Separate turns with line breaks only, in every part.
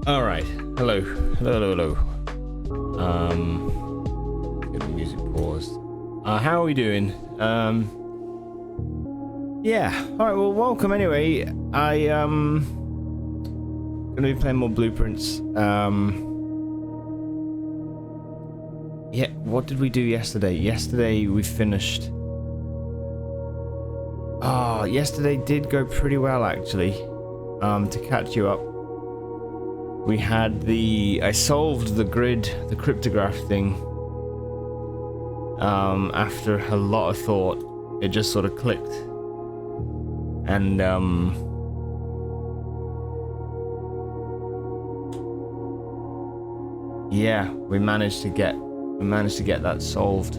All right. Hello. Hello. Get the music paused. How are we doing? Yeah. All right. Well, welcome anyway. Gonna be playing more Blueprints. Yeah. What did we do yesterday? Yesterday we finished. Yesterday did go pretty well actually. To catch you up. We had I solved the grid, the cryptograph thing. After a lot of thought, it just sort of clicked. And, yeah, we managed to get that solved.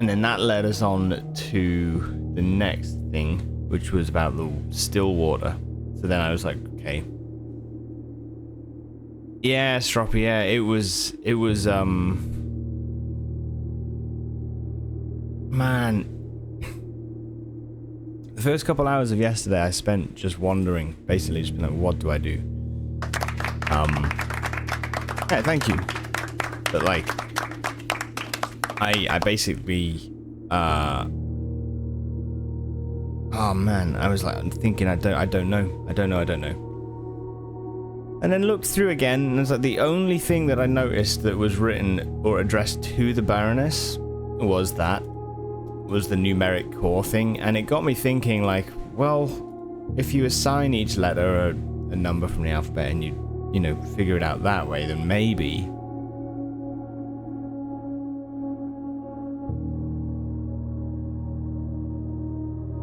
And then that led us on to the next thing, which was about the still water. So then I was like, okay. Yeah, Stroppy, yeah, it was, man. The first couple hours of yesterday I spent just wandering, basically just being like, what do I do? Yeah, thank you. But like, I basically, oh man, I was like, I'm thinking, I don't know. And then looked through again, and it's like the only thing that I noticed that was written or addressed to the Baroness was the numeric core thing, and it got me thinking, like, well, if you assign each letter a number from the alphabet and you know, figure it out that way, then maybe.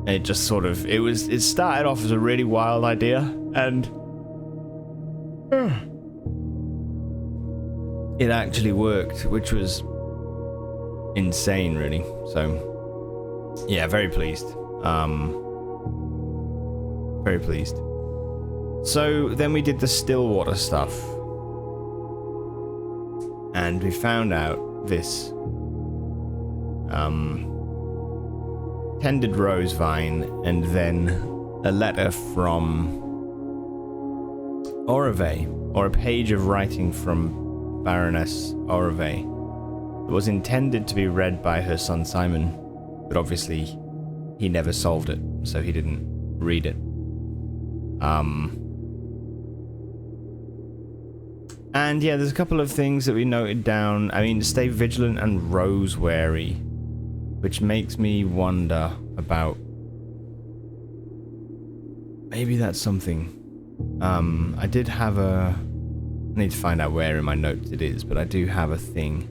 It just sort of, it started off as a really wild idea, and it actually worked, which was insane, really. So, yeah, very pleased. Very pleased. So then we did the Stillwater stuff, and we found out this tended rose vine, and then a letter from Orave, or a page of writing from Baroness Orave. It was intended to be read by her son Simon, but obviously he never solved it, so he didn't read it. And yeah, there's a couple of things that we noted down. I mean, stay vigilant and rose wary, which makes me wonder about, maybe that's something. I did have I need to find out where in my notes it is, but I do have a thing.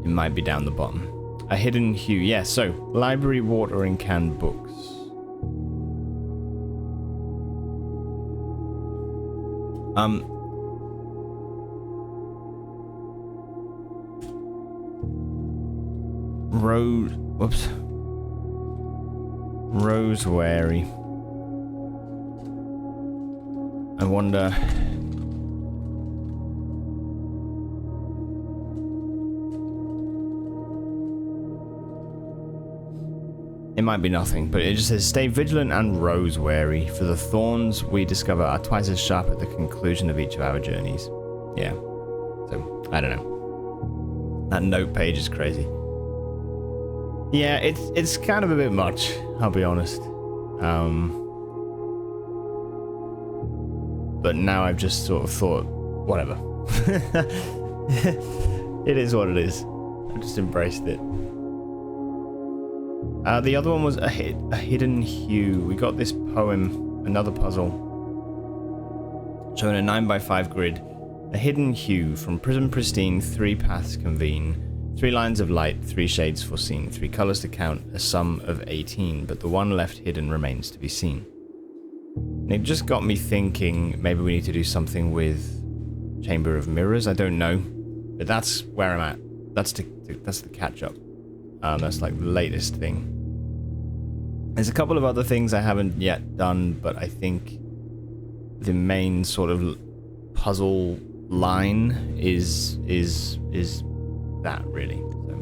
It might be down the bottom. A hidden hue. Yeah, so library watering can books. Rose wary. I wonder. It might be nothing, but it just says stay vigilant and rose wary, for the thorns we discover are twice as sharp at the conclusion of each of our journeys. Yeah. So, I don't know. That note page is crazy. Yeah, it's kind of a bit much, I'll be honest. But now I've just sort of thought, whatever. It is what it is. I've just embraced it. The other one was a hidden hue. We got this poem, another puzzle, showing a 9x5 grid. A hidden hue, from prism pristine, 3 paths convene. 3 lines of light, 3 shades foreseen. 3 colors to count, a sum of 18. But the one left hidden remains to be seen. And it just got me thinking, maybe we need to do something with Chamber of Mirrors. I don't know, but that's where I'm at. That's the catch up. That's like the latest thing. There's a couple of other things I haven't yet done, but I think the main sort of puzzle line is that really. So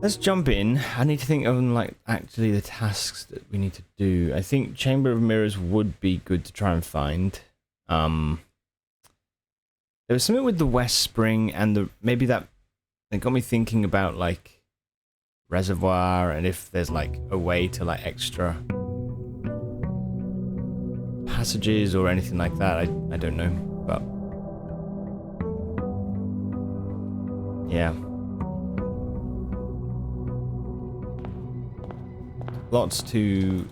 let's jump in. I need to think of like actually the tasks that we need to do. I think Chamber of Mirrors would be good to try and find. There was something with the West Spring and maybe that got me thinking about like reservoir and if there's like a way to like extra passages or anything like that. I don't know, but yeah, lots to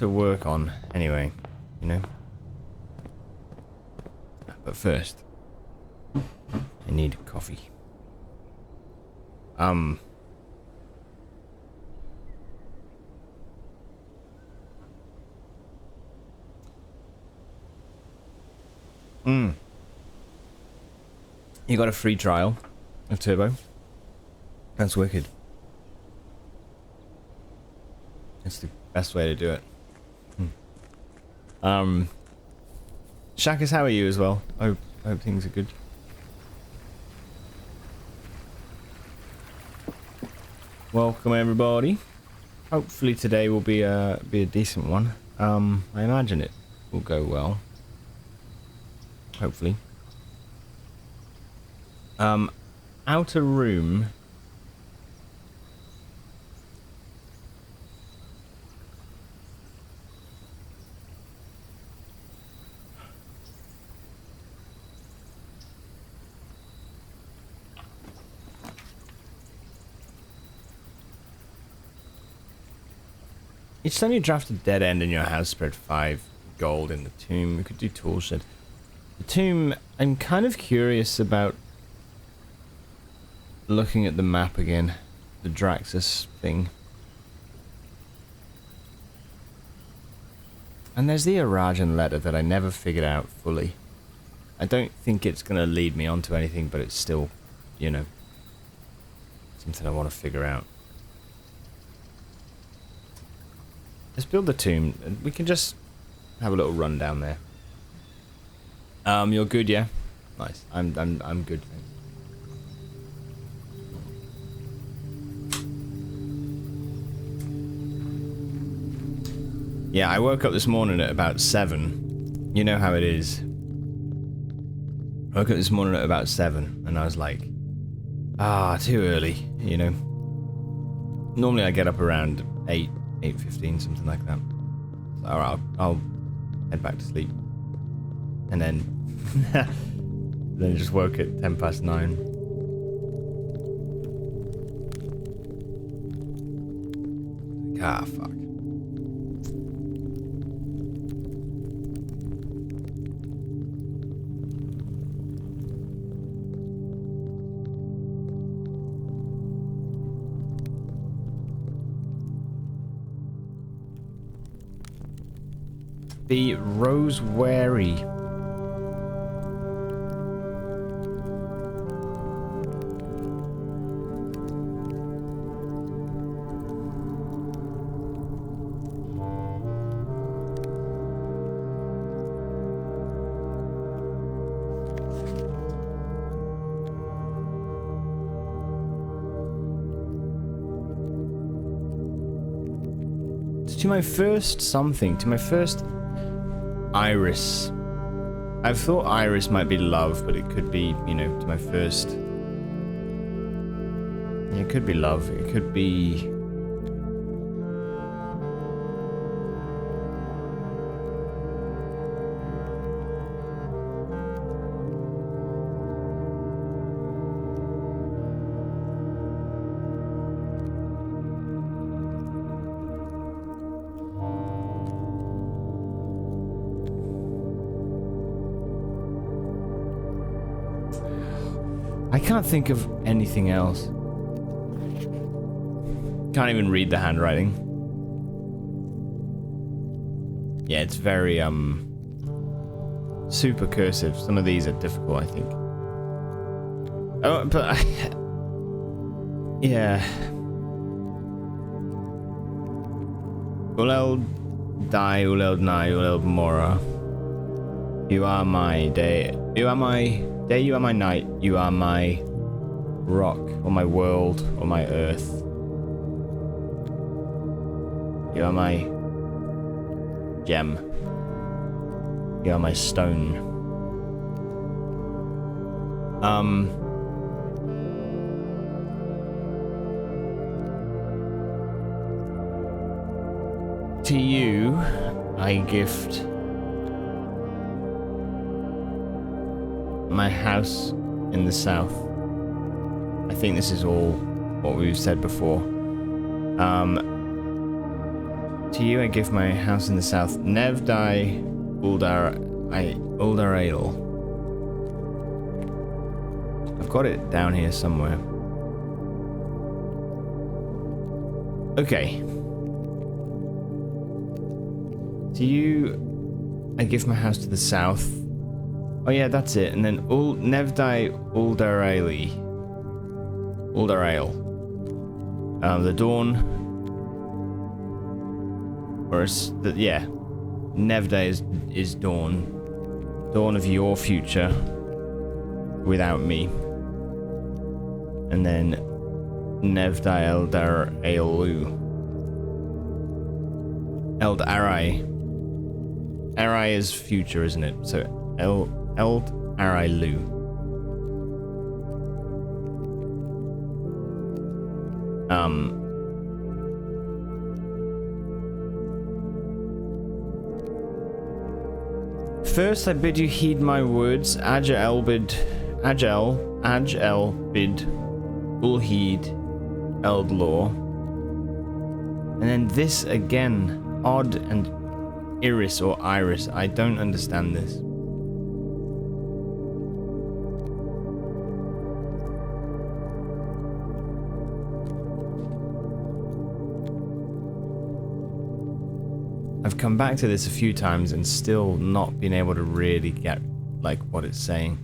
work on anyway, you know. But first I need coffee. You got a free trial of Turbo. That's wicked. That's the best way to do it. Shakas, how are you as well? I hope things are good. Welcome everybody. Hopefully today will be a decent one. I imagine it will go well. Hopefully. Outer room. Each time you draft a dead end in your house, spread 5 gold in the tomb. We could do tool shed. The tomb, I'm kind of curious about looking at the map again. The Draxus thing. And there's the Arajan letter that I never figured out fully. I don't think it's going to lead me onto anything, but it's still, you know, something I want to figure out. Let's build the tomb. We can just have a little run down there. You're good, yeah? Nice. I'm good. Thanks. Yeah, I woke up this morning at about 7. You know how it is. I woke up this morning at about 7 and I was like, too early, you know. Normally I get up around 8:15, something like that. So I'll head back to sleep. And then then just woke at 9:10. Fuck. The Rosewary. To my first something, to my first Iris. I've thought Iris might be love, but it could be, you know, to my first. It could be love. It could be. I can't think of anything else. Can't even read the handwriting. Yeah, it's very super cursive. Some of these are difficult, I think. Oh, but yeah. Uleld die, Uleld nai, Uleld mora. You are my day. You are my day. You are my night. You are my rock, or my world, or my earth. You are my gem. You are my stone. To you, I gift my house in the south. I think this is all what we've said before. To you, I give my house in the south. Nevdai Uldarail. I've got it down here somewhere. Okay. To you, I give my house to the south. Oh yeah, that's it. And then Nevdai Uldarail. The dawn. Or yeah. Nevdai is dawn. Dawn of your future. Without me. And then Nevdai Eldarai. Arai is future, isn't it? So Eldarailu. First I bid you heed my words. Ajel bid Ulheed Eldlaw. And then this again. Odd and Iris or Iris. I don't understand this. I've come back to this a few times and still not been able to really get like what it's saying.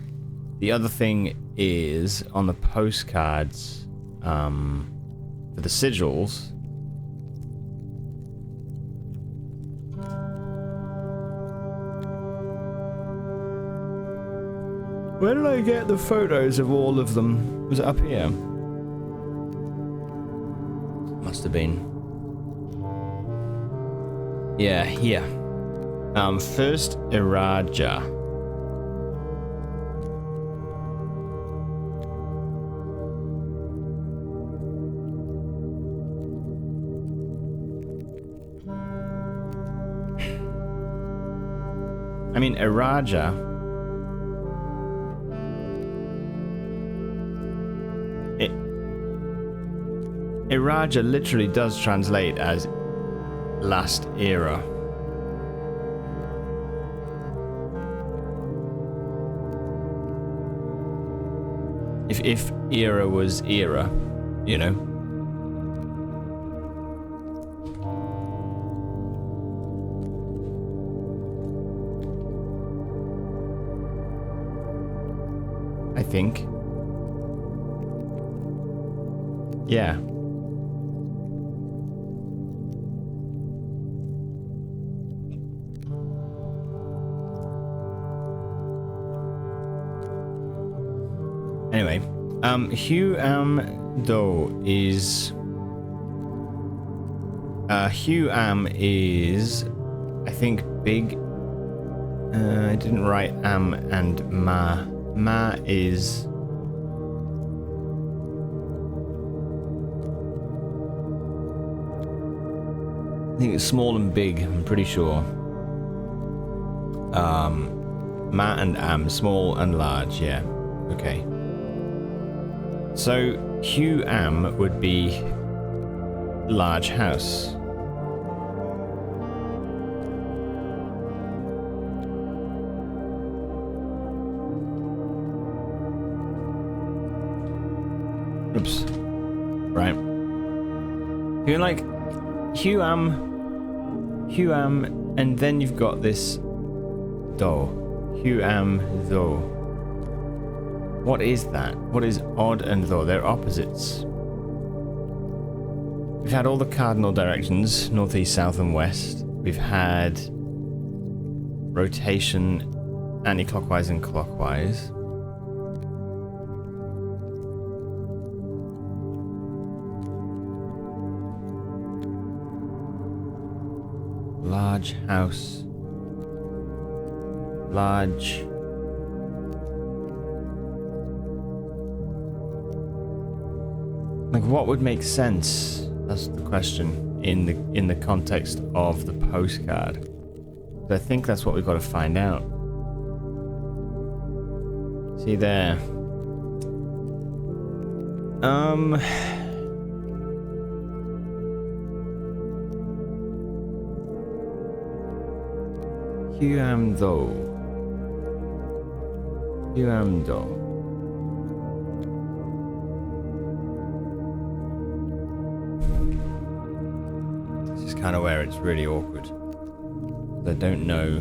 The other thing is on the postcards for the sigils. Where did I get the photos of all of them? Was it up here? Must have been. Yeah, here. First Iraja. I mean, Iraja. Iraja literally does translate as last era. If era was era, you know. I think. Yeah. Anyway, Hugh Do is Hugh is I think big. I didn't write and Ma. Ma is I think it's small and big, I'm pretty sure. Ma and small and large, yeah. Okay. So Hugh would be large house. Oops. Right. You're like Hugh and then you've got this Do. Hugh Do. What is that? What is odd and though? They're opposites. We've had all the cardinal directions, northeast, south, and west. We've had rotation anti-clockwise and clockwise. Large house. Large. Like, what would make sense? That's the question in the context of the postcard. But I think that's what we've got to find out. See there. Huam though. This is kind of where it's really awkward. I don't know.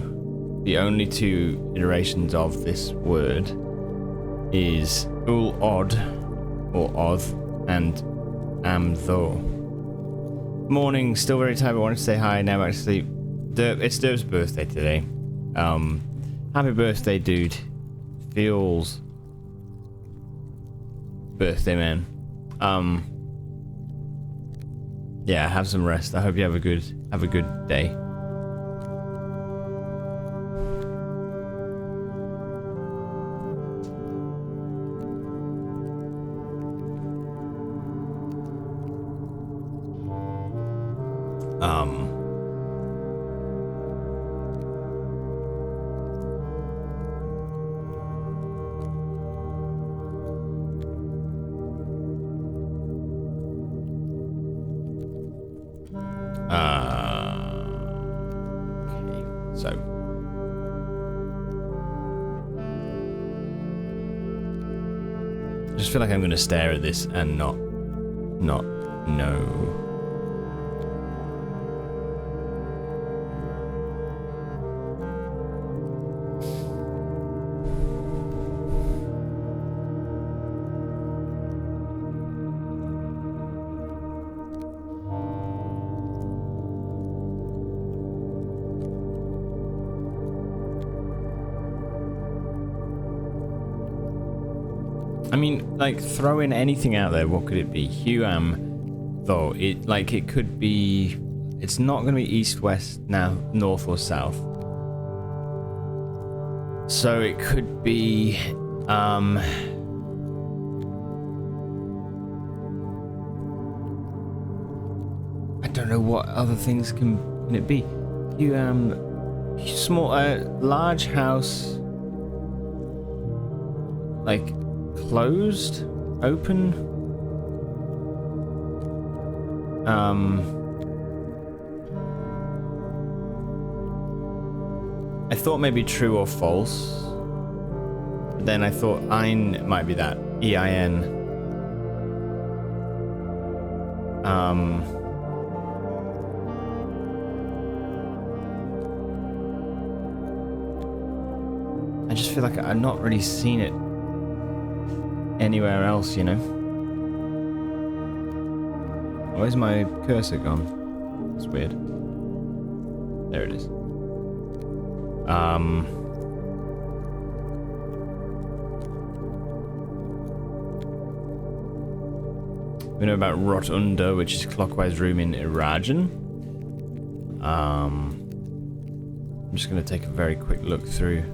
The only two iterations of this word is ul odd or oth and am though. Morning, still very tired, but wanted to say hi now actually. It's Derv's birthday today. Happy birthday, dude. Feels birthday, man. Yeah, have some rest. I hope you have a good day. Okay, so I just feel like I'm going to stare at this and not know. I mean, like, throwing anything out there, what could it be? Huam, though, it could be... It's not going to be east, west, now, north or south. So it could be... I don't know what other things can it be. Huam... Small, large house... Like... Closed? Open? I thought maybe true or false. But then I thought ein might be that. E-I-N. I just feel like I've not really seen it anywhere else, you know. Where's my cursor gone? It's weird. There it is. We know about Rotunda, which is clockwise room in Irajan. I'm just going to take a very quick look through.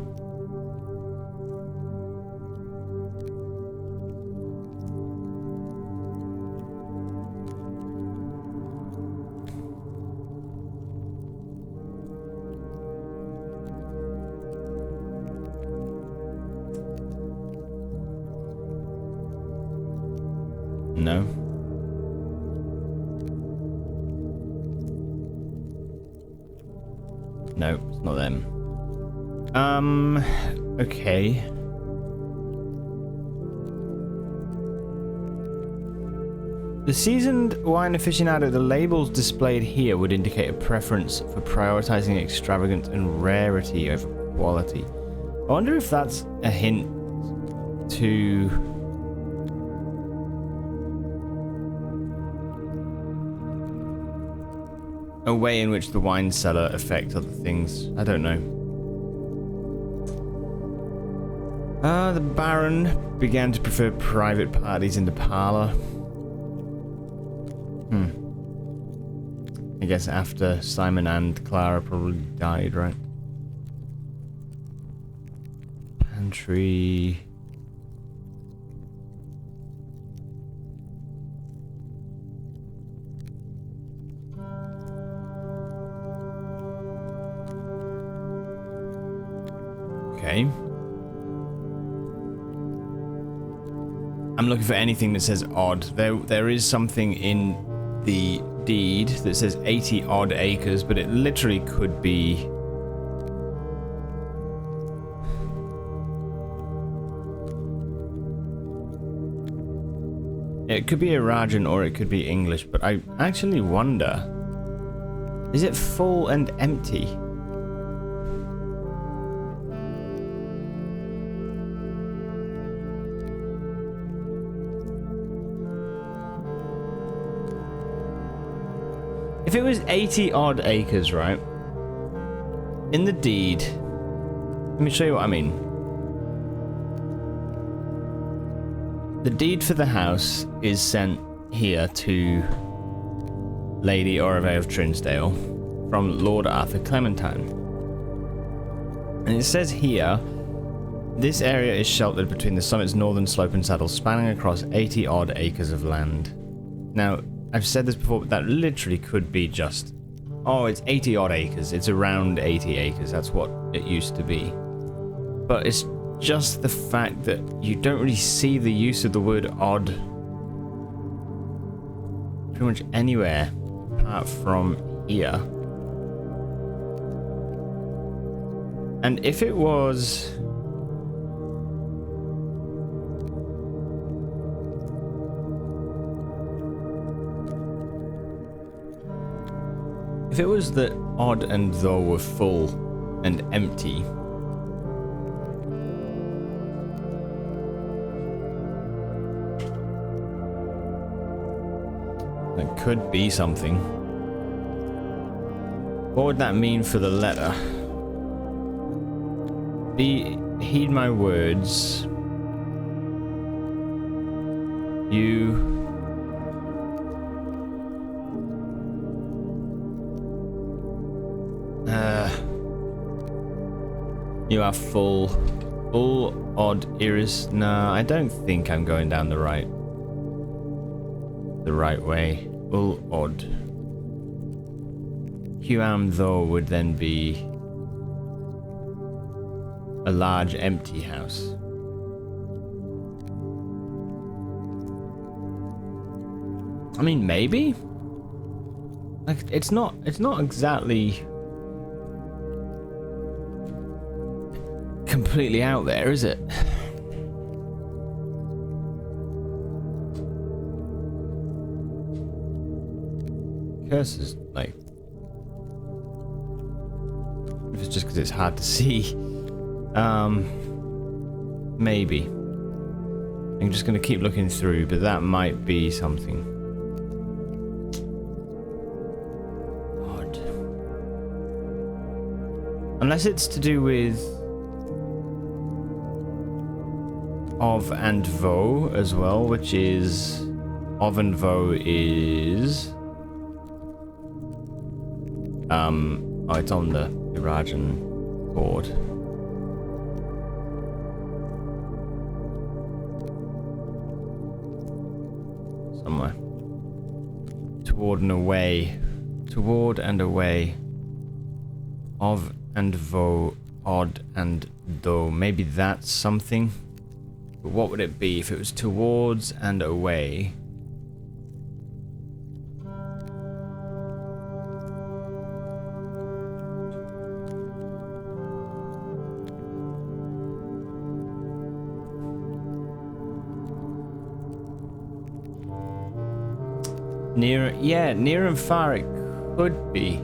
No. No, it's not them. Okay. The seasoned wine aficionado, the labels displayed here would indicate a preference for prioritizing extravagance and rarity over quality. I wonder if that's a hint to... a way in which the wine cellar affects other things. I don't know. The Baron began to prefer private parties in the parlour. I guess after Simon and Clara probably died, right? Pantry. Okay. I'm looking for anything that says odd. There is something in the deed that says 80 odd acres, but it literally could be... It could be Irajan or it could be English, but I actually wonder... Is it full and empty? If it was 80 odd acres, right? In the deed, let me show you what I mean. The deed for the house is sent here to Lady Orivay of Trinsdale from Lord Arthur Clementine. And it says here, this area is sheltered between the summit's northern slope and saddle, spanning across 80 odd acres of land. Now, I've said this before, but that literally could be just... Oh, it's 80 odd acres. It's around 80 acres. That's what it used to be. But it's just the fact that you don't really see the use of the word odd pretty much anywhere apart from here. And if it was... If it was that odd and though were full and empty, that could be something. What would that mean for the letter? Heed my words. You are full odd iris. Nah, I don't think I'm going down the right way. Full odd. Huam though would then be a large empty house. I mean, maybe. Like, it's not exactly completely out there, is it? Curses, like, if it's just because it's hard to see, maybe. I'm just gonna keep looking through, but that might be something odd, unless it's to do with of and vo as well, which is of and vo is oh, it's on the Irajan board. Somewhere. Toward and away. Toward and away. Of and vo, odd and though. Maybe that's something. But what would it be if it was towards and away? Near, yeah, near and far it could be.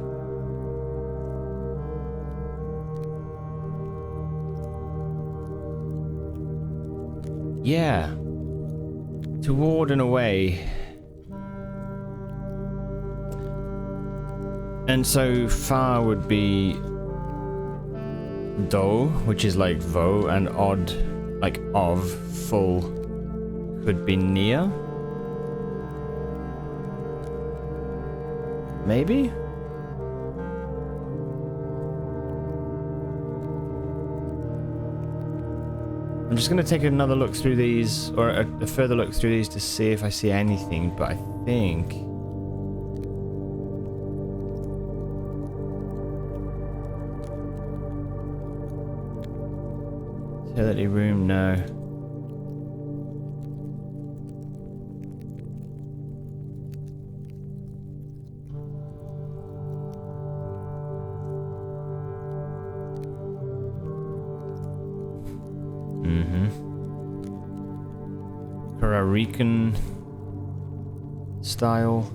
Yeah. Toward and away. And so far would be do, which is like vo, and odd like of full could be near. Maybe? I'm just going to take another look through these, or a further look through these to see if I see anything, but I think... Utility room, no. Rican style.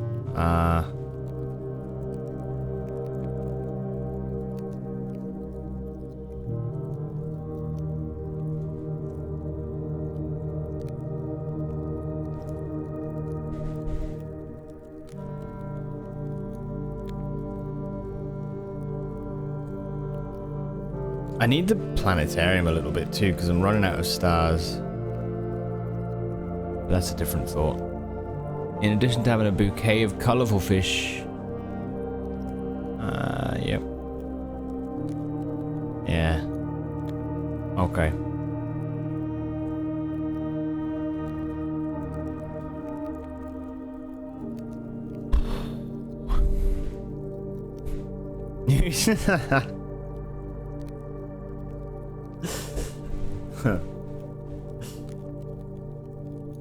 I need the planetarium a little bit too, because I'm running out of stars. But that's a different thought. In addition to having a bouquet of colourful fish. Yep. Yeah. Okay.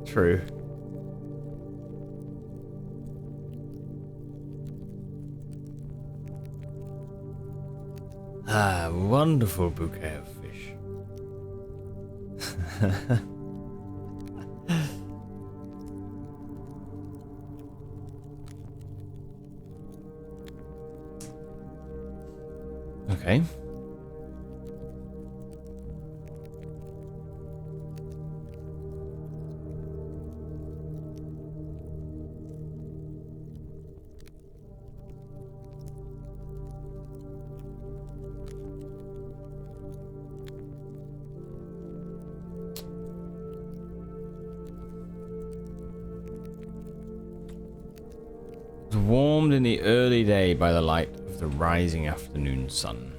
True. Ah, wonderful bouquet of fish. Okay. Warmed in the early day by the light of the rising afternoon sun.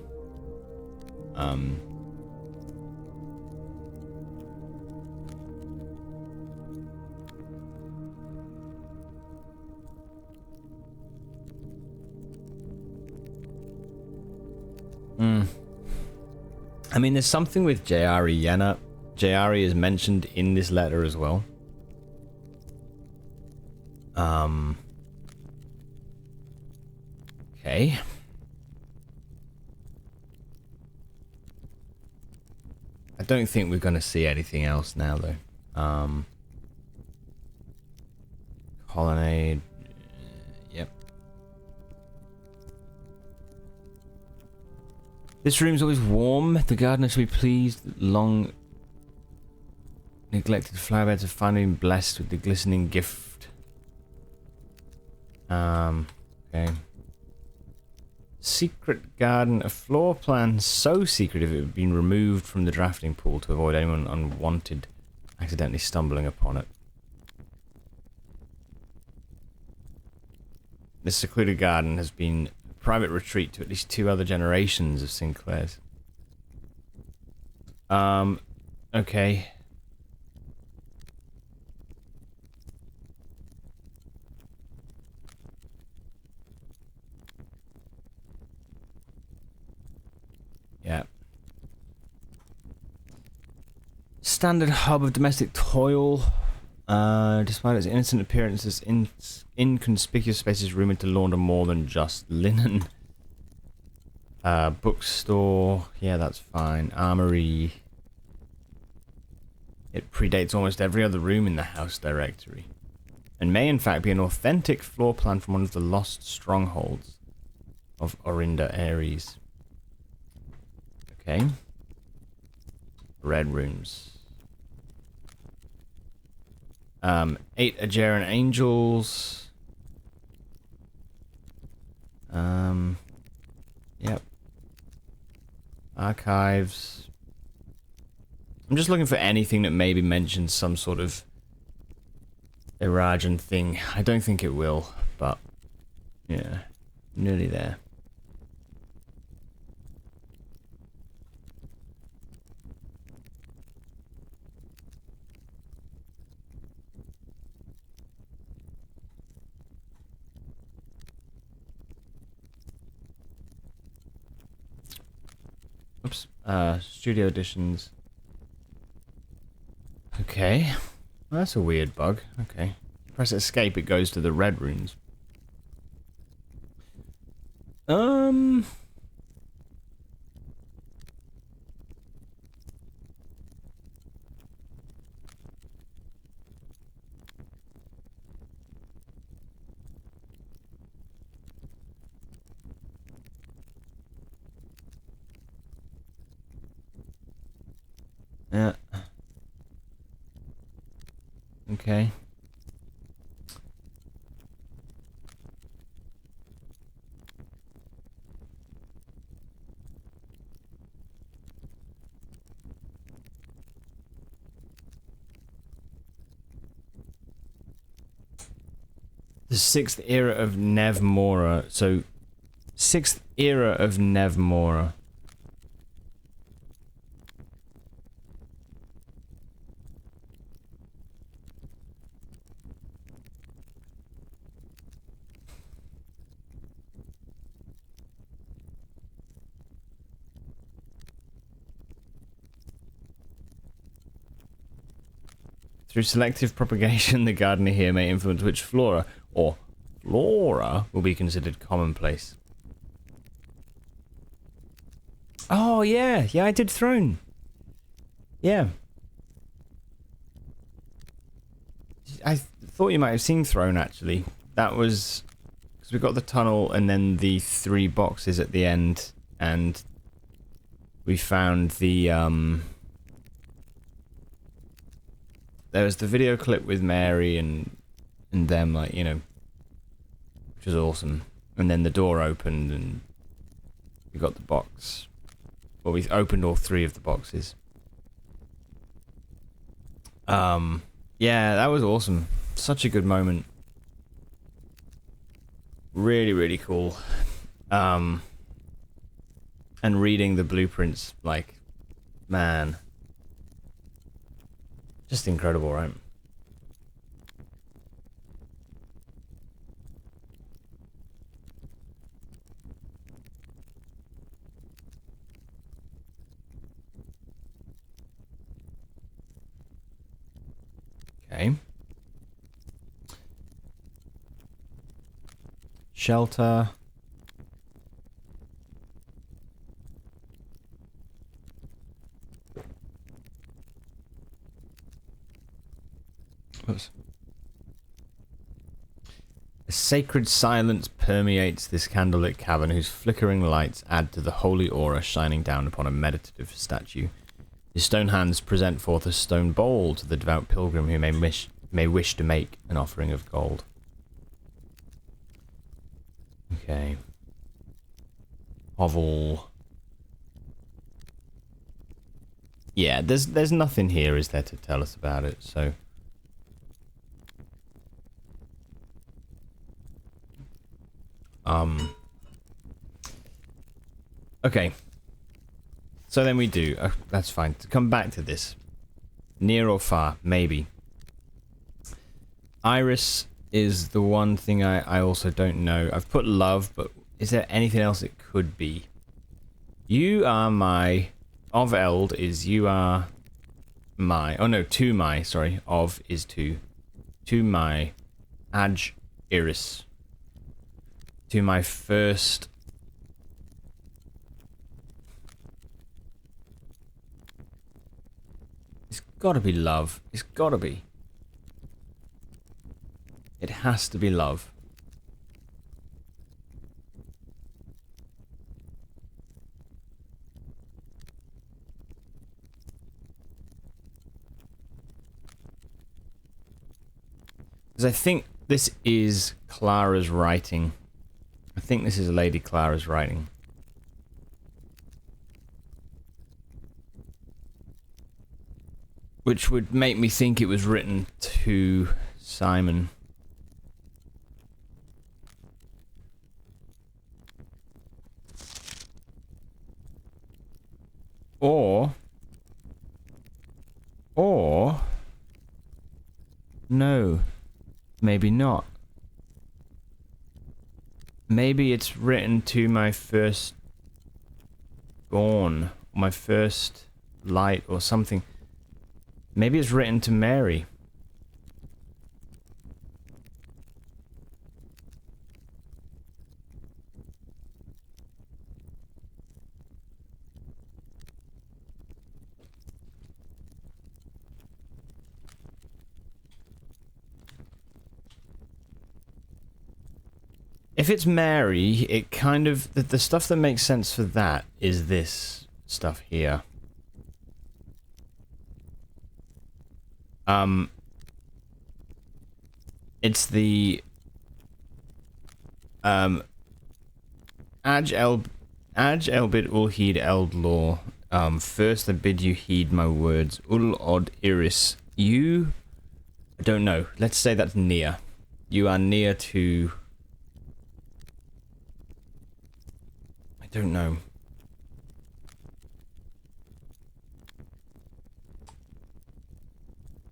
I mean, there's something with Jari Yenna. Jari is mentioned in this letter as well. Okay. I don't think we're going to see anything else now, though. Colonnade. Yep. This room's always warm. The gardener should be pleased. Long neglected flower beds have finally been blessed with the glistening gift. Okay. Secret garden, a floor plan so secretive it had been removed from the drafting pool to avoid anyone unwanted accidentally stumbling upon it. This secluded garden has been a private retreat to at least 2 other generations of Sinclairs. Okay. Yeah. Standard hub of domestic toil. Despite its innocent appearance, this inconspicuous space is rumored to launder more than just linen. Bookstore. Yeah, that's fine. Armory. It predates almost every other room in the house directory, and may in fact be an authentic floor plan from one of the lost strongholds of Orinda Ares. Okay. Red rooms. 8 Ajeran Angels. Yep. Archives. I'm just looking for anything that maybe mentions some sort of Irajan thing. I don't think it will, but yeah, nearly there. Oops. Studio editions. Okay. Well, that's a weird bug. Okay. Press escape, it goes to the red runes. Yeah. Okay. The 6th era of Nevmora. So, 6th era of Nevmora. Through selective propagation, the gardener here may influence which flora or flora will be considered commonplace. Oh, yeah. Yeah, I did Throne. Yeah. I thought you might have seen Throne, actually. That was... because we got the tunnel and then the 3 boxes at the end, and we found the, there was the video clip with Mary and them, like, you know, which was awesome. And then the door opened and we got the box. Well, we opened all 3 of the boxes. Yeah, that was awesome. Such a good moment. Really, really cool. And reading the blueprints, like, man. Just incredible, right? Okay. Shelter. Oops. A sacred silence permeates this candlelit cavern whose flickering lights add to the holy aura shining down upon a meditative statue. His stone hands present forth a stone bowl to the devout pilgrim who may wish to make an offering of gold. Okay. Hovel. Yeah, there's nothing here, is there, to tell us about it, so... Okay. So then we do. That's fine. To come back to this. Near or far? Maybe. Iris is the one thing I also don't know. I've put love, but is there anything else it could be? You are my... Of Eld is you are my... Oh no, to my, sorry. Of is to. To my Aj Iris. To my first... It's gotta be love. It's gotta be. It has to be love. Because I think this is Clara's writing. I think this is Lady Clara's writing. which would make me think it was written to Simon. Or no, maybe not. Maybe it's written to my first born, my first light or something. Maybe it's written to Mary. If it's Mary, it kind of... The stuff that makes sense for that is this stuff here. It's the... Aj elbid ul heed eld law. First I bid you heed my words. Ul od iris. You... I don't know. Let's say that's near. You are near to... I don't know.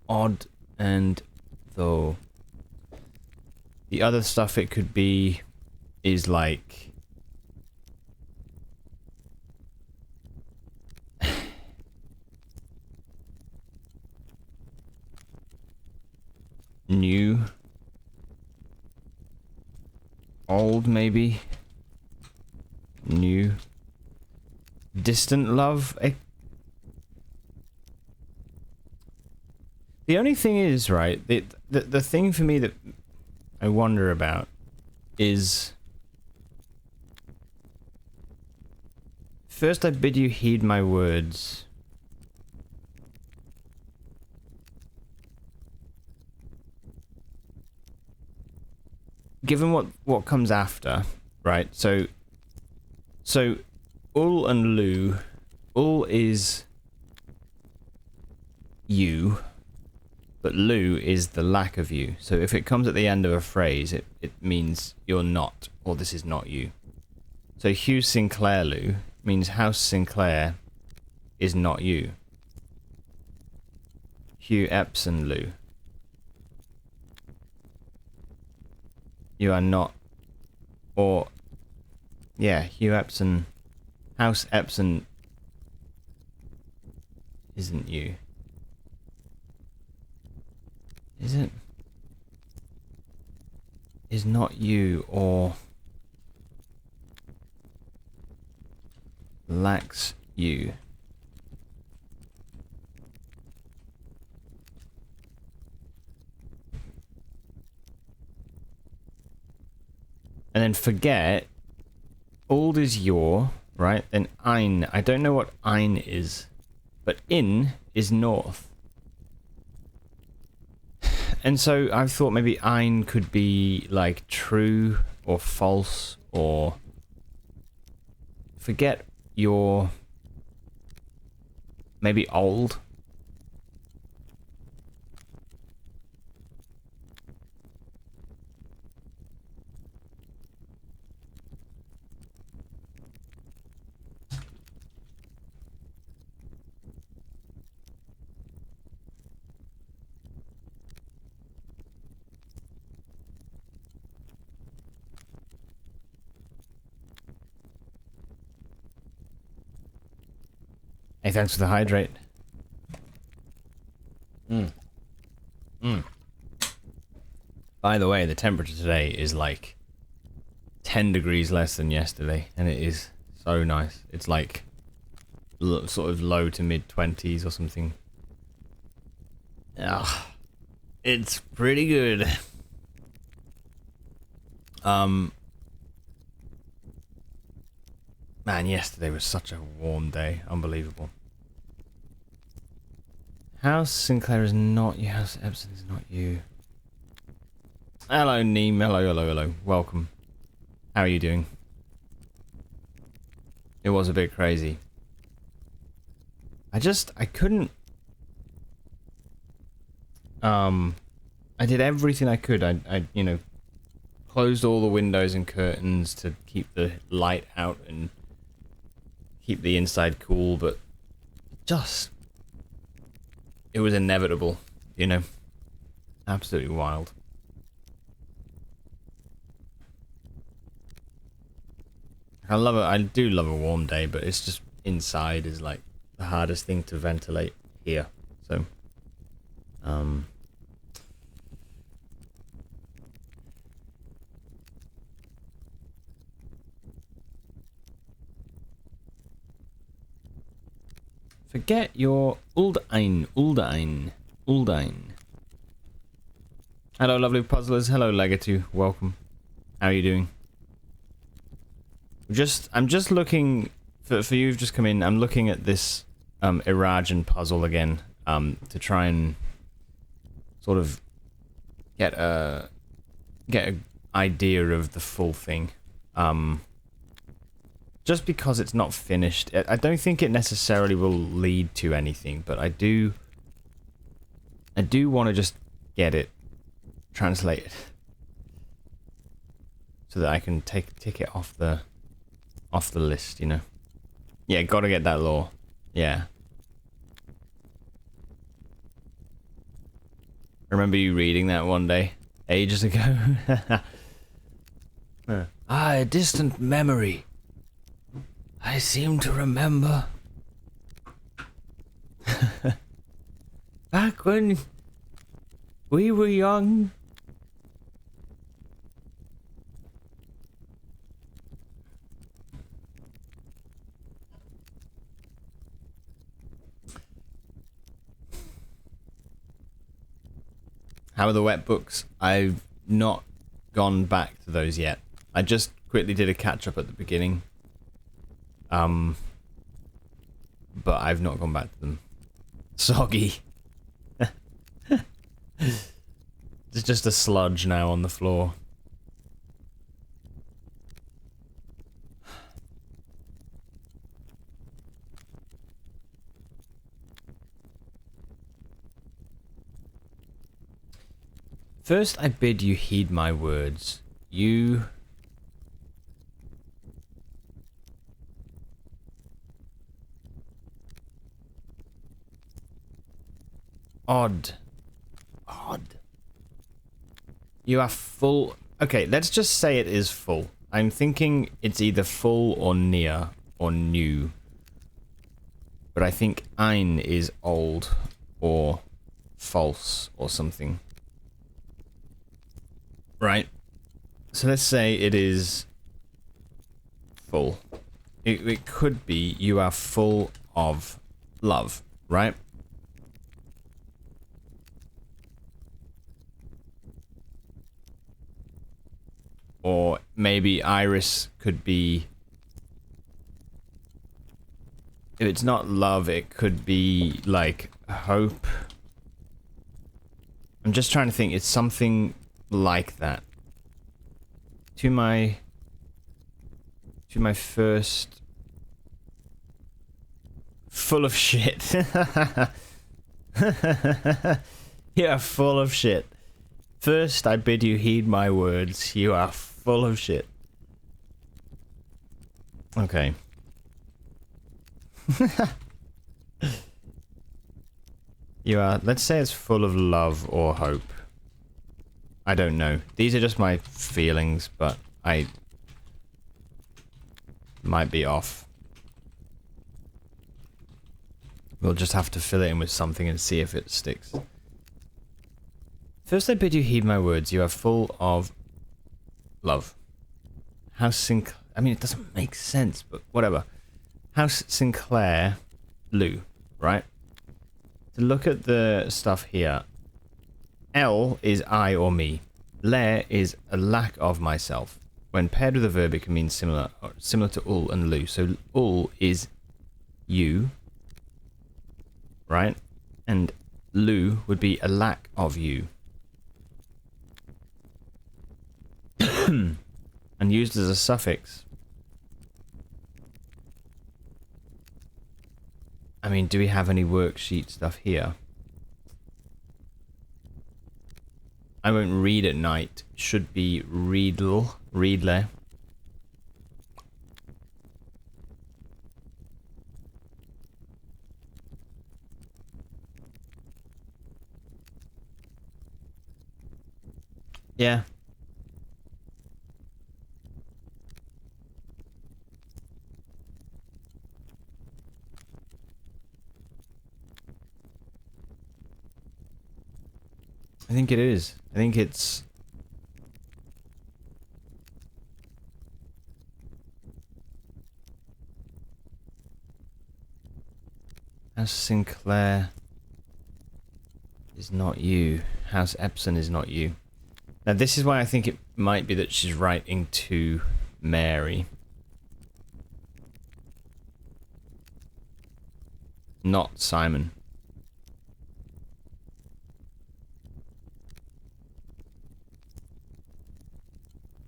Odd and though. The other stuff it could be is like... new. Old, maybe. New. Distant love. The only thing is, right, the thing for me that I wonder about is... First I bid you heed my words. Given what comes after, right? So ul and lu. Ul is you, but lu is the lack of you. So if it comes at the end of a phrase, it means you're not, or this is not you. So Hugh Sinclair Lu means House Sinclair is not you. Hugh Epson Lu. You are not, or, yeah, Hugh Epson, House Epson isn't you. Is it? Is not you, or lacks you. And then forget, old is your, right? Then ein, I don't know what ein is, but in is north. And so I thought maybe ein could be like true or false, or forget your, maybe old. Hey, thanks for the hydrate. By the way, the temperature today is like 10 degrees less than yesterday, and it is so nice. It's like sort of low to mid 20s or something. It's pretty good. Man, yesterday was such a warm day. Unbelievable. House Sinclair is not you. House Epson is not you. Hello, Neem. Hello. Welcome. How are you doing? It was a bit crazy. I couldn't... I did everything I could. I you know, closed all the windows and curtains to keep the light out and keep the inside cool, but just... it was inevitable, you know? Absolutely wild. I love it. I do love a warm day, but it's just inside is like the hardest thing to ventilate here. So, forget your Uldain. Hello, lovely puzzlers. Hello, Legatu. Welcome. How are you doing? I'm just looking for you who've just come in. I'm looking at this Irajan puzzle again to try and sort of get a idea of the full thing. Just because it's not finished, I don't think it necessarily will lead to anything, but I do want to just get it translated so that I can tick it off the list, you know. Yeah, gotta get that lore. Yeah. Remember you reading that one day, ages ago? A distant memory. I seem to remember. Back when we were young. How are the wet books? I've not gone back to those yet. I just quickly did a catch up at the beginning. But I've not gone back to them. Soggy. There's just a sludge now on the floor. First, I bid you heed my words. You... Odd. You are full... Okay, let's just say it is full. I'm thinking it's either full or near or new. But I think ein is old or false or something. Right? So let's say it is full. It could be you are full of love, right? Or maybe Iris could be... if it's not love, it could be, like, hope. I'm just trying to think. It's something like that. To my first... full of shit. Yeah, full of shit. First, I bid you heed my words. You are full of shit. Okay. You are... let's say it's full of love or hope. I don't know. These are just my feelings, but I... might be off. We'll just have to fill it in with something and see if it sticks. First I bid you heed my words. You are full of love. House Sinclair... I mean, it doesn't make sense, but whatever. House Sinclair, Lou, right? To look at the stuff here. L is I or me. Le is a lack of myself. When paired with a verb, it can mean similar to ul and Lou. So ul is you, right? And Lou would be a lack of you. And used as a suffix. I mean, do we have any worksheet stuff here? I won't read at night. Should be Readler. Yeah. I think it is. I think it's... House Sinclair is not you. House Epson is not you. Now this is why I think it might be that she's writing to Mary. Not Simon.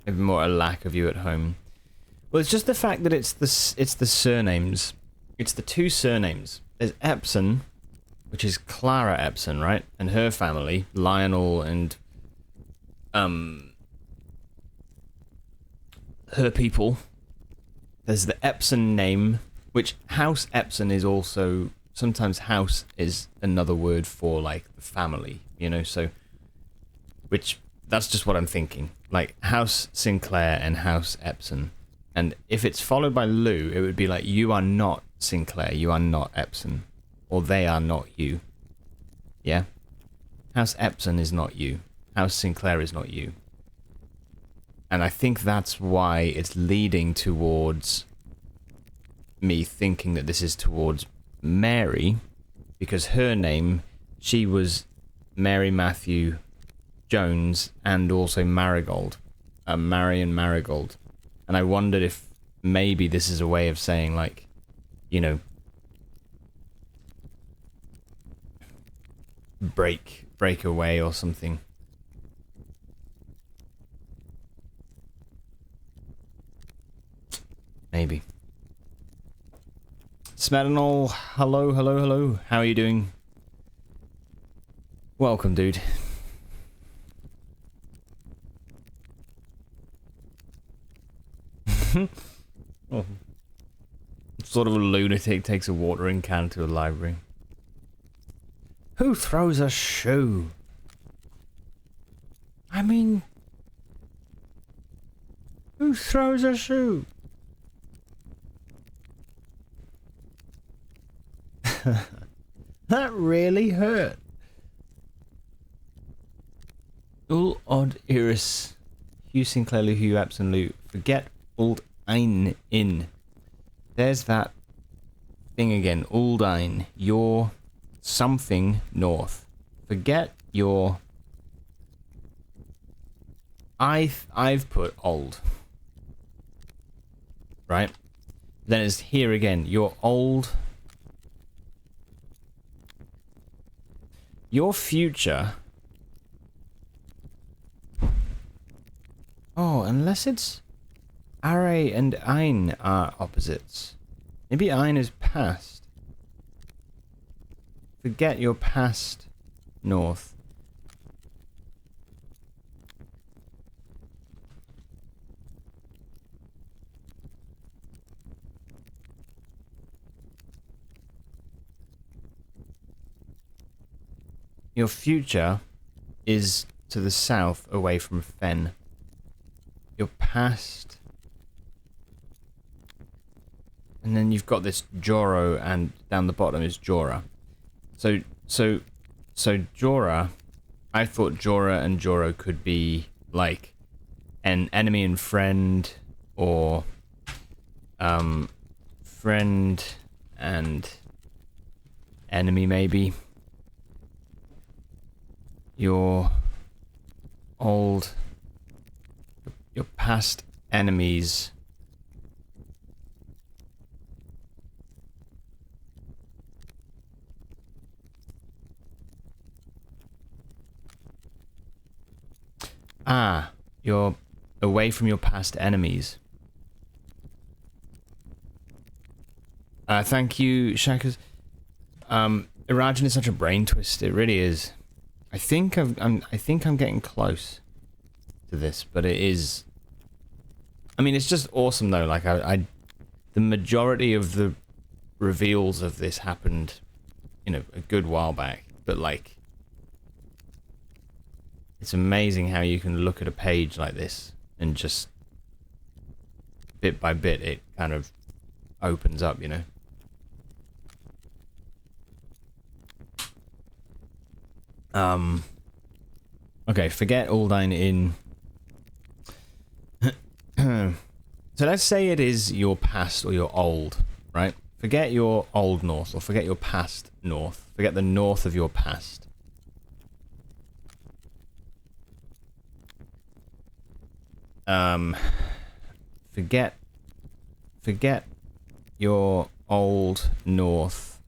Maybe more a lack of you at home. Well, it's just the fact that it's the surnames. It's the two surnames. There's Epson, which is Clara Epson, right? And her family, Lionel and her people. There's the Epson name, which House Epson is also... Sometimes house is another word for, like, the family, you know, so... Which, that's just what I'm thinking. Like, House Sinclair and House Epson. And if it's followed by Lou, it would be like, you are not Sinclair, you are not Epson. Or they are not you. Yeah? House Epson is not you. House Sinclair is not you. And I think that's why it's leading towards me thinking that this is towards Mary, because her name, she was Mary Matthew Jones and also Marigold. Marion Marigold. And I wondered if maybe this is a way of saying, like, you know, break away or something. Maybe. Smedinol, hello. How are you doing? Welcome, dude. Oh. Sort of a lunatic takes a watering can to a library. Who throws a shoe? I mean... Who throws a shoe? That really hurt. Ul Odd Iris. Hugh Sinclair, Hugh Absolute. Forget Old Ein in. There's that thing again. Old Ein. Your something north. Forget your... I've put old. Right? Then it's here again. Your old... Your future... Oh, unless it's... Are and Ein are opposites. Maybe Ein is past. Forget your past north. Your future is to the south, away from Fen. Your past... And then you've got this Joro, and down the bottom is Jorah. So Jorah... I thought Jorah and Joro could be, like, an enemy and friend, or... friend and enemy, maybe. Your old... Your past enemies... Ah, you're away from your past enemies. Thank you, Shakas. Irajan is such a brain twist, it really is. I think I'm getting close to this, but it is. I mean, it's just awesome though. Like the majority of the reveals of this happened, you know, a good while back. But like, it's amazing how you can look at a page like this and just bit by bit it kind of opens up, you know. Okay, forget Aldine Inn. So let's say it is your past or your old, right? Forget your old north, or forget your past north. Forget the north of your past. Forget your old north.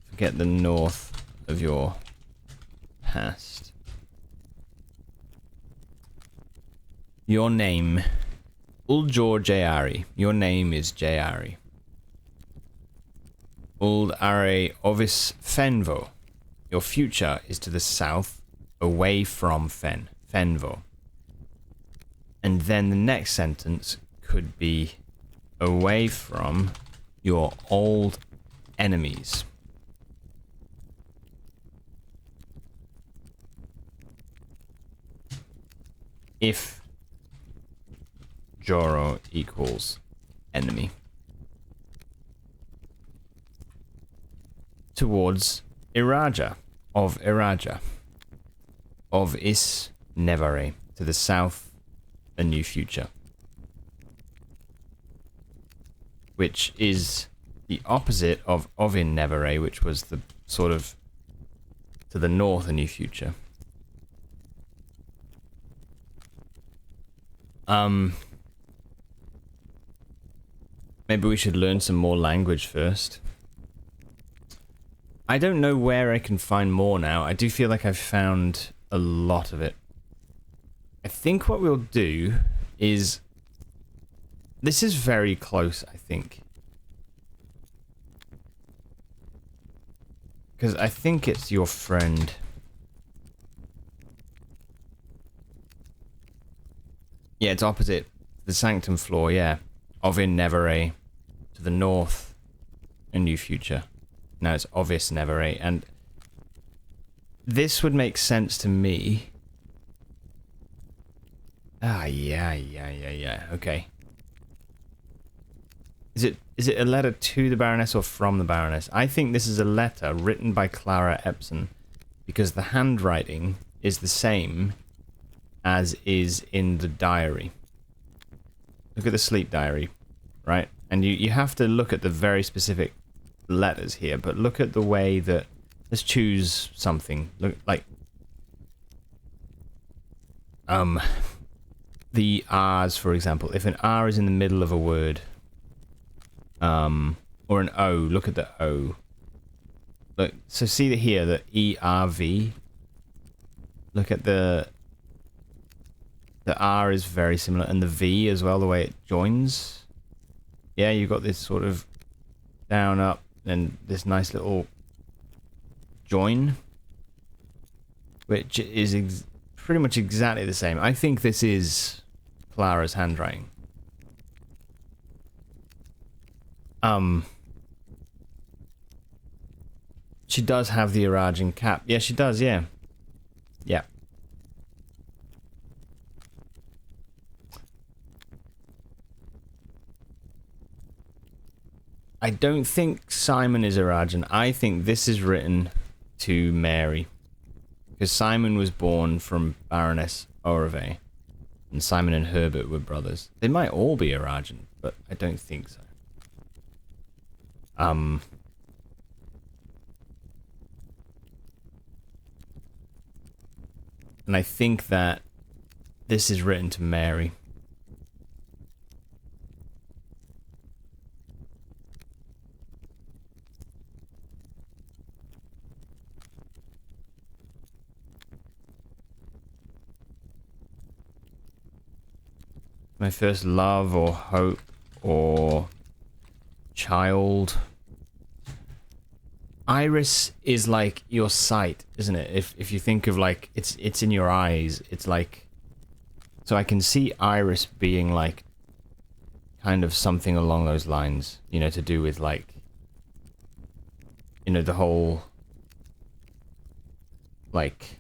Forget the north of your past. Your name, Uljor Jayari. Your name is Jayari. Uld Are Ovis Fenvo. Your future is to the south, away from Fenvo. And then the next sentence could be away from your old enemies. If Joro equals enemy. Towards Iraja, of Iraja. Of Is Nevare, to the south, a new future. Which is the opposite of Ovin Nevare, which was the sort of to the north, a new future. Maybe we should learn some more language first. I don't know where I can find more now. I do feel like I've found a lot of it. I think what we'll do is... This is very close, I think. Because I think it's your friend. Yeah, it's opposite. The Sanctum floor, yeah. Ovin Nevere. To the north, a new future. Now it's Ovis Nevere. And this would make sense to me. Yeah. Okay. Is it a letter to the Baroness or from the Baroness? I think this is a letter written by Clara Epson because the handwriting is the same as is in the diary. Look at the sleep diary, right? And you have to look at the very specific letters here, but look at the way that... Let's choose something. Look, like... The R's, for example. If an R is in the middle of a word... or an O, look at the O. Look, so see that here, the ERV. Look at the R is very similar, and the V as well, the way it joins. Yeah, you've got this sort of down, up, and this nice little join, which is pretty much exactly the same. I think this is Clara's handwriting. She does have the Arajan cap. Yeah, she does, yeah. Yeah. I don't think Simon is Arajan. I think this is written to Mary. Because Simon was born from Baroness Orave. And Simon and Herbert were brothers. They might all be Arajan, but I don't think so. And I think that this is written to Mary. My first love or hope or child. I iris is like your sight, isn't it? If you think of like it's in your eyes, it's like, so I can see iris being like kind of something along those lines, you know, to do with like, you know, the whole like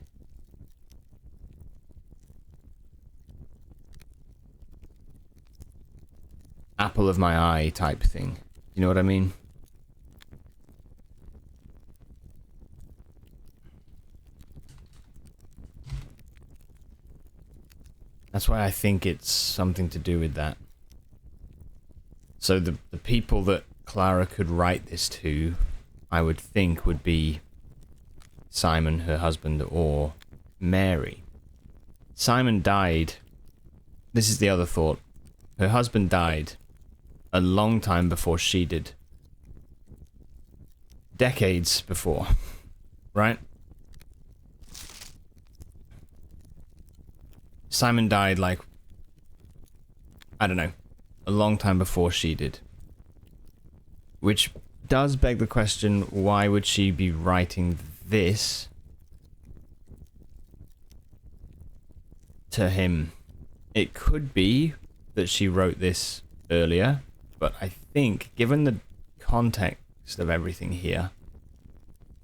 apple of my eye type thing. You know what I mean? That's why I think it's something to do with that. So the people that Clara could write this to, I would think, would be Simon, her husband, or Mary. Simon died. This is the other thought. Her husband died a long time before she did. Decades before, right? Simon died like, I don't know, a long time before she did. Which does beg the question, why would she be writing this to him? It could be that she wrote this earlier, but I think, given the context of everything here,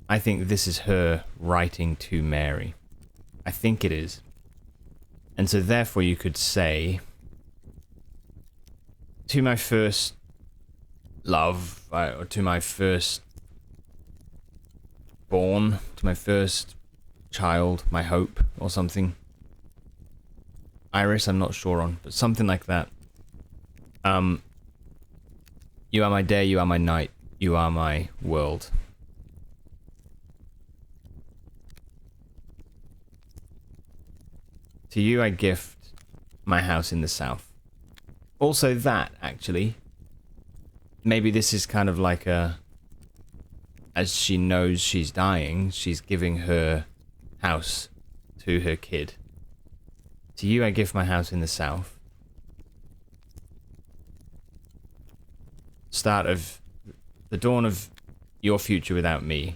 I think this is her writing to Mary. I think it is. And so therefore you could say, to my first love, or to my first born, to my first child, my hope, or something. Iris, I'm not sure on, but something like that. You are my day, you are my night, you are my world. To you I gift my house in the south. Also that, actually. Maybe this is kind of like a... As she knows she's dying, she's giving her house to her kid. To you I gift my house in the south. Start of... The dawn of your future without me.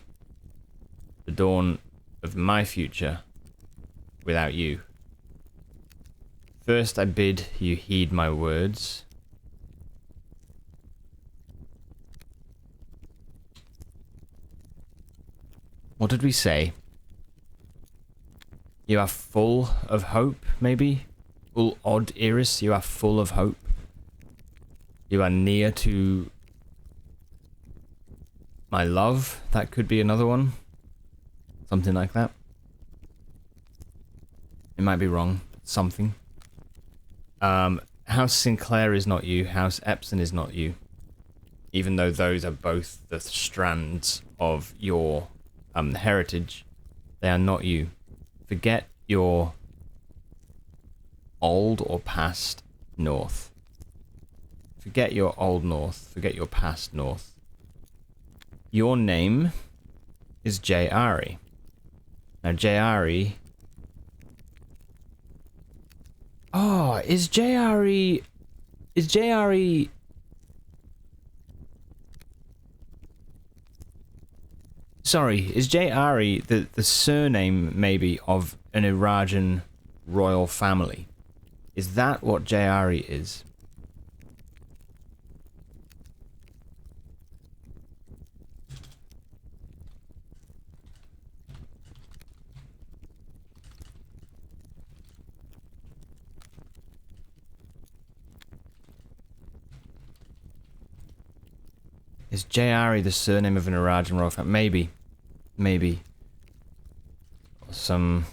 The dawn of my future without you. First I bid you heed my words. What did we say? You are full of hope, maybe? Odd Iris, you are full of hope. You are near to my love. That could be another one. Something like that. It might be wrong. Something. House Sinclair is not you. House Epson is not you. Even though those are both the strands of your heritage, they are not you. Forget your old or past north. Forget your old north. Forget your past north. Your name is J.R.E. Now J.R.E. Oh, is J.R.E. Is J.R.E. Sorry, is J.R.E. the surname, maybe, of an Irajan royal family? Is that what J.R.E. is? Is J.R.E. the surname of an Irajan royal family? Maybe. Maybe. Some...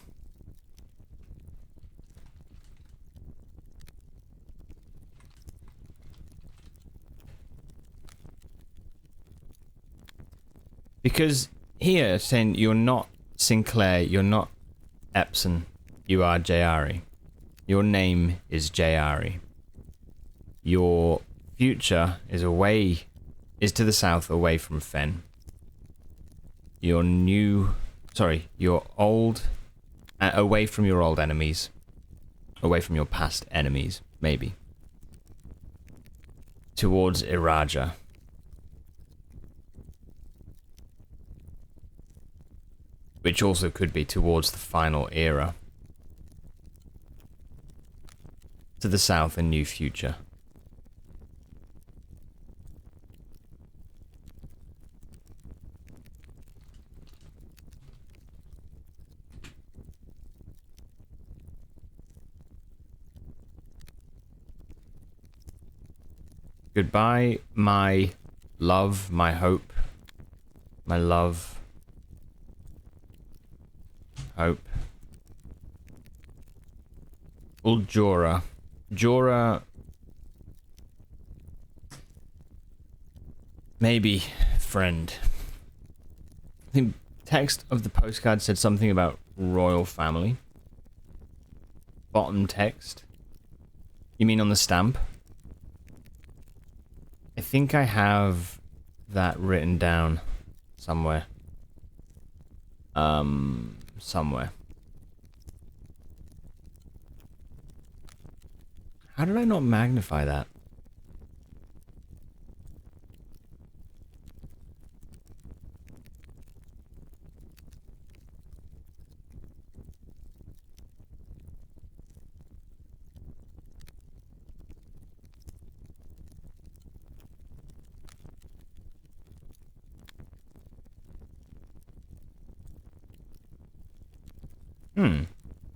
Because here, saying you're not Sinclair, you're not Epson, you are J.R.E. Your name is J.R.E. Your future is away... is to the south, away from Fen. Your new... Sorry, your old... away from your old enemies. Away from your past enemies, maybe. Towards Iraja. which also could be towards the final era. To the south, a new future. Goodbye, my love, my hope, my love, hope. Old Jorah. Jorah... Maybe friend. I think text of the postcard said something about royal family. Bottom text. You mean on the stamp? I think I have that written down somewhere. Somewhere. How did I not magnify that?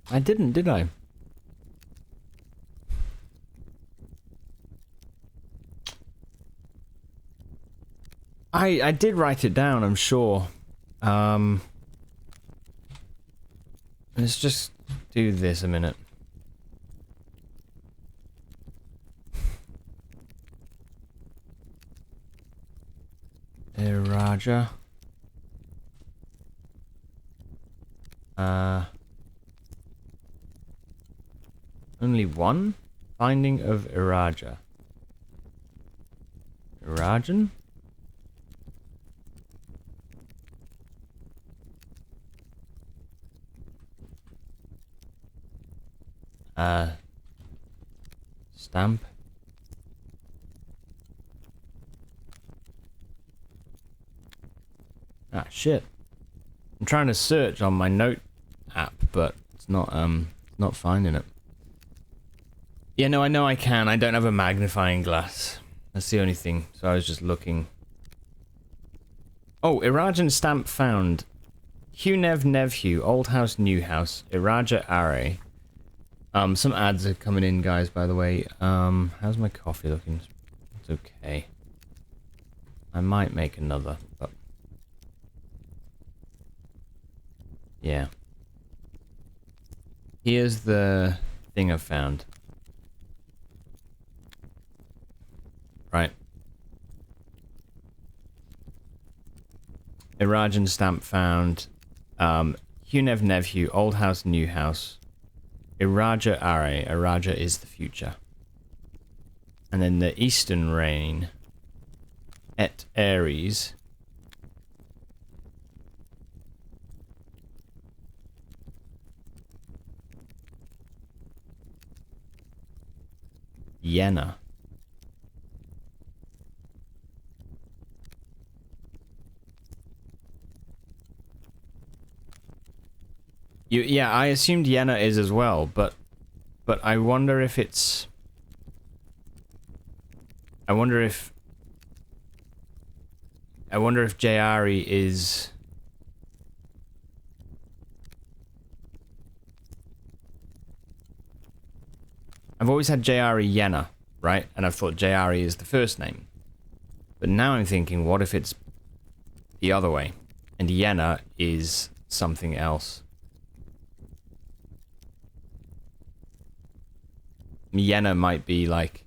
I didn't, did I? I did write it down, I'm sure. Let's just do this a minute. Raja. Only one? Finding of Iraja. Irajan? Stamp. Ah, shit. I'm trying to search on my note app, but it's not finding it. Yeah, no, I know I can. I don't have a magnifying glass. That's the only thing. So I was just looking. Oh, Irajan stamp found. Hunev Nevhew, Old House, New House, Iraja Are. Some ads are coming in, guys, by the way. How's my coffee looking? It's okay. I might make another, but... yeah. Here's the thing I've found. Right. Irajan stamp found. Hunev Nevhew, Old House, New House. Iraja Are. Iraja is the future. And then the Eastern Reign. Et Aries. Yenna. Yeah, I assumed Yenna is as well, but I wonder if it's... I wonder if Jayari is... I've always had Jayari Yenna, right? And I've thought Jayari is the first name. But now I'm thinking, what if it's the other way? And Yenna is something else. Yenna might be like...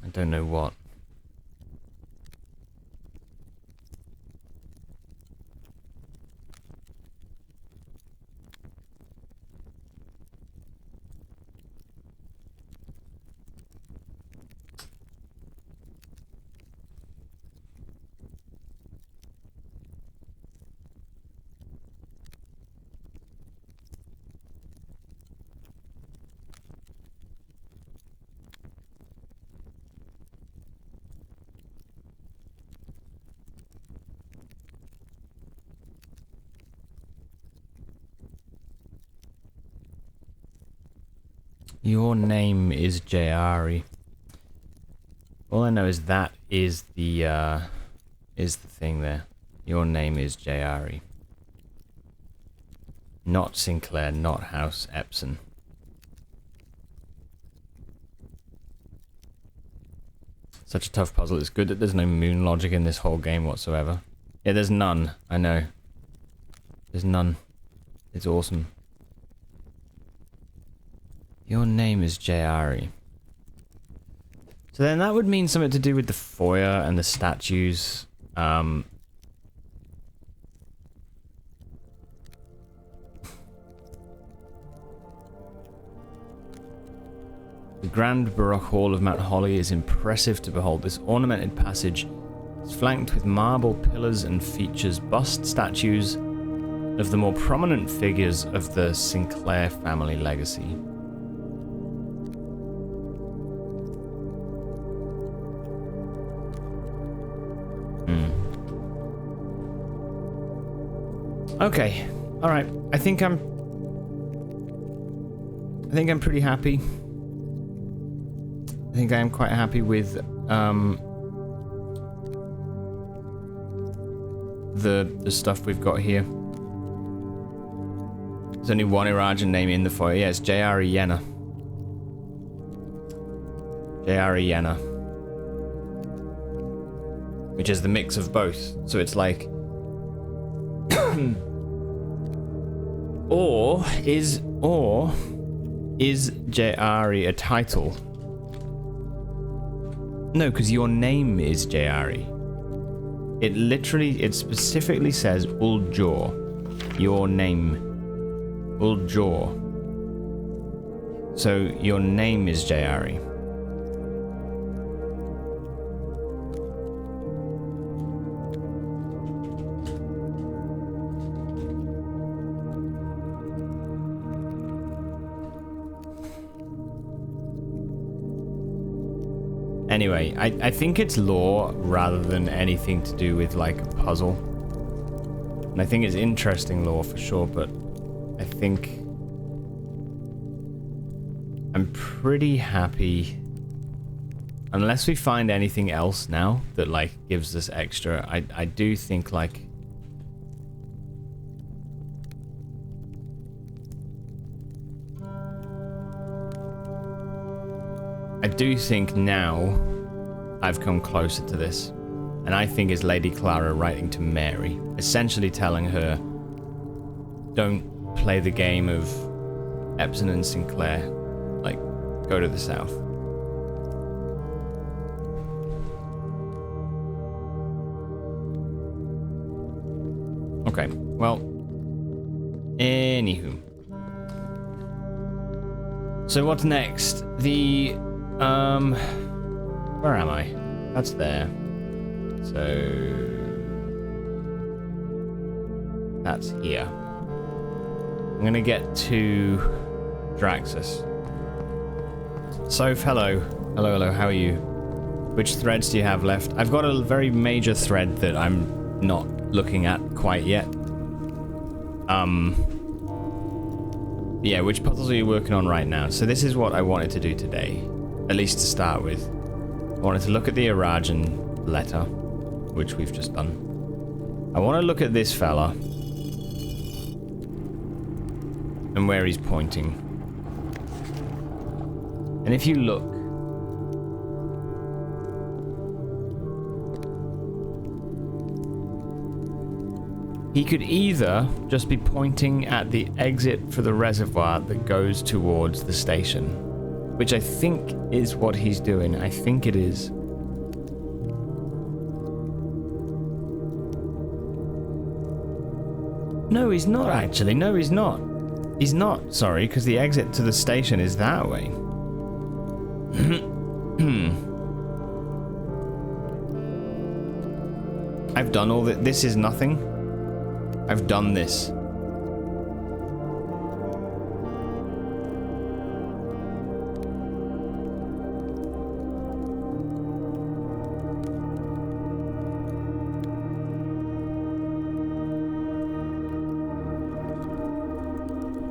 I don't know what. Your name is Jayari. All I know is that is the thing there. Your name is Jayari. Not Sinclair, not House Epson. Such a tough puzzle. It's good that there's no moon logic in this whole game whatsoever. Yeah, there's none. I know. There's none. It's awesome. Your name is Jayari. So then that would mean something to do with the foyer and the statues. The grand Baroque hall of Mount Holly is impressive to behold. This ornamented passage is flanked with marble pillars and features bust statues of the more prominent figures of the Sinclair family legacy. Okay, all right. I think I'm pretty happy. I think I am quite happy with the stuff we've got here. There's only one Irajan name in the foyer. Yeah, it's Jayari Yenna. Jayari Yenna. Which is the mix of both. So it's like Or is Jayari a title? No, because your name is Jayari. It specifically says Uljor. Your name. Uljor. So your name is Jayari. Anyway, I think it's lore rather than anything to do with like a puzzle. And I think it's interesting lore for sure, but I think I'm pretty happy. Unless we find anything else now that like gives us extra, I do think like I do think now I've come closer to this, and I think it's Lady Clara writing to Mary, essentially telling her, don't play the game of Epson and Sinclair, like, go to the south. Okay, well, anywho. So what's next? Where am I? That's there. So that's here. I'm gonna get to Draxus. Soph, hello. Hello, how are you? Which threads do you have left? I've got a very major thread that I'm not looking at quite yet. Yeah, which puzzles are you working on right now? So this is what I wanted to do today, at least to start with. I wanted to look at the Irajan letter, which we've just done. I want to look at this fella and where he's pointing. And if you look, he could either just be pointing at the exit for the reservoir that goes towards the station, which I think is what he's doing. I think it is. No, he's not actually. No, he's not. He's not, sorry, because the exit to the station is that way. I've done all that. This is nothing. I've done this.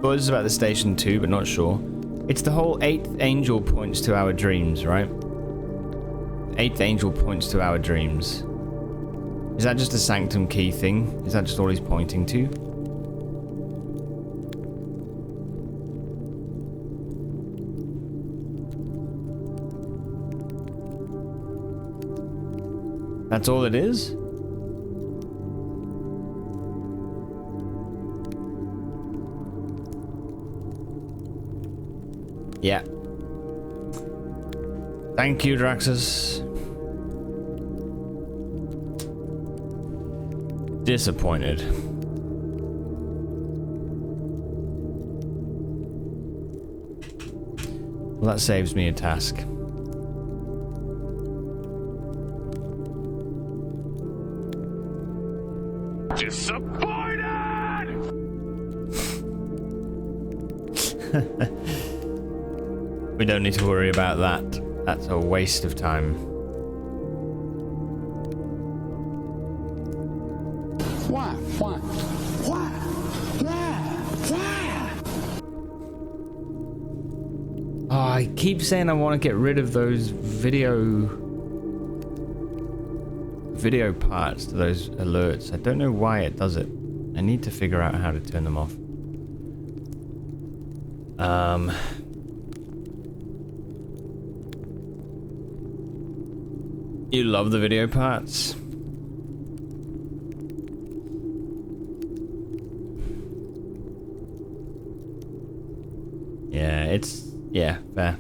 Buzz about the station too, but not sure. It's the whole 8th angel points to our dreams, right? 8th angel points to our dreams. Is that just a sanctum key thing? Is that just all he's pointing to? That's all it is? Yeah. Thank you, Draxus. Disappointed. Well, that saves me a task.
Disappointed!
We don't need to worry about that. That's a waste of time.
Why?
Oh, I keep saying I want to get rid of those video parts to those alerts. I don't know why it does it. I need to figure out how to turn them off. You love the video parts? Yeah, fair.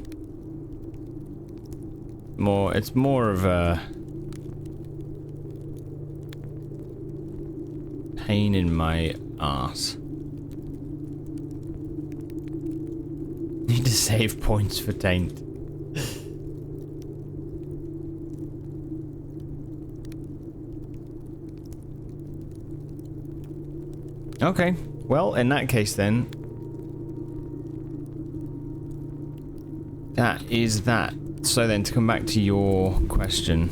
It's more of a pain in my arse. Need to save points for Taint. Okay, well, in that case then, that is that. So then, to come back to your question.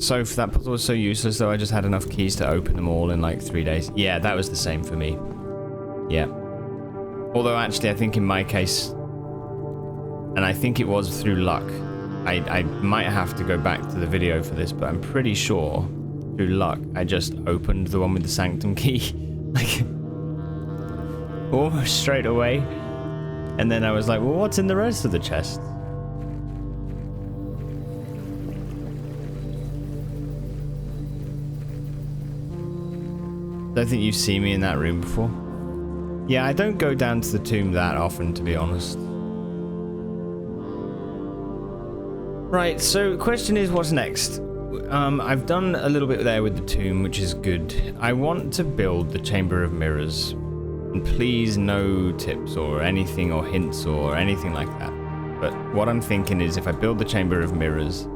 So if that puzzle was so useless, though, I just had enough keys to open them all in like 3 days. Yeah, that was the same for me. Yeah. Although actually, I think in my case, and I think it was through luck, I might have to go back to the video for this, but I'm pretty sure through luck, I just opened the one with the sanctum key. Like, almost straight away. And then I was like, well, what's in the rest of the chest? Don't think you've seen me in that room before. Yeah, I don't go down to the tomb that often, to be honest. Right, so the question is, what's next? I've done a little bit there with the tomb, which is good. I want to build the Chamber of Mirrors. And please, no tips or anything or hints or anything like that. But what I'm thinking is, if I build the Chamber of Mirrors,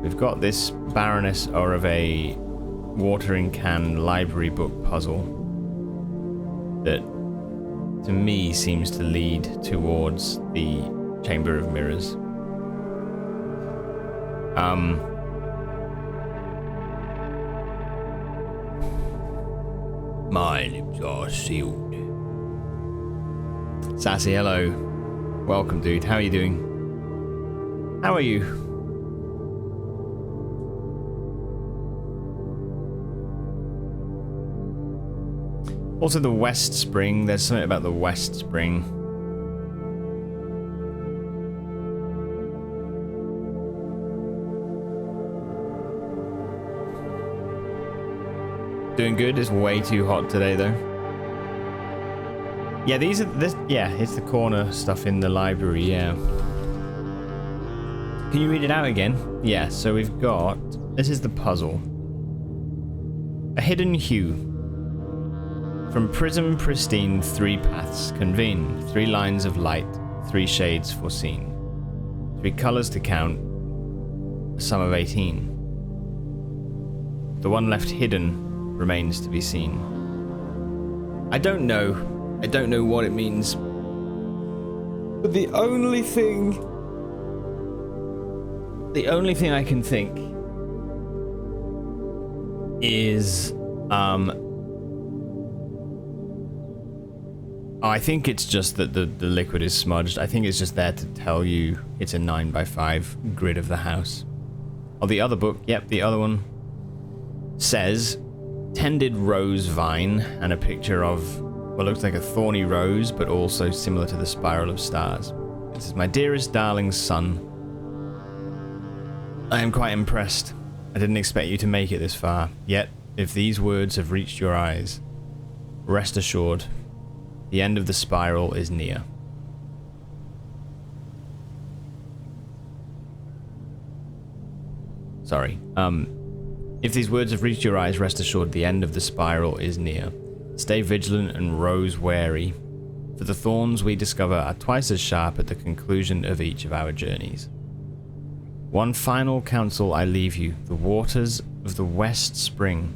we've got this Baroness of a watering can library book puzzle that, to me, seems to lead towards the Chamber of Mirrors. My lips are sealed. Sassy, hello. Welcome, dude. How are you doing? How are you? Also, the West Spring. There's something about the West Spring. Doing good. It's way too hot today, though. Yeah, these are this. Yeah, it's the corner stuff in the library. Yeah. Can you read it out again? Yeah. So we've got. This is the puzzle. A hidden hue. From prism pristine, 3 paths convene. 3 lines of light. 3 shades foreseen. 3 colors to count. A sum of 18. The one left hidden remains to be seen. I don't know. I don't know what it means. But the only thing I can think is Oh, I think it's just that the liquid is smudged. I think it's just there to tell you it's a 9x5 grid of the house. Oh, the other book, yep, the other one says tended rose vine and a picture of what looks like a thorny rose, but also similar to the spiral of stars. This is my dearest darling's son. I am quite impressed. I didn't expect you to make it this far. Yet, if these words have reached your eyes, rest assured, the end of the spiral is near. Sorry. If these words have reached your eyes, rest assured the end of the spiral is near. Stay vigilant and rose wary, for the thorns we discover are twice as sharp at the conclusion of each of our journeys. One final counsel I leave you: the waters of the West Spring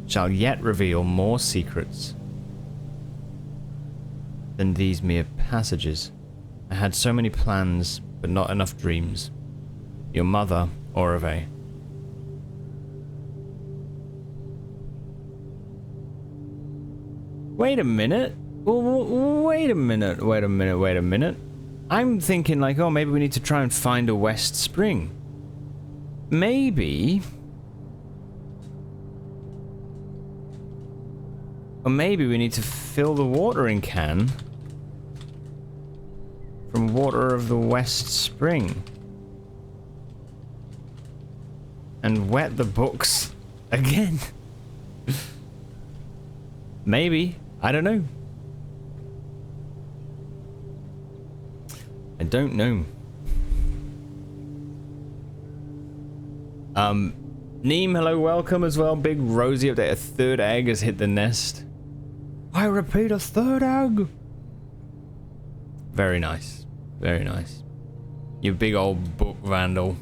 shall yet reveal more secrets than these mere passages. I had so many plans, but not enough dreams. Your mother, Orave. Wait a minute. Wait a minute. I'm thinking like, oh, maybe we need to try and find a West Spring. Maybe. Or maybe we need to fill the watering can from water of the West Spring. And wet the books again. Maybe. I don't know. I don't know. Neem, hello, welcome as well. Big Rosie update. A third egg has hit the nest. I repeat, a third egg. Very nice. Very nice. You big old book vandal.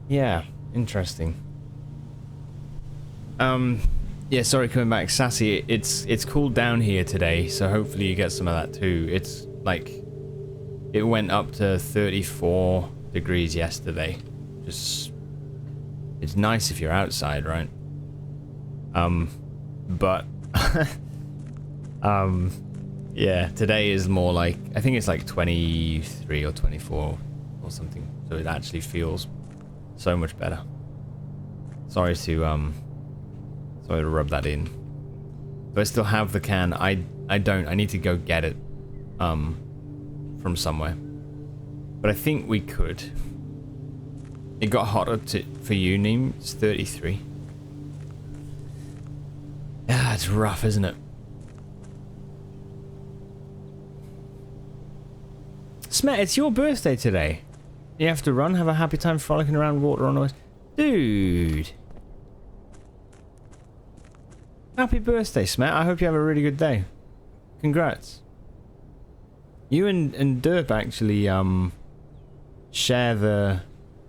Yeah, interesting. Yeah, sorry, coming back, Sassy. It's cooled down here today, so hopefully you get some of that too. It's like it went up to 34 degrees yesterday. Just it's nice if you're outside, right? But yeah, today is more like, I think it's like 23 or 24 or something. So it actually feels so much better. Sorry to rub that in. Do I still have the can? I don't. I need to go get it from somewhere. But I think we could. It got hotter for you, Neem. It's 33. Yeah, it's rough, isn't it? Smet, it's your birthday today. You have to run. Have a happy time frolicking around water on ice. Dude. Happy birthday, Smet. I hope you have a really good day. Congrats. You and Derp actually share the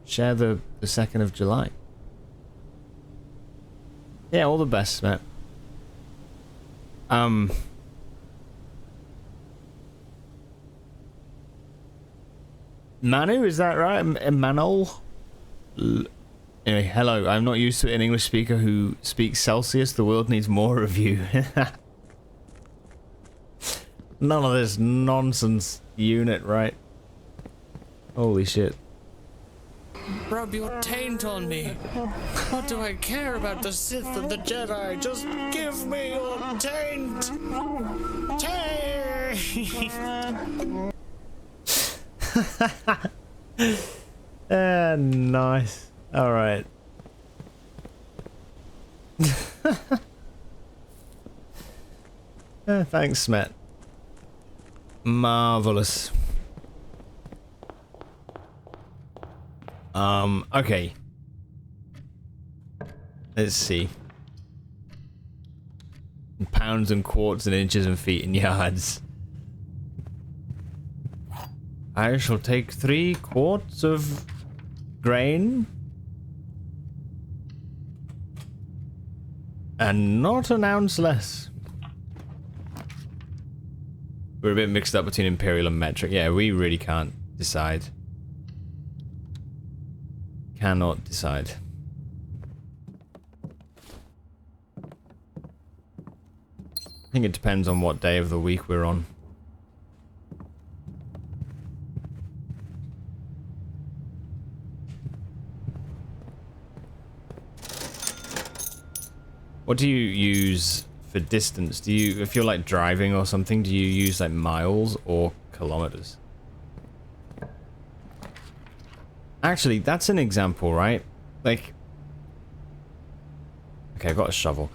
2nd of July. Yeah, all the best, Smet. Manu, is that right? Manol? Anyway, hello. I'm not used to an English speaker who speaks Celsius. The world needs more of you. None of this nonsense unit, right? Holy shit.
Rub your taint on me. What do I care about the Sith and the Jedi? Just give me your taint.
Nice. All right. Thanks, Smet. Marvelous. Okay. Let's see. Pounds and quarts and inches and feet and yards. I shall take 3 quarts of grain. And not an ounce less. We're a bit mixed up between imperial and metric. Yeah, we really can't decide. Cannot decide. think it depends on what day of the week we're on. What do you use for distance? Do you, if you're like driving or something, do you use like miles or kilometers? Actually, that's an example, right? Like, okay, I've got a shovel.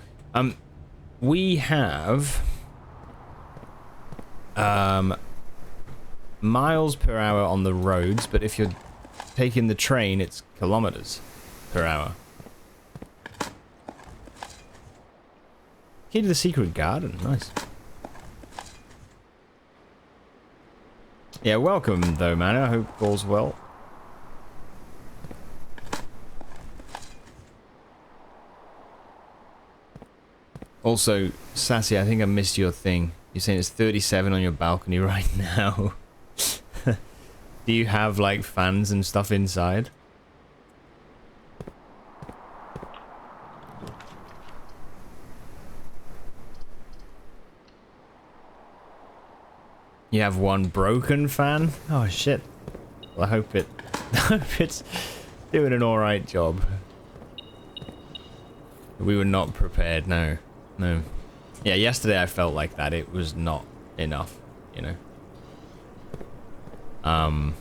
We have miles per hour on the roads, but if you're taking the train, it's kilometers per hour. Key to the secret garden, nice. Yeah, welcome though, man. I hope all's well. Also, Sassy, I think I missed your thing. You're saying it's 37 on your balcony right now. Do you have like fans and stuff inside? You have one broken fan? Oh shit. Well, I hope it's doing an alright job. We were not prepared, no. No. Yeah, yesterday I felt like that. It was not enough, you know. And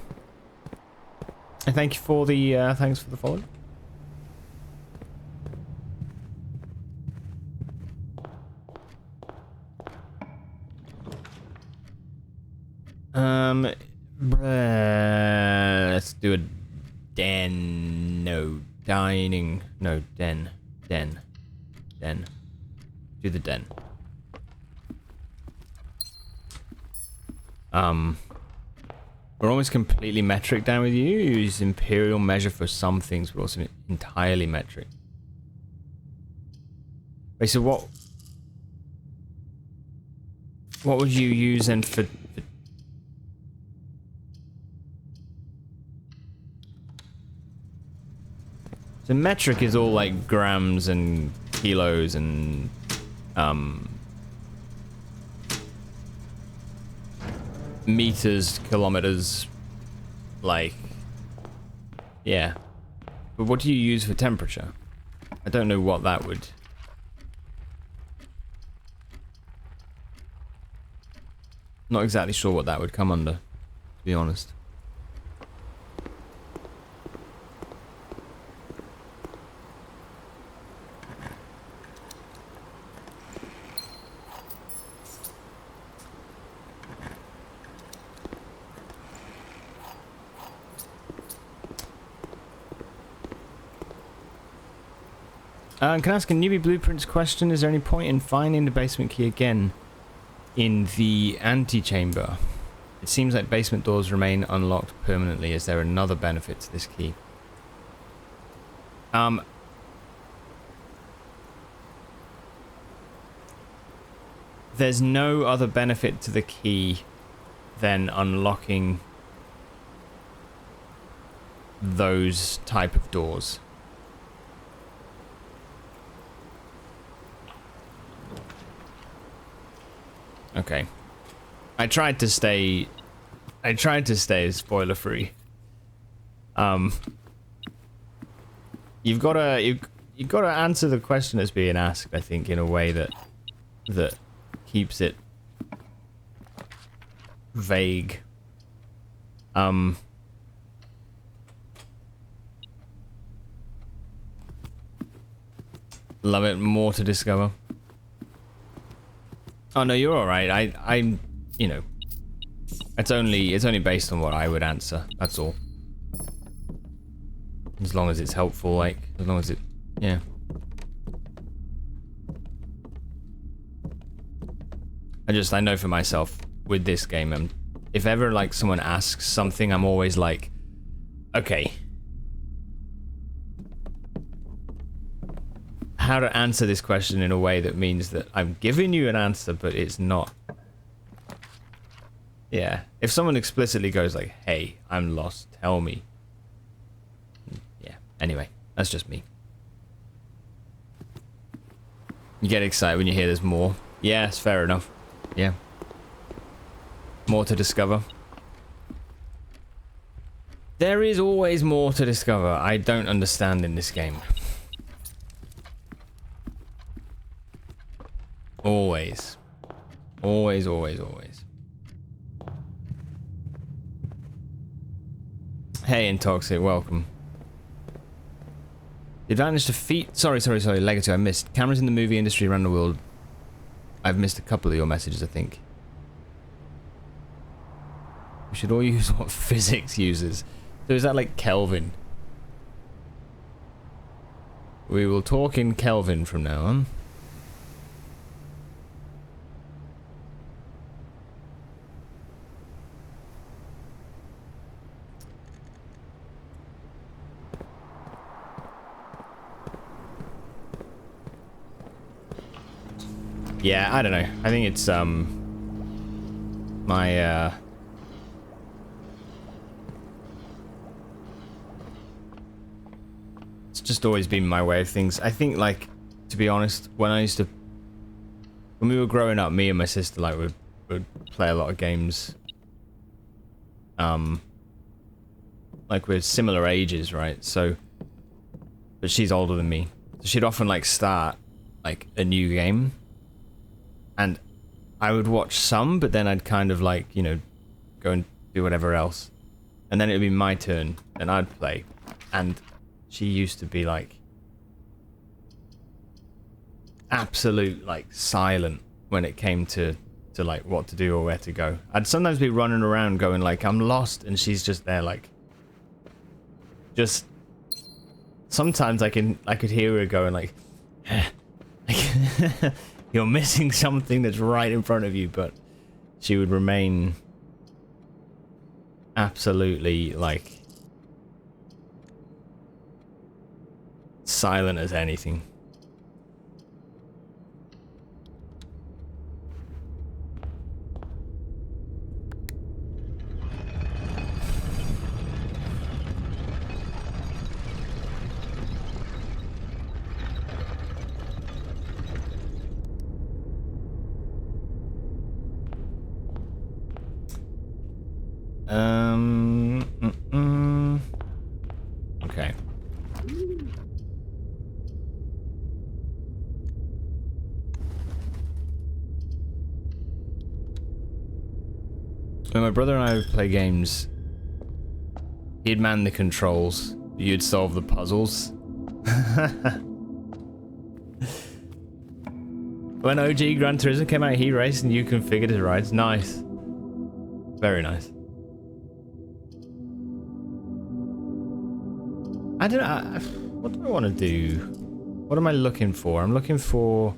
thank you for the thanks for the follow. Let's do a den. No, dining. No, den. Den. Do the den. We're almost completely metric down with you. You use imperial measure for some things, but also entirely metric. Wait, so what would you use then for so metric is all like grams and kilos and meters, kilometers, like, yeah. But what do you use for temperature? I don't know what that would. Not exactly sure what that would come under, to be honest. Can I ask a newbie blueprints question? Is there any point in finding the basement key again in the antechamber? It seems like basement doors remain unlocked permanently. Is there another benefit to this key? There's no other benefit to the key than unlocking those type of doors. Okay. I tried to stay spoiler free. You've got to answer the question that's being asked, I think, in a way that keeps it vague. Love it. More to discover. Oh no, you're all right. I'm, you know, it's only based on what I would answer. That's all. As long as it's helpful, like, as long as it, yeah. I know for myself with this game, if ever like someone asks something, I'm always like, okay, how to answer this question in a way that means that I'm giving you an answer, but it's not. Yeah. If someone explicitly goes like, hey, I'm lost, tell me. Yeah. Anyway, that's just me. You get excited when you hear there's more. Yes, fair enough. Yeah. More to discover. There is always more to discover. I don't understand in this game. Always. Always, always, always. Hey, Intoxic, welcome. The advantage to feet. Sorry, Legacy, I missed. Cameras in the movie industry around the world. I've missed a couple of your messages, I think. We should all use what physics uses. So is that like Kelvin? We will talk in Kelvin from now on. Yeah, I don't know. I think it's my it's just always been my way of things. I think, like, to be honest, when we were growing up, me and my sister like would play a lot of games. Like we're similar ages, right? So, but she's older than me. So she'd often like start like a new game. And I would watch some, but then I'd kind of like, you know, go and do whatever else. And then it would be my turn, and I'd play. And she used to be like absolute like silent when it came to like what to do or where to go. I'd sometimes be running around going like, I'm lost, and she's just there like, just sometimes I could hear her going like, you're missing something that's right in front of you, but she would remain absolutely like silent as anything. Okay. When my brother and I would play games, he'd man the controls, you'd solve the puzzles. When OG Gran Turismo came out, he raced and you configured his rides. Nice. Very nice. I don't know. What do I want to do? What am I looking for? I'm looking for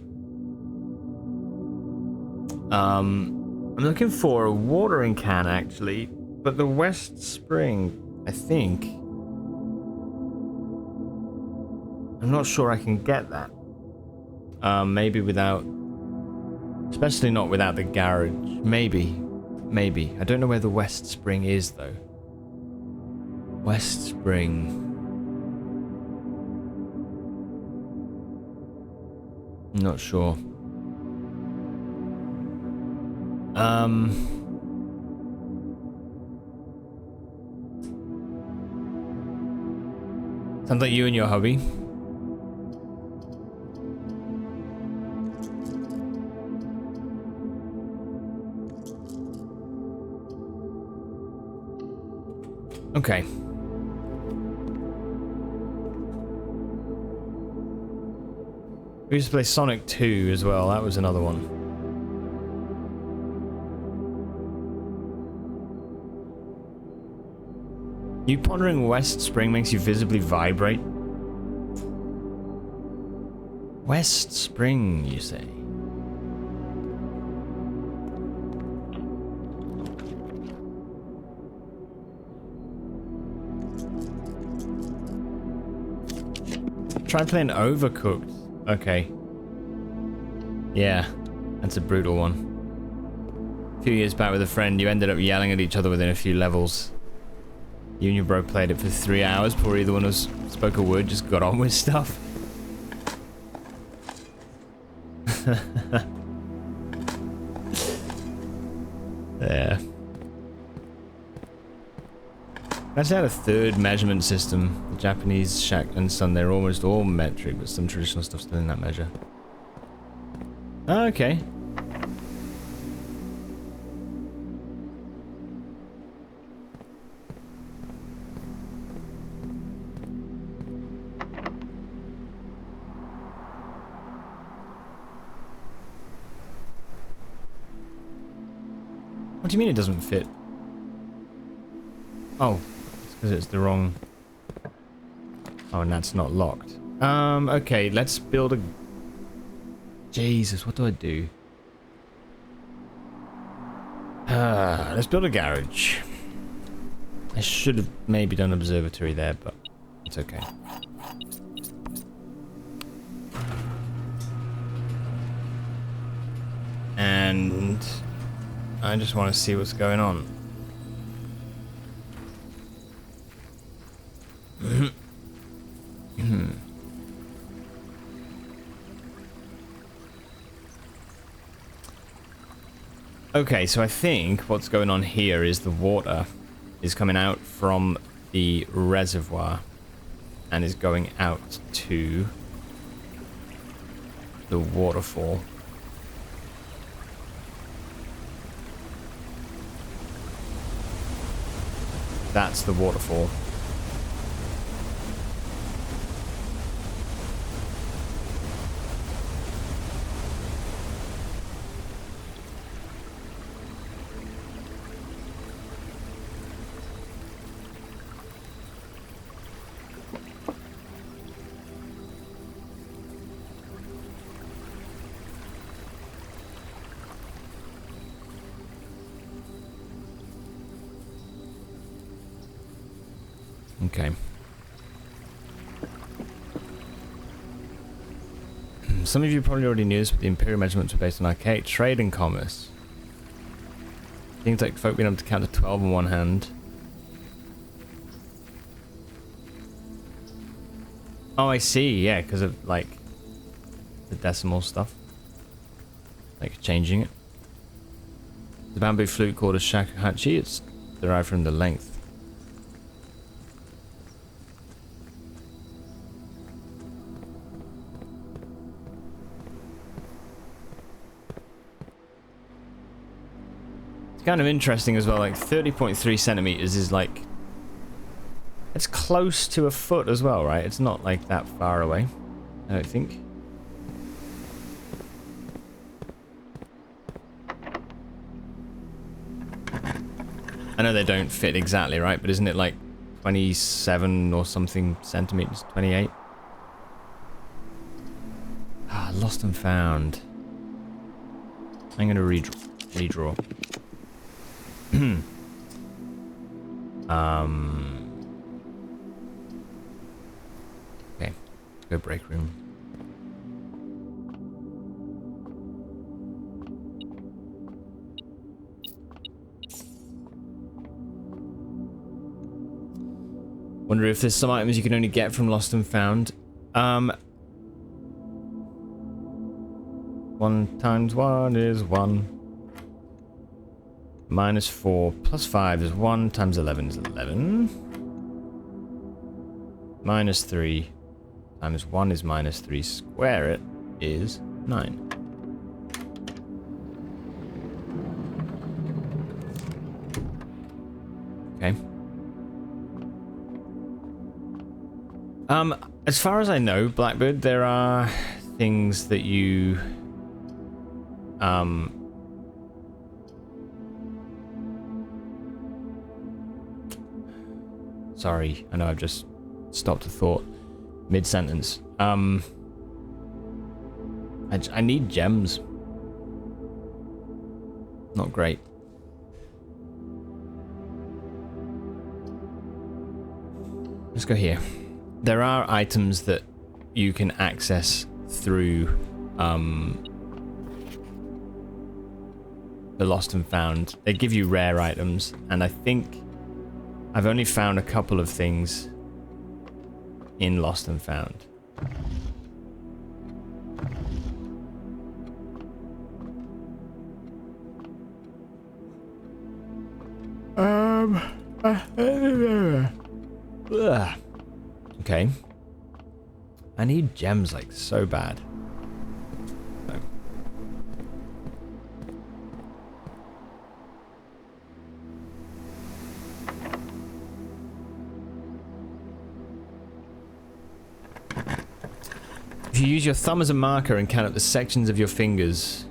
a watering can, actually, but the West Spring, I think. I'm not sure I can get that. Maybe without, especially not without the garage. Maybe. I don't know where the West Spring is, though. West Spring. Not sure. Sounds like you and your hubby. Okay. We used to play Sonic 2 as well. That was another one. You pondering West Spring makes you visibly vibrate. West Spring, you say? Try playing Overcooked. Okay. Yeah, that's a brutal one. A few years back with a friend, you ended up yelling at each other within a few levels. You and your bro played it for 3 hours before either one was spoke a word, just got on with stuff. There. I actually had a third measurement system. The Japanese shack and sun, they're almost all metric, but some traditional stuff still in that measure. Oh, okay. What do you mean it doesn't fit? Oh, it's because it's the wrong... Oh, and that's not locked. Okay, let's build a... Jesus, what do I do? Let's build a garage. I should have maybe done observatory there, but it's okay. And I just want to see what's going on. Okay, so I think what's going on here is the water is coming out from the reservoir and is going out to the waterfall. That's the waterfall. Okay. Some of you probably already knew this, but the Imperial measurements were based on archaic trade and commerce. Things like folk being able to count to 12 in one hand. Oh, I see, yeah, because of, like, the decimal stuff. Like, changing it. The bamboo flute called a shakuhachi, it's derived from the length. It's kind of interesting as well, like 30.3 centimeters is like... It's close to a foot as well, right? It's not like that far away, I don't think. I know they don't fit exactly, right? But isn't it like 27 or something centimeters? 28? Ah, lost and found. I'm going to redraw. Okay, let's go break room. Wonder if there's some items you can only get from Lost and Found. 1 times 1 is 1. Minus 4 plus 5 is 1 times 11 is 11. Minus 3 times 1 is minus 3. Square it is 9. Okay. As far as I know, Blackbird, there are things that you sorry, I know I've just stopped a thought mid-sentence. I need gems. Not great. Let's go here. There are items that you can access through the Lost and Found. They give you rare items, and I think I've only found a couple of things in Lost and Found. Ugh. Okay. I need gems like so bad. So. If you use your thumb as a marker and count up the sections of your fingers,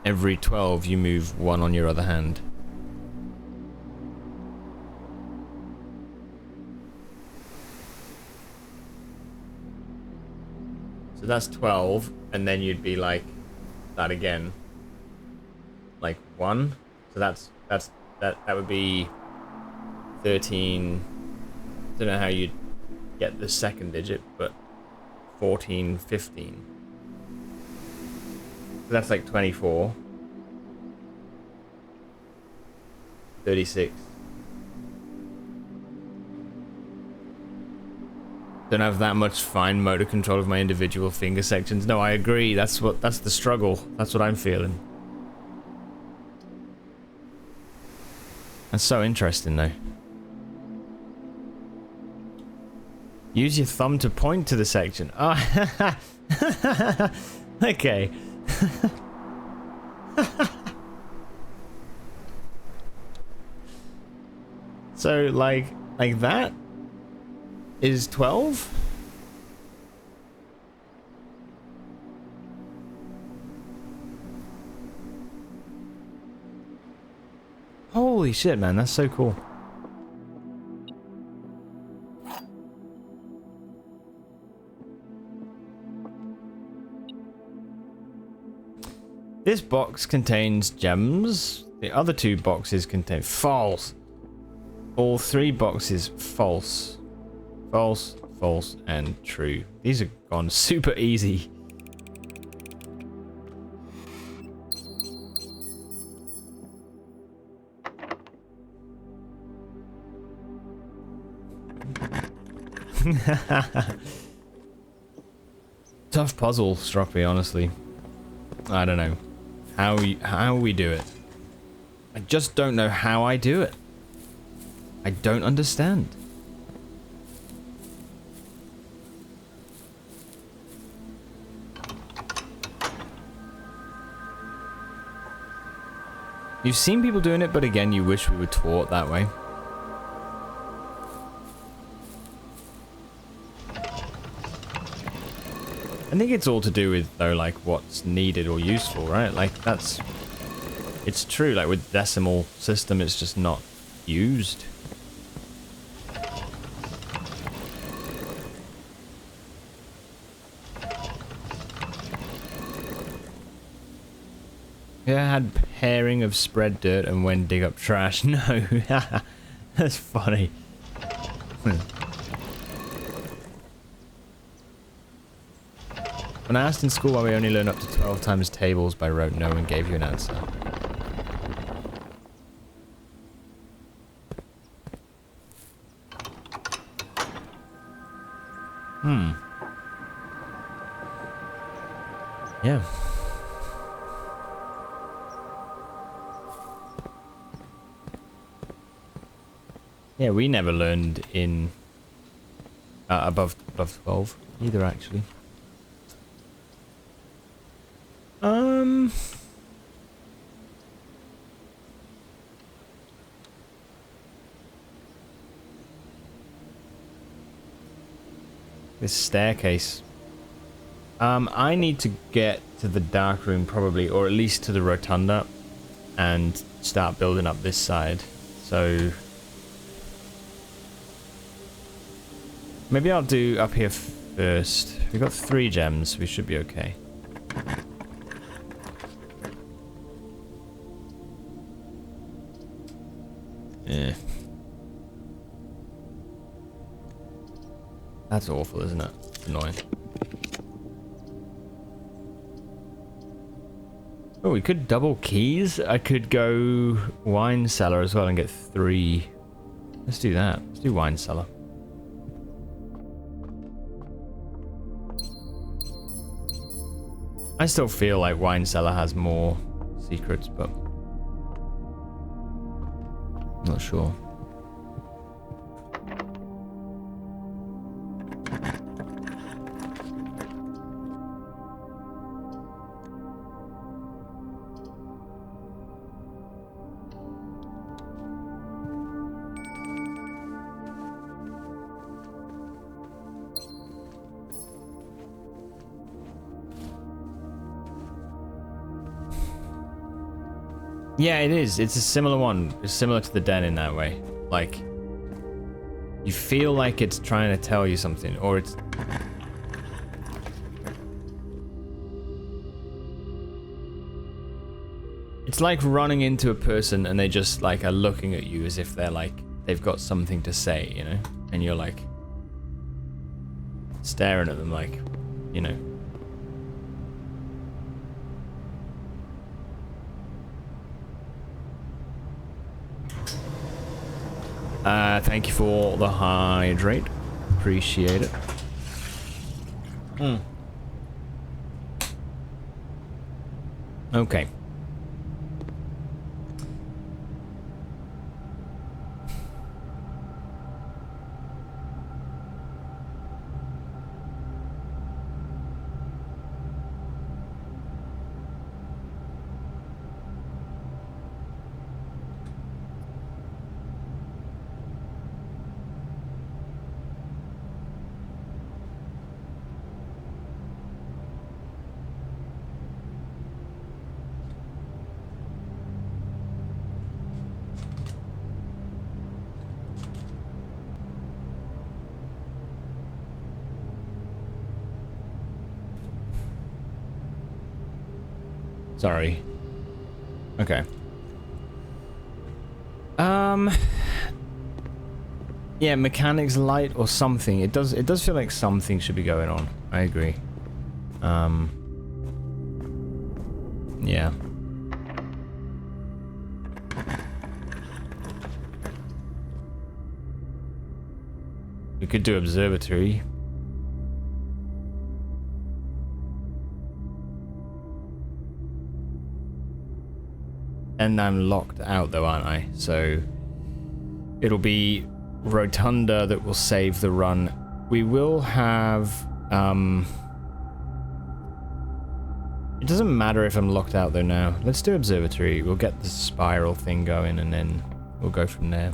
every 12 you move one on your other hand. So that's 12, and then you'd be like that again. Like 1. So that would be 13. I don't know how you'd get the second digit, but 14, 15. So that's like 24. 36. Don't have that much fine motor control of my individual finger sections. No, I agree. That's the struggle. That's what I'm feeling. That's so interesting though. Use your thumb to point to the section. Oh, okay. So like that is 12? Holy shit, man, that's so cool. This box contains gems. The other 2 boxes contain false. All 3 boxes false. False, false, and true. These are gone super easy. Tough puzzle, Stroppy, honestly. I don't know how we do it. I just don't know how I do it. I don't understand. You've seen people doing it, but again, you wish we were taught that way. I think it's all to do with, though, like, what's needed or useful, right? Like, that's... It's true, like, with decimal system, it's just not used. Yeah, I had pairing of spread dirt and when dig up trash. No, that's funny. When I asked in school why we only learn up to 12 times tables by rote, no one gave you an answer. Yeah. Yeah, we never learned in above 12 either, actually. This staircase. I need to get to the dark room probably, or at least to the rotunda, and start building up this side. So maybe I'll do up here first. We've got 3 gems. We should be okay. Yeah. That's awful, isn't it? Annoying. Oh, we could double keys. I could go wine cellar as well and get 3. Let's do that. Let's do wine cellar. I still feel like wine cellar has more secrets, but not sure. Yeah, it is. It's a similar one. It's similar to the den in that way. Like, you feel like it's trying to tell you something, or it's... It's like running into a person and they just, like, are looking at you as if they're, like, they've got something to say, you know? And you're, like, staring at them like, you know... Thank you for the hydrate. Appreciate it. Okay. Sorry. Okay. Yeah, mechanics light or something. It does feel like something should be going on. I agree. Yeah. We could do observatory. And I'm locked out though, aren't I? So it'll be Rotunda that will save the run. We will have it doesn't matter if I'm locked out though now. Let's do observatory. We'll get the spiral thing going and then we'll go from there.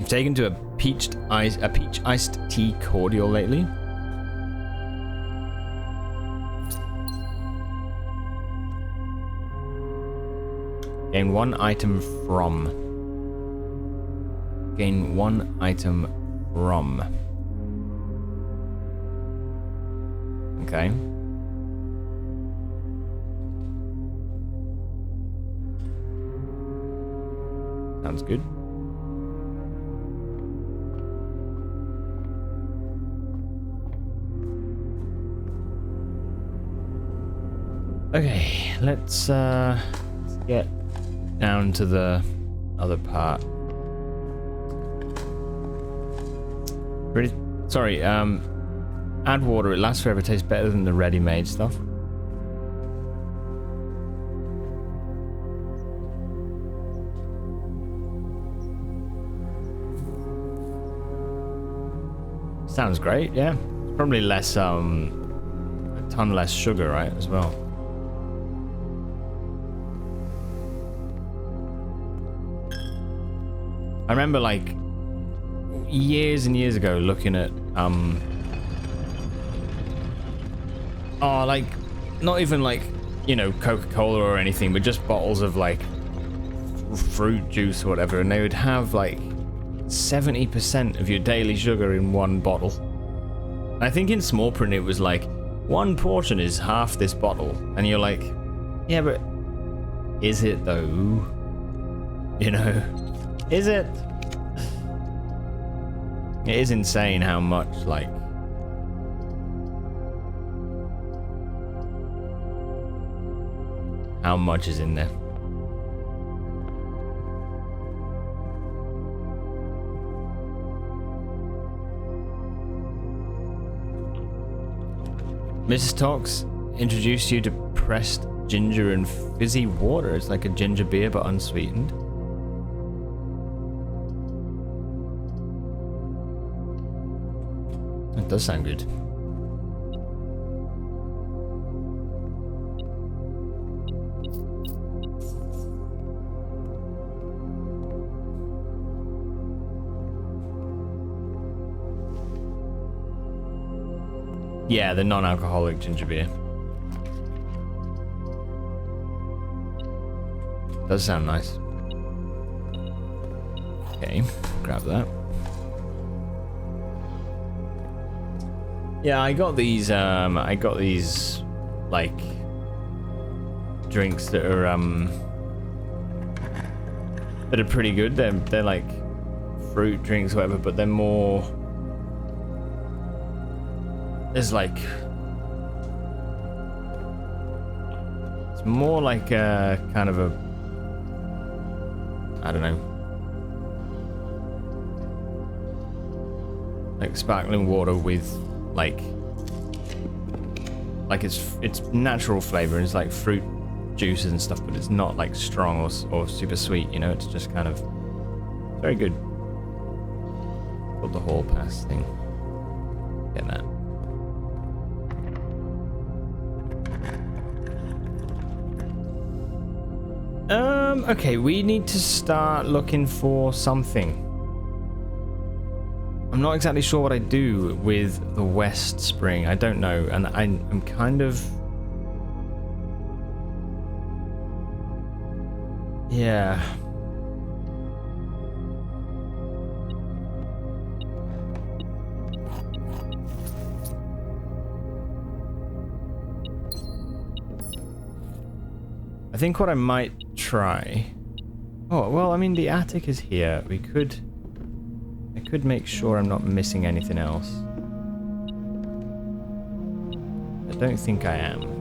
You've taken to a peach iced tea cordial lately? Gain one item from. Gain one item from. Okay. Sounds good. Okay, let's get down to the other part. Ready? Sorry, add water. It lasts forever. Tastes better than the ready-made stuff. Sounds great, yeah. Probably less, a ton less sugar, right, as well. I remember, like, years and years ago looking at, oh, like, not even, like, you know, Coca-Cola or anything, but just bottles of, like, fruit juice or whatever, and they would have, like, 70% of your daily sugar in one bottle. I think in small print it was, like, one portion is half this bottle, and you're like, yeah, but is it, though? You know? Is it? It is insane how much, like... how much is in there. Mrs. Tox introduced you to pressed ginger and fizzy water. It's like a ginger beer but unsweetened. It does sound good. Yeah, the non-alcoholic ginger beer. Does sound nice. Okay, grab that. Yeah, I got these like drinks that are pretty good. They're like fruit drinks or whatever, but they're more, there's like, it's more like a kind of a, I don't know, like sparkling water with like it's natural flavor. It's like fruit juices and stuff, but it's not like strong or super sweet, you know. It's just kind of very good. Called the hall pass thing. Get that. Okay, we need to start looking for something. I'm not exactly sure what I do with the West Spring. I don't know, and I'm kind of... Yeah. I think what I might try... Oh, well, I mean, the attic is here. I could make sure I'm not missing anything else. I don't think I am.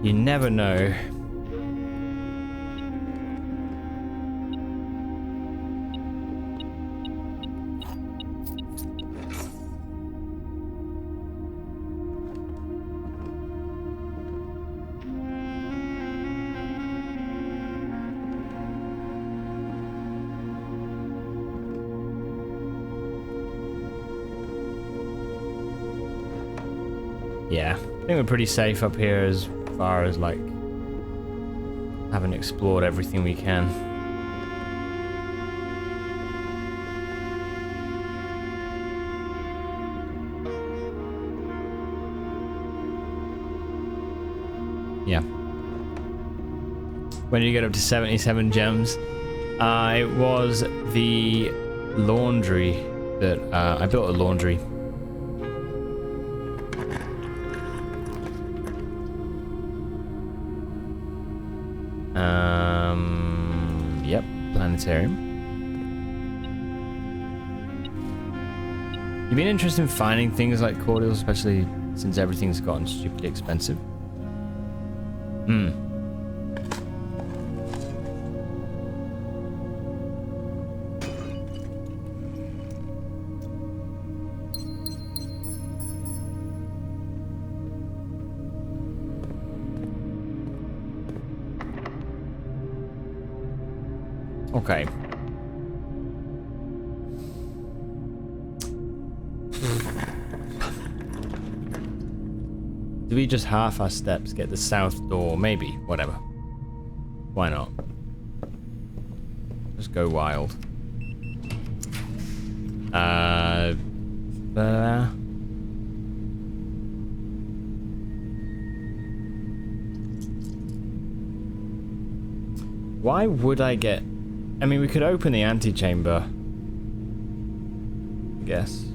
You never know. Yeah, I think we're pretty safe up here as far as like having explored everything we can. Yeah. When did you get up to 77 gems? It was the laundry that I built a laundry. Yep, planetarium. You've been interested in finding things like cordials, especially since everything's gotten stupidly expensive. Okay. Do we just half our steps get the south door? Maybe. Whatever. Why not? Just go wild. Why would I get... I mean, we could open the antechamber, I guess.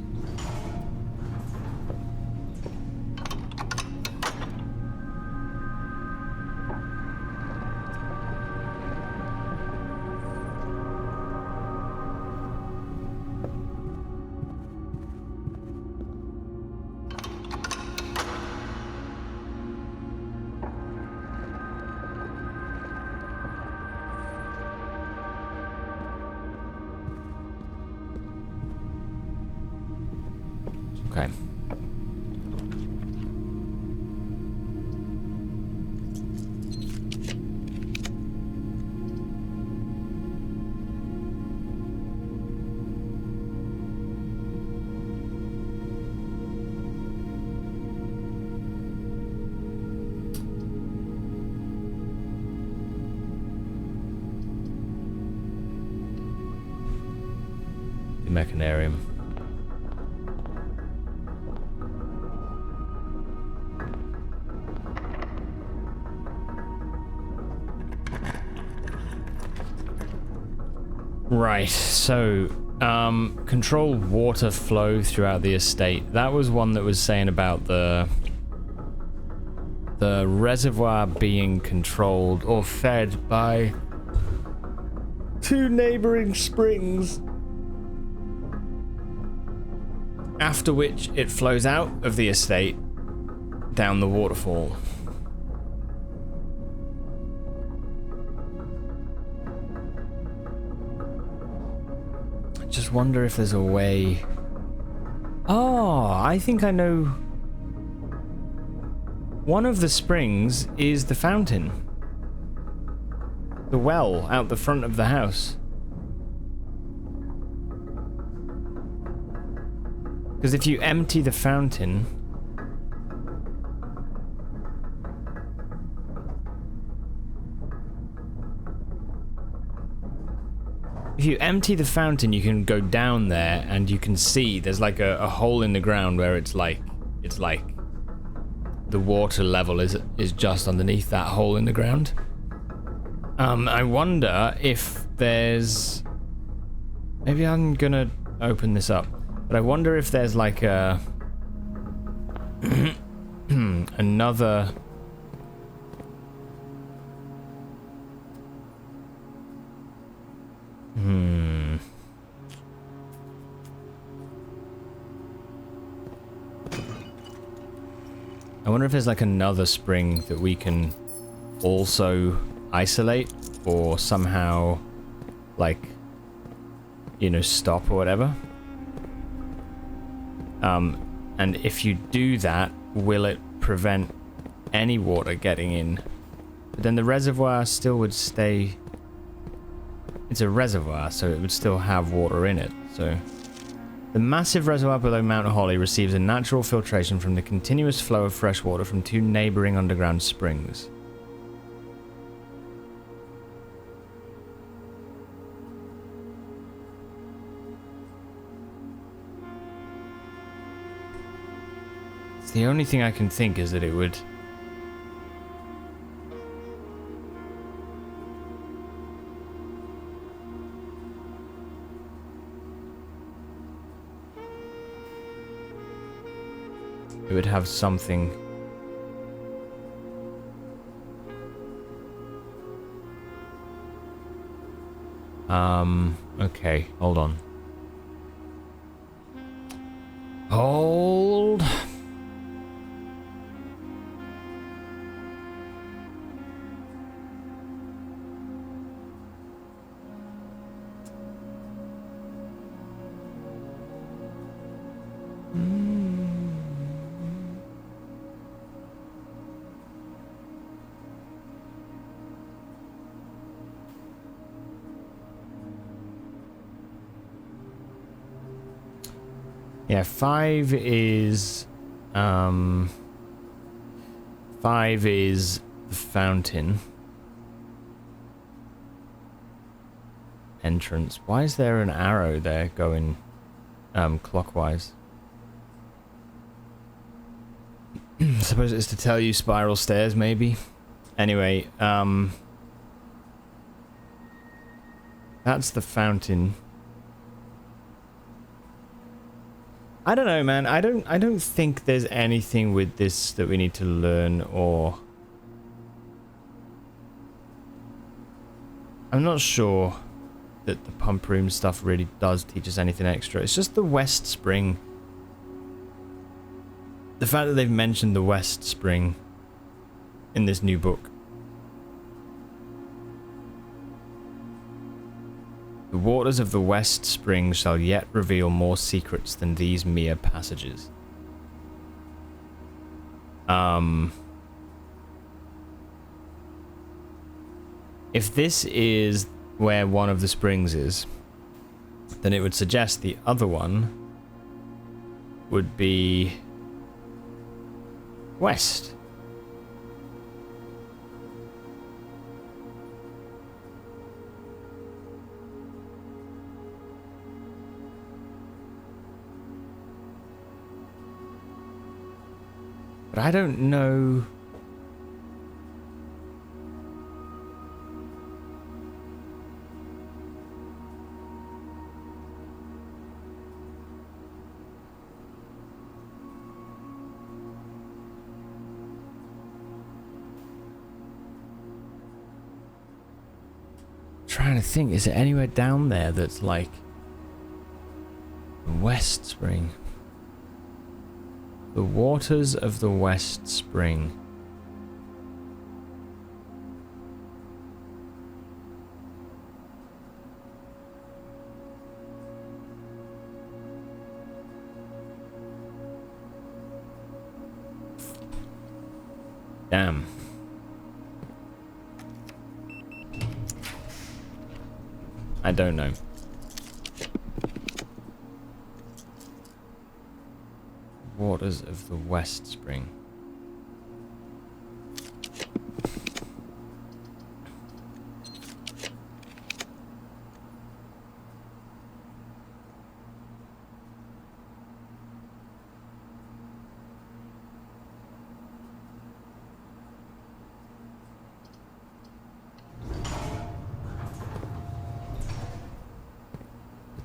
Okay. The mechanarium. Right, so control water flow throughout the estate. That was one that was saying about the reservoir being controlled or fed by 2 neighboring springs, after which it flows out of the estate down the waterfall. Just wonder if there's a way. Oh, I think I know. One of the springs is the fountain. The well out the front of the house. Because if you empty the fountain, you can go down there and you can see there's like a hole in the ground where it's like the water level is just underneath that hole in the ground. I wonder if there's, maybe I'm gonna open this up, but I wonder if there's like a another I wonder if there's like another spring that we can also isolate or somehow like, you know, stop or whatever. And if you do that, will it prevent any water getting in? But then the reservoir still would stay. It's a reservoir, so it would still have water in it. So the massive reservoir below Mount Holly receives a natural filtration from the continuous flow of fresh water from 2 neighboring underground springs. It's the only thing I can think is that it would. It would have something. Okay, hold on. Hold. Yeah, 5 is the fountain entrance. Why is there an arrow there going clockwise? I suppose it's to tell you spiral stairs, maybe. Anyway, that's the fountain. I don't know, man. I don't think there's anything with this that we need to learn, or I'm not sure that the pump room stuff really does teach us anything extra. It's just the West Spring. The fact that they've mentioned the West Spring in this new book. The waters of the West Spring shall yet reveal more secrets than these mere passages. If this is where one of the springs is, then it would suggest the other one would be west. But I don't know. Trying to think, is there anywhere down there that's like West Spring? The waters of the West Spring. Damn. I don't know. Waters of the West Spring.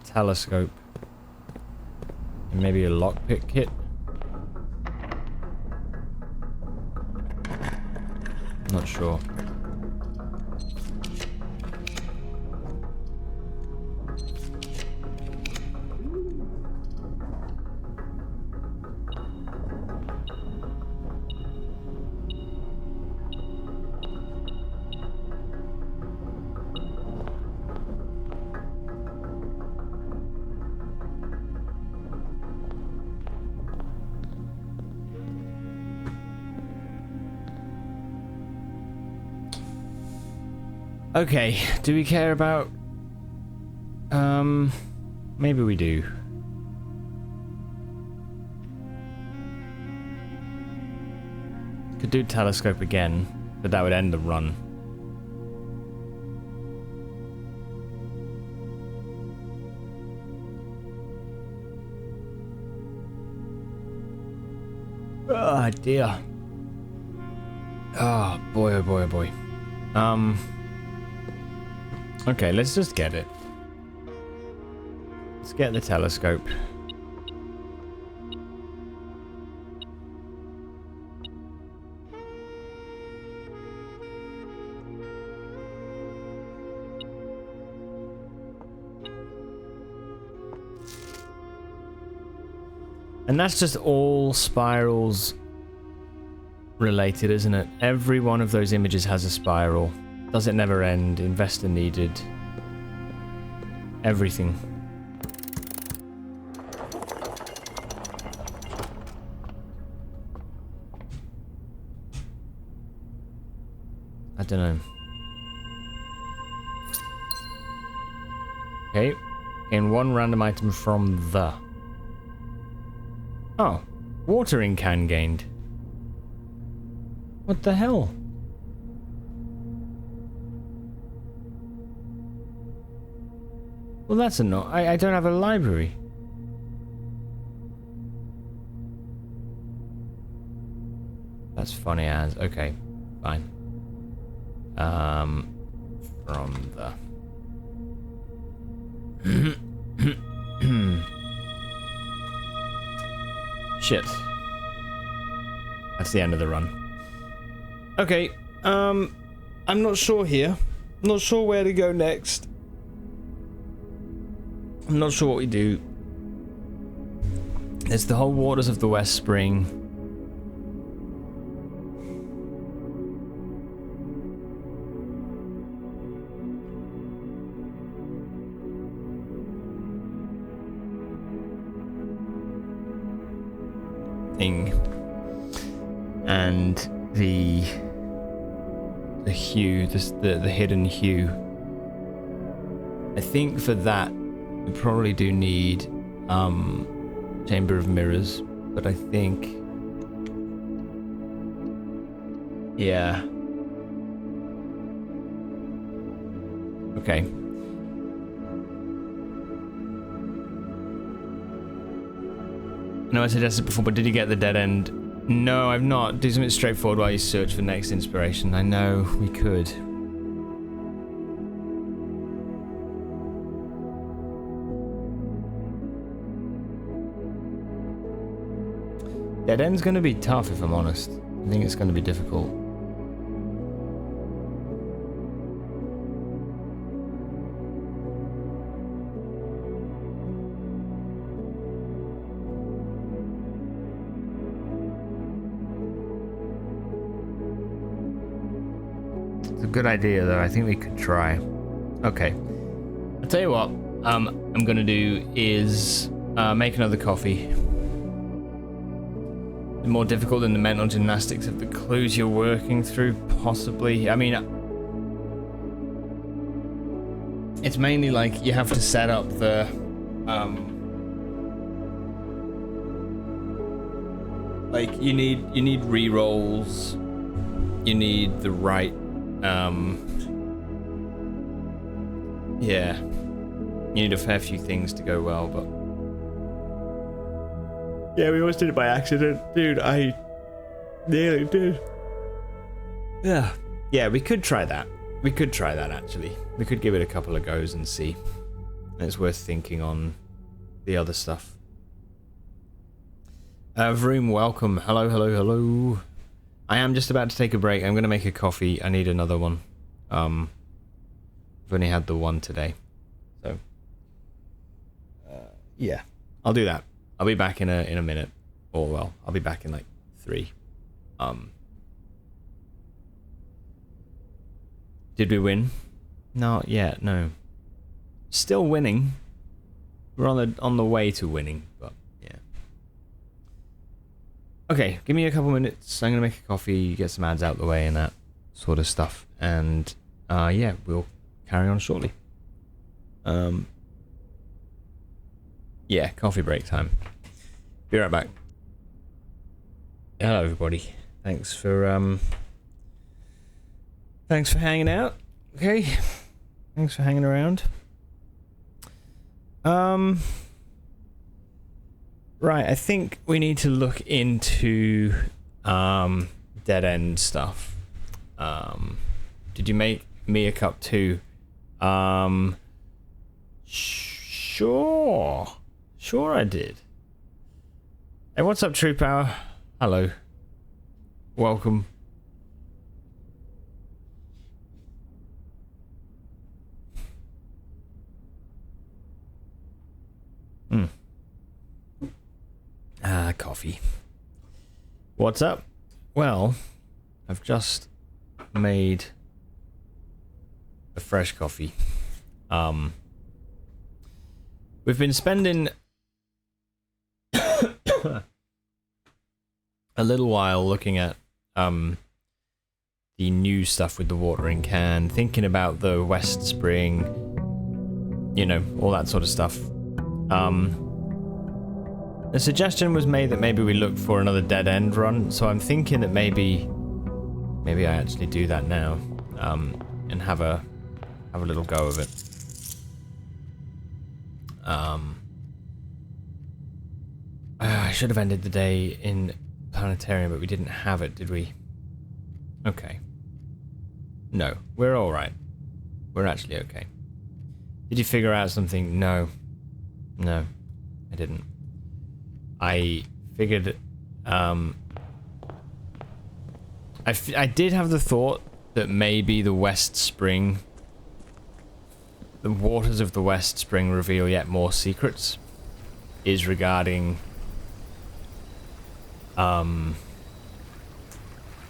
Telescope. And maybe a lockpick kit. Not sure. Okay, do we care about... maybe we do. Could do telescope again, but that would end the run. Oh dear. Oh boy, oh boy, oh boy. Okay, let's just get it. Let's get the telescope. And that's just all spirals related, isn't it? Every one of those images has a spiral. Does it never end? Investor needed. Everything. I don't know. Okay. In one random item from the... Oh. Watering can gained. What the hell? Well, that's a no. I don't have a library. That's funny as. Okay, fine. From the. Shit. That's the end of the run. Okay. I'm not sure here. Not sure where to go next. I'm not sure what we do. There's the whole waters of the West Spring. Thing. and the hue, the hidden hue. I think for that we probably do need Chamber of Mirrors, but I think, yeah. Okay. No, I suggested before, but did you get the dead end? No, I've not. Do something straightforward while you search for next inspiration. I know, we could. Dead end's gonna be tough, if I'm honest. I think it's gonna be difficult. It's a good idea, though. I think we could try. Okay. I'll tell you what I'm gonna do is make another coffee. More difficult than the mental gymnastics of the clues you're working through, possibly. I mean, it's mainly like you have to set up the like you need re-rolls, you need the right yeah, you need a fair few things to go well, but yeah, we almost did it by accident. Dude, I nearly did. Yeah. Yeah, we could try that. We could try that, actually. We could give it a couple of goes and see. It's worth thinking on the other stuff. Vroom, welcome. Hello, hello, hello. I am just about to take a break. I'm going to make a coffee. I need another one. I've only had the one today. So, yeah. I'll do that. I'll be back in a minute, or well, I'll be back in like 3. Did we win? Not yet, no. Still winning. We're on the way to winning, but yeah. Okay, give me a couple minutes. I'm gonna make a coffee, get some ads out the way, and that sort of stuff, and yeah, we'll carry on shortly. Yeah, coffee break time. Be right back. Hello, everybody. Thanks for hanging out. Okay. Thanks for hanging around. Right, I think we need to look into dead end stuff. Did you make me a cup too? Sure I did. Hey, what's up, True Power? Hello. Welcome. Coffee. What's up? Well, I've just made a fresh coffee. We've been spending a little while looking at the new stuff with the watering can, thinking about the West Spring, you know, all that sort of stuff. The suggestion was made that maybe we look for another dead end run, so I'm thinking that maybe I actually do that now, and have a little go of it. I should have ended the day in planetarium, but we didn't have it, did we? Okay. No, we're all right. We're actually okay. Did you figure out something? No, I didn't. I figured, I did have the thought that maybe the West Spring, the waters of the West Spring reveal yet more secrets, is regarding,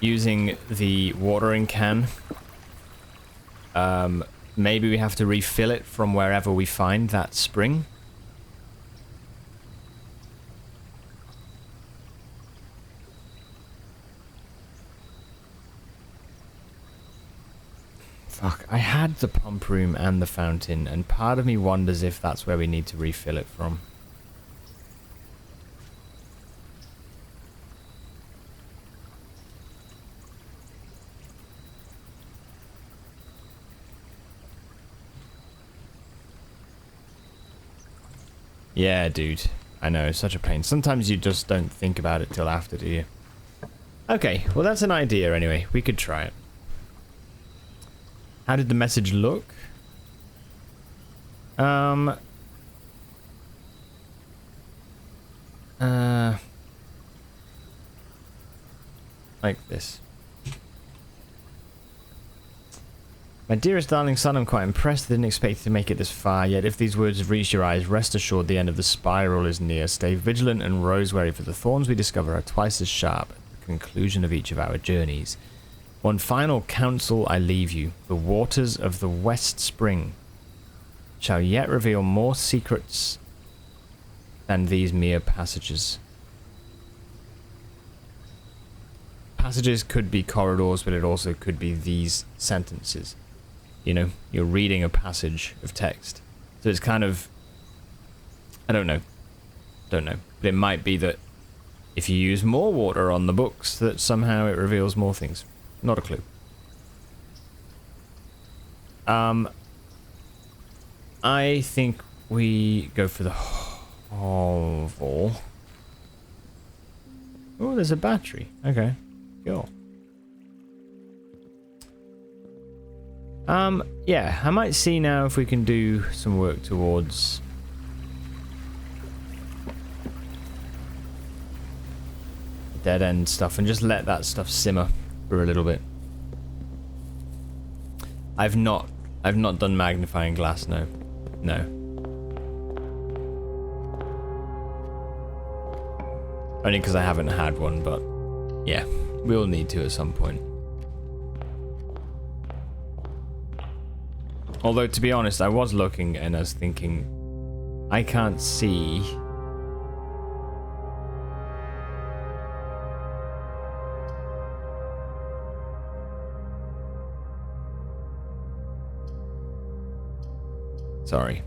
using the watering can. Maybe we have to refill it from wherever we find that spring. Fuck, I had the pump room and the fountain, and part of me wonders if that's where we need to refill it from. Yeah, dude. I know, it's such a pain. Sometimes you just don't think about it till after, do you? Okay, well that's an idea anyway. We could try it. How did the message look? Like this. My dearest darling son, I'm quite impressed. I didn't expect you to make it this far, yet if these words have reached your eyes, rest assured the end of the spiral is near. Stay vigilant and rose-wary, for the thorns we discover are twice as sharp at the conclusion of each of our journeys. One final counsel I leave you. The waters of the West Spring shall yet reveal more secrets than these mere passages. Passages could be corridors, but it also could be these sentences. You know, you're reading a passage of text. So it's kind of... I don't know. But it might be that if you use more water on the books, that somehow it reveals more things. Not a clue. I think we go for the hovel. Oh, there's a battery. Okay, cool. Yeah, I might see now if we can do some work towards dead end stuff and just let that stuff simmer for a little bit. I've not done magnifying glass, no. Only because I haven't had one, but yeah, we'll need to at some point. Although, to be honest, I was looking and I was thinking, I can't see... Sorry.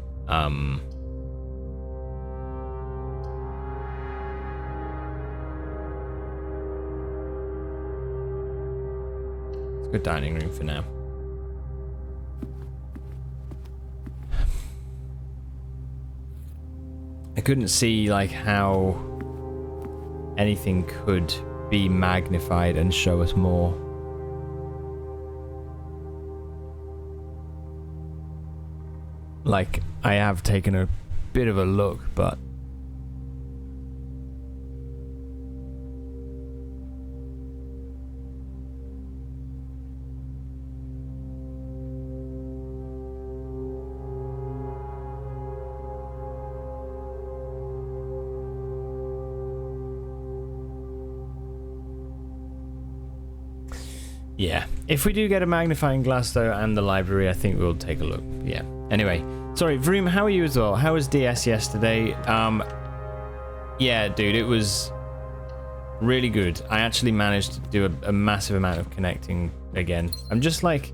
It's a good dining room for now. I couldn't see like how anything could be magnified and show us more. Like, I have taken a bit of a look, but yeah, if we do get a magnifying glass though and the library, I think we'll take a look. Yeah. Anyway, sorry, Vroom, how are you as well? How was DS yesterday? Yeah, dude, it was really good. I actually managed to do a massive amount of connecting again. I'm just like,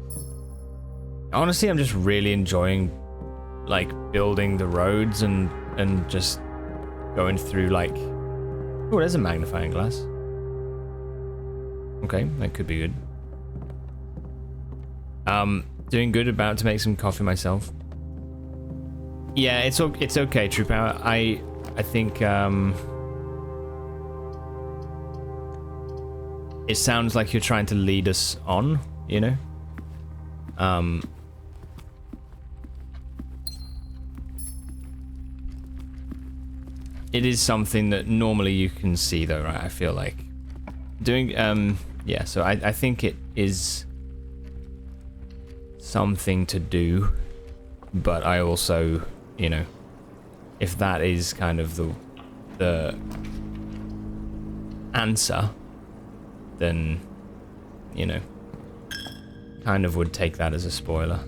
honestly, I'm just really enjoying like building the roads and just going through like, oh, there's a magnifying glass. Okay, that could be good. Doing good, about to make some coffee myself. Yeah, it's okay, True Power. I think it sounds like you're trying to lead us on, you know? It is something that normally you can see though, right? I feel like doing yeah, so I think it is something to do, but I also, you know, if that is kind of the answer, then, you know, kind of would take that as a spoiler.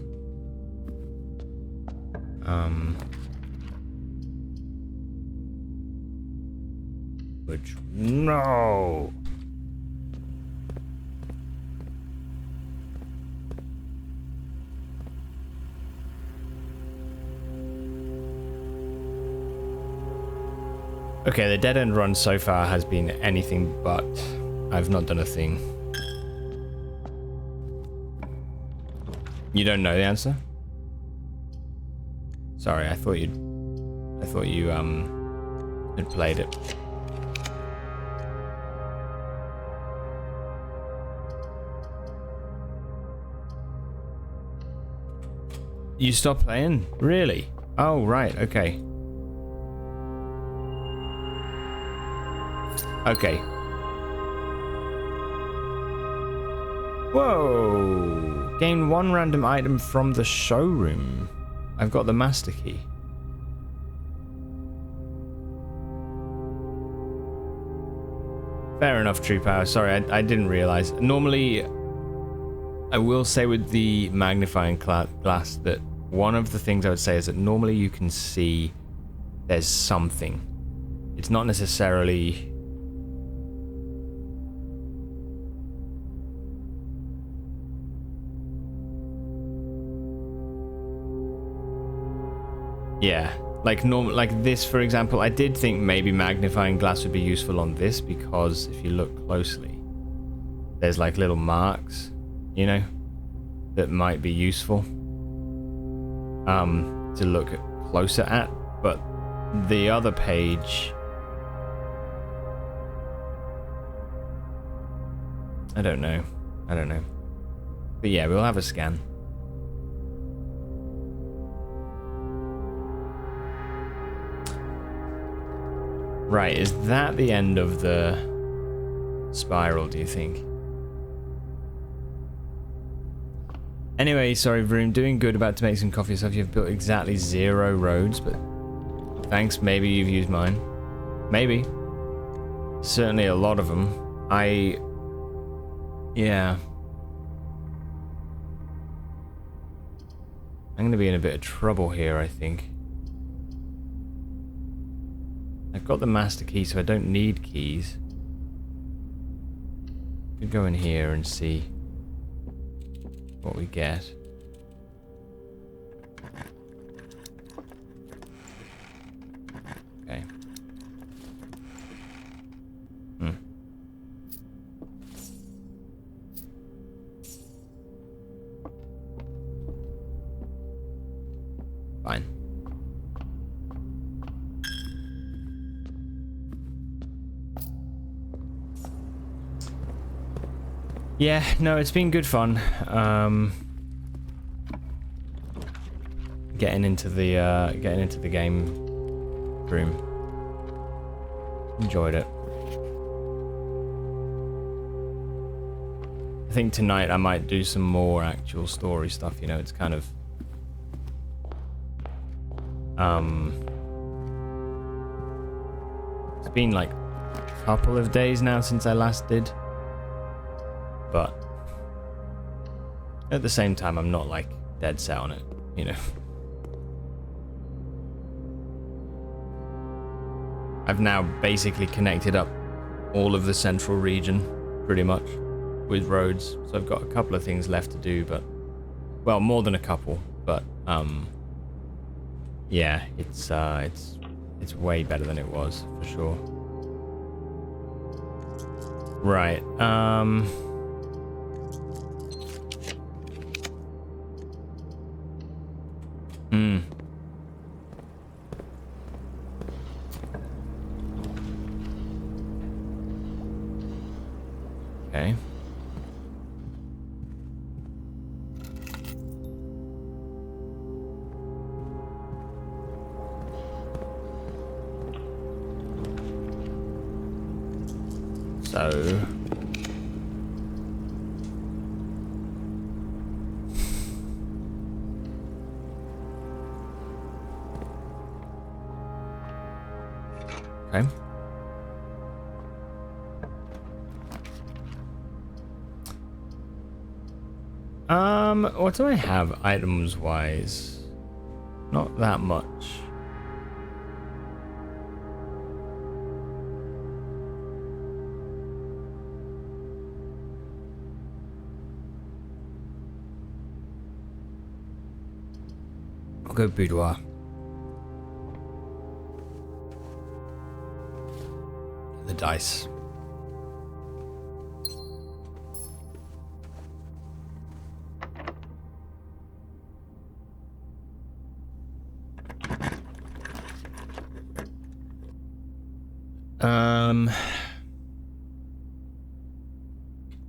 Which, no. Okay, the dead end run so far has been anything but. I've not done a thing. You don't know the answer? Sorry, I thought you had played it. You stopped playing? Really? Oh, right, okay. Okay. Whoa! Gain one random item from the showroom. I've got the master key. Fair enough, True Power. Sorry, I didn't realize. Normally, I will say with the magnifying glass that one of the things I would say is that normally you can see there's something. It's not necessarily... Yeah, like normal, like this, for example. I did think maybe magnifying glass would be useful on this because if you look closely, there's like little marks, you know, that might be useful to look closer at. But the other page, I don't know. But yeah, we'll have a scan. Right, is that the end of the spiral, do you think? Anyway, sorry, Vroom, doing good, about to make some coffee yourself. You've built exactly 0 roads, but thanks, maybe you've used mine. Maybe. Certainly a lot of them. Yeah. I'm gonna be in a bit of trouble here, I think. I've got the master key, so I don't need keys. Could go in here and see what we get. Okay. Fine. Yeah, no, it's been good fun. Getting into the game room. Enjoyed it. I think tonight I might do some more actual story stuff, you know, it's kind of it's been like a couple of days now since I last did. But at the same time, I'm not like dead set on it, you know. I've now basically connected up all of the central region, pretty much, with roads. So I've got a couple of things left to do, but, well, more than a couple. But yeah, it's way better than it was for sure. Right. Okay. So okay. What do I have items wise? Not that much. I'll go boudoir. the dice.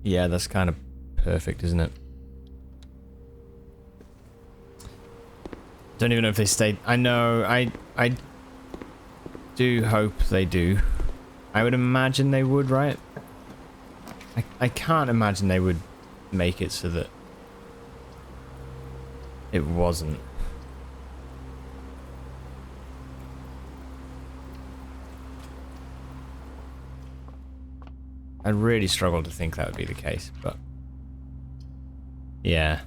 Yeah, that's kind of perfect, isn't it? Don't even know if they stayed. I know, I do hope they do. I would imagine they would, right? I can't imagine they would make it so that it wasn't. I really struggle to think that would be the case, but yeah.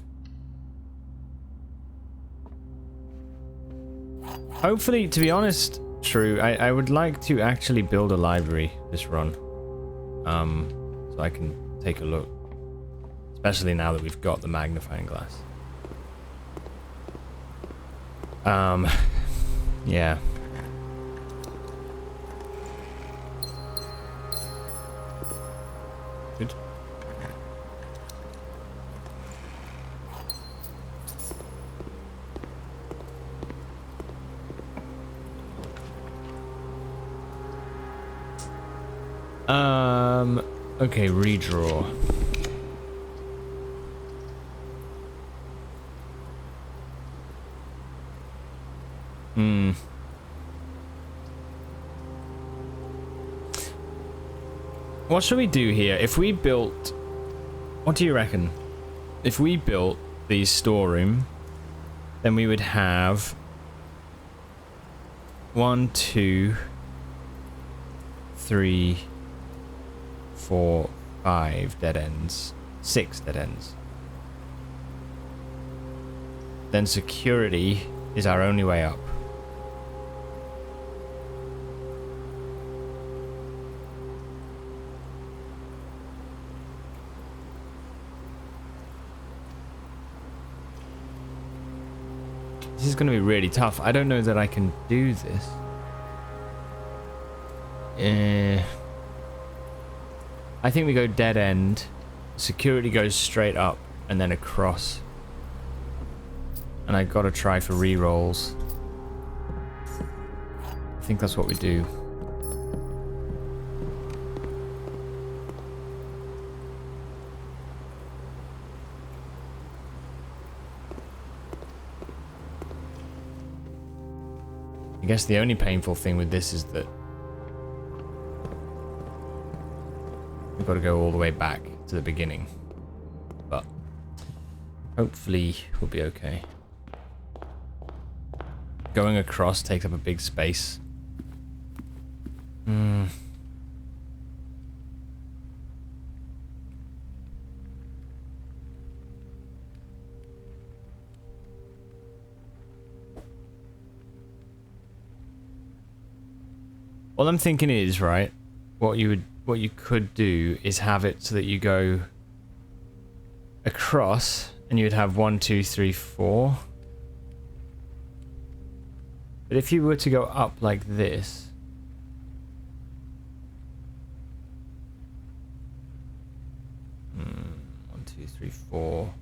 Hopefully, to be honest, True, I would like to actually build a library this run. So I can take a look. Especially now that we've got the magnifying glass. Yeah. Good. Okay, redraw. What should we do here? If we built... What do you reckon? If we built the storeroom, then we would have 1, 2, 3, 4, 5 dead ends. 6 dead ends. Then security is our only way up. This is going to be really tough. I don't know that I can do this. I think we go dead end. Security goes straight up and then across. And I gotta try for re-rolls. I think that's what we do. I guess the only painful thing with this is that we've got to go all the way back to the beginning. But hopefully we'll be okay. Going across takes up a big space. What I'm thinking is, right, what you could do is have it so that you go across and you would have 1, 2, 3, 4. But if you were to go up like this, one, 2, 3, 4.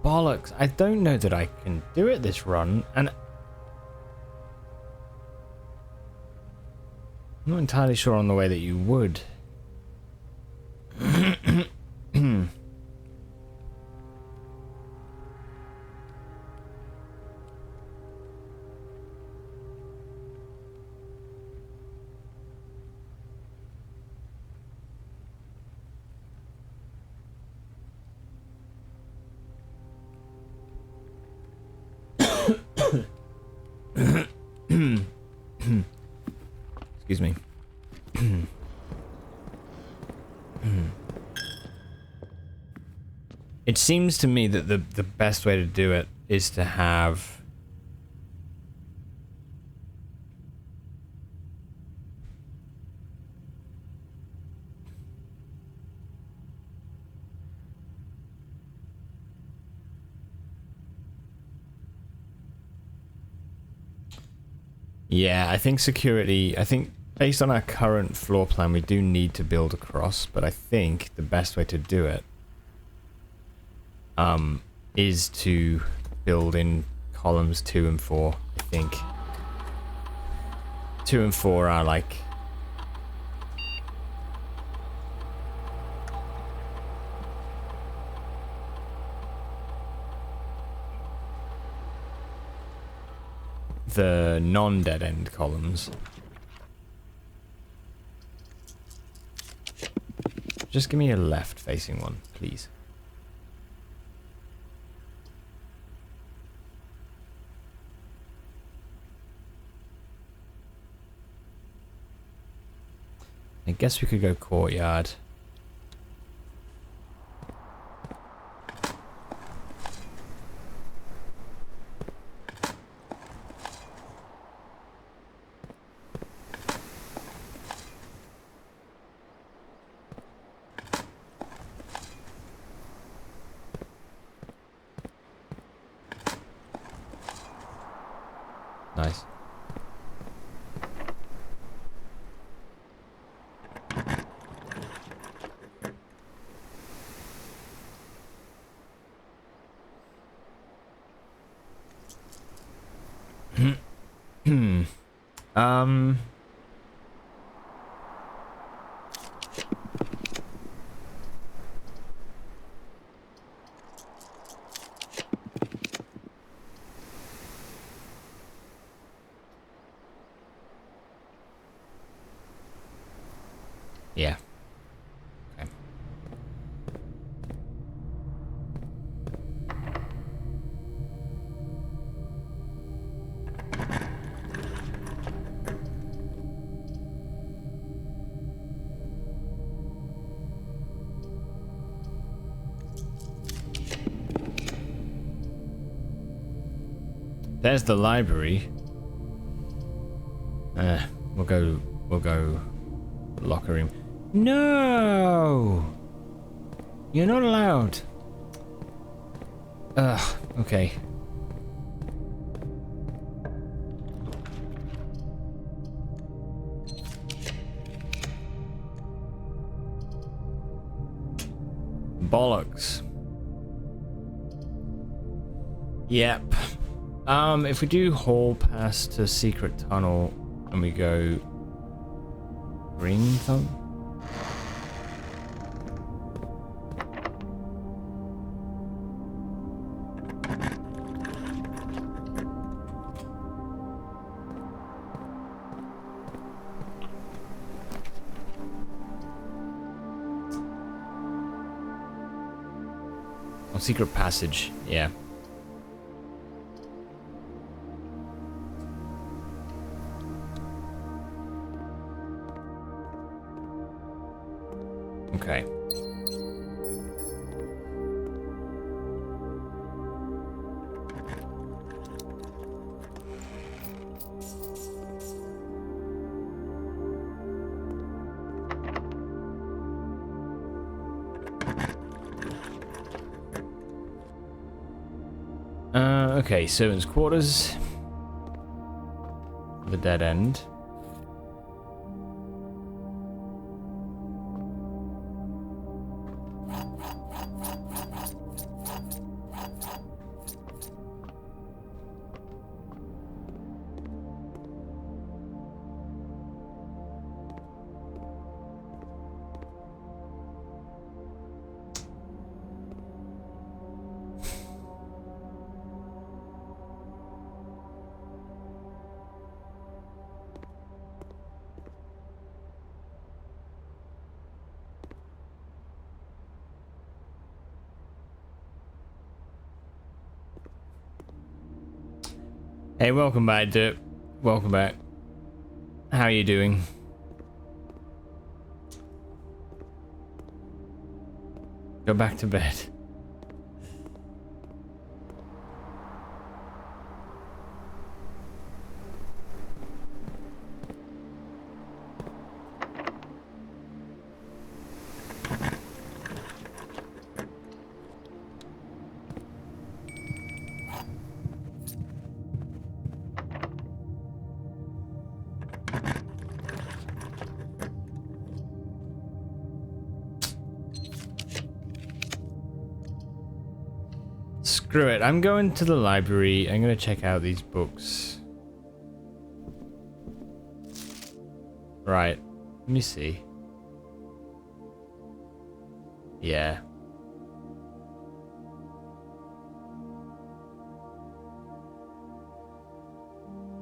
Bollocks, I don't know that I can do it this run, and I'm not entirely sure on the way that you would. Excuse me. It seems to me that the best way to do it is to have I think security, I think based on our current floor plan we do need to build across, but I think the best way to do it is to build in columns 2 and 4. I think 2 and 4 are like the non-dead end columns. Just give me a left facing one, please. I guess we could go courtyard. Nice. Um. Yeah. Okay. There's the library. We'll go locker room. No! You're not allowed. Ugh, okay. Bollocks. Yep. If we do hall pass to secret tunnel and we go green thumb. Oh, secret passage, yeah. Okay. Okay, servants' quarters. The dead end. Hey, welcome back, Dirk. Welcome back. How are you doing? Go back to bed. Screw it. I'm going to the library. I'm going to check out these books. Right. Let me see. Yeah.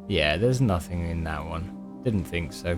Yeah, there's nothing in that one. Didn't think so.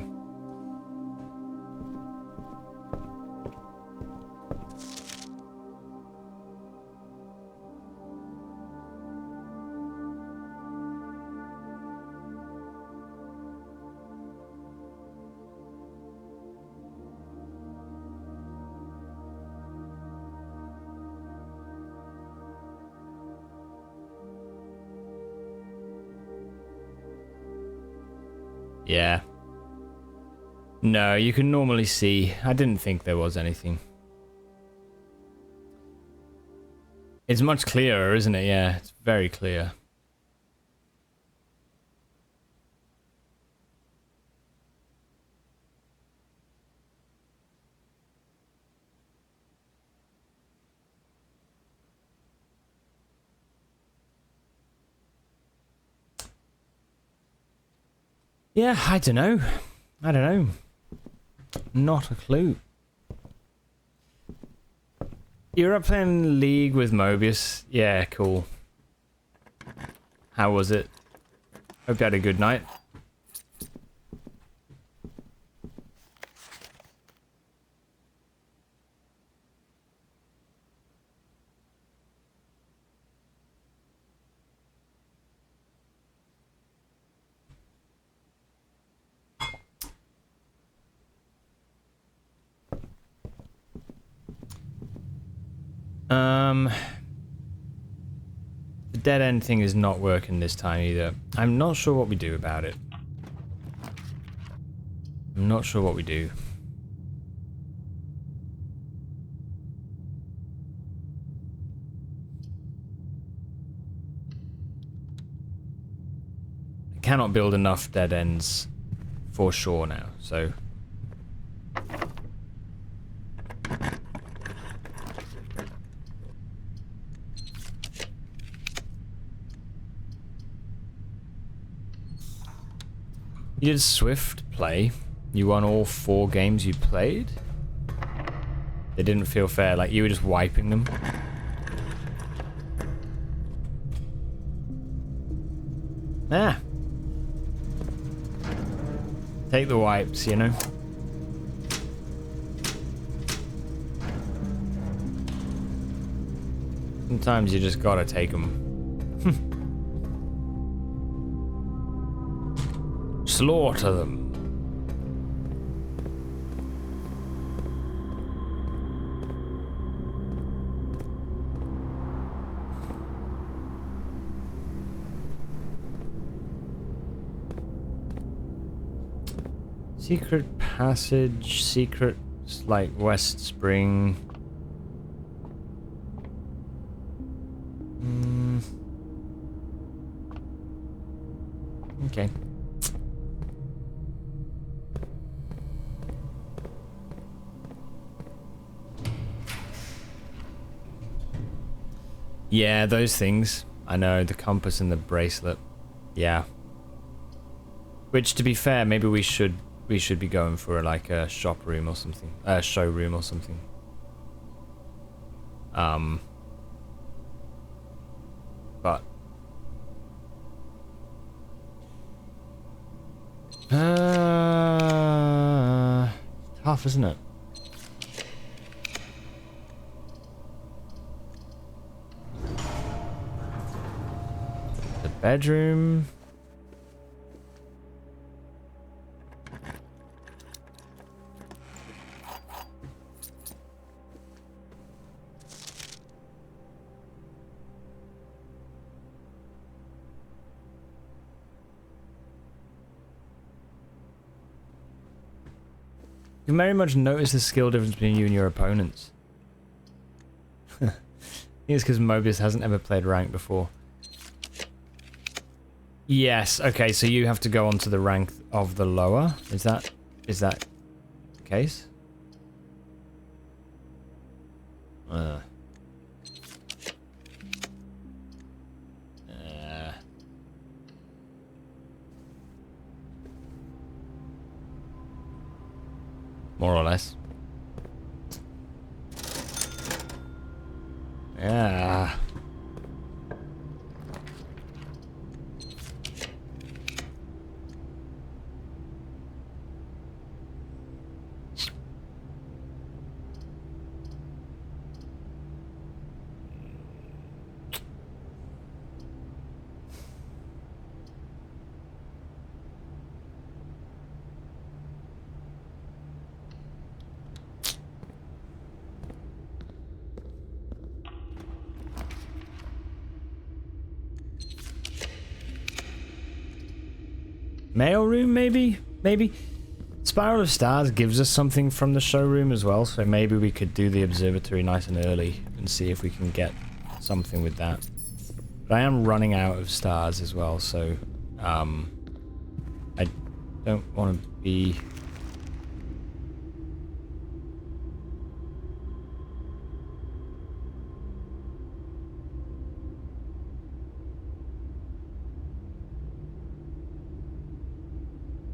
Yeah. No, you can normally see. I didn't think there was anything. It's much clearer, isn't it? Yeah, it's very clear. Yeah, I don't know. I don't know. Not a clue. You're up playing League with Mobius. Yeah, cool. How was it? Hope you had a good night. The dead end thing is not working this time either. I'm not sure what we do about it. I'm not sure what we do. I cannot build enough dead ends for sure now, so... You did Swift play. You won all 4 games you played? They didn't feel fair, like you were just wiping them. Ah. Take the wipes, you know? Sometimes you just gotta take them. Slaughter them. Secret passage, secret like West Spring. Okay. Yeah, those things. I know, the compass and the bracelet. Yeah. Which, to be fair, maybe we should be going for like a shop room or something, showroom or something. But tough, isn't it? The bedroom. You can very much notice the skill difference between you and your opponents. I think it's because Mobius hasn't ever played rank before. Yes, okay, so you have to go onto the rank of the lower. Is that the case? more or less. Yeah. Mail room, maybe? Maybe? Spiral of Stars gives us something from the showroom as well, so maybe we could do the observatory nice and early and see if we can get something with that. But I am running out of stars as well, so I don't want to be...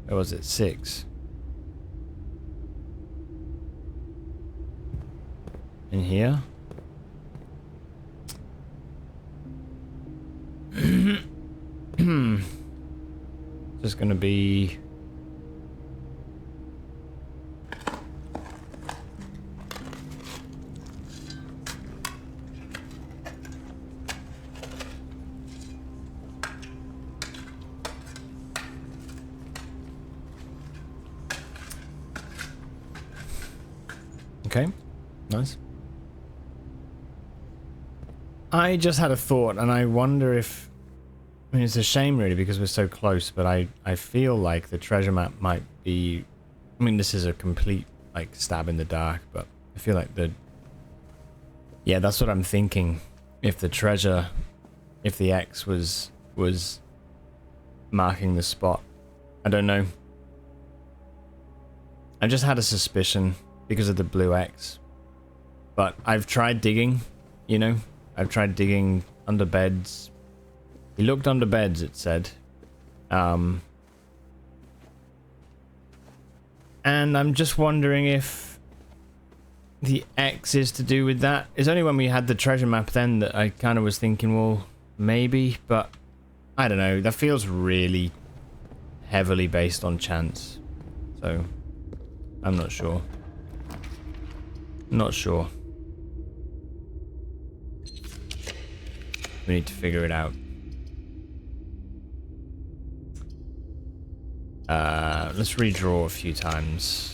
Or was it 6? In here? Just gonna be... Okay, nice. I just had a thought, and I wonder if... I mean, it's a shame, really, because we're so close, but I feel like the treasure map might be... I mean, this is a complete, like, stab in the dark, but I feel like the... Yeah, that's what I'm thinking. If the treasure... If the X was marking the spot. I don't know. I just had a suspicion because of the blue X. But I've tried digging, you know? I've tried digging under beds. He looked under beds, it said. And I'm just wondering if the X is to do with that. It's only when we had the treasure map then that I kind of was thinking, well, maybe, but I don't know. That feels really heavily based on chance. So, I'm not sure. Not sure. We need to figure it out. Let's redraw a few times.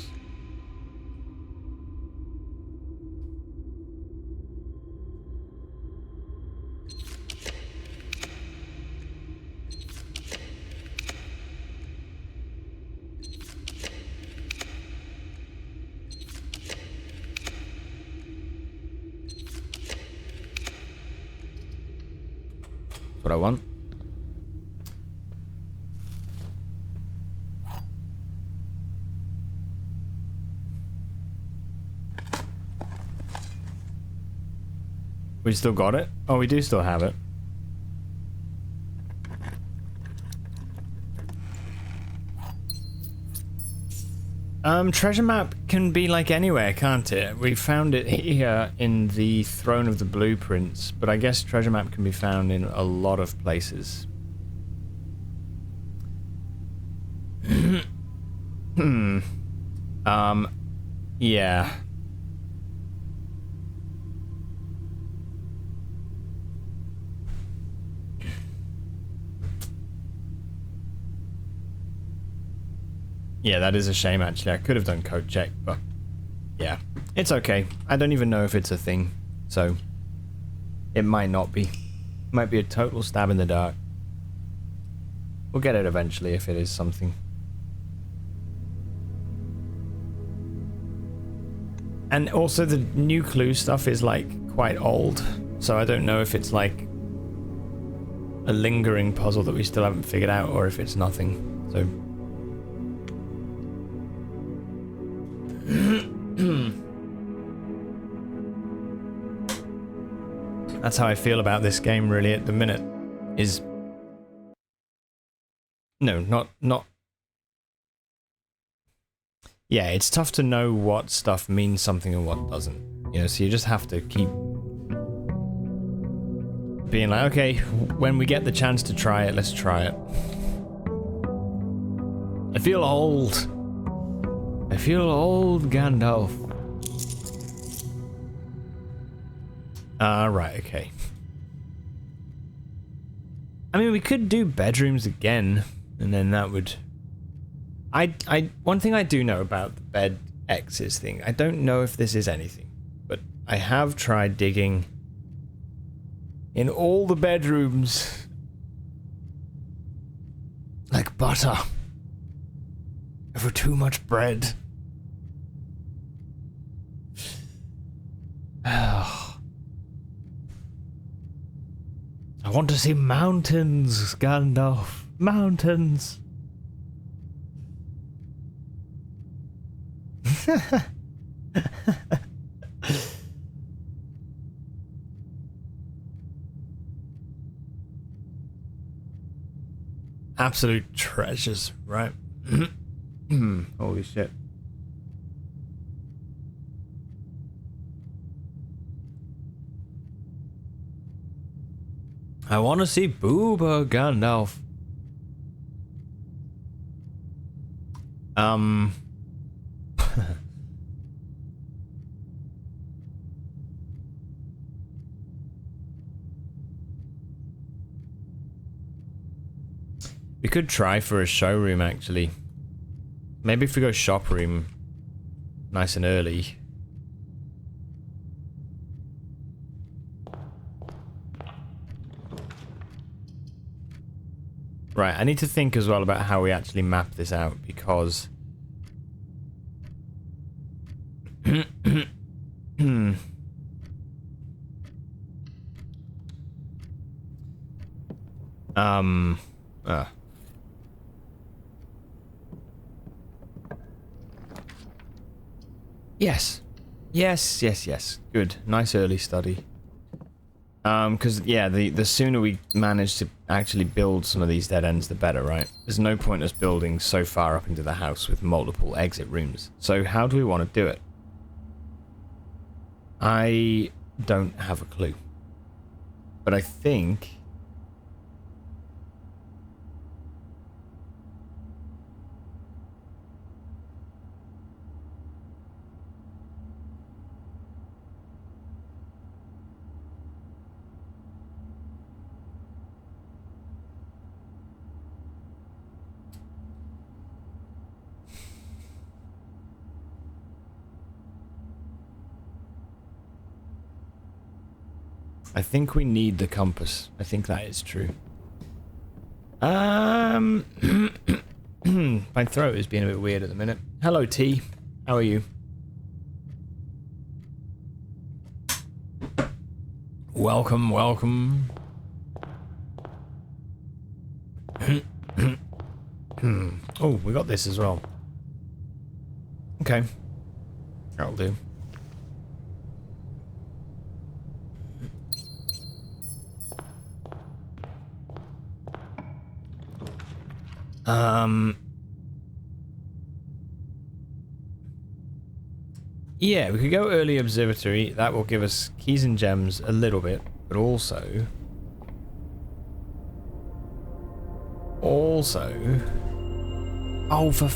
What I want. We still got it? Oh, we do still have it. Treasure map can be like anywhere, can't it? We found it here in the Throne of the Blueprints, but I guess treasure map can be found in a lot of places. Yeah. Yeah, that is a shame, actually. I could have done code check, but yeah, it's okay. I don't even know if it's a thing, so it might not be. It might be a total stab in the dark. We'll get it eventually if it is something. And also the new clue stuff is like quite old, so I don't know if it's like a lingering puzzle that we still haven't figured out or if it's nothing, so... That's how I feel about this game really at the minute. Is no, not Yeah, it's tough to know what stuff means something and what doesn't. You know, so you just have to keep being like, okay, when we get the chance to try it, let's try it. I feel old. I feel old, Gandalf. Right, okay. I mean, we could do bedrooms again, and then that would... One thing I do know about the bed X's thing, I don't know if this is anything, but I have tried digging in all the bedrooms like butter over too much bread. I want to see mountains, Gandalf. Mountains. Absolute treasures, right? Holy shit. I want to see Booba, Gandalf. We could try for a showroom, actually. Maybe if we go shop room nice and early. Right, I need to think as well about how we actually map this out, because... Yes. Yes, yes, yes. Good. Nice early study. Because, yeah, the sooner we manage to actually build some of these dead ends, the better, right? There's no point us building so far up into the house with multiple exit rooms. So how do we want to do it? I don't have a clue. But I think... I think we need the compass. I think that is true. My throat is being a bit weird at the minute. Hello, T. How are you? Welcome, welcome. Oh, we got this as well. Okay. That'll do. Yeah, we could go early observatory. That will give us keys and gems a little bit, but also... Oh, for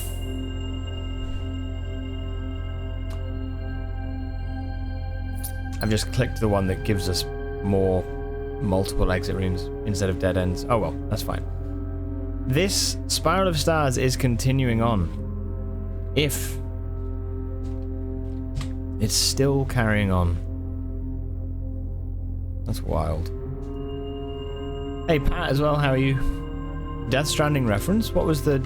I've just clicked the one that gives us more multiple exit rooms instead of dead ends. Oh well, that's fine. This Spiral of Stars is continuing on. If it's still carrying on. That's wild. Hey Pat as well, how are you? Death Stranding reference? What was that?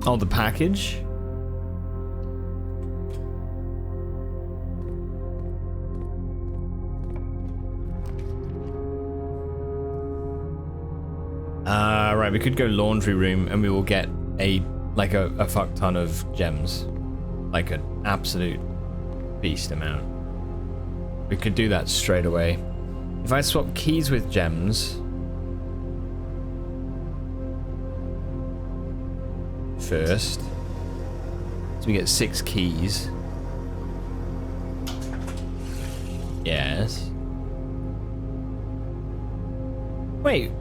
Oh, the package? right, we could go laundry room and we will get a fuck ton of gems. Like an absolute beast amount. We could do that straight away. If I swap keys with gems first, so we get 6 keys. Yes. Wait.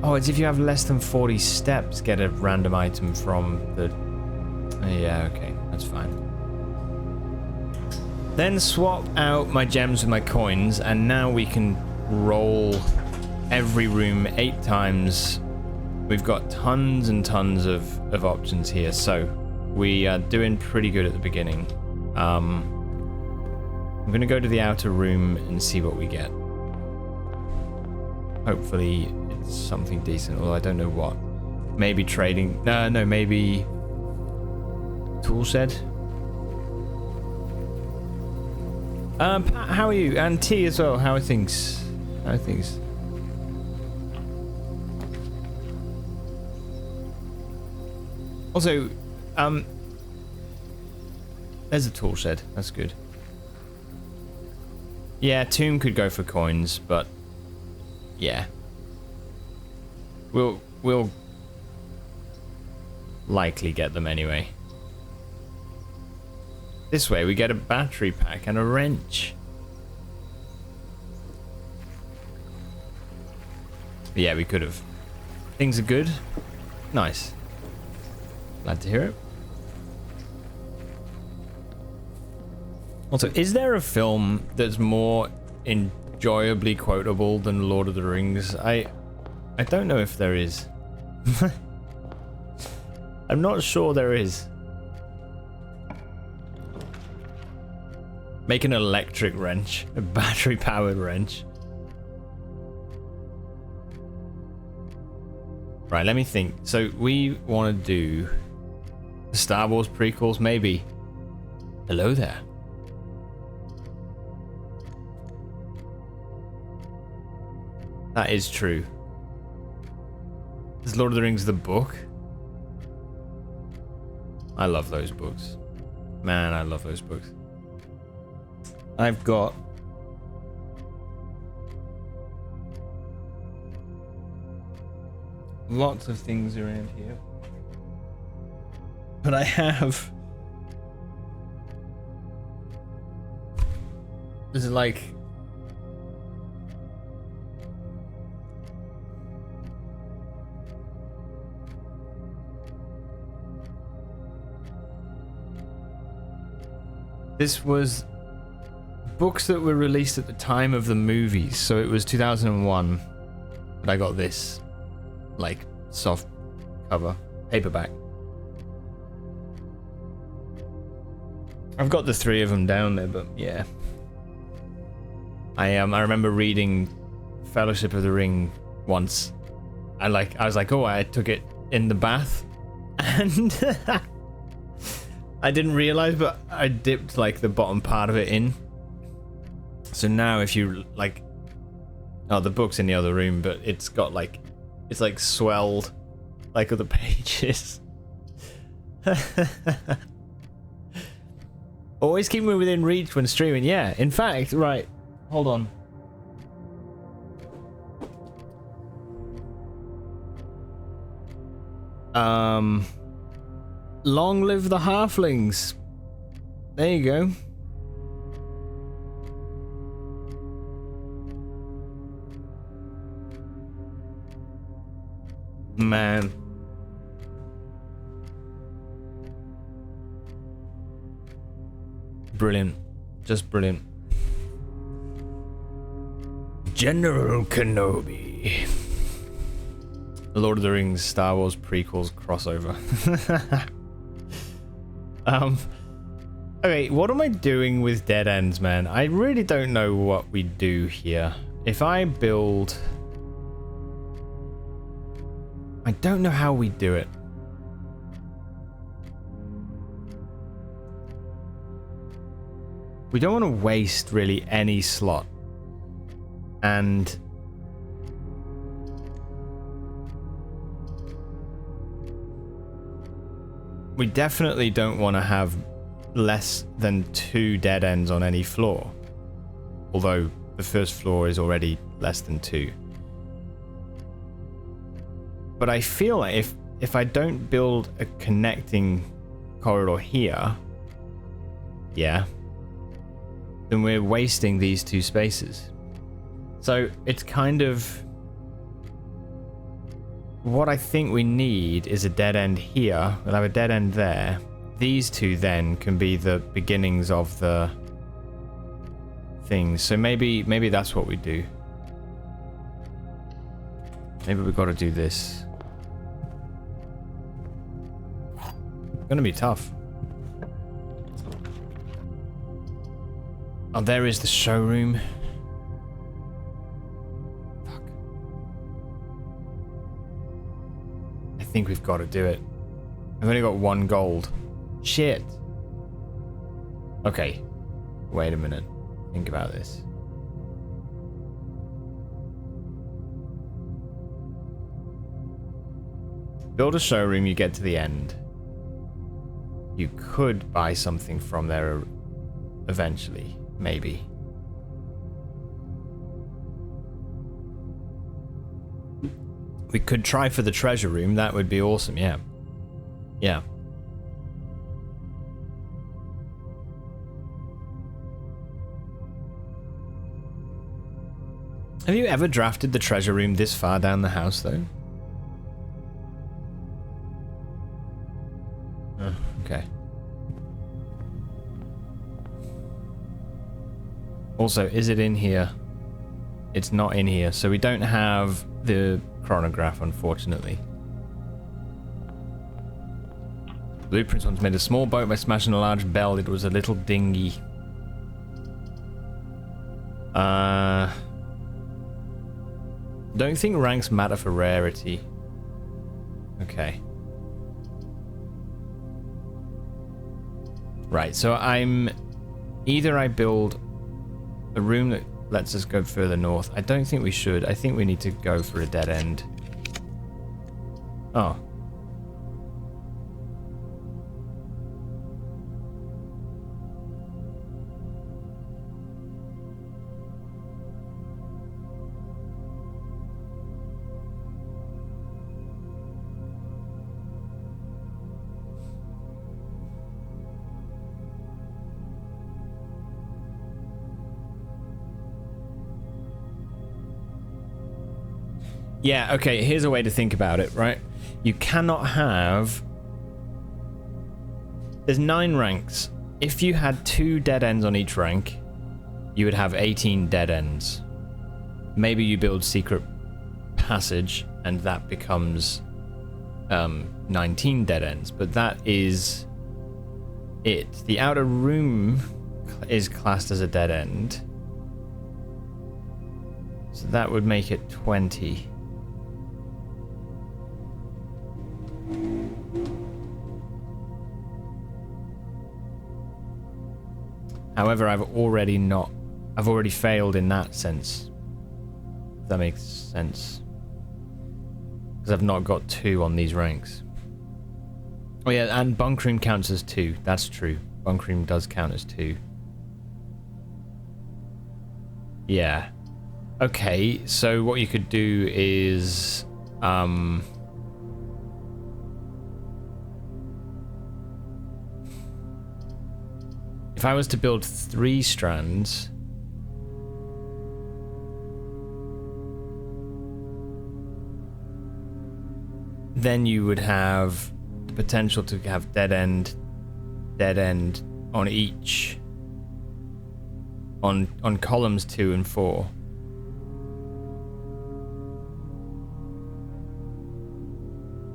Oh, it's if you have less than 40 steps, get a random item from the... yeah, okay, that's fine. Then swap out my gems with my coins, and now we can roll every room 8 times. We've got tons and tons of options here, so we are doing pretty good at the beginning. I'm gonna go to the outer room and see what we get. Hopefully it's something decent, although I don't know what. Maybe trading. No, maybe tool shed. Pat, how are you? And T as well. How are things? How are things? Also, there's a tool shed. That's good. Yeah, Tomb could go for coins, but yeah, we'll likely get them anyway. This way we get a battery pack and a wrench. But yeah, we could have. Things are good. Nice. Glad to hear it. Also, is there a film that's more enjoyably quotable than Lord of the Rings? I don't know if there is. I'm not sure there is. Make an electric wrench, a battery-powered wrench. Right, let me think. So we want to do the Star Wars prequels, maybe. Hello there. That is true. Is Lord of the Rings the book? I love those books. Man, I love those books. I've got lots of things around here. But I have... This is like... This was books that were released at the time of the movies, so it was 2001. But I got this, like, soft cover, paperback. I've got the 3 of them down there, but yeah. I remember reading Fellowship of the Ring once. I was like, oh, I took it in the bath, and I didn't realize, but I dipped like the bottom part of it in. So now if you like, oh, the book's in the other room, but it's got like, it's like swelled like other pages. Always keep me within reach when streaming. Yeah, in fact, right, hold on. Long live the halflings. There you go. Man. Brilliant. Just brilliant. General Kenobi. Lord of the Rings, Star Wars prequels crossover. Okay, what am I doing with dead ends, man? I really don't know what we do here. If I build... I don't know how we do it. We don't want to waste really any slot. And we definitely don't want to have less than 2 dead ends on any floor. Although the first floor is already less than 2. But I feel like if I don't build a connecting corridor here, yeah, then we're wasting these 2 spaces. So it's kind of... What I think we need is a dead end here. We'll have a dead end there. These 2 then can be the beginnings of the things. So maybe that's what we do. Maybe we've got to do this. Gonna be tough. Oh, there is the showroom. Fuck. I think we've got to do it. I've only got 1 gold. Shit. Okay. Wait a minute. Think about this. Build a showroom, you get to the end. You could buy something from there eventually, maybe. We could try for the treasure room, that would be awesome, yeah. Yeah. Have you ever drafted the treasure room this far down the house, though? Oh, okay. Also, is it in here? It's not in here, so we don't have the chronograph, unfortunately. Blueprints once made a small boat by smashing a large bell. It was a little dinghy. Don't think ranks matter for rarity. Okay. Right, so either I build a room that lets us go further north. I don't think we should. I think we need to go for a dead end. Oh. Yeah, okay, here's a way to think about it, right? You cannot have... There's 9 ranks. If you had 2 dead ends on each rank, you would have 18 dead ends. Maybe you build secret passage, and that becomes 19 dead ends, but that is it. The outer room is classed as a dead end. So that would make it 20. However, I've already failed in that sense. If that makes sense. Because I've not got 2 on these ranks. Oh yeah, and bunkroom counts as 2. That's true. Bunkroom does count as 2. Yeah. Okay, so what you could do is... if I was to build 3 strands... then you would have the potential to have dead end on each. On columns 2 and 4.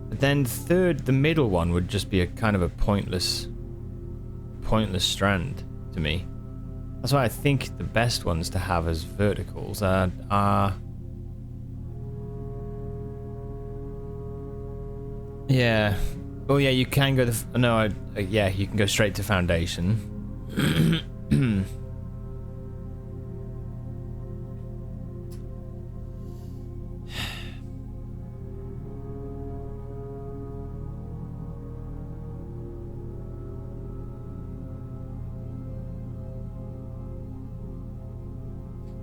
But then third, the middle one would just be a kind of a pointless strand to me. That's why I think the best ones to have as verticals are yeah. Oh yeah, you can go yeah, you can go straight to foundation.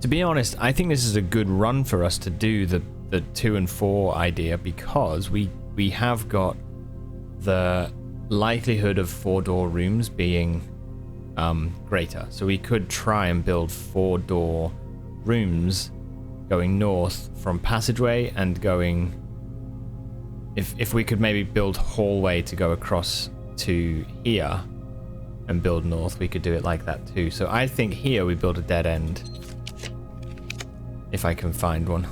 To be honest, I think this is a good run for us to do the 2 and 4 idea, because we have got the likelihood of 4-door rooms being greater. So we could try and build 4-door rooms going north from passageway, and going, if we could maybe build hallway to go across to here and build north, we could do it like that too. So I think here we build a dead end, if I can find one.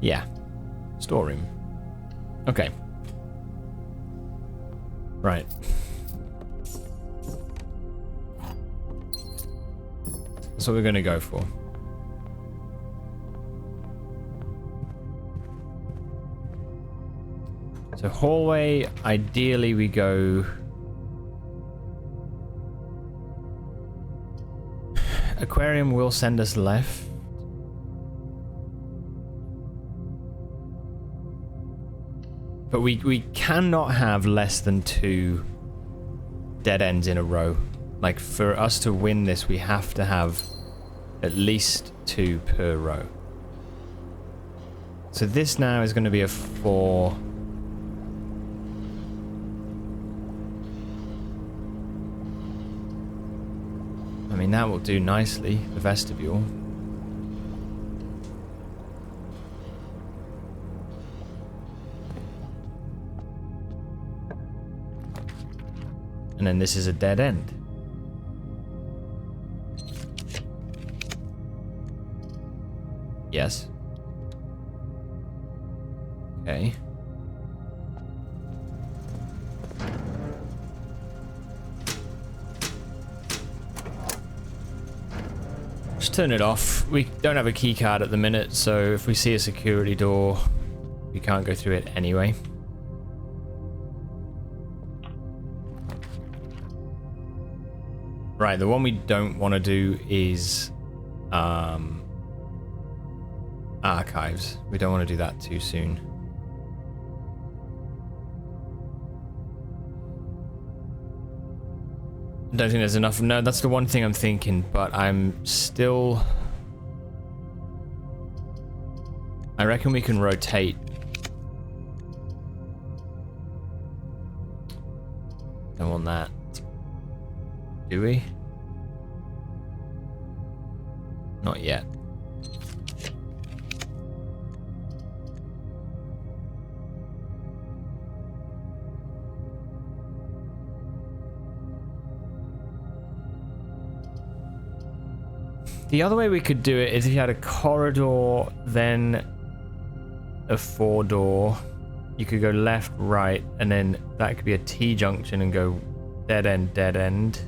Yeah, storeroom. Okay, right. That's what we're gonna go for. So hallway, ideally we go... Aquarium will send us left. But we cannot have less than 2 dead ends in a row. Like, for us to win this, we have to have at least 2 per row. So this now is going to be a 4. I mean, that will do nicely, the vestibule. And then this is a dead end. Yes. Okay. Just turn it off. We don't have a key card at the minute, so if we see a security door, we can't go through it anyway. Right, the one we don't want to do is archives. We don't want to do that too soon. I don't think there's enough. No, that's the one thing I'm thinking, but I'm still... I reckon we can rotate. Don't want that. Do we? Not yet. The other way we could do it is if you had a corridor, then a 4-door. You could go left, right, and then that could be a T-junction and go dead end, dead end.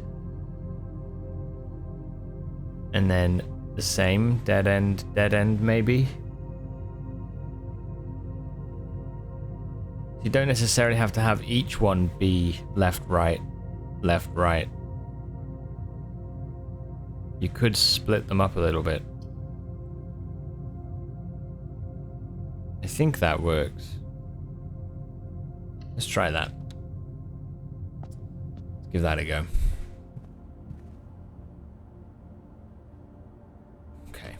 And then the same, dead end, maybe. You don't necessarily have to have each one be left, right, left, right. You could split them up a little bit. I think that works. Let's try that. Let's give that a go. Okay.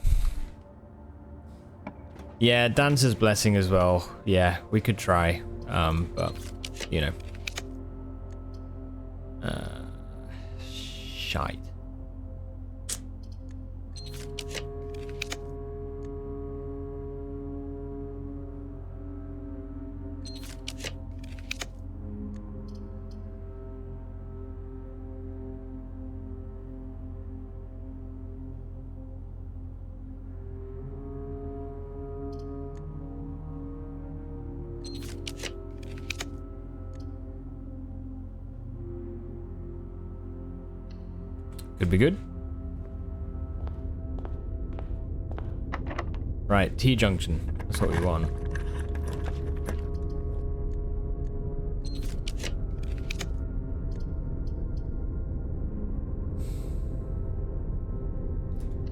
Yeah, Dancer's Blessing as well. Yeah, we could try. But, you know. Shite. Could be good. Right, T-junction. That's what we want.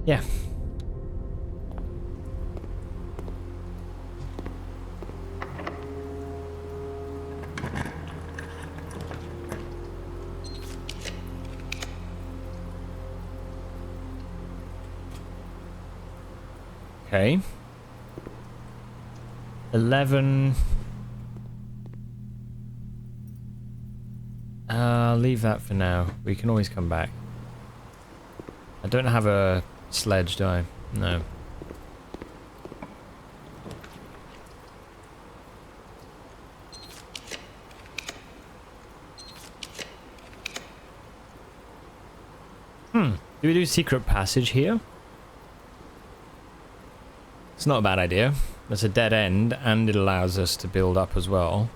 Yeah. Okay. 11. Leave that for now. We can always come back. I don't have a sledge, do I? No. Do we do secret passage here? It's not a bad idea. That's a dead end, and it allows us to build up as well.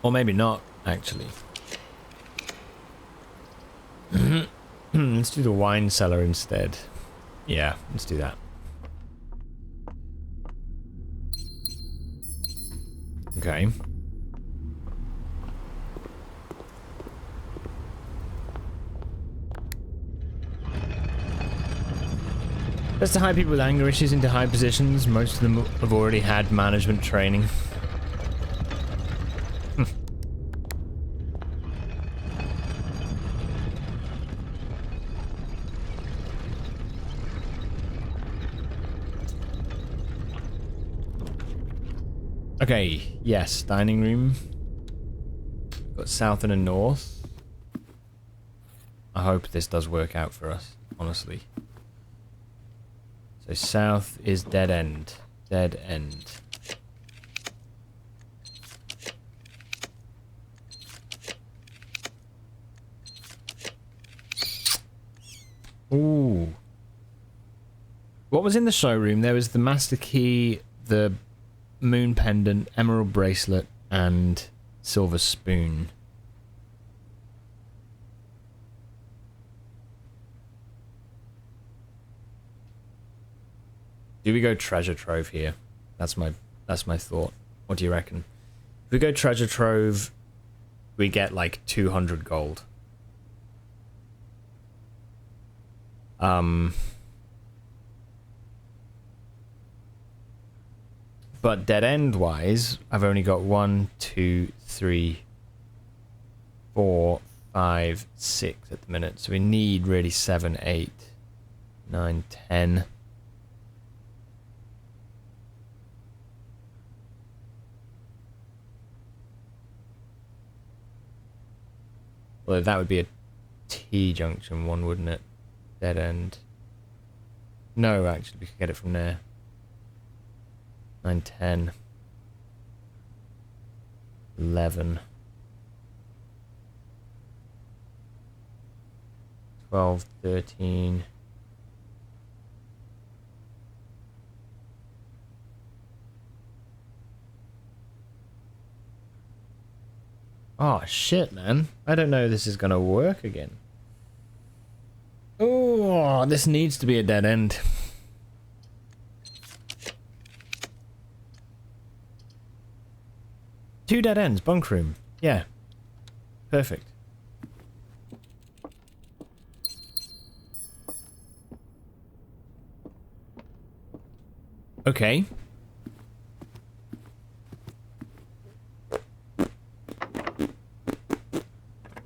Or maybe not, actually. Let's do the wine cellar instead. Yeah, let's do that. Okay. Let's to hire people with anger issues into high positions. Most of them have already had management training. Okay, yes, dining room. Got south and a north. I hope this does work out for us, honestly. So south is dead end. Dead end. Ooh. What was in the showroom? There was the master key, the moon pendant, emerald bracelet, and silver spoon. Do we go treasure trove here? That's my thought. What do you reckon? If we go treasure trove, we get like 200 gold. But dead end wise, I've only got 1, 2, 3, 4, 5, 6 at the minute. So we need really 7, 8, 9, 10. Well, that would be a T-junction one, wouldn't it? Dead end. No, actually, we could get it from there. 9, 10. 11. 12, 13. Oh, shit, man. I don't know if this is going to work again. Oh, this needs to be a dead end. Two dead ends, bunk room. Yeah. Perfect. Okay.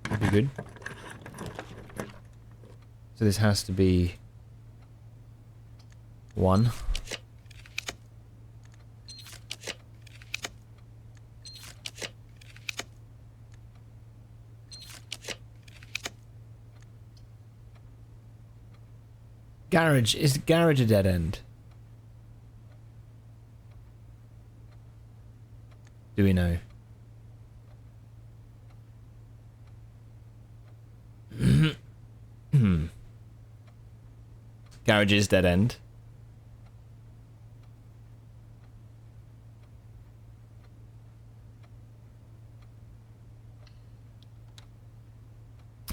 That'd be good. So this has to be 1. Garage. Is the garage a dead end? Do we know? Garage is dead end.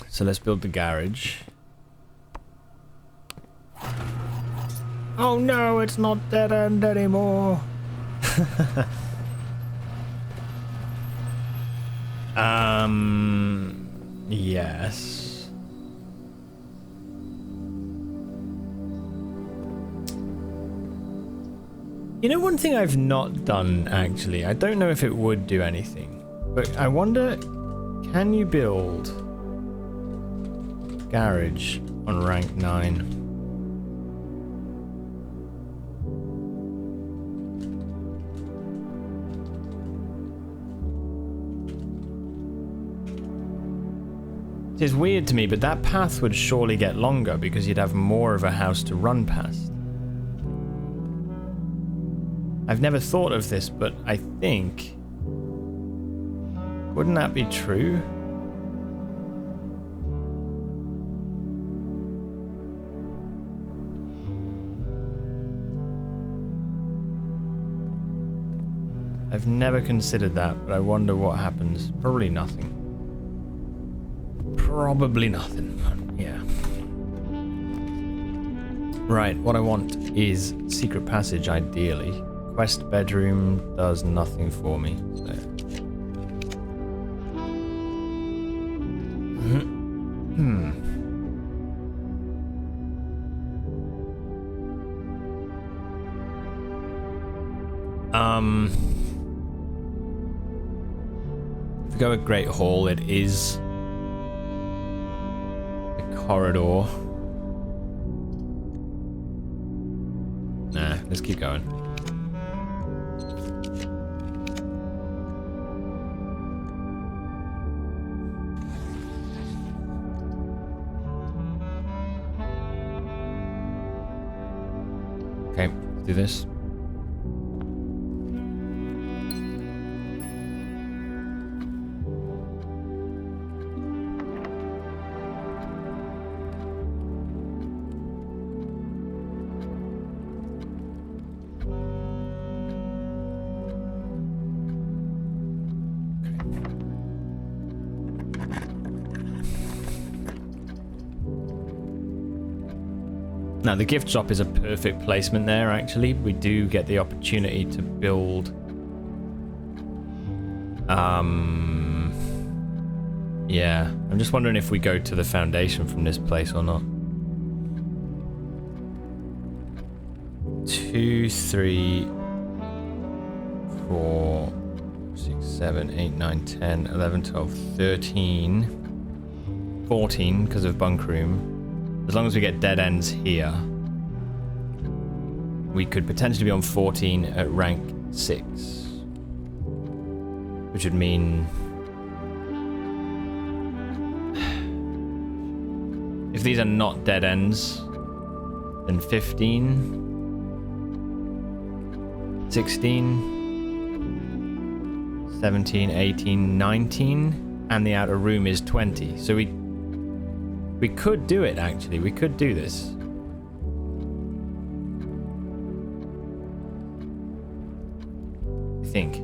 So let's build the garage. Oh no, it's not dead end anymore. Yes. You know, one thing I've not done, actually, I don't know if it would do anything, but I wonder, can you build garage on rank 9? It's weird to me, but that path would surely get longer because you'd have more of a house to run past. I've never thought of this, but I think... Wouldn't that be true? I've never considered that, but I wonder what happens. Probably nothing. Probably nothing. Yeah. Right, what I want is secret passage, ideally. Quest bedroom does nothing for me. So. If we go with Great Hall, it is corridor. Nah, let's keep going. Okay, let's do this. Now, the gift shop is a perfect placement there, actually. We do get the opportunity to build... Yeah, I'm just wondering if we go to the foundation from this place or not. 2, 3, 4, 6, 7, 8, 9, 10, 11, 12, 13, 14 because of bunk room. As long as we get dead ends here, we could potentially be on 14 at rank 6. Which would mean... if these are not dead ends, then 15, 16, 17, 18, 19, and the outer room is 20. So we could do it, actually. We could do this. I think.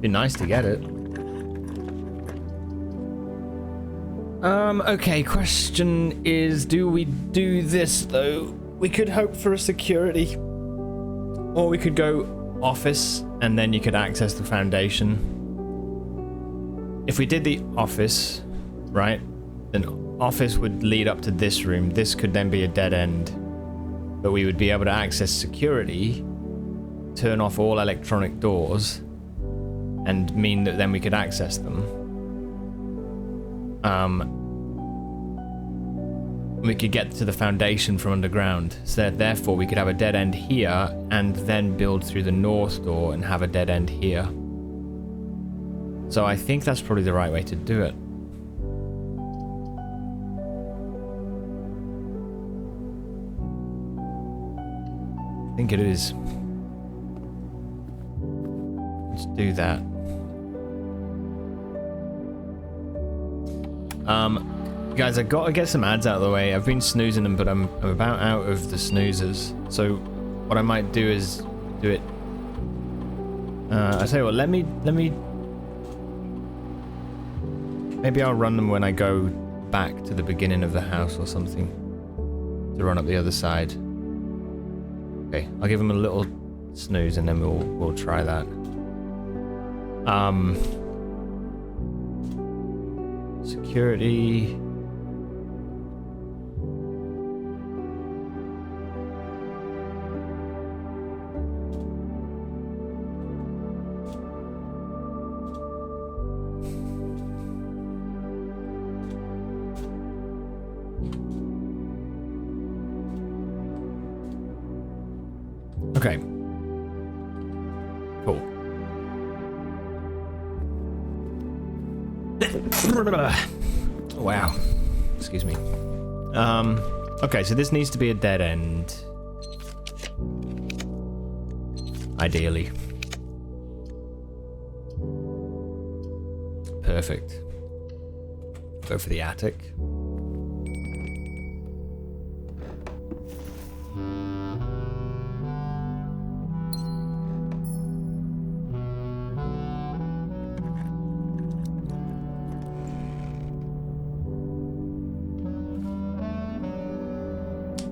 Be nice to get it. Okay, question is, do we do this, though? We could hope for a security. Or we could go office, and then you could access the foundation. If we did the office, right, then office would lead up to this room. This could then be a dead end, but we would be able to access security, turn off all electronic doors, and mean that then we could access them. We could get to the foundation from underground, so that therefore we could have a dead end here and then build through the north door and have a dead end here. So I think that's probably the right way to do it. I think it is. Let's do that. Guys, I gotta get some ads out of the way. I've been snoozing them, but I'm about out of the snoozers. So what I might do is do it. I tell you what, let me. Maybe I'll run them when I go back to the beginning of the house or something, to run up the other side. Okay, I'll give him a little snooze and then we'll try that. Security. Okay. Cool. Wow. Excuse me. Okay, so this needs to be a dead end. Ideally. Perfect. Go for the attic.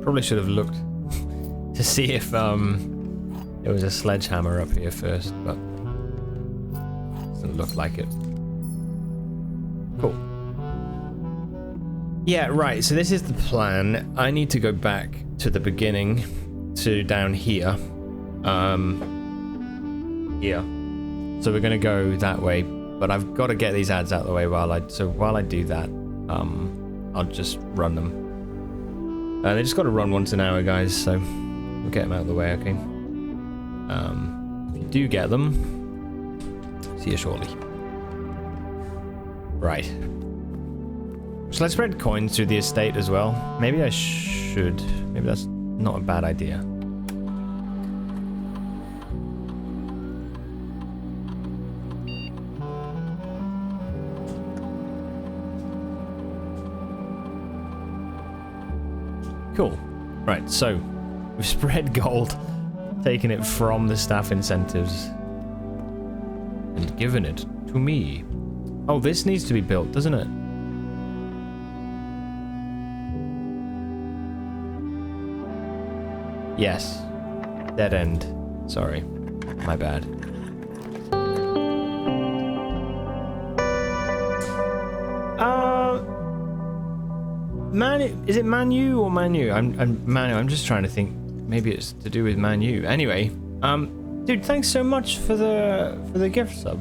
Probably should have looked to see if there was a sledgehammer up here first, but doesn't look like it. Cool. Yeah, right, so this is the plan. I need to go back to the beginning, to down here. Here. So we're gonna go that way, but I've got to get these ads out of the way while I do that, I'll just run them. They just got to run once an hour, guys, so we'll get them out of the way, okay? If you do get them, see you shortly. Right. Shall I spread coins through the estate as well? Maybe I should. Maybe that's not a bad idea. Cool. Right, so we've spread gold, taken it from the staff incentives, and given it to me. Oh, this needs to be built, doesn't it? Yes. Dead end. Sorry. My bad. Is it Manu or Manu? I'm Manu. I'm just trying to think. Maybe it's to do with Manu. Anyway, dude, thanks so much for the gift sub.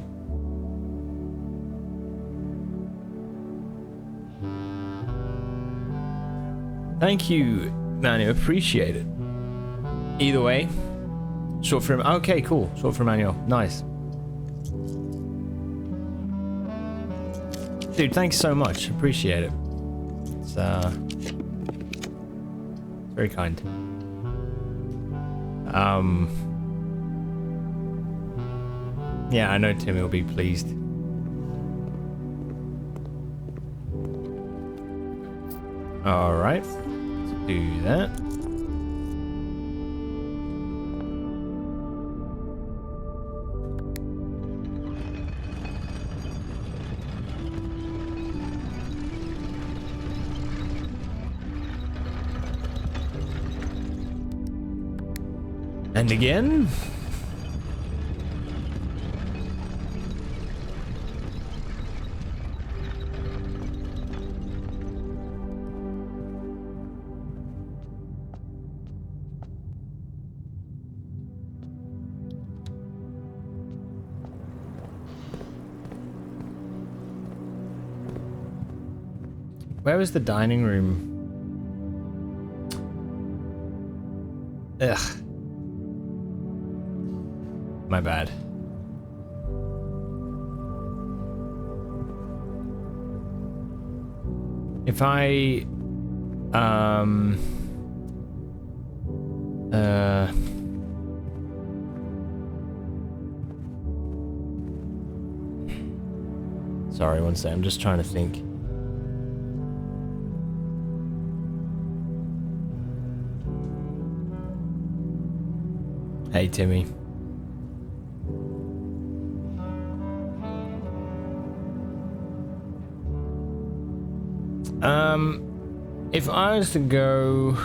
Thank you, Manu. Appreciate it. Either way, short for him. Okay, cool. Short for Manuel. Nice. Dude, thanks so much. Appreciate it. It's very kind. Yeah, I know Timmy will be pleased. All right, let's do that. And again. Where was the dining room? Ugh. My bad. If I sorry, one second, I'm just trying to think. Hey, Timmy. If I was to go...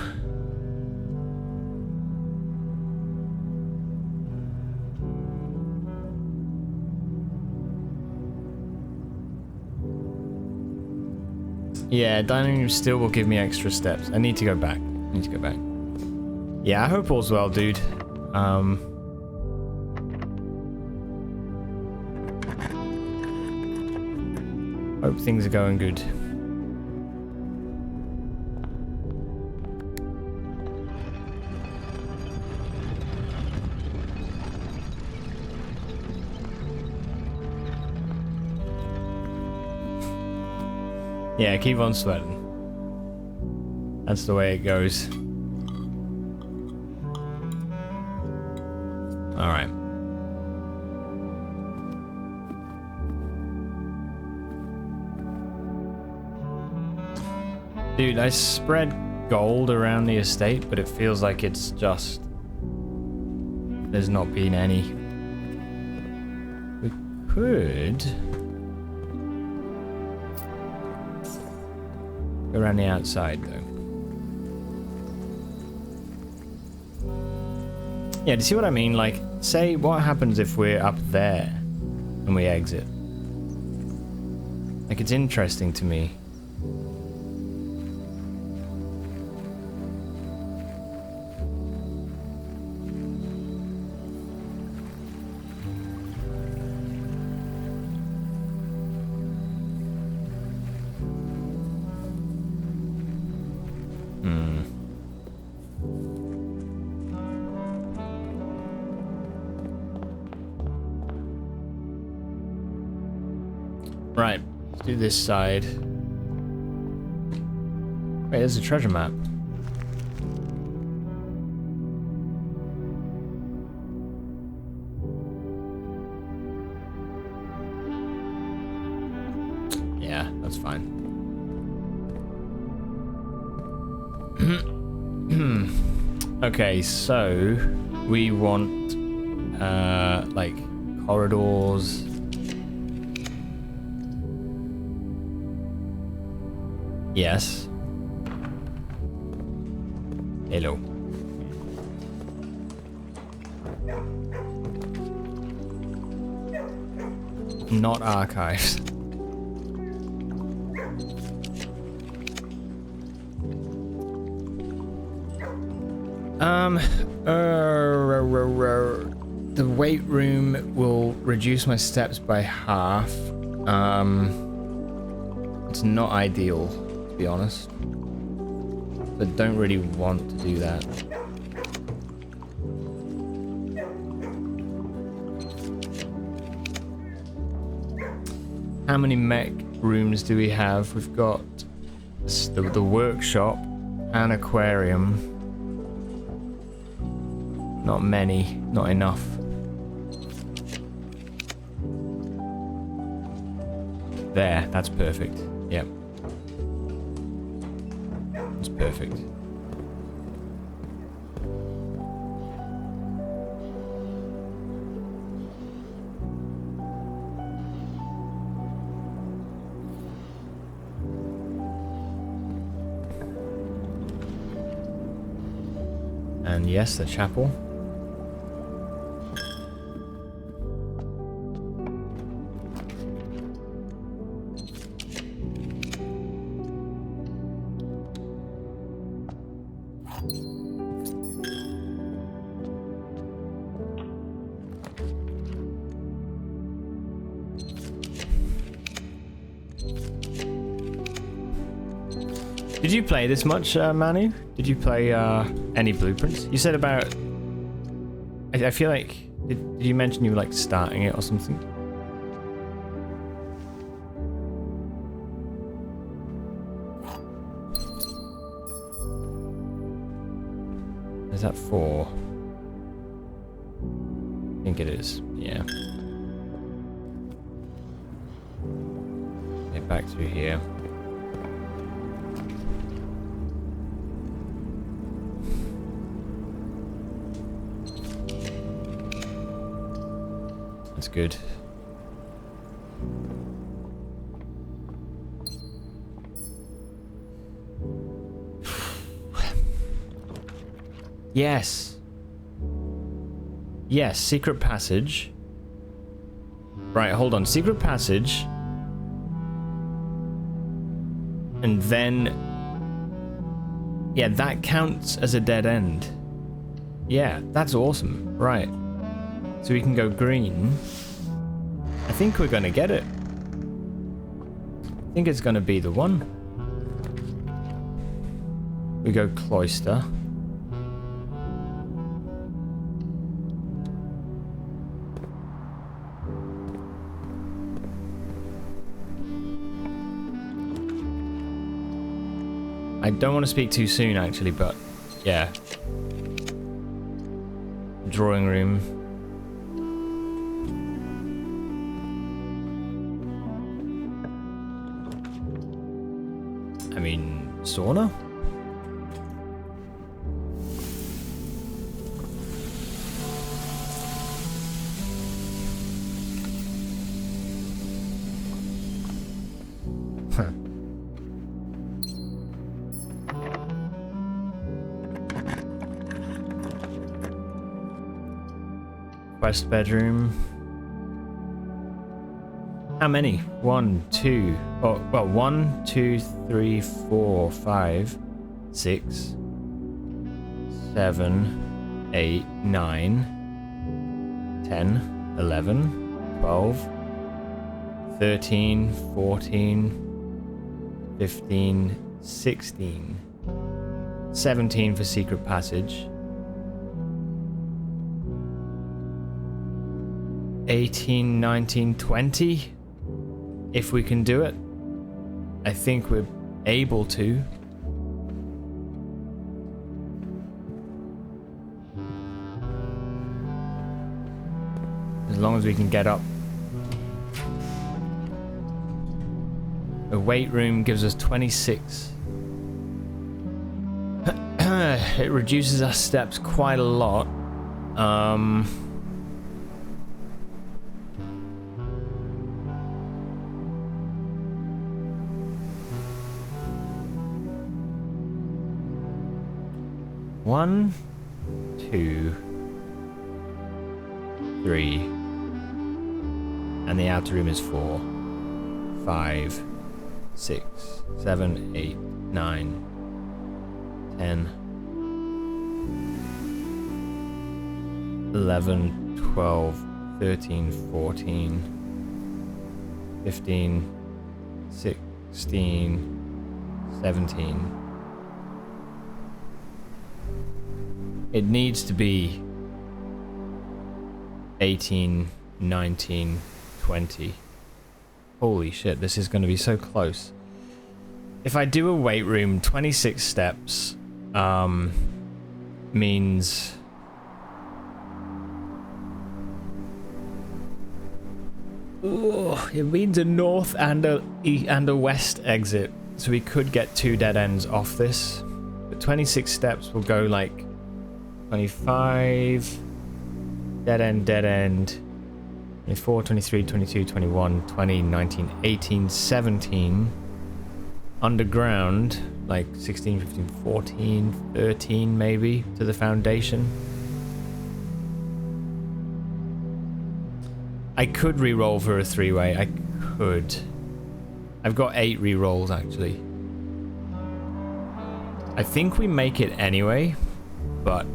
Yeah, dining room still will give me extra steps. I need to go back. Yeah, I hope all's well, dude. Hope things are going good. Yeah, keep on sweating. That's the way it goes. Alright. Dude, I spread gold around the estate, but it feels like it's just... there's not been any. We could... go around the outside, though. Yeah, do you see what I mean? Like, say, what happens if we're up there and we exit? Like, it's interesting to me. Right, let's do this side. Wait, there's a treasure map. Yeah, that's fine. Okay, so we want like corridors. Yes. Hello. Not archives. The weight room will reduce my steps by half. It's not ideal, to be honest. But don't really want to do that. How many mech rooms do we have? We've got the workshop, an aquarium. Not many, not enough. There, that's perfect. Yep. That's perfect. And yes, the chapel. Did you play this much, Manu? Did you play any blueprints? You said about... I feel like... Did you mention you were like starting it or something? Is that 4? I think it is, yeah. Get back through here. That's good. Yes. Yes, secret passage. Right, hold on. Secret passage. And then, yeah, that counts as a dead end. Yeah, that's awesome. Right. So we can go green. I think we're going to get it. I think it's going to be the one. We go cloister. I don't want to speak too soon, actually, but yeah. Drawing room. I mean, sauna? Huh. West bedroom. How many? 1, 2. Oh, well, 1, 2, 3, 4, 5, 6, 7, 8, 9, 10, 11, 12, 13, 14, 15, 16, 17 for secret passage. 18, 19, 20, if we can do it. I think we're able to. As long as we can get up. The weight room gives us 26. It reduces our steps quite a lot. One, 2, 3, and the outer room is 4, 5, 6, 7, 8, 9, 10, 11, 12, 13, 14, 15, 16, 17. It needs to be 18, 19, 20. Holy shit, this is going to be so close. If I do a weight room, 26 steps means... Ooh, it means a north and a west exit. So we could get 2 dead ends off this. But 26 steps will go like 25, dead end, 24, 23, 22, 21, 20, 19, 18, 17, underground, like 16, 15, 14, 13 maybe, to the foundation. I could re-roll for a 3-way, I could. I've got 8 re-rolls actually. I think we make it anyway, but...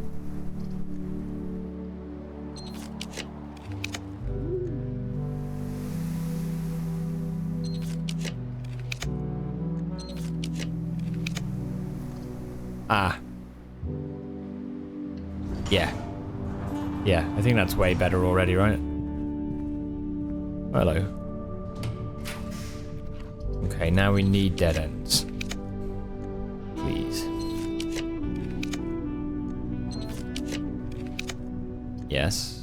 Ah. Yeah. Yeah, I think that's way better already, right? Hello. Okay, now we need dead ends. Please. Yes.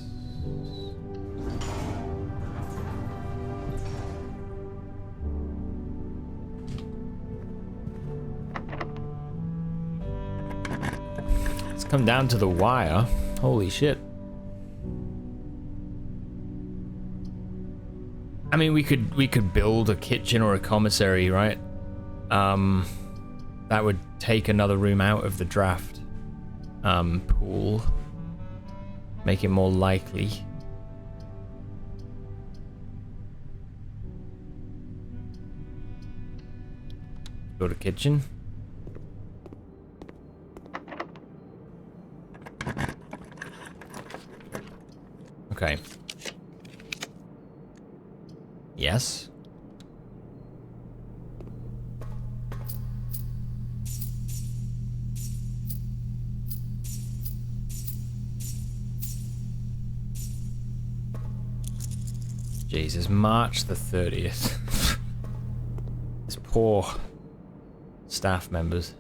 Come down to the wire. Holy shit. I mean, we could build a kitchen or a commissary, right? That would take another room out of the draft pool. Make it more likely. Build a kitchen. Okay. Yes. Jesus, March the 30th. This poor staff members.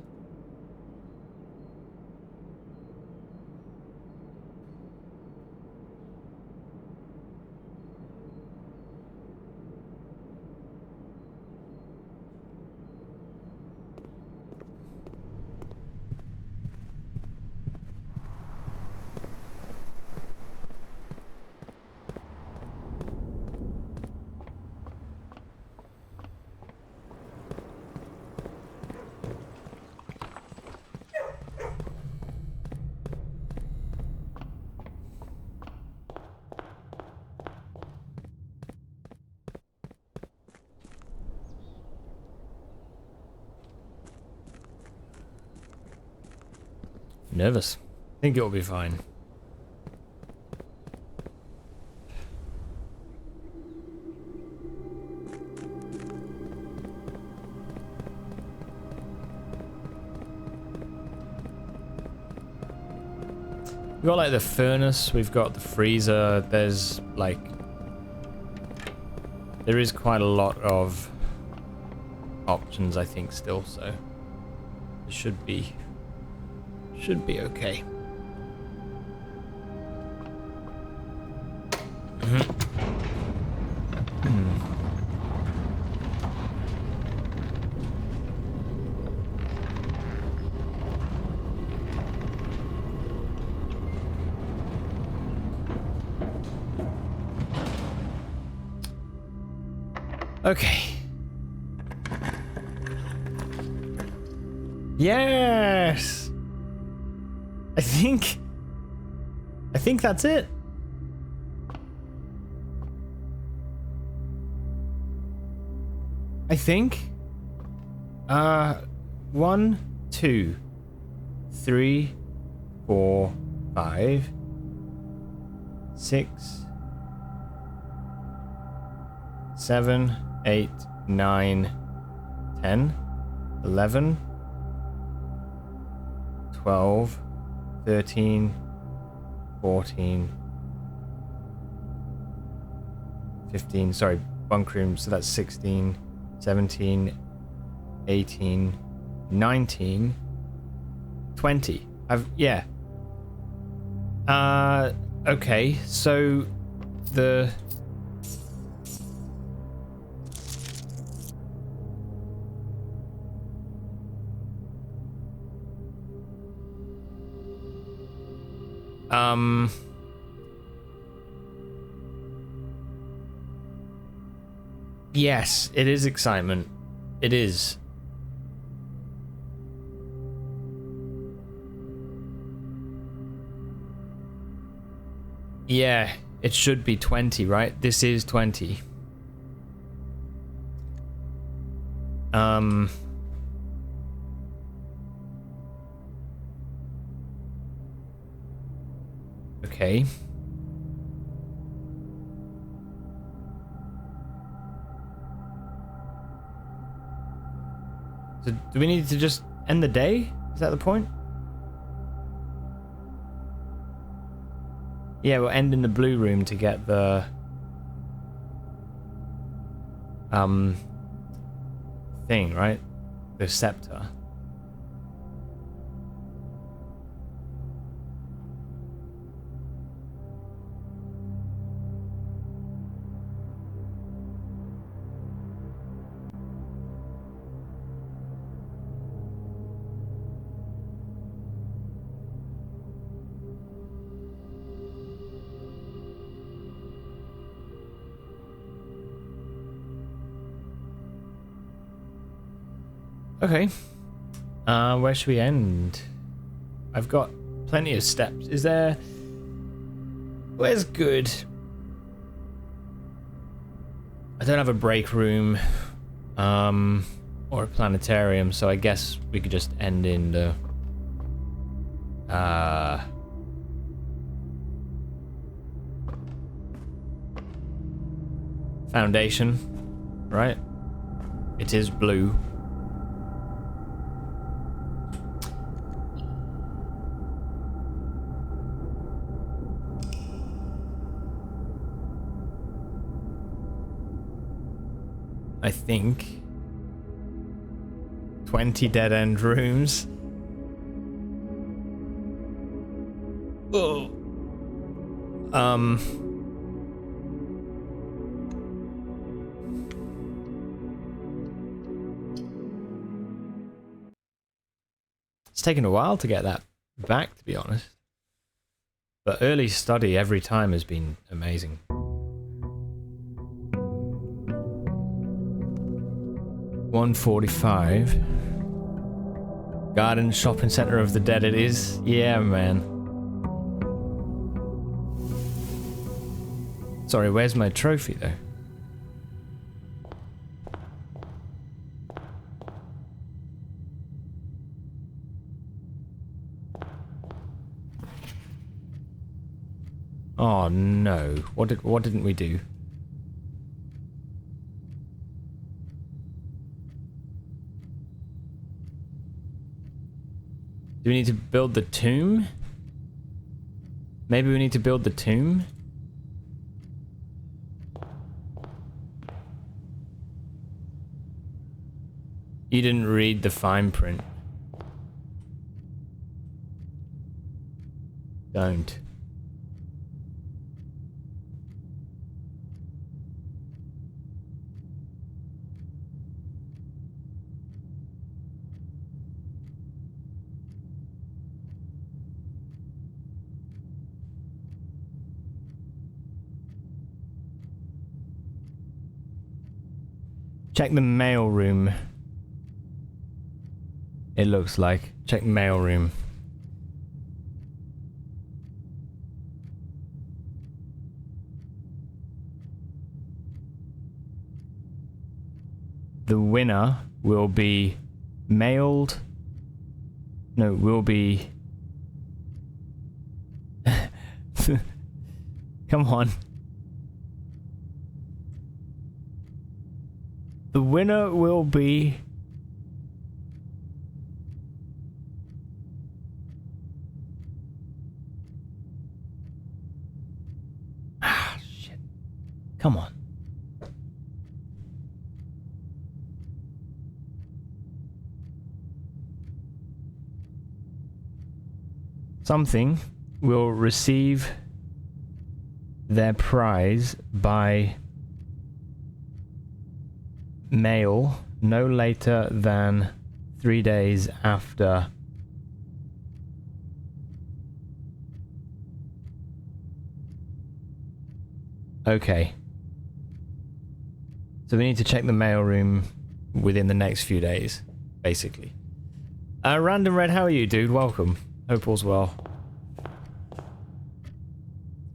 Nervous. Think it'll be fine. We've got like the furnace, we've got the freezer, there's like... There is quite a lot of options I think still, so it should be okay. Okay. Yes. I think that's it. I think. 1, 2, 3, 4, 5, 6, 7, 8, 9, 10, 11, 12, 13, 14, 15, sorry, bunk room, so that's 16, 17, 18, 19, 20. Yeah. Okay, so the... Yes, it is excitement. It is. Yeah, it should be 20, right? This is 20. Okay. So do we need to just end the day? Is that the point? Yeah, we'll end in the blue room to get the thing, right? The scepter. Okay. Where should we end? I've got plenty of steps. Is there... Where's good? I don't have a break room. Or a planetarium, so I guess we could just end in the... Foundation, right? It is blue. I think 20 dead-end rooms. Oh. It's taken a while to get that back, to be honest. But early study every time has been amazing. 145. Garden shopping center of the dead it is. Yeah, man. Sorry, where's my trophy though? Oh no. What didn't we do? Do we need to build the tomb? Maybe we need to build the tomb? You didn't read the fine print. Don't. Check the mail room. It looks like. Check mail room. The winner will be mailed. No, will be. Come on. The winner will be... Ah, shit. Come on. Something will receive their prize by mail no later than 3 days after okay, so we need to check the mail room within the next few days, basically. Random Red, how are you, dude? Welcome. Hope all's well.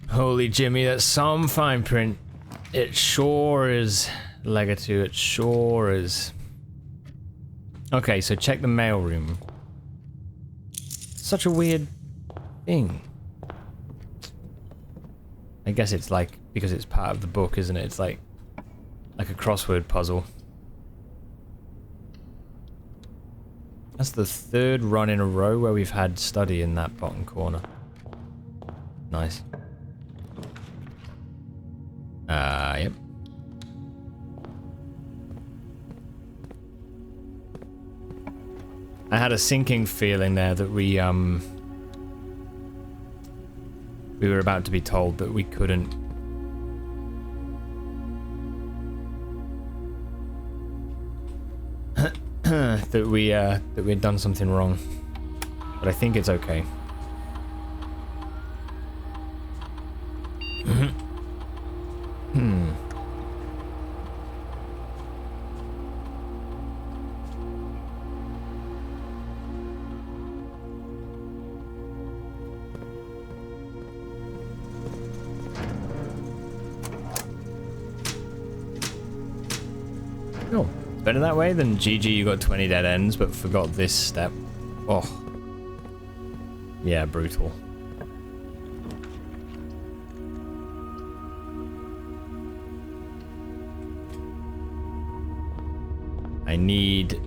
Holy Jimmy, that's some fine print. It sure is. Legato, it sure is. Okay, so check the mail room. Such a weird thing. I guess it's like, because it's part of the book, isn't it? It's like a crossword puzzle. That's the third run in a row where we've had study in that bottom corner. Nice. Yep. I had a sinking feeling there that we were about to be told that we couldn't. that we had done something wrong. But I think it's okay. Oh, Better that way than GG, you got 20 dead ends, but forgot this step. Oh. Yeah, brutal. I need,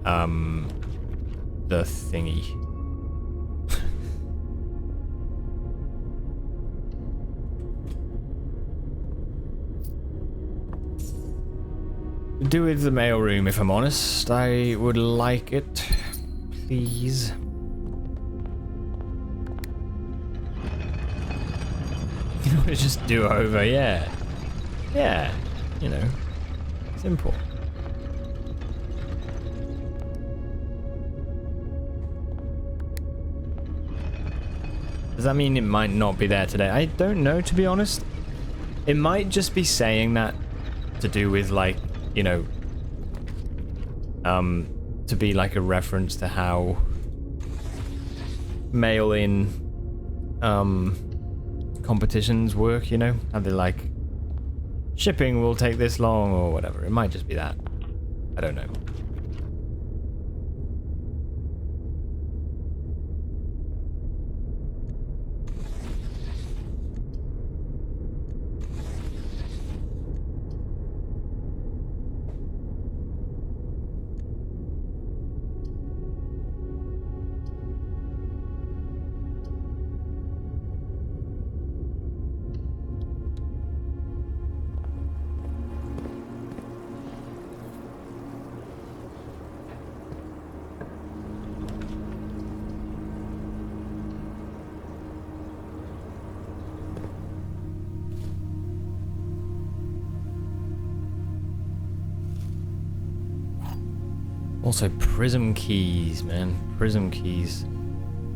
the thingy. Do with the mailroom, if I'm honest. I would like it, please. You know, just do over, yeah. Yeah, you know, simple. Does that mean it might not be there today? I don't know, to be honest. It might just be saying that to do with, like, you know, to be like a reference to how mail-in competitions work, you know? How they're like, shipping will take this long or whatever. It might just be that. I don't know. Also, prism keys, man. Prism keys.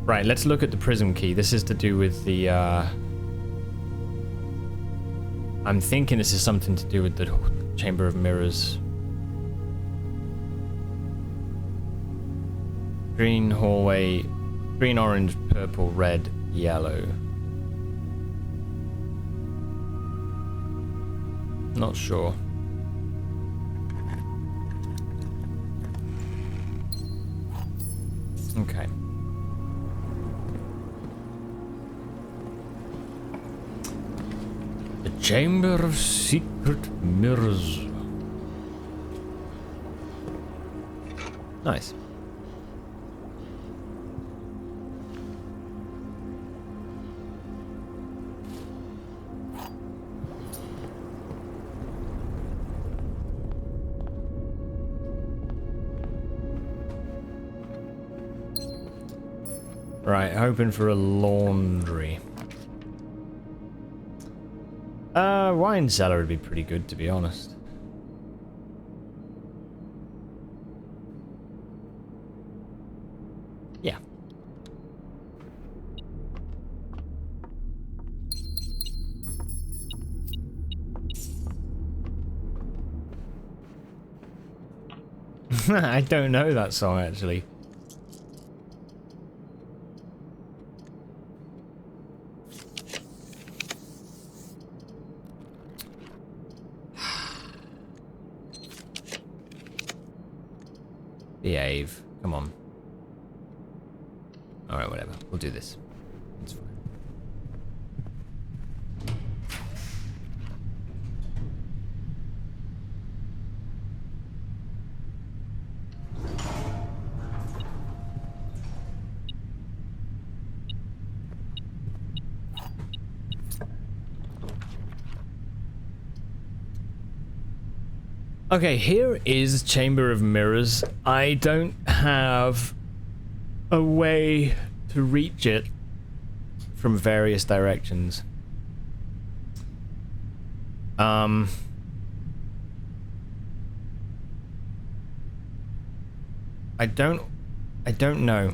Right, let's look at the prism key. This is to do with the, I'm thinking this is something to do with the Chamber of Mirrors. Green hallway. Green, orange, purple, red, yellow. Not sure. Okay. The Chamber of Secret Mirrors. Nice. Right, hoping for a laundry. Wine cellar would be pretty good, to be honest. Yeah. I don't know that song, actually. Behave. Come on. Alright, whatever. We'll do this. It's fine. Okay, here is Chamber of Mirrors. I don't have a way to reach it from various directions. I don't know.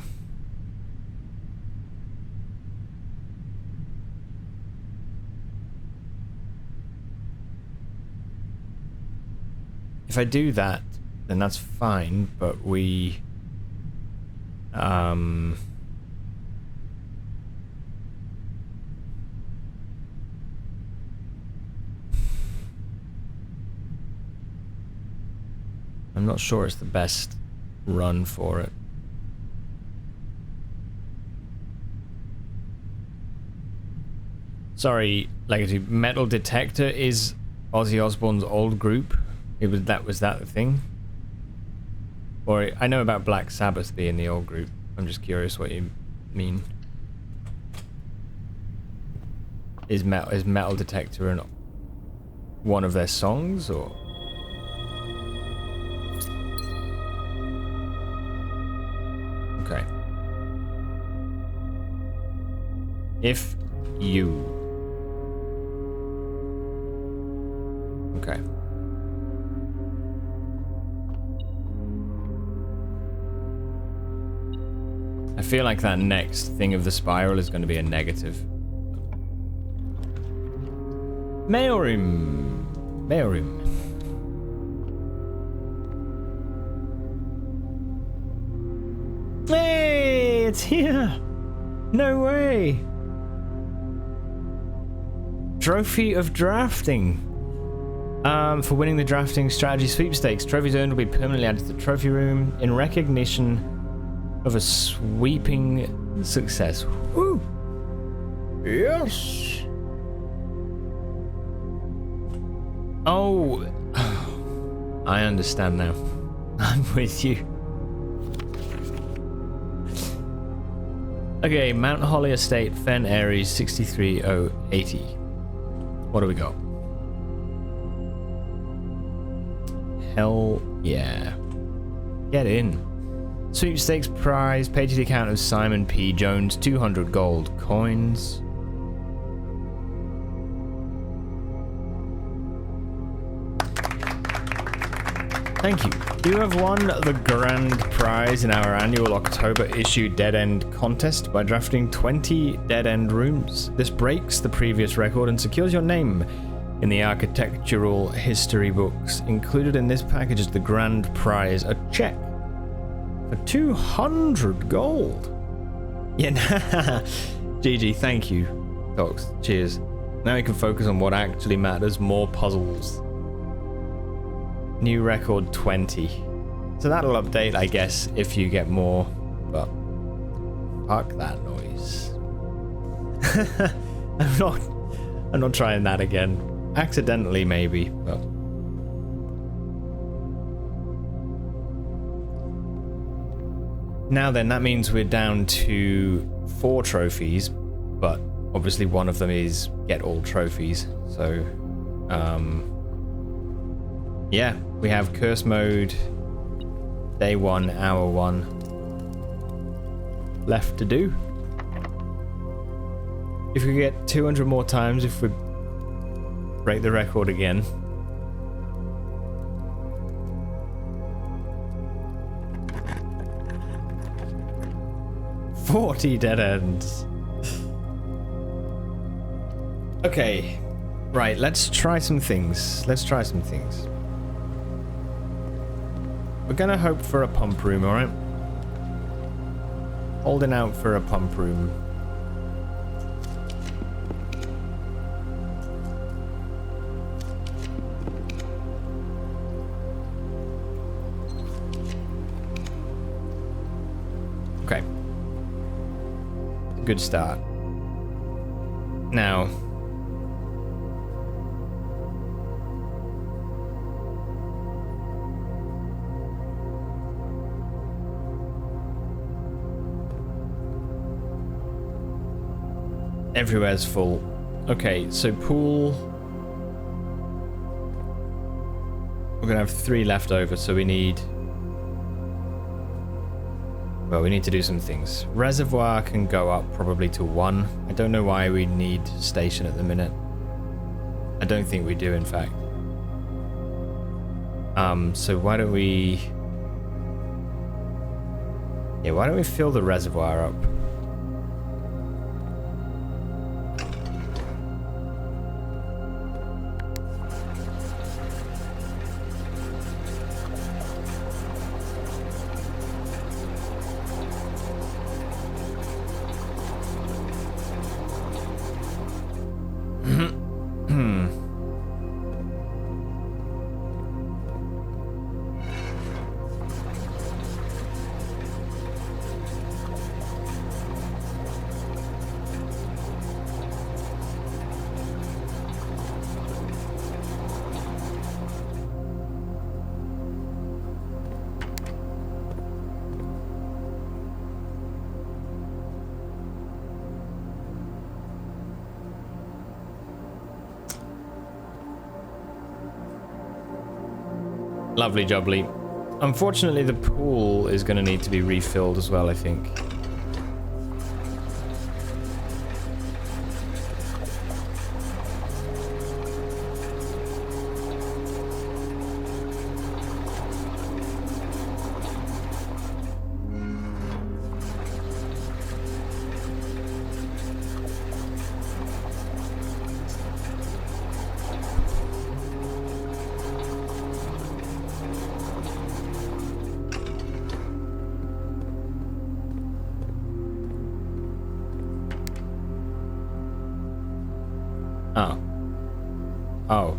If I do that, then that's fine, but we... I'm not sure it's the best run for it. Sorry, Legacy. Metal Detector is Ozzy Osbourne's old group. Was that the thing? Or I know about Black Sabbath being the old group. I'm just curious what you mean. Is Metal Detector one of their songs, or? Okay. If you. Okay. I feel like that next thing of the spiral is going to be a negative. Mailroom. Hey, it's here. No way. Trophy of drafting. For winning the drafting strategy sweepstakes, trophies earned will be permanently added to the trophy room in recognition of a sweeping success. Woo! Yes. Oh, I understand now. I'm with you. Okay, Mount Holly Estate, Fen Aries 63080. What do we got? Hell yeah. Get in. Sweepstakes prize, paid to the account of Simon P. Jones, 200 gold coins. Thank you. You have won the grand prize in our annual October issue Dead End contest by drafting 20 Dead End rooms. This breaks the previous record and secures your name in the architectural history books. Included in this package is the grand prize, a check for 200 gold. Yeah, GG, thank you, Docs. Cheers. Now we can focus on what actually matters, more puzzles. New record 20. So that'll update, I guess, if you get more, but fuck that noise. I'm not trying that again. Accidentally, maybe, but now then, that means we're down to 4 trophies, but obviously one of them is get all trophies. So, yeah, we have curse mode, day 1, hour 1 left to do. If we get 200 more times, if we break the record again. $40 dead ends. Okay, right, let's try some things. We're gonna hope for a pump room, alright? Holding out for a pump room. Okay. Good start. Now, everywhere's full. Okay, so pool. We're gonna have 3 left over, so we need. Well, we need to do some things. Reservoir can go up probably to 1. I don't know why we need station at the minute. I don't think we do, in fact. So why don't we... Yeah, why don't we fill the reservoir up? Lovely jubbly. Unfortunately, the pool is going to need to be refilled as well, I think. Oh. Oh.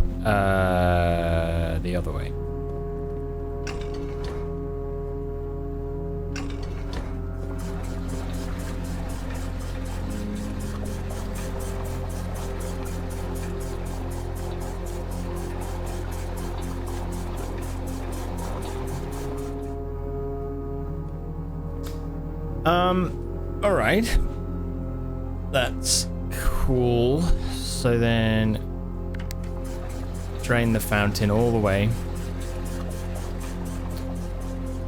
The other way. All right. That's cool. So then drain the fountain all the way.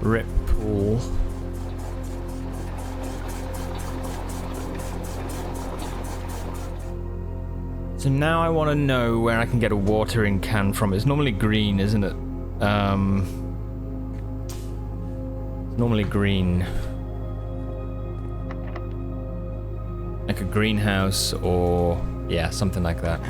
Rip pool. So now I want to know where I can get a watering can from. It's normally green, isn't it? Normally green. Like a greenhouse or, yeah, something like that.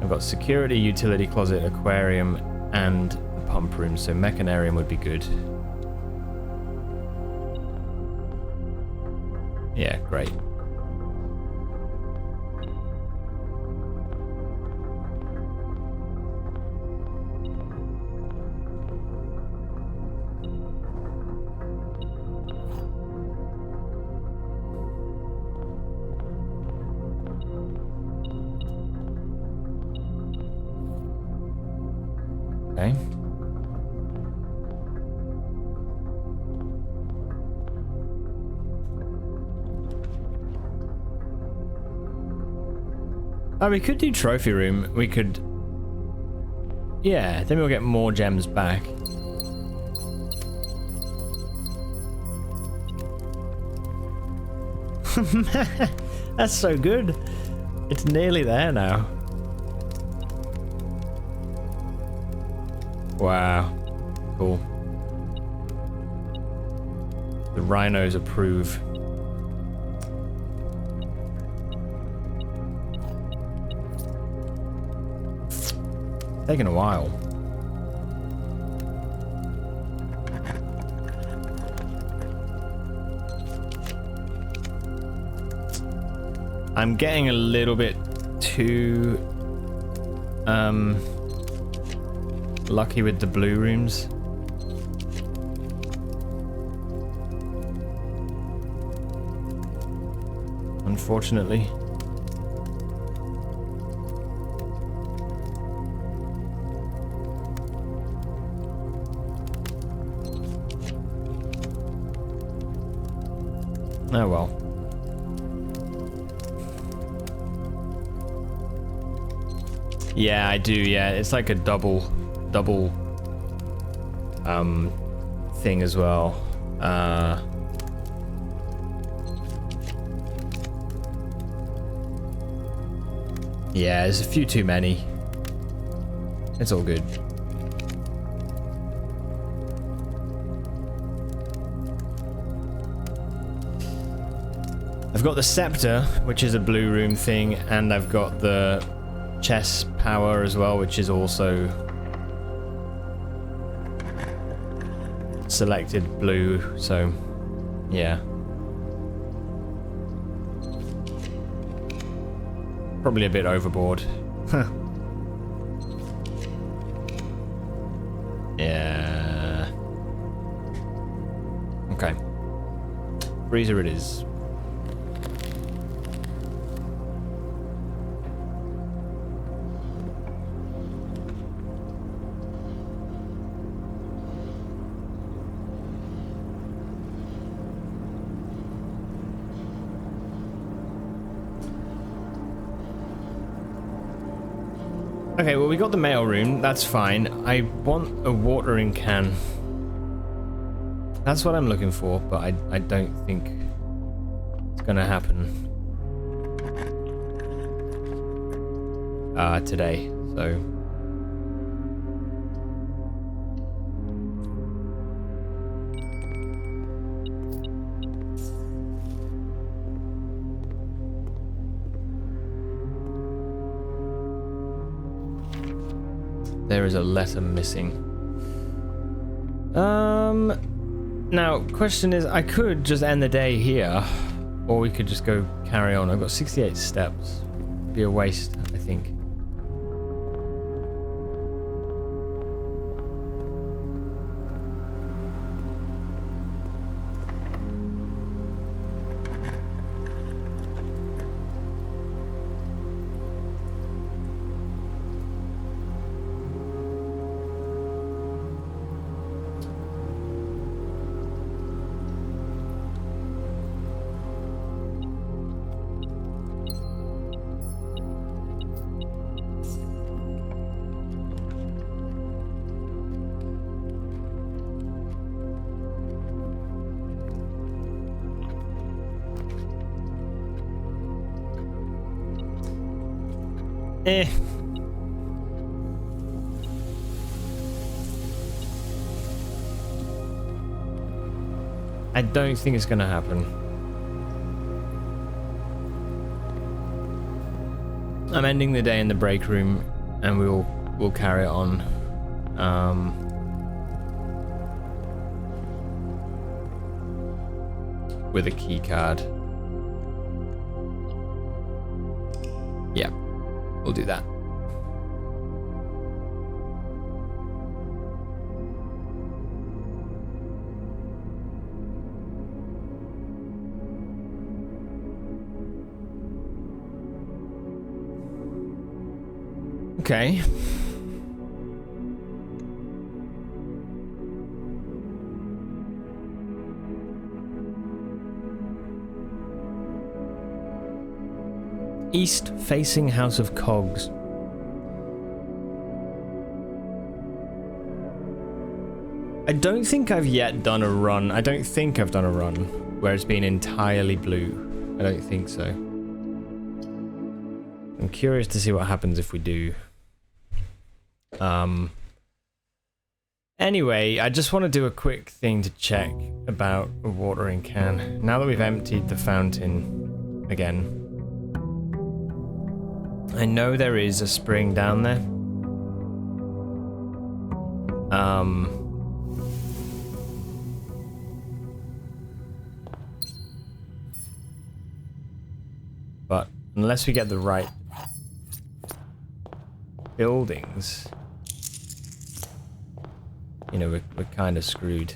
I've got security, utility closet, aquarium, and the pump room, so mechanarium would be good. Yeah, great. Okay. Oh, we could do trophy room. We could... Yeah, then we'll get more gems back. That's so good. It's nearly there now. Wow. Cool. The rhinos approve. Taking a while. I'm getting a little bit too lucky with the blue rooms. Unfortunately. Oh well. Yeah, I do, yeah. It's like a double thing as well. Yeah, there's a few too many. It's all good. I've got the scepter, which is a blue room thing, and I've got the chess power as well, which is also selected blue, so yeah. Probably a bit overboard. Yeah. Okay. Freezer it is. Okay, well, we got the mail room. That's fine. I want a watering can. That's what I'm looking for, but I don't think it's gonna happen today, so... There is a letter missing. Now, question is, I could just end the day here, or we could just go carry on. I've got 68 steps. Be a waste, I think. I don't think it's gonna happen. I'm ending the day in the break room, and we'll carry it on. With a key card. Yeah, we'll do that. Okay. East facing House of Cogs. I don't think I've yet done a run. I don't think I've done a run where it's been entirely blue. I don't think so. I'm curious to see what happens if we do. Anyway, I just want to do a quick thing to check about a watering can. Now that we've emptied the fountain again, I know there is a spring down there. But unless we get the right buildings, you know, we're kind of screwed.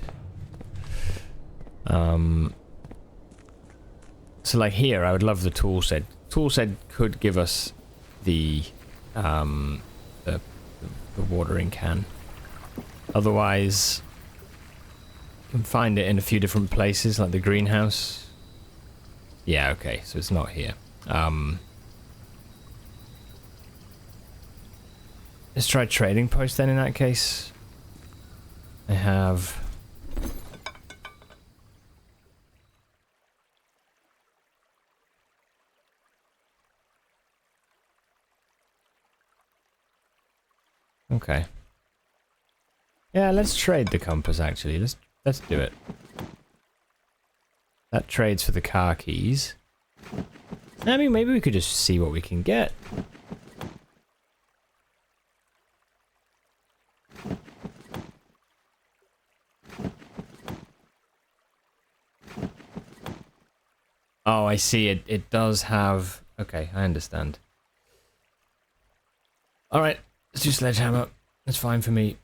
So like here, I would love the tool shed. Tool shed could give us the watering can. Otherwise, you can find it in a few different places, like the greenhouse. Yeah, okay, so it's not here. Let's try trading post then in that case. I have... Okay. Yeah, let's trade the compass actually. Let's do it. That trades for the car keys. I mean, maybe we could just see what we can get. Oh, I see. It does have... Okay, I understand. Alright, let's do sledgehammer. That's fine for me.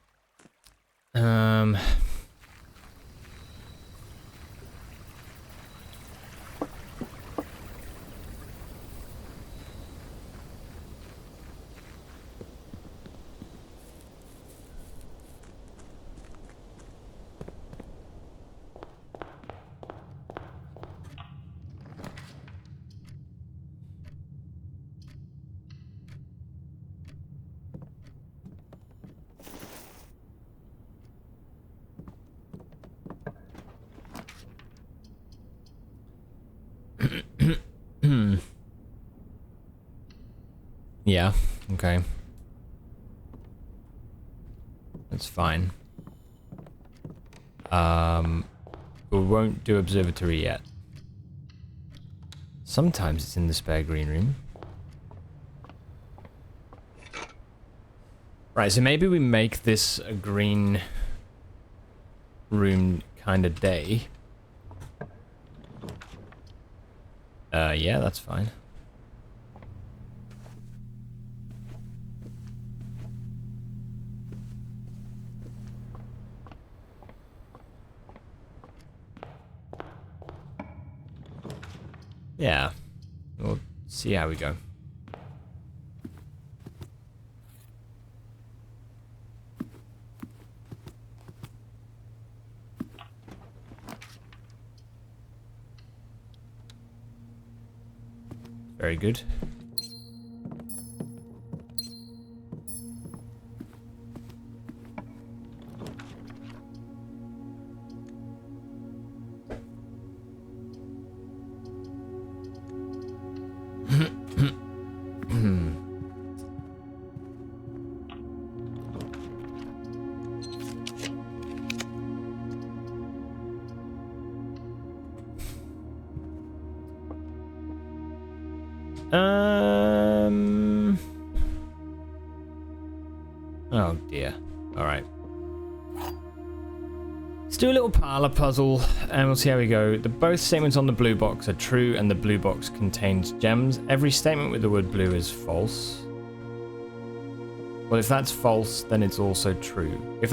Yeah, okay. That's fine. We won't do observatory yet. Sometimes it's in the spare green room. Right, so maybe we make this a green room kind of day. Yeah, that's fine. Yeah, we'll see how we go. Very good. Oh dear. Alright. Let's do a little parlor puzzle and we'll see how we go. Both statements on the blue box are true and the blue box contains gems. Every statement with the word blue is false. Well, if that's false, then it's also true. If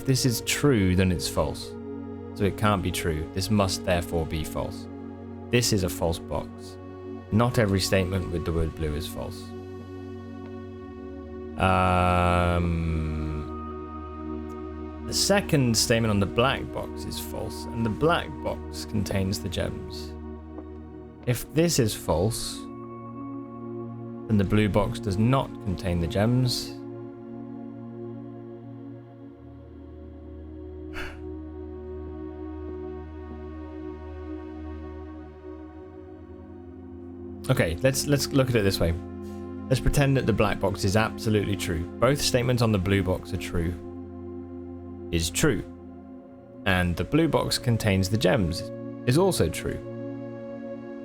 this is true, then it's false. So it can't be true. This must therefore be false. This is a false box. Not every statement with the word blue is false. The second statement on the black box is false, and the black box contains the gems. If this is false, then the blue box does not contain the gems. Okay, let's look at it this way. Let's pretend that the black box is absolutely true. Both statements on the blue box are true. Is true. And the blue box contains the gems is also true.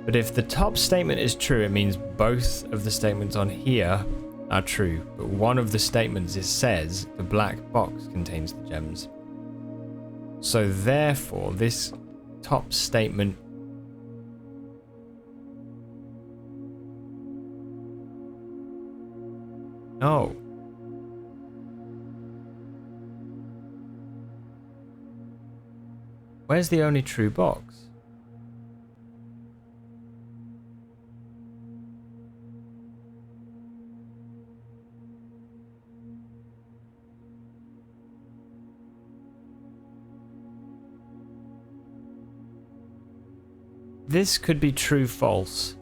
But if the top statement is true, it means both of the statements on here are true. But one of the statements says the black box contains the gems. So therefore, this top statement Oh. Where's the only true box? This could be true, false.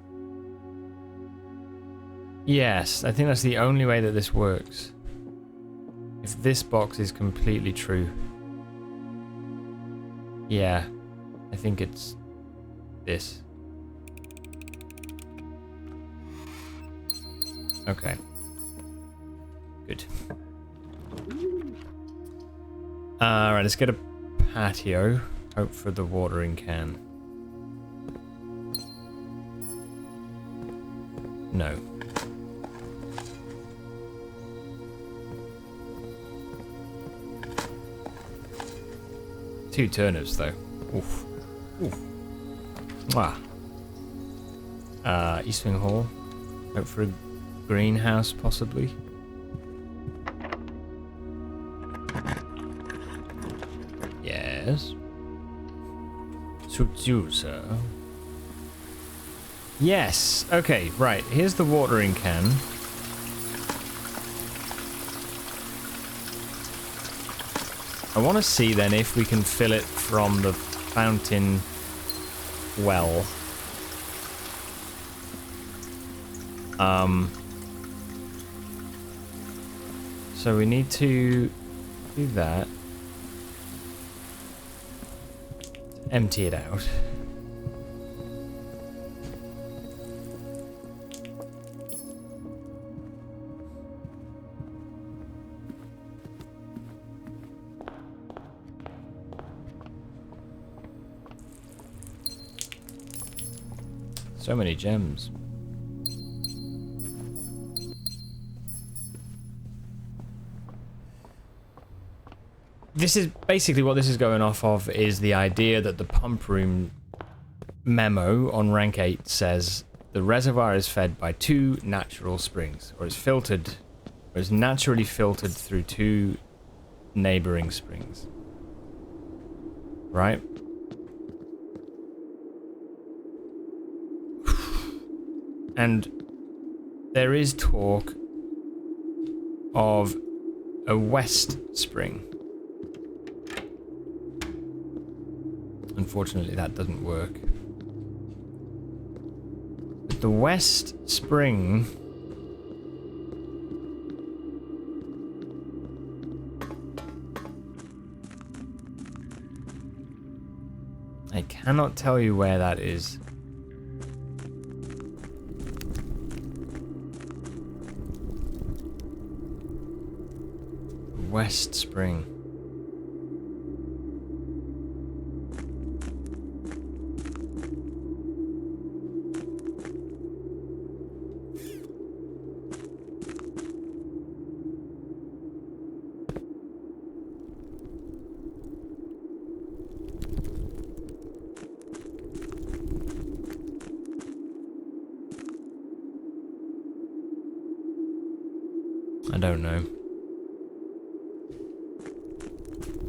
Yes, I think that's the only way that this works. If this box is completely true. Yeah, I think it's this. Okay. Good. Alright, let's get a patio. Hope for the watering can. No. Two turnips though. Oof. Oof. Mwah. East Wing Hall. Hope for a greenhouse possibly. Yes. Suits you, sir. Yes. Okay, right. Here's the watering can. I want to see then if we can fill it from the fountain well. So we need to do that. Empty it out. So many gems. This is basically what this is going off of, is the idea that the pump room memo on rank 8 says the reservoir is fed by 2 natural springs, or is naturally filtered through 2 neighboring springs. Right? And there is talk of a west spring. Unfortunately, that doesn't work. But the west spring I cannot tell you where that is. West Spring. I don't know.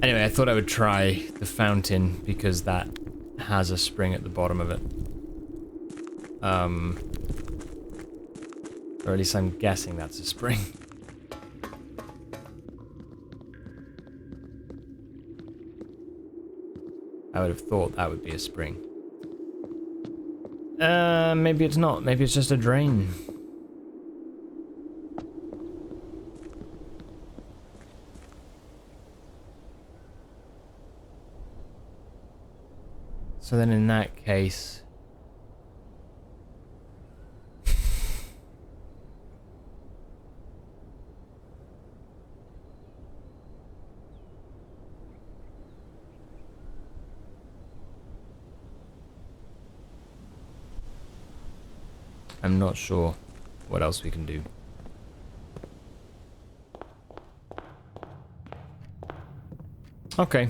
Anyway, I thought I would try the fountain because that has a spring at the bottom of it. Or at least I'm guessing that's a spring. I would have thought that would be a spring. Maybe it's not. Maybe it's just a drain. So then in that case... I'm not sure what else we can do. Okay.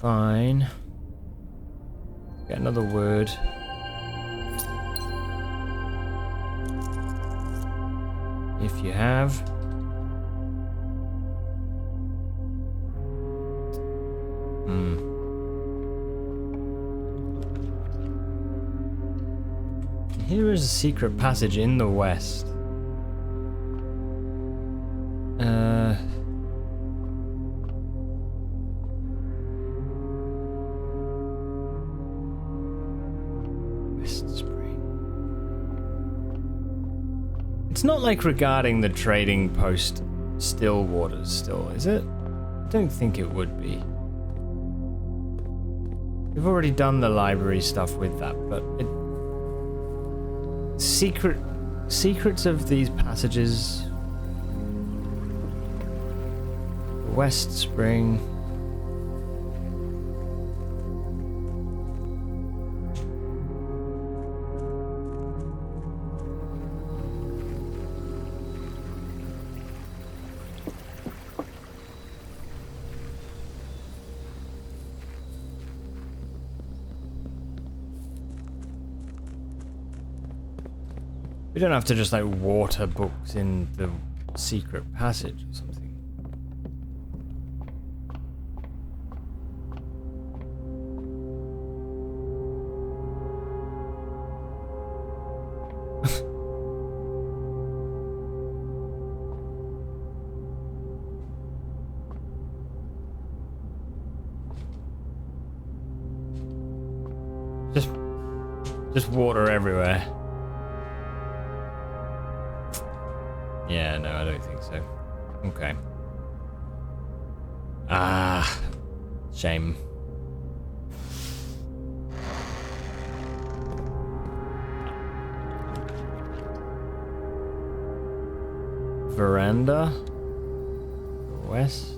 Fine. Get another word. If you have. Here is a secret passage in the west. West Spring. It's not like regarding the trading post still waters still, is it? I don't think it would be. We've already done the library stuff with that, but it... Secrets of these passages. West Spring. We don't have to just like water books in the secret passage or something. Just water everywhere. Yeah, no, I don't think so. Okay. Ah, shame. Veranda. West.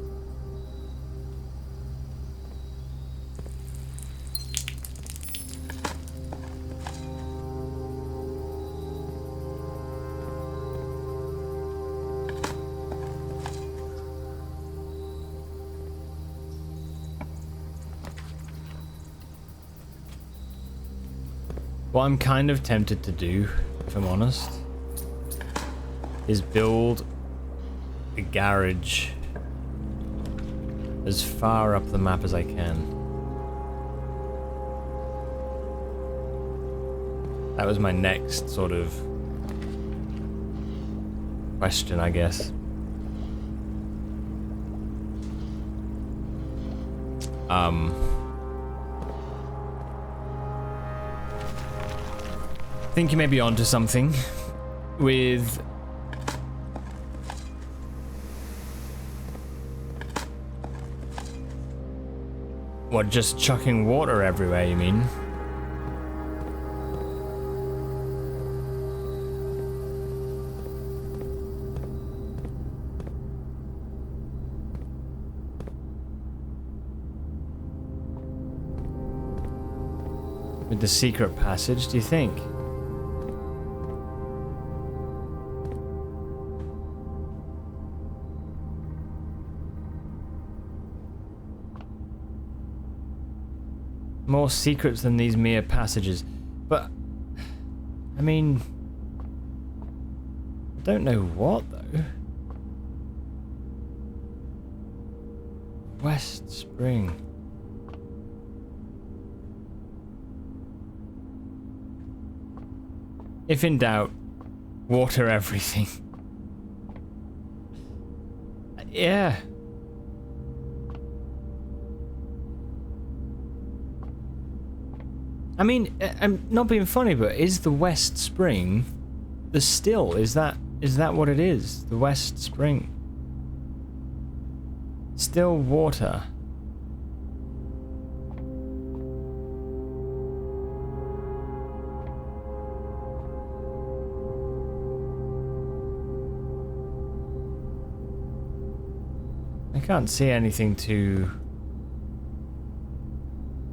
What I'm kind of tempted to do, if I'm honest, is build a garage as far up the map as I can. That was my next sort of question, I guess. I think you may be onto something with what, just chucking water everywhere, you mean? With the secret passage, do you think? More secrets than these mere passages. But, I mean, I don't know what, though. West Spring. If in doubt, water everything. Yeah. I mean, I'm not being funny, but is the West Spring the still? Is that what it is? The West Spring. Still water. I can't see anything to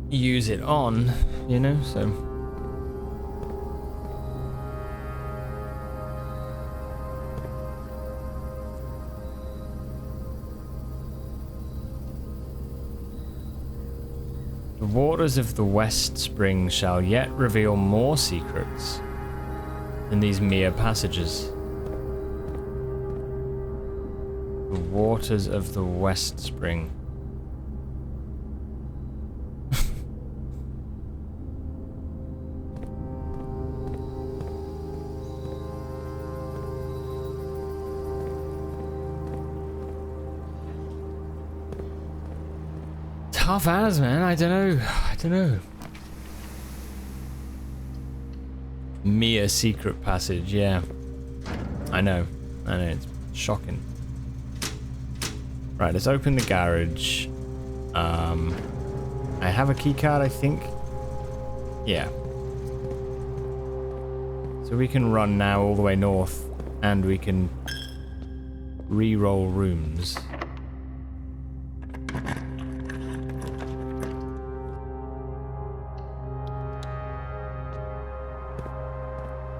use it on, you know, so. The waters of the West Spring shall yet reveal more secrets than these mere passages. The waters of the West Spring. Tough as, man. I don't know. Mere secret passage, yeah. I know, it's shocking. Right, let's open the garage. I have a key card, I think. Yeah. So we can run now all the way north, and we can re-roll rooms.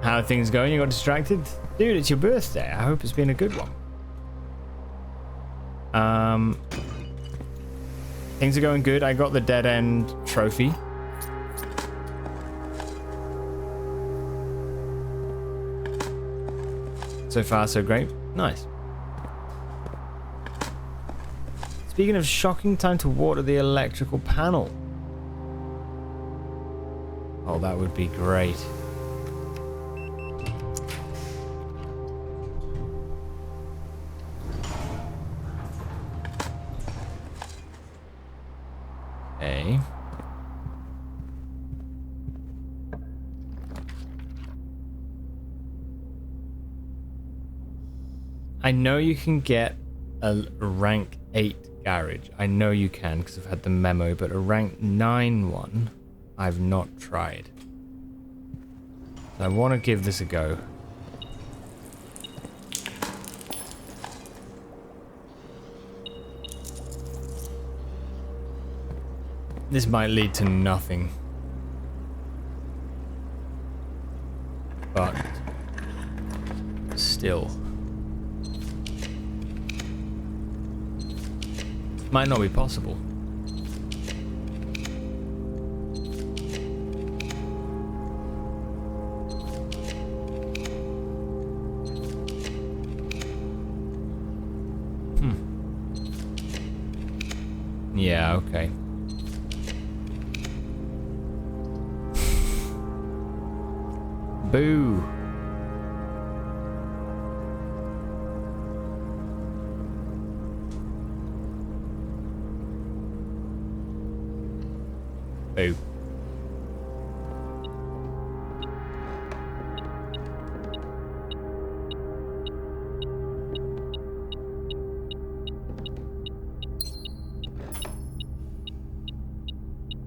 How are things going? You got distracted? Dude, it's your birthday. I hope it's been a good one. Things are going good. I got the dead end trophy. So far, so great. Nice. Speaking of shocking, time to water the electrical panel. Oh, that would be great. Okay. I know you can get a rank 8 garage. I know you can because I've had the memo, but a rank 9 one I've not tried. I want to give this a go. This might lead to nothing. But still. Might not be possible. Yeah, okay. Boo. Boo.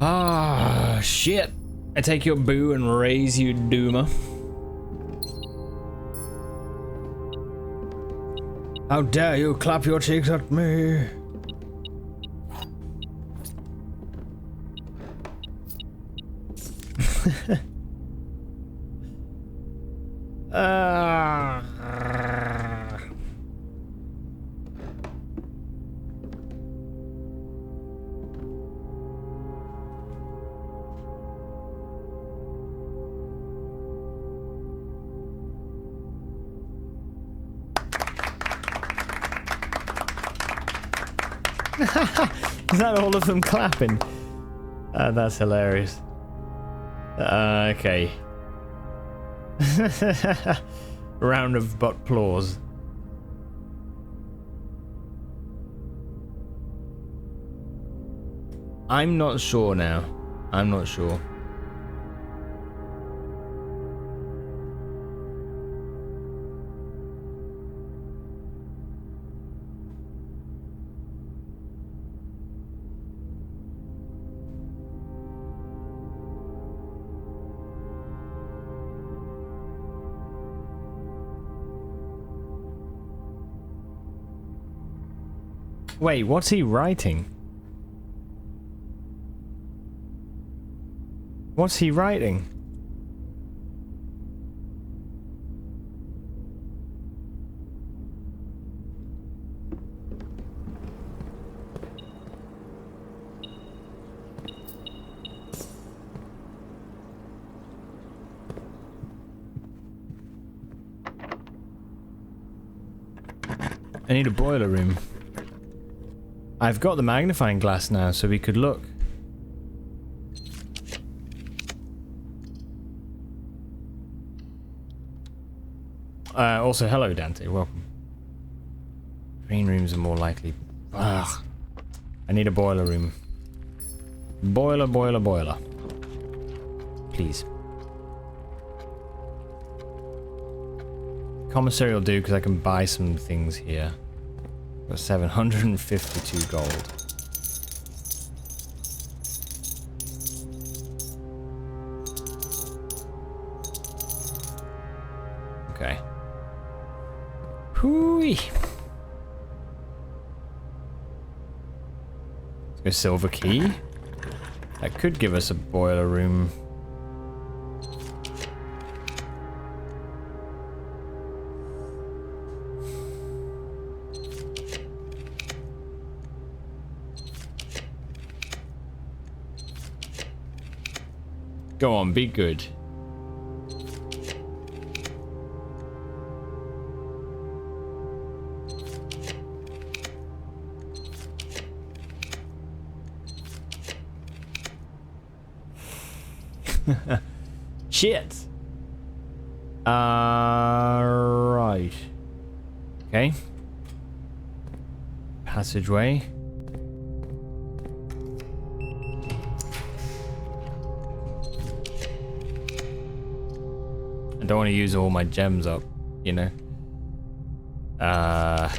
Ah, shit. I take your boo and raise you, Doomer. How dare you clap your cheeks at me? Is that all of them clapping? That's hilarious. Okay. Round of butt applause. I'm not sure now. I'm not sure. Wait, what's he writing? What's he writing? I need a boiler room. I've got the magnifying glass now, so we could look. Also, hello, Dante. Welcome. Green rooms are more likely. Ugh. I need a boiler room. Boiler, boiler, boiler. Please. Commissary will do because I can buy some things here. Got 752 gold. Okay. Hooey. Let's go silver key. That could give us a boiler room. Go on, be good. Shit. Right. Okay. Passageway. I don't want to use all my gems up, you know. But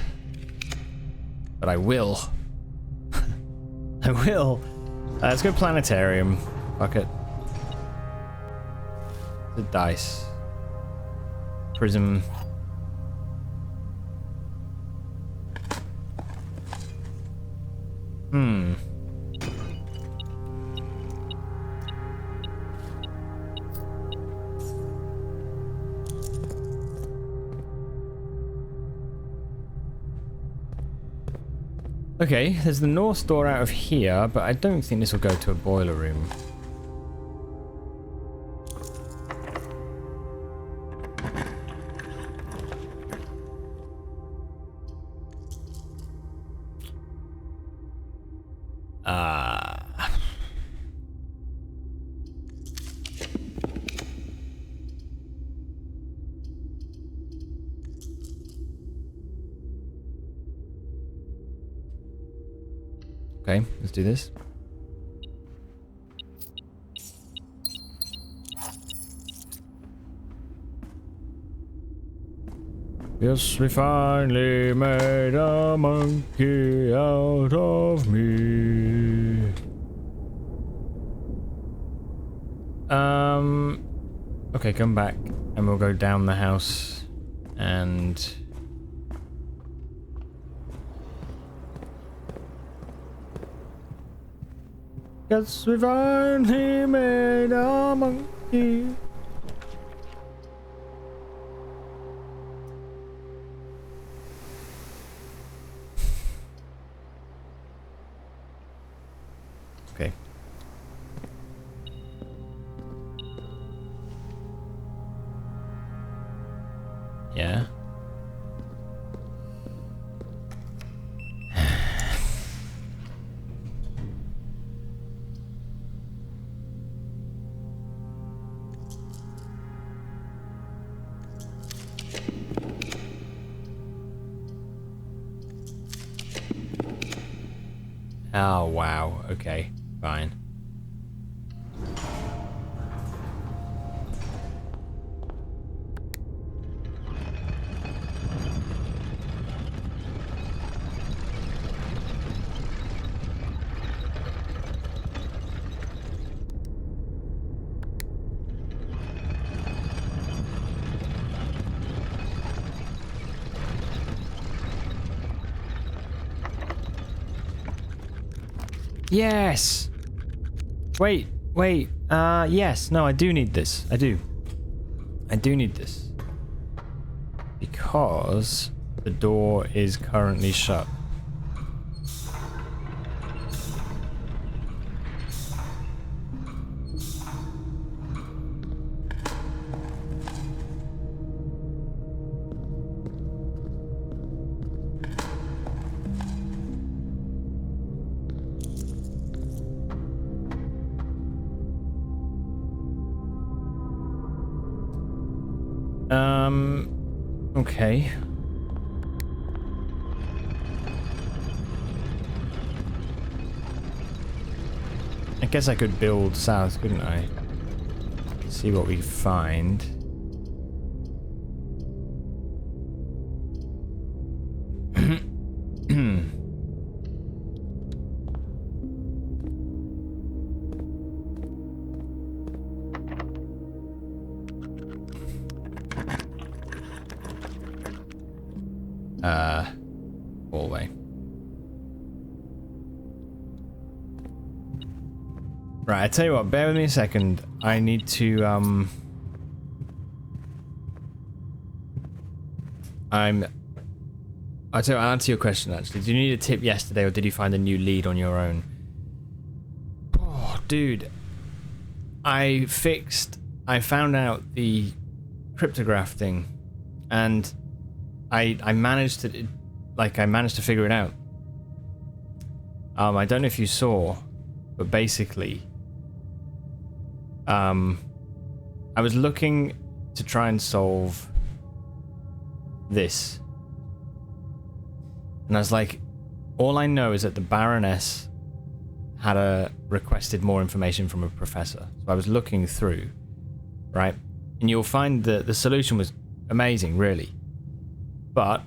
I will. I will. Let's go planetarium. Fuck it. The dice. Prism. Okay, there's the north door out of here, but I don't think this will go to a boiler room. Okay, let's do this. Yes, we finally made a monkey out of me. Okay, come back and we'll go down the house and... Yes, we finally made a monkey. Okay. Yeah. Oh, wow. Okay, fine. Yes! Wait. Yes. No, I do need this. I do need this. Because the door is currently shut. Okay. I guess I could build south, couldn't I? See what we find. Hallway. Right, I tell you what, bear with me a second. I need to, I'll answer your question, actually. Did you need a tip yesterday, or did you find a new lead on your own? Oh, dude. I found out the cryptograph thing, and I managed to figure it out. I don't know if you saw, but basically, I was looking to try and solve this. And I was like, all I know is that the Baroness had requested more information from a professor. So I was looking through, right? And you'll find that the solution was amazing, really. But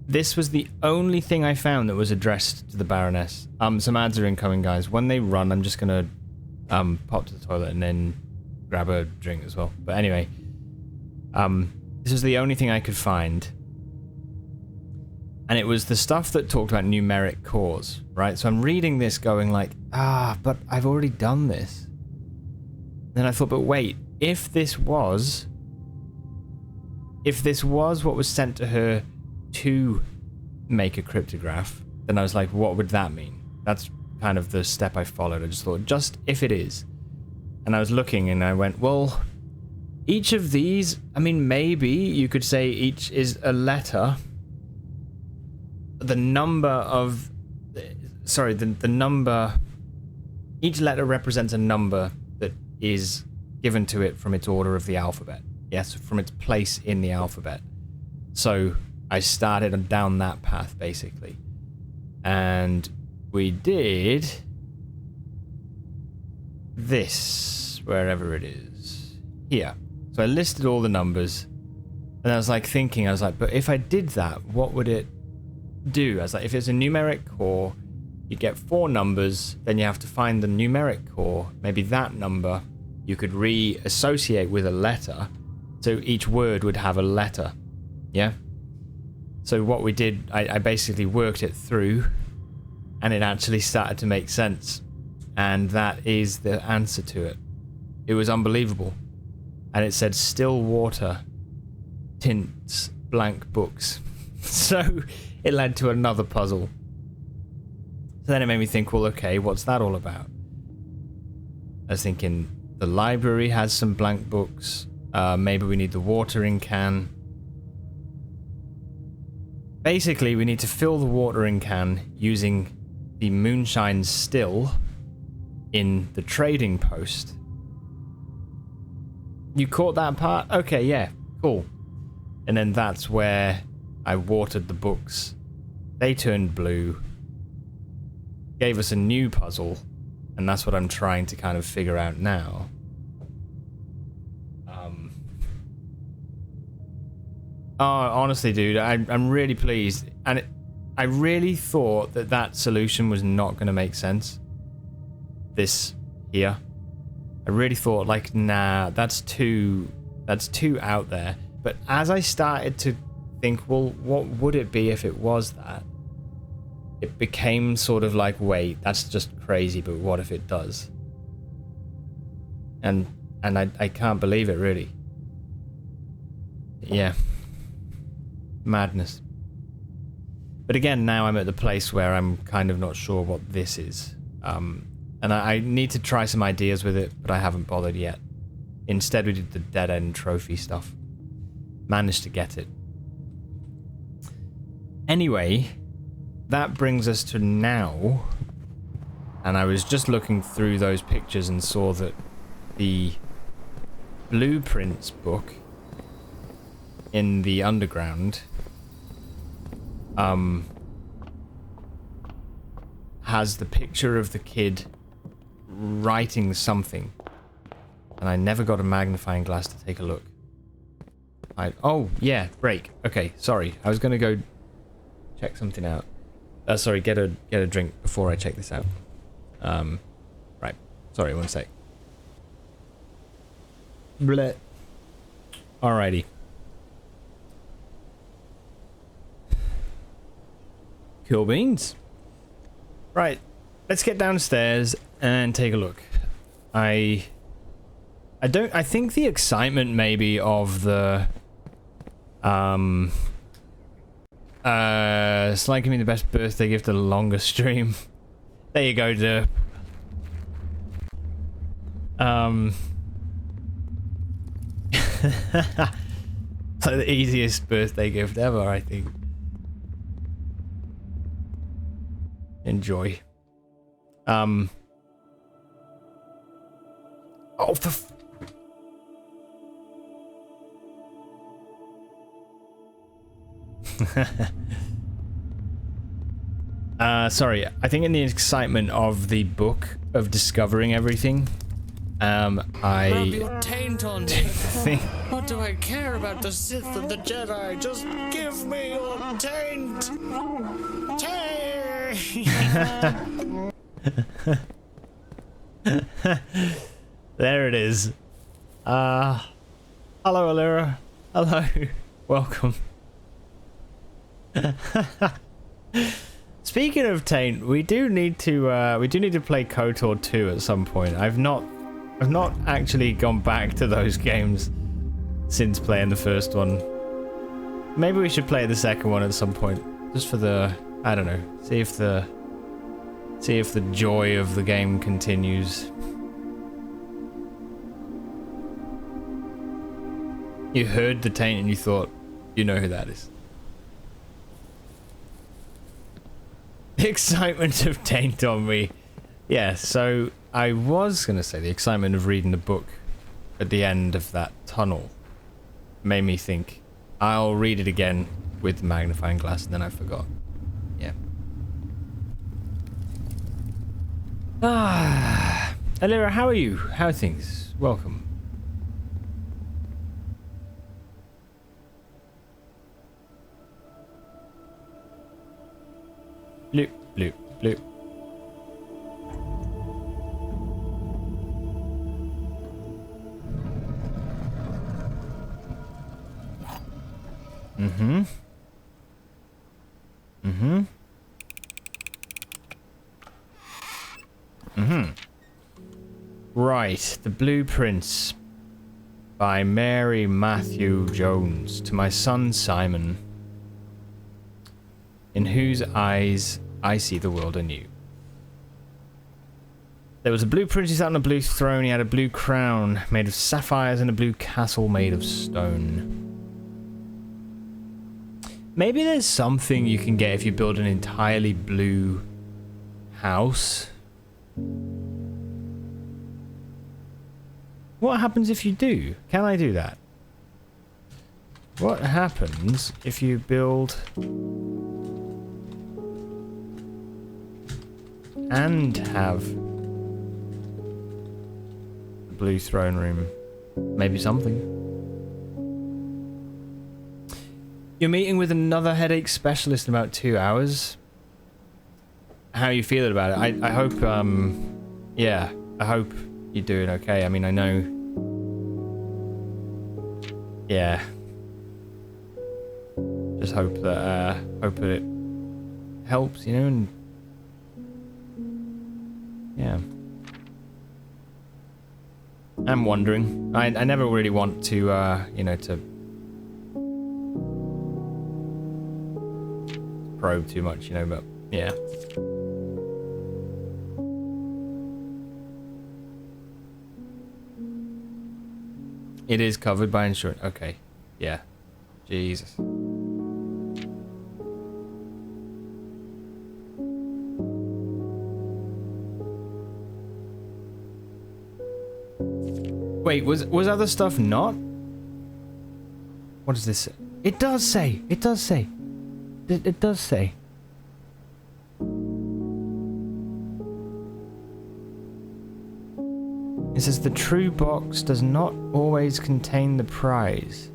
this was the only thing I found that was addressed to the Baroness. Some ads are incoming, guys. When they run, I'm just gonna pop to the toilet and then grab a drink as well. But anyway, this is the only thing I could find. And it was the stuff that talked about numeric cores, right? So I'm reading this going like, but I've already done this. Then I thought, but wait, if this was what was sent to her to make a cryptograph, then I was like, what would that mean? That's kind of the step I followed. I just thought, just if it is. And I was looking and I went, well, each of these, I mean, maybe you could say each is a letter. The number of sorry, the number, each letter represents a number that is given to it from its order of the alphabet. Yes, from its place in the alphabet. So I started down that path, basically. And we did this, wherever it is, here. So I listed all the numbers, and I was like thinking, but if I did that, what would it do? I was like, if it's a numeric core, you get 4 numbers, then you have to find the numeric core. Maybe that number you could re-associate with a letter, so each word would have a letter. Yeah? So what we did, I basically worked it through, and it actually started to make sense. And that is the answer to it. It was unbelievable. And it said still water tints blank books. So it led to another puzzle. So then it made me think, well, okay, what's that all about? I was thinking the library has some blank books. Maybe we need the watering can. Basically, we need to fill the watering can using the moonshine still in the trading post. You caught that part? Okay, yeah, cool. And then that's where I watered the books. They turned blue. Gave us a new puzzle. And that's what I'm trying to kind of figure out now. Oh, honestly, dude, I'm really pleased. And I really thought that solution was not going to make sense. This here. I really thought, like, nah, that's too out there. But as I started to think, well, what would it be if it was that? It became sort of like, wait, that's just crazy, but what if it does? And I can't believe it, really. Yeah. Madness. But again, now I'm at the place where I'm kind of not sure what this is. And I need to try some ideas with it, but I haven't bothered yet. Instead, we did the dead-end trophy stuff. Managed to get it. Anyway, that brings us to now. And I was just looking through those pictures and saw that the blueprints book in the underground has the picture of the kid writing something, and I never got a magnifying glass to take a look. Oh yeah, break. Okay, sorry, I was gonna go check something out. Sorry, get a drink before I check this out. Right, sorry, one sec. Bleh. Alrighty. Cool beans. Right, let's get downstairs and take a look. I think the excitement maybe of the it's like giving me the best birthday gift of the longest stream. There you go, Derp. It's like the easiest birthday gift ever, I think. Enjoy. Oh, sorry, I think in the excitement of the book of discovering everything,
Rub your taint on me. What do I care about the Sith and the Jedi? Just give me your taint.
There it is. Hello, Allura. Hello. Welcome. Speaking of taint, we do need to play KOTOR 2 at some point. I've not actually gone back to those games since playing the first one. Maybe we should play the second one at some point, just for the, I don't know, see if the joy of the game continues. You heard the taint and you thought, you know who that is. excitement of taint on me. Yeah, so I was going to say the excitement of reading the book at the end of that tunnel made me think, I'll read it again with the magnifying glass, and then I forgot. Yeah. Ah, Alira, how are you? How are things? Welcome. Bloop, bloop, bloop. Mm-hmm. Mm-hmm. Mm-hmm. Right, the blueprints by Mary Matthew Jones to my son Simon, in whose eyes I see the world anew. There was a blueprint. He sat on a blue throne. He had a blue crown made of sapphires and a blue castle made of stone. Maybe there's something you can get if you build an entirely blue house. What happens if you do? Can I do that? What happens if you build and have the blue throne room? Maybe something. You're meeting with another headache specialist in about 2 hours. How are you feeling about it? I hope, yeah, I hope you're doing okay. I mean, I know, yeah. Just hope that it helps, you know, and yeah. I'm wondering. I never really want to, you know, to probe too much, you know, but yeah. It is covered by insurance. Okay. Yeah. Jesus. Wait, was other stuff not? What does this say? It does say. It does say. It does say. It says the true box does not always contain the prize.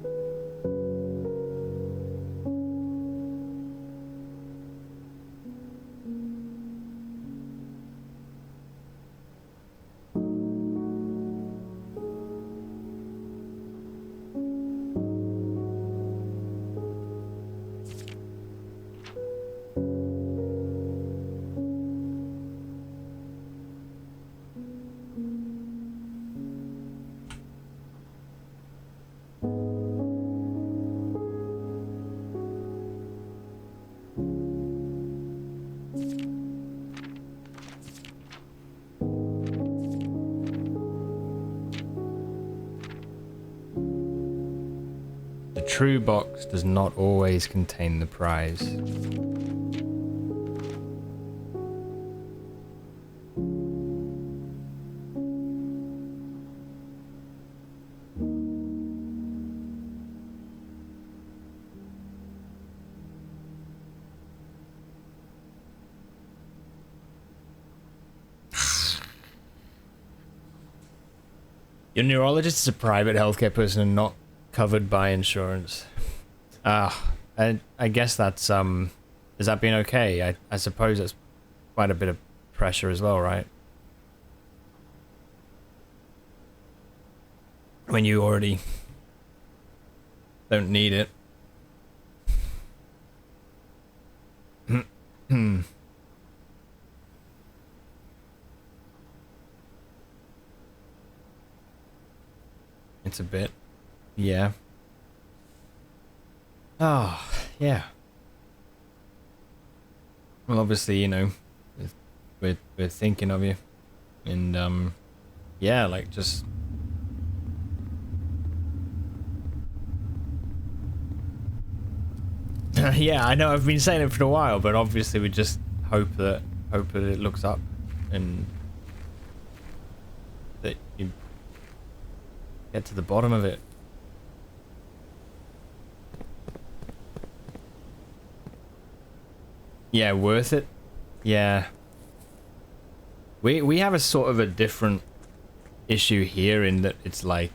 The true box does not always contain the prize. Your neurologist is a private healthcare person and not covered by insurance. And I guess that's, is that being okay? I suppose that's quite a bit of pressure as well, right? When you already don't need it. It's a bit. Yeah. Oh, yeah. Well, obviously, you know, we're thinking of you. And, yeah, like, just... yeah, I know I've been saying it for a while, but obviously we're just hope that it looks up and that you get to the bottom of it. Yeah, worth it. Yeah. We have a sort of a different issue here in that it's like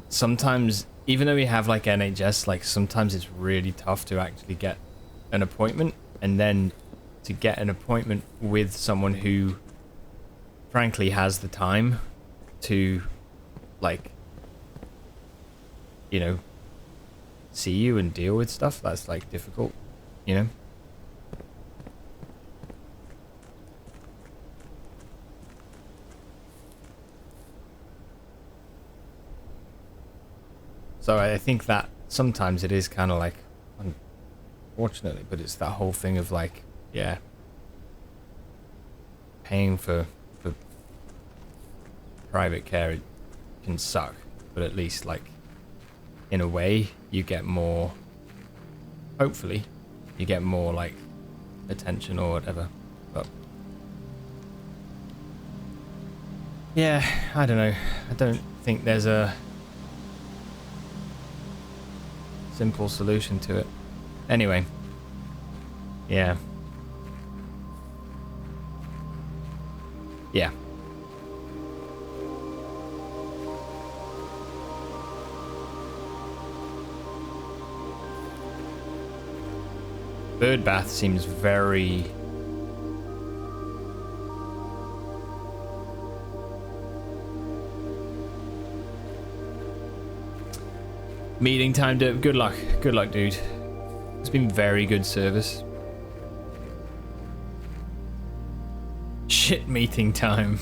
sometimes, even though we have like NHS, like sometimes it's really tough to actually get an appointment, and then to get an appointment with someone who frankly has the time to, like, you know, see you and deal with stuff, that's like difficult, you know? So I think that sometimes it is kind of like, unfortunately, but it's that whole thing of like, yeah, paying for private care, it can suck, but at least like in a way you get more, hopefully you get more like attention or whatever. But yeah, I don't know, I don't think there's a simple solution to it. Anyway, yeah. Yeah. Bird bath seems very... Meeting time, good luck. Good luck, dude. It's been very good service. Shit meeting time.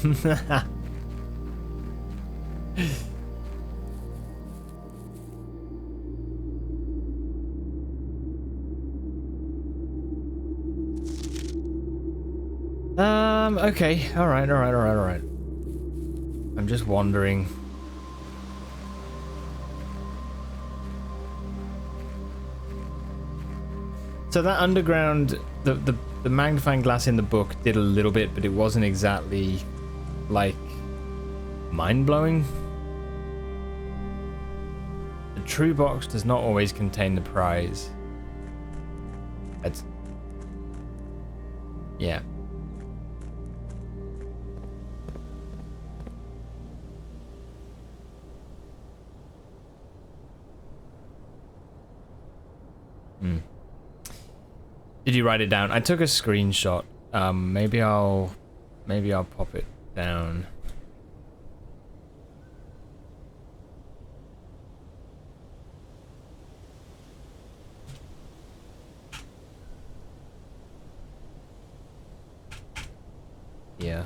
Okay. All right. I'm just wondering. So that underground, the magnifying glass in the book did a little bit, but it wasn't exactly like mind-blowing. The true box does not always contain the prize. That's... yeah. Did you write it down? I took a screenshot. Maybe I'll pop it down. Yeah.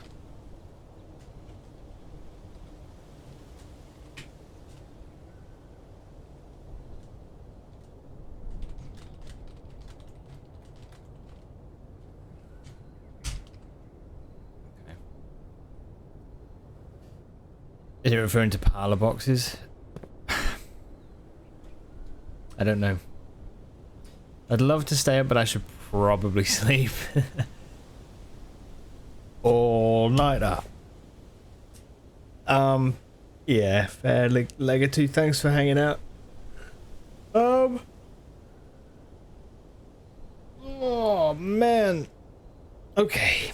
Is it referring to parlor boxes? I don't know. I'd love to stay up, but I should probably sleep. All nighter. Yeah, fair. Legacy, thanks for hanging out. Oh man. Okay.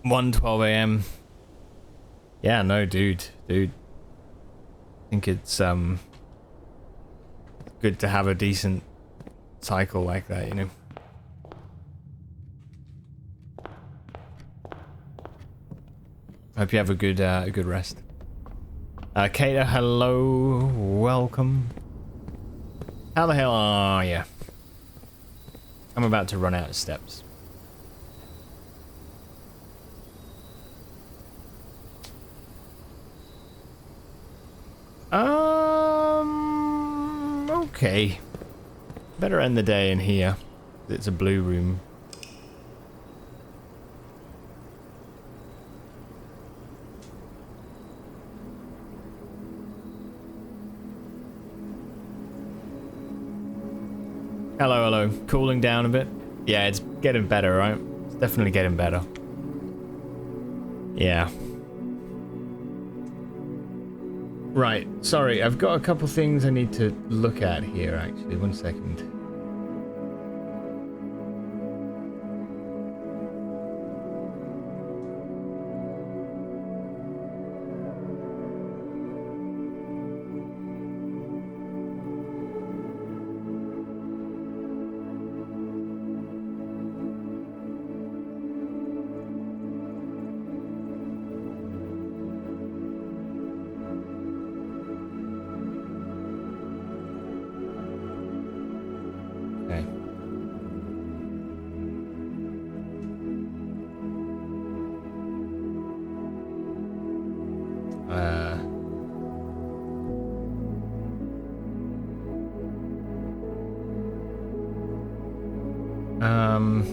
One 12 a.m. Yeah, no, dude. I think it's good to have a decent cycle like that, you know. Hope you have a good rest. Kata, hello, welcome. How the hell are you? I'm about to run out of steps. Okay. Better end the day in here. It's a blue room. Hello, hello. Cooling down a bit? Yeah, it's getting better, right? It's definitely getting better. Yeah. Right, sorry, I've got a couple things I need to look at here, actually. 1 second. Okay. Um...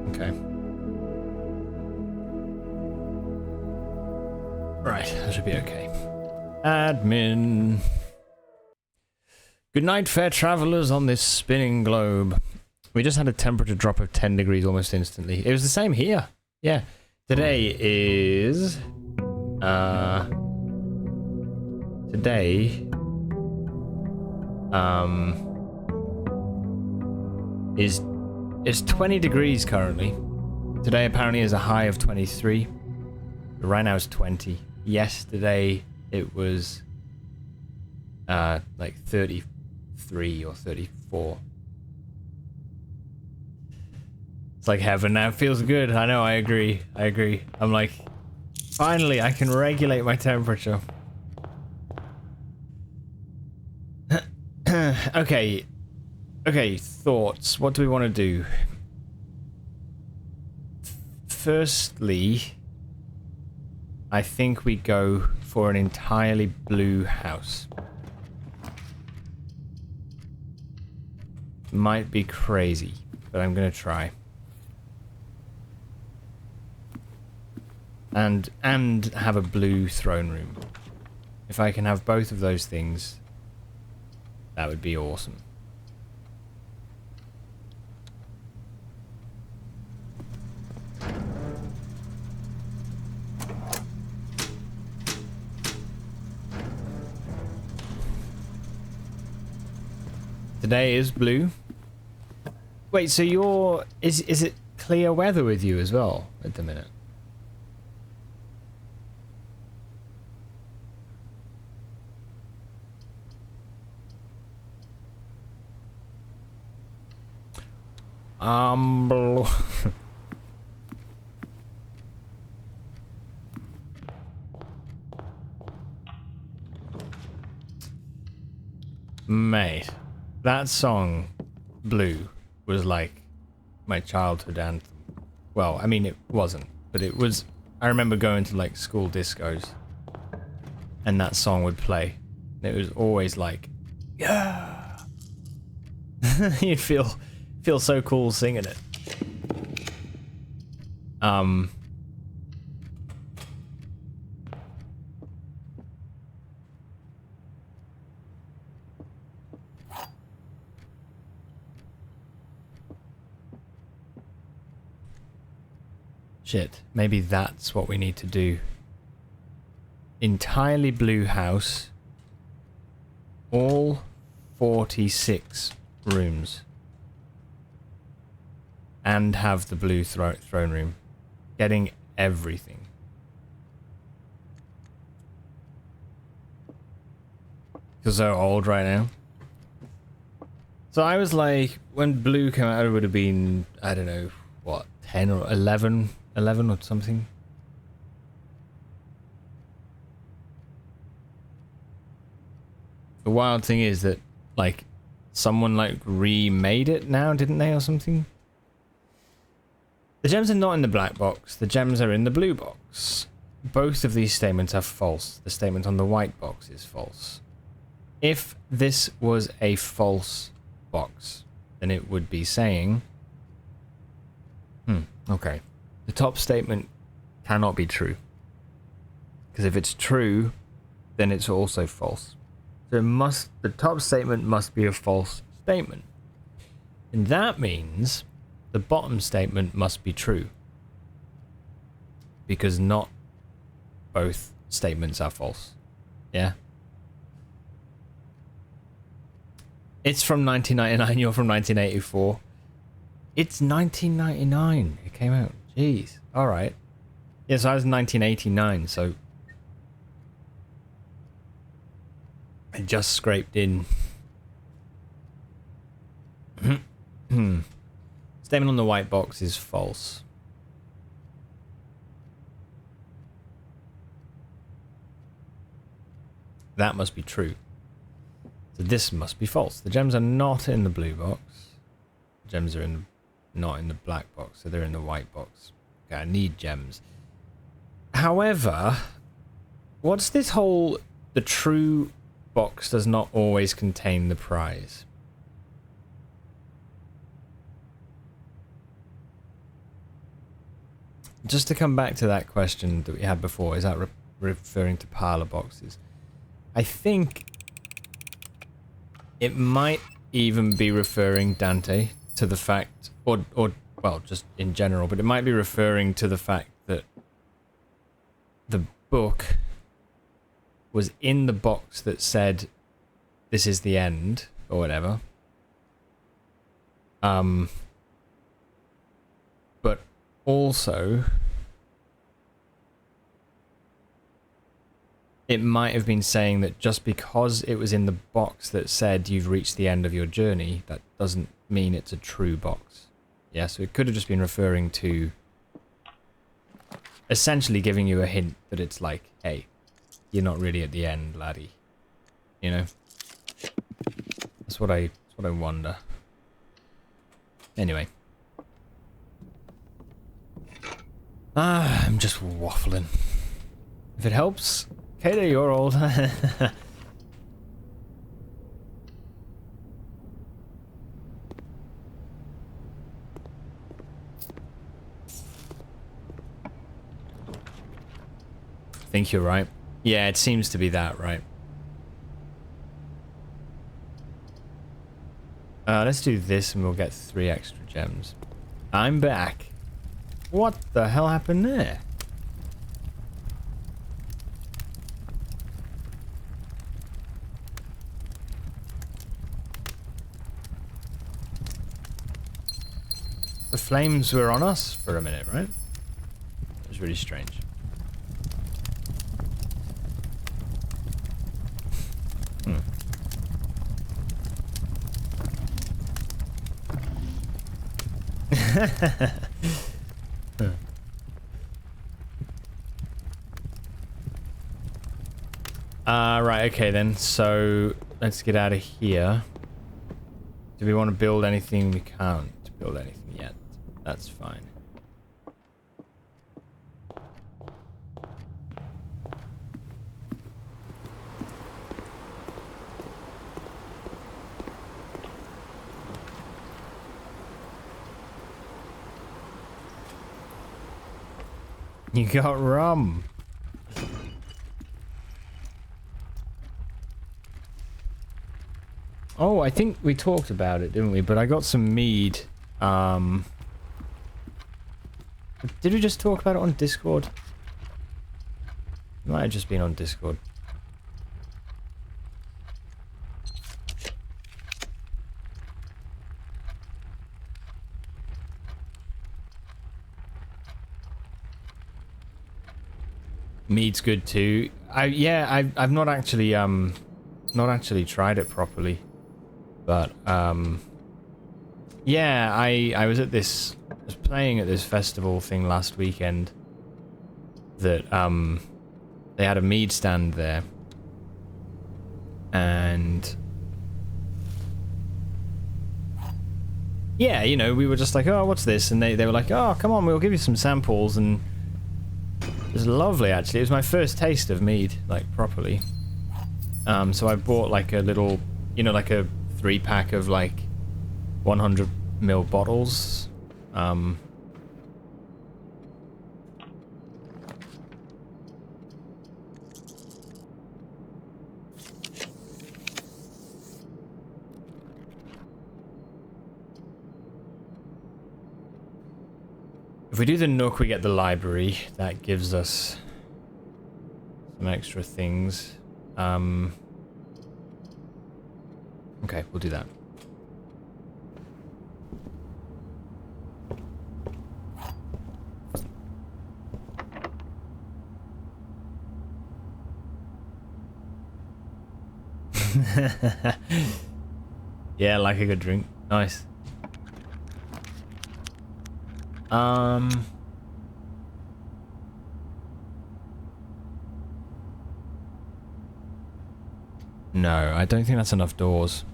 Okay. Right, that should be okay. Admin. Good night, fair travelers on this spinning globe. We just had a temperature drop of 10 degrees almost instantly. It was the same here. Yeah. Today is... Today... Is 20 degrees currently. Today apparently is a high of 23. Right now it's 20. Yesterday it was like 33 or 34. It's like heaven now. It feels good. I know, I agree. I'm like, finally I can regulate my temperature. Okay. Okay, thoughts. What do we want to do? Firstly, I think we go for an entirely blue house. Might be crazy, but I'm gonna try. And have a blue throne room. If I can have both of those things, that would be awesome. Today is blue. Wait, so you're... Is it clear weather with you as well at the minute? Mate, that song, Blue, was like my childhood anthem. Well, I mean, it wasn't, but it was... I remember going to like school discos and that song would play. It was always like, yeah. You'd feel so cool singing it. Shit, maybe that's what we need to do. Entirely blue house. All 46 rooms. And have the blue throne room. Getting everything. Because they're old right now. So I was like, when blue came out, it would have been, I don't know, what, 10 or 11 or something. The wild thing is that, like, someone, like, remade it now, didn't they, or something? The gems are not in the black box. The gems are in the blue box. Both of these statements are false. The statement on the white box is false. If this was a false box, then it would be saying... okay. The top statement cannot be true. Because if it's true, then it's also false. So the top statement must be a false statement. And that means the bottom statement must be true. Because not both statements are false. Yeah? It's from 1999, you're from 1984. It's 1999 it came out. Jeez. Alright. Yes, I was 1989, so... I just scraped in. Statement on the white box is false. That must be true. So this must be false. The gems are not in the blue box. The gems are not in the black box, so they're in the white box. Okay, I need gems. However, what's this whole... The true box does not always contain the prize. Just to come back to that question that we had before, is that referring to parlor boxes? I think it might even be referring, Dante, to the fact, or well, just in general, but it might be referring to the fact that the book was in the box that said, "This is the end," or whatever. But also, it might have been saying that just because it was in the box that said you've reached the end of your journey, that doesn't mean it's a true box. Yeah, so it could have just been referring to essentially giving you a hint that it's like, hey, you're not really at the end, laddie. You know? That's what I wonder. Anyway. I'm just waffling. If it helps, Kato, you're old. I think you're right. Yeah, it seems to be that, right? Let's do this and we'll get 3 extra gems. I'm back. What the hell happened there? The flames were on us for a minute, right? It was really strange. Right, okay then, so let's get out of here. Do we want to build anything? We can't build anything yet. That's fine. You got rum. Oh, I think we talked about it, didn't we? But I got some mead. Did we just talk about it on Discord? It might have just been on Discord. Mead's good too. I've not actually not actually tried it properly. But, yeah, I was at this... I was playing at this festival thing last weekend that, they had a mead stand there. And... yeah, you know, we were just like, oh, what's this? And they were like, oh, come on, we'll give you some samples. And it was lovely, actually. It was my first taste of mead, like, properly. So I bought, like, a little, you know, like a 3-pack of, like, 100ml bottles. If we do the Nook, we get the library. That gives us some extra things. Okay, we'll do that. Yeah, like a good drink. Nice. No, I don't think that's enough doors.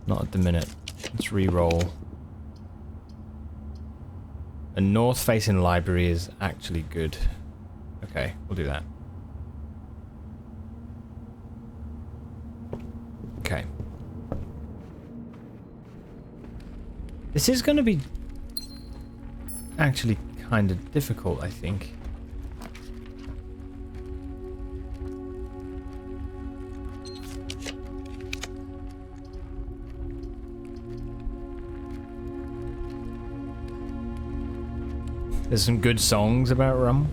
Not at the minute. Let's re-roll. A north-facing library is actually good. Okay, we'll do that. Okay. This is going to be actually kind of difficult, I think. There's some good songs about rum.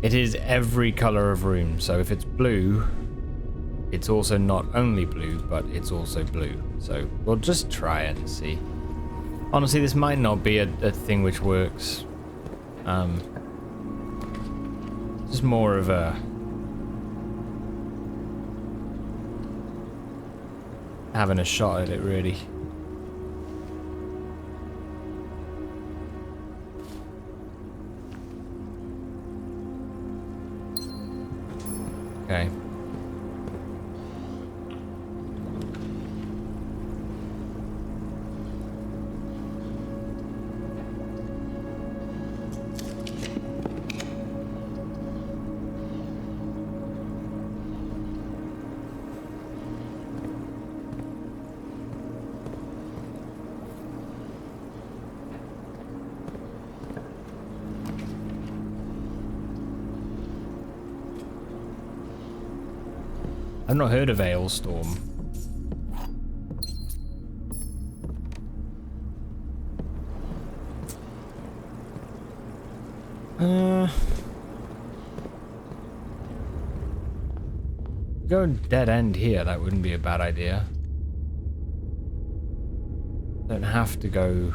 It is every color of room, so if it's blue, it's also not only blue, but it's also blue. So we'll just try it and see. Honestly, this might not be a thing which works. Just more of a... having a shot at it, really. Okay. I've not heard of Ailstorm. Go dead end here, that wouldn't be a bad idea. Don't have to go...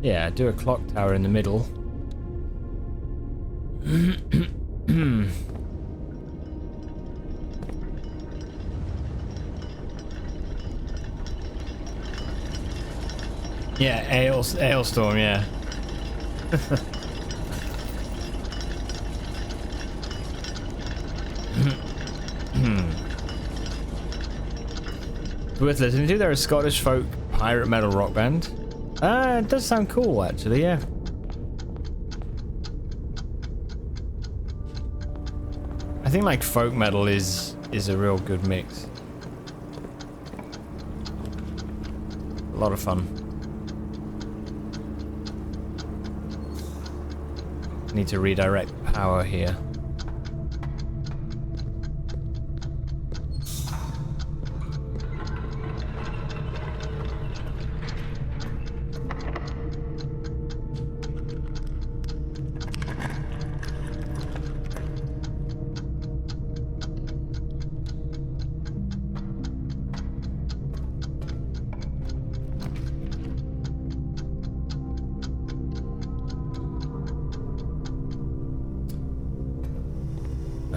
yeah, do a clock tower in the middle. Yeah, Ailstorm, yeah. It's worth listening to. They're a Scottish folk pirate metal rock band. It does sound cool, actually, yeah. I I think like folk metal is a real good mix. A lot of fun. Need to redirect power here.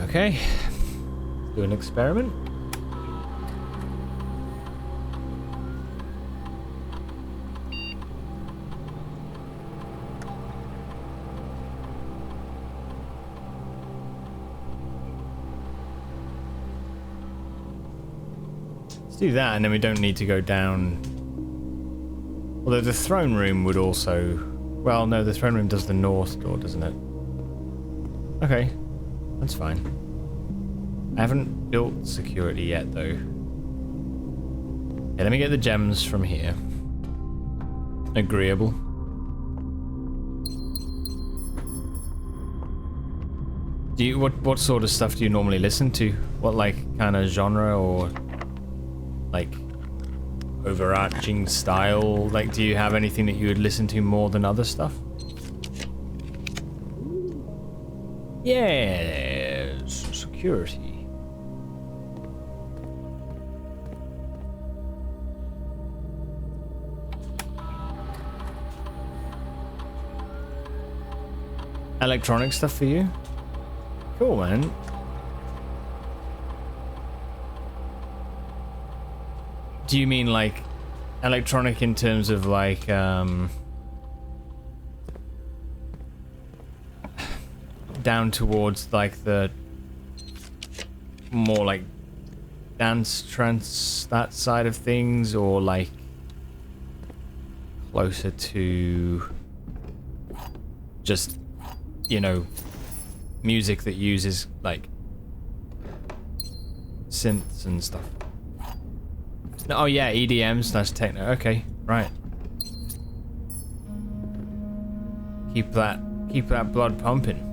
Okay, do an experiment. Let's do that, and then we don't need to go down. Although the throne room would also... Well, no, the throne room does the north door, doesn't it? Okay, that's fine. I haven't built security yet, though. Yeah, let me get the gems from here. Agreeable. Do you what sort of stuff do you normally listen to? What like kind of genre or like overarching style? Like, do you have anything that you would listen to more than other stuff? Yes, security. Electronic stuff for you? Cool, man. Do you mean like electronic in terms of like down towards like the more like dance trance, that side of things, or like closer to just, you know, music that uses like synths and stuff? Oh yeah, EDM/techno. Okay, right. Keep that blood pumping.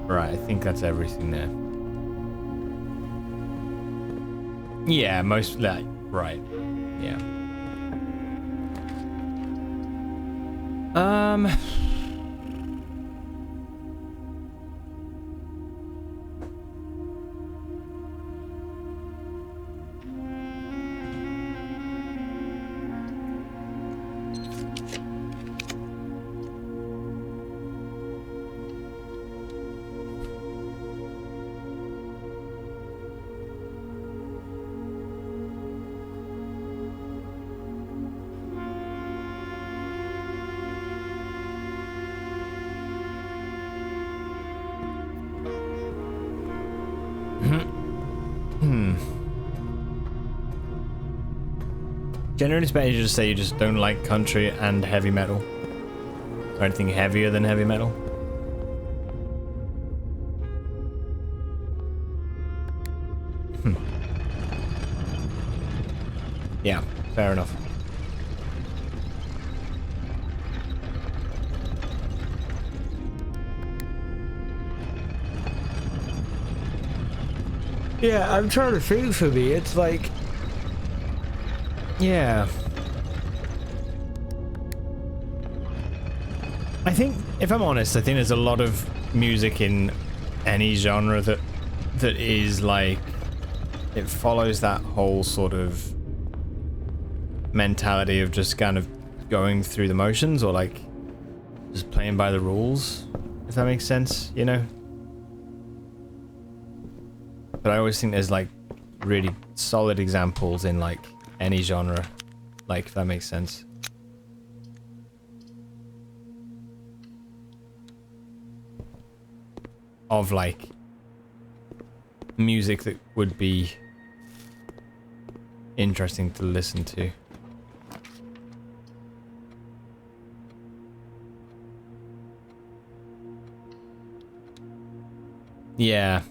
Right, I think that's everything there. Yeah, most like right. Yeah. Generally, it's better to just say you just don't like country and heavy metal. Or anything heavier than heavy metal. Yeah, fair enough. Yeah, I'm trying to think for me. It's like... Yeah. I think, if I'm honest, I think there's a lot of music in any genre that is like, it follows that whole sort of mentality of just kind of going through the motions, or like just playing by the rules, if that makes sense, you know? But I always think there's like really solid examples in like any genre, like, if that makes sense. of like music that would be interesting to listen to. Yeah.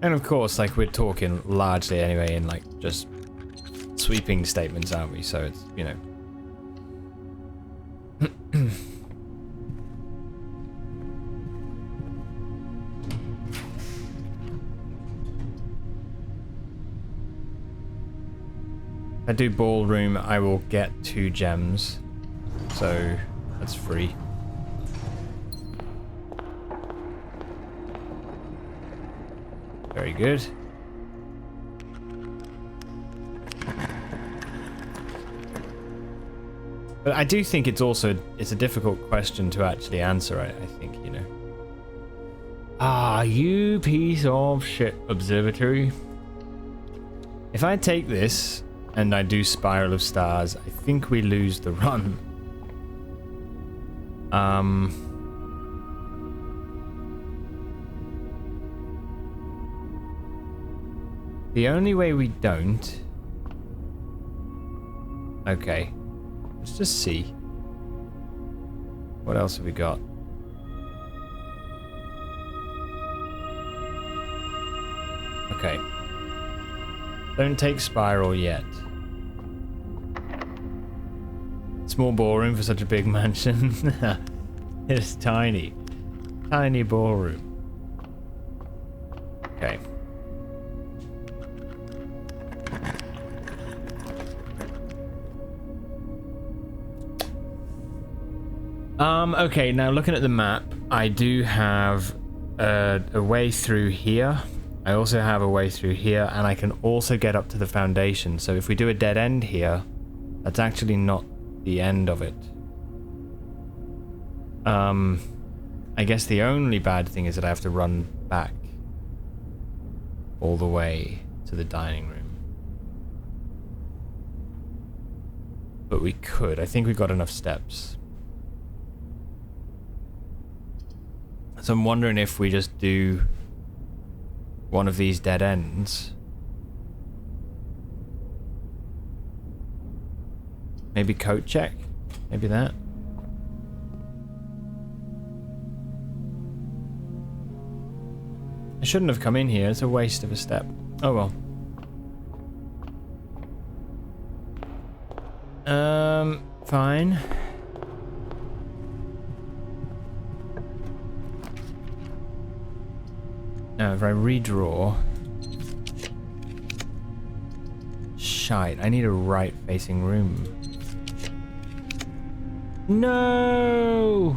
And of course, like, we're talking largely anyway in like just sweeping statements, aren't we? So it's, you know. If I do ballroom, I will get 2 gems. So that's free. Very good. But I do think it's also, it's a difficult question to actually answer, I think, you know. Ah, you piece of shit, observatory. If I take this and I do Spiral of Stars, I think we lose the run. The only way we don't... Okay. Let's just see. What else have we got? Okay. Don't take Spiral yet. Small ballroom for such a big mansion. It's tiny. Tiny ballroom. Okay. Okay, now looking at the map, I do have a way through here. I also have a way through here, and I can also get up to the foundation. So if we do a dead end here, that's actually not the end of it. I guess the only bad thing is that I have to run back all the way to the dining room. But we could. I think we got enough steps. So I'm wondering if we just do one of these dead ends. Maybe coat check? Maybe that? I shouldn't have come in here. It's a waste of a step. Oh well. Fine. Now, if I redraw... Shite, I need a right-facing room. No!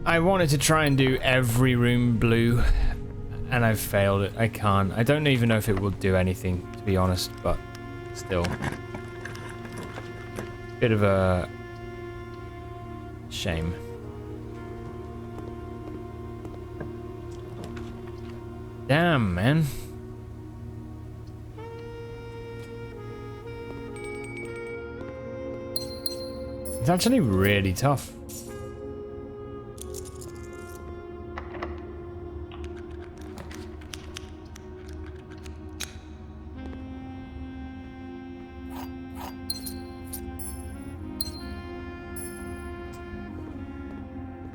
I wanted to try and do every room blue, and I've failed it. I can't. I don't even know if it will do anything, to be honest, but still. Bit of a shame. Damn, man. It's actually really tough.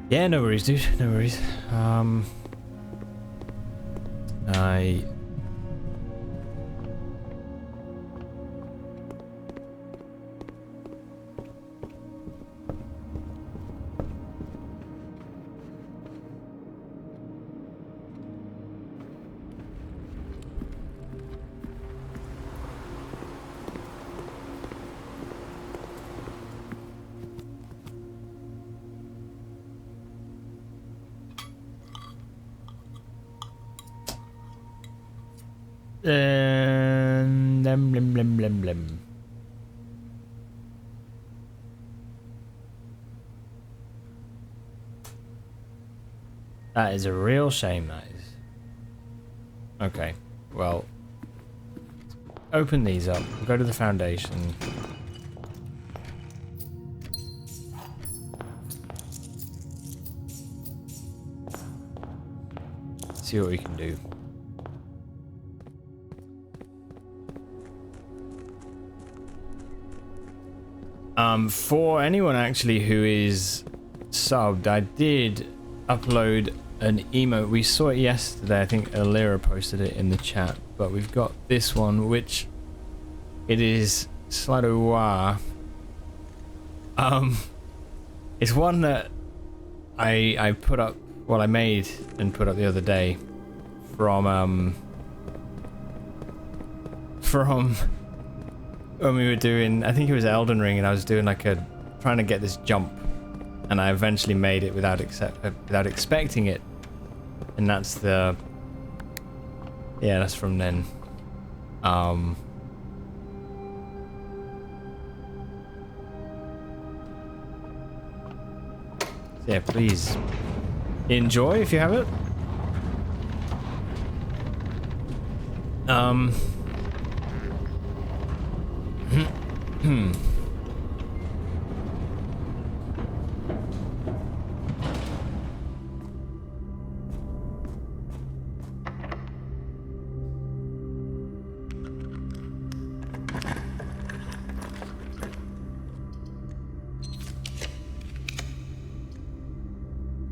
Yeah, no worries, dude. No worries. I... And lem, lem, lem, lem, lem. That is a real shame, that is. Okay, well, open these up. We'll go to the foundation. See what we can do. For anyone actually who is subbed, I did upload an emote. We saw it yesterday. I think Alira posted it in the chat, but we've got this one, which it is Sladowa. It's one that I put up, well, I made and put up the other day from when we were doing, I think it was Elden Ring, and I was doing like trying to get this jump, and I eventually made it without expecting it, and that's that's from then. So yeah, please enjoy if you have it.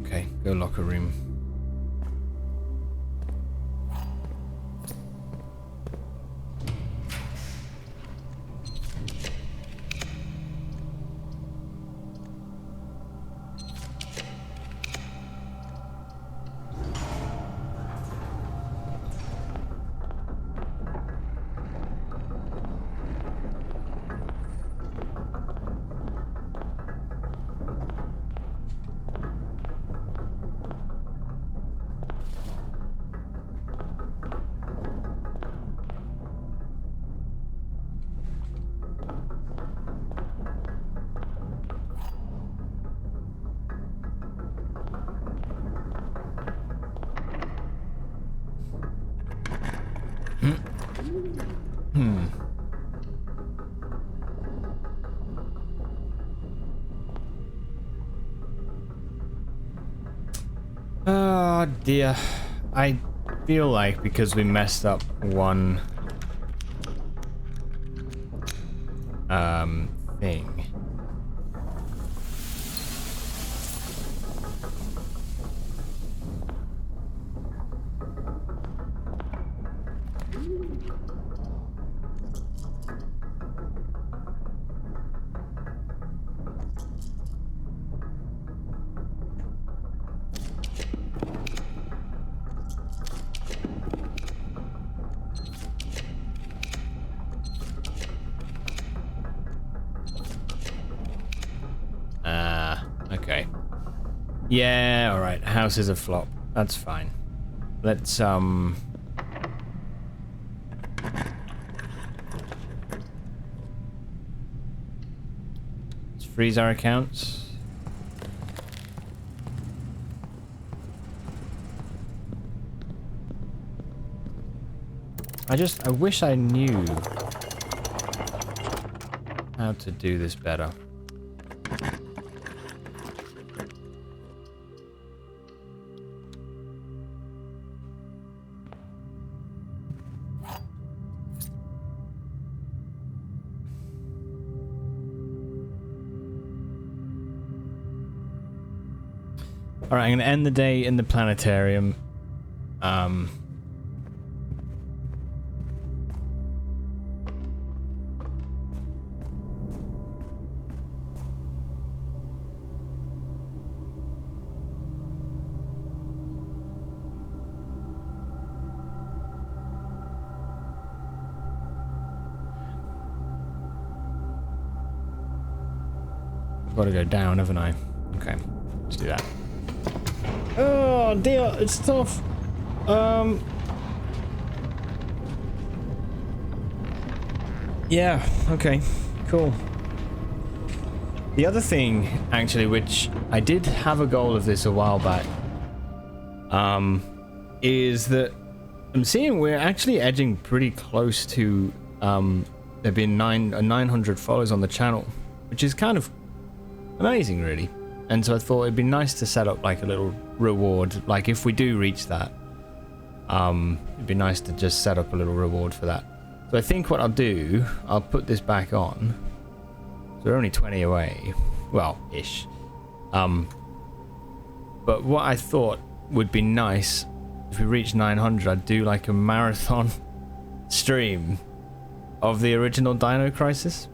Okay, go locker room. Oh dear. I feel like because we messed up one thing. Okay. Yeah, alright. House is a flop. That's fine. Let's, let's freeze our accounts. I wish I knew how to do this better. Alright, I'm going to end the day in the planetarium. I've got to go down, haven't I? Okay, let's do that. Oh dear, it's tough. Yeah, okay, cool. The other thing, actually, which I did have a goal of this a while back, is that I'm seeing we're actually edging pretty close to there being 900 followers on the channel, which is kind of amazing, really. And so I thought it'd be nice to set up like a little reward, like if we do reach that, it'd be nice to just set up a little reward for that. So I think what I'll do, I'll put this back on. So we're only 20 away, well, ish. But what I thought would be nice, if we reach 900, I'd do like a marathon stream of the original Dino Crisis.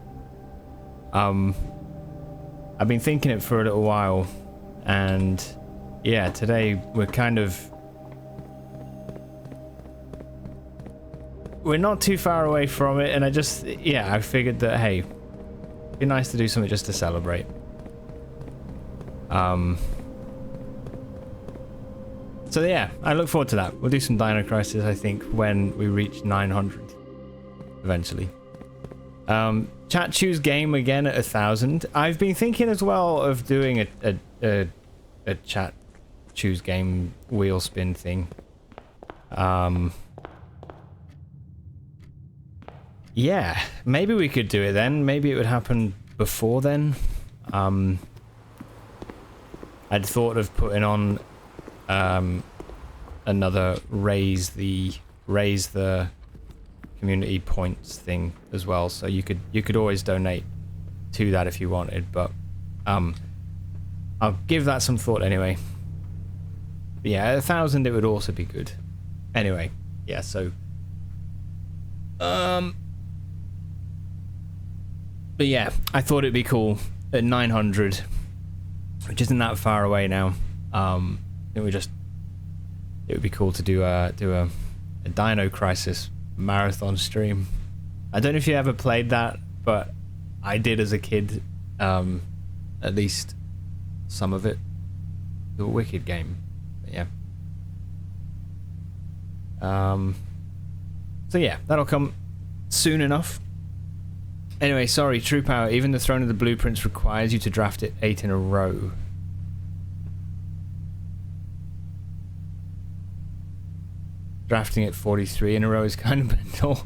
I've been thinking it for a little while, and yeah, today we're not too far away from it, and I figured that, hey, it'd be nice to do something just to celebrate. So yeah, I look forward to that. We'll do some Dino Crisis, I think, when we reach 900 eventually. Chat choose game again at 1,000. I've been thinking as well of doing a chat choose game wheel spin thing. Yeah, maybe we could do it then. Maybe it would happen before then. I'd thought of putting on another raise the community points thing as well, so you could always donate to that if you wanted, but I'll give that some thought anyway. But yeah, 1,000 it would also be good. Anyway, yeah, so but yeah, I thought it'd be cool at 900, which isn't that far away now. It would be cool to do a Dino Crisis marathon stream. I don't know if you ever played that, but I did as a kid, at least some of it. It was a wicked game, but yeah. So yeah, that'll come soon enough. Anyway, sorry, True Power, even the Throne of the Blueprints requires you to draft it 8 in a row. Drafting it 43 in a row is kind of mental.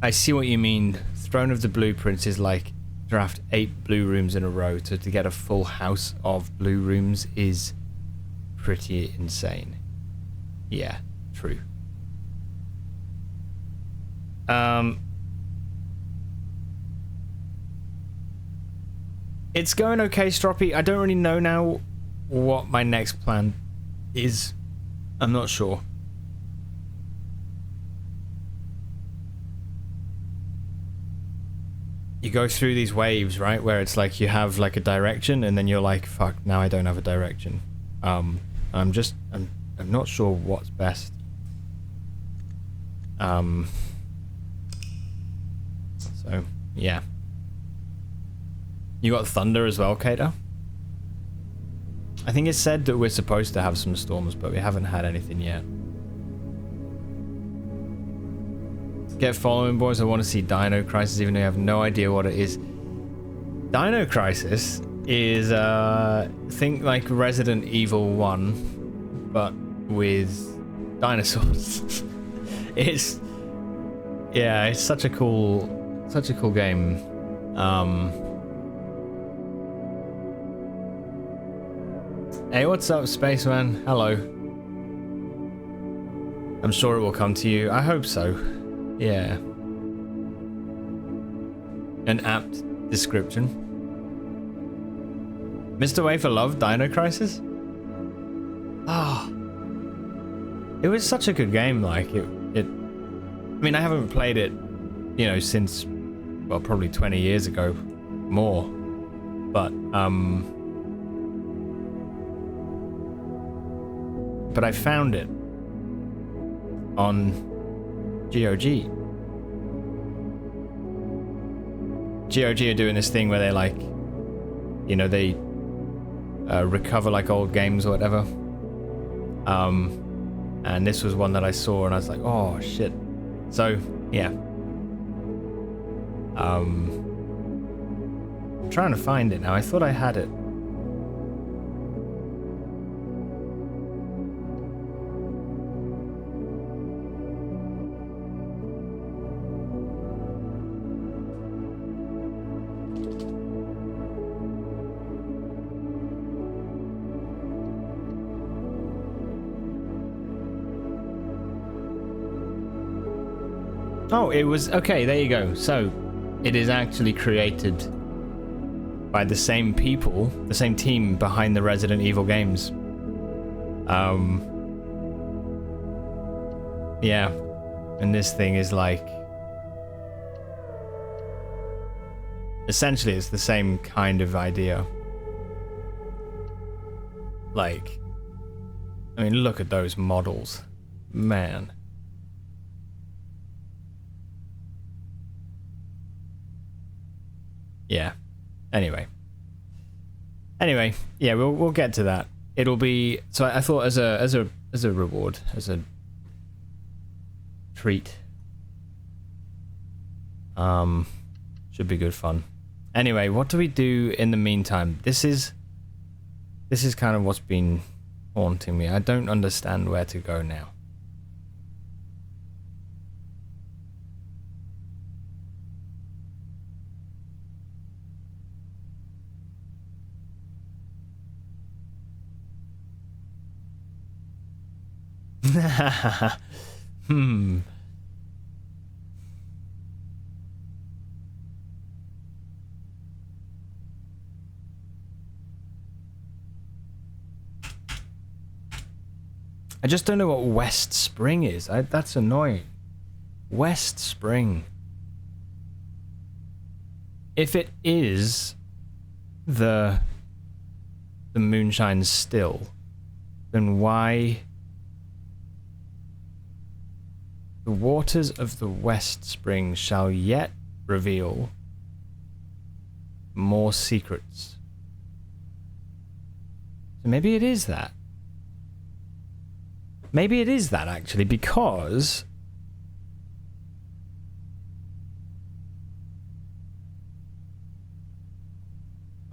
I see what you mean. Throne of the Blueprints is like draft 8 blue rooms in a row. So to get a full house of blue rooms is pretty insane. Yeah, true. It's going okay, Stroppy. I don't really know now what my next plan is. I'm not sure. You go through these waves, right? Where it's like you have like a direction and then you're like, fuck, now I don't have a direction. I'm not sure what's best. So yeah. You got thunder as well, Kato? I think it's said that we're supposed to have some storms, but we haven't had anything yet. Get following, boys. I want to see Dino Crisis, even though I have no idea what it is. Dino Crisis is, think like Resident Evil 1, but with dinosaurs. It's such a cool game. Hey, what's up, Spaceman? Hello. I'm sure it will come to you. I hope so. Yeah. An apt description. Mr. Wafer loved Dino Crisis? Ah. Oh. It was such a good game, like, I mean, I haven't played it, since, well, probably 20 years ago. More. But I found it on GOG. GOG are doing this thing where they like, they recover like old games or whatever. And this was one that I saw and I was like, oh shit. So yeah. I'm trying to find it now. I thought I had it. Oh, it was... Okay, there you go. So, it is actually created by the same people, the same team behind the Resident Evil games. Yeah. And this thing is like... Essentially, it's the same kind of idea. Like... I mean, look at those models. Man. Yeah. Anyway, yeah, we'll get to that. It'll be so. I thought as a reward, as a treat, should be good fun. Anyway, what do we do in the meantime? This is kind of what's been haunting me. I don't understand where to go now. I just don't know what West Spring is. That's annoying. West Spring. If it is the moonshine still, then why... The waters of the West Spring shall yet reveal more secrets. So maybe it is that. Maybe it is that, actually, because...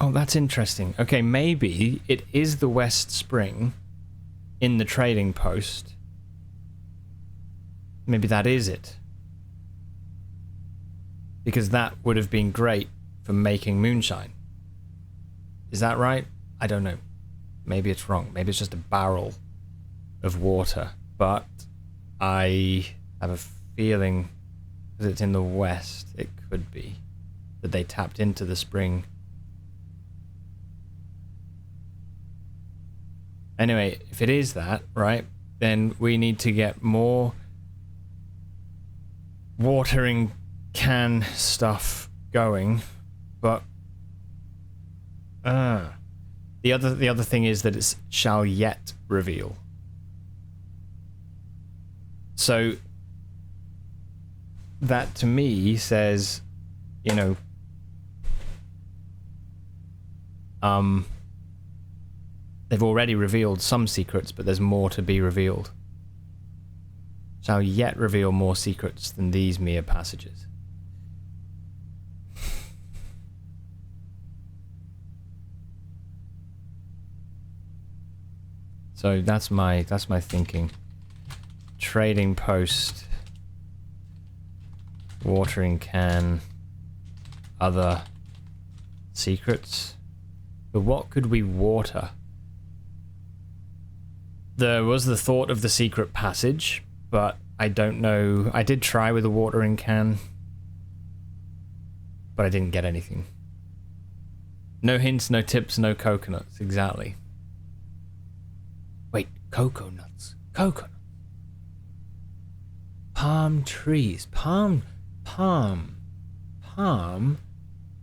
Oh, that's interesting. Okay, maybe it is the West Spring in the trading post. Maybe that is it. Because that would have been great for making moonshine. Is that right? I don't know. Maybe it's wrong. Maybe it's just a barrel of water. But I have a feeling, because it's in the west, it could be that they tapped into the spring. Anyway, if it is that, right, then we need to get more watering can stuff going, but the other thing is that it shall yet reveal. So that to me says, you know, they've already revealed some secrets, but there's more to be revealed. Shall yet reveal more secrets than these mere passages. So that's my thinking. Trading post, watering can, other secrets. But what could we water? There was the thought of the secret passage, but I don't know. I did try with a watering can, but I didn't get anything. No hints, no tips, no coconuts. Exactly. Wait, coconuts. Coconuts. Palm trees. Palm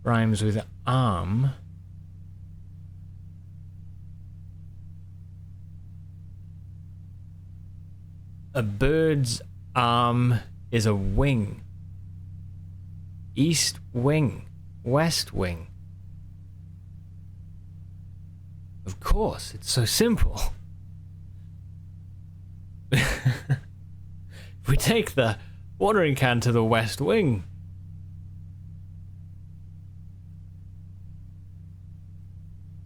rhymes with arm. A bird's arm is a wing. East wing. West wing. Of course, it's so simple. We take the watering can to the West Wing.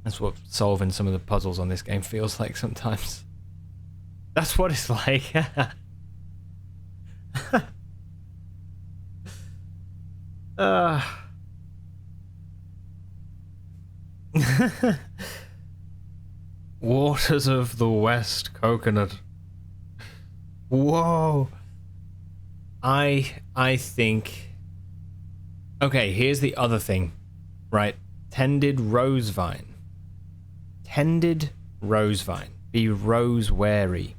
That's what solving some of the puzzles on this game feels like sometimes. That's what it's like. Waters of the West Coconut. Whoa. I think... Okay, here's the other thing. Right. Tended rose vine. Tended rose vine. Be rose wary.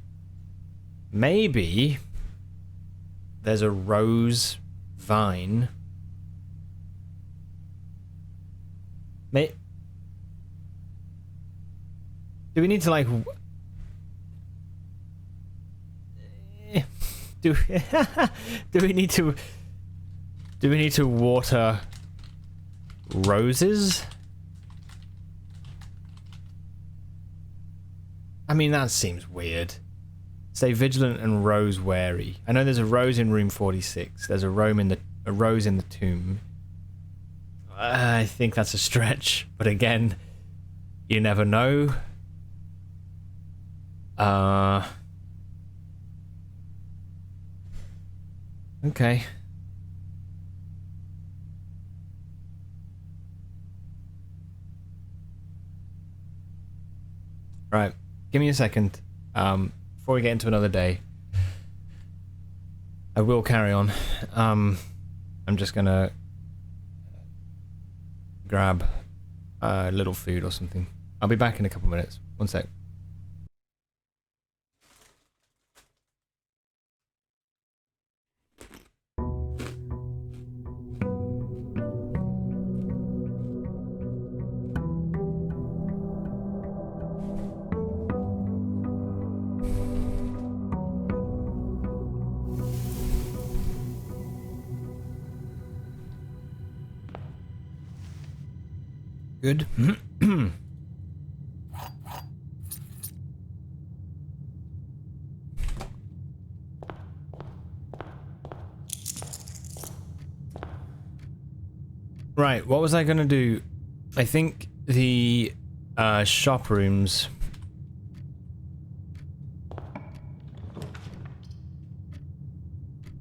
Maybe there's a rose vine. Do we need to like... Do we need to water roses? I mean, that seems weird. Stay vigilant and rose wary. I know there's a rose in room 46. There's a rose in the tomb. I think that's a stretch, but again, you never know. Okay. Right. Give me a second. Before we get into another day, I will carry on. I'm just gonna grab a little food or something. I'll be back in a couple minutes. One sec. Good. Right, what was I gonna do? I think the shop rooms.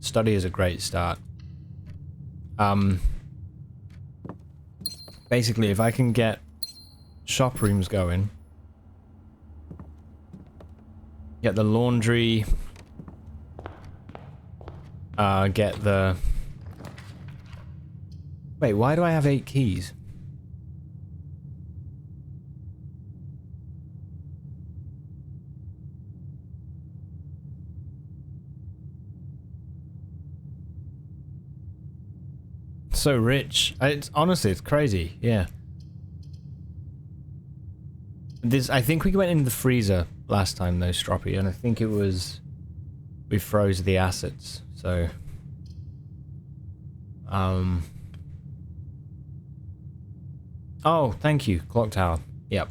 Study is a great start. Basically, if I can get shop rooms going, get the laundry, get the... Wait, why do I have 8 keys? So rich. It's honestly, it's crazy. Yeah. I think we went in the freezer last time though, Stroppy, and I think it was we froze the assets. So oh, thank you, clock tower. Yep.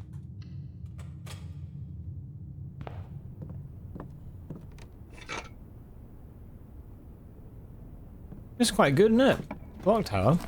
It's quite good, isn't it? Clock tower.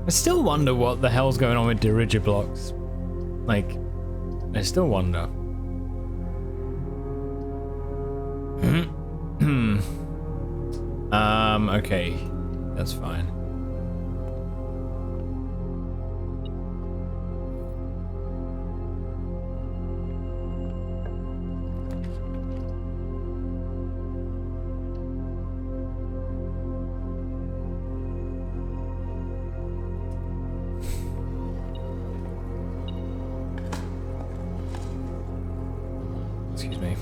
I still wonder what the hell's going on with Dirigiblocks. Like, I still wonder. Okay. That's fine. Excuse me.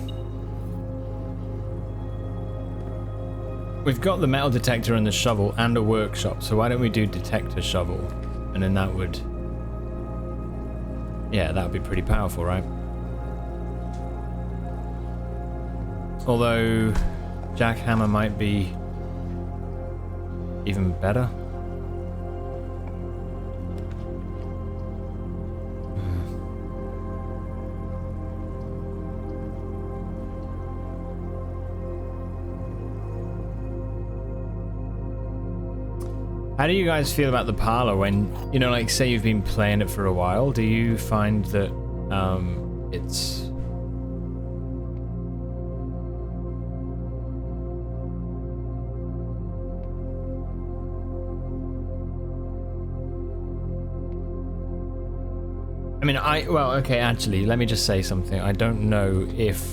We've got the metal detector and the shovel and a workshop, so why don't we do detector shovel? And then that would... yeah, that would be pretty powerful, right? Although jackhammer might be even better. How do you guys feel about the parlor when, you know, like say you've been playing it for a while? Do you find that it's... I mean, well, okay, actually, let me just say something. I don't know if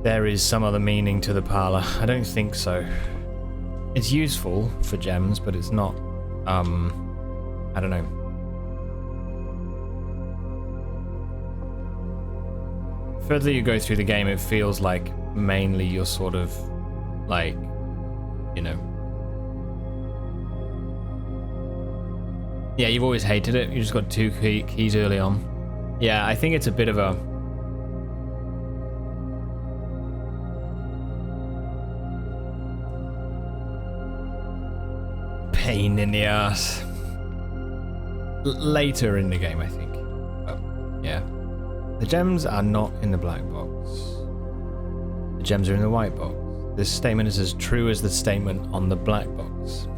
there is some other meaning to the parlor. I don't think so. It's useful for gems, but it's not, I don't know. Further you go through the game, it feels like mainly you're sort of, like, you know. Yeah, you've always hated it. You just got 2 keys early on. Yeah, I think it's a bit of a... pain in the ass. Later in the game, I think. But, yeah. The gems are not in the black box. The gems are in the white box. This statement is as true as the statement on the black box.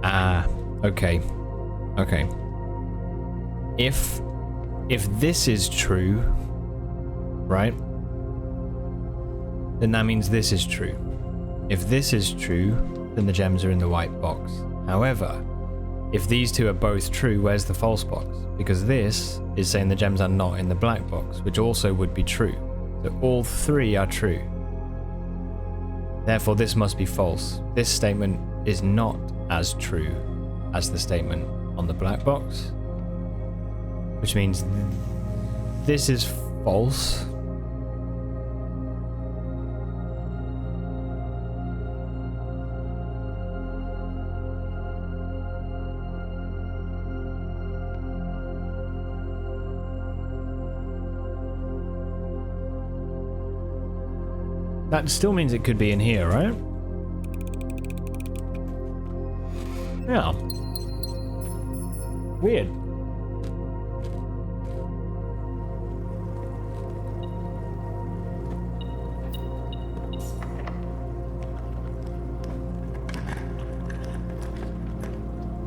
Ah, okay. Okay. If this is true, right? Then that means this is true. If this is true, then the gems are in the white box. However, if these two are both true, where's the false box? Because this is saying the gems are not in the black box, which also would be true. So all 3 are true. Therefore, this must be false. This statement is not as true as the statement on the black box, which means this is false. That still means it could be in here, right? Yeah. Weird.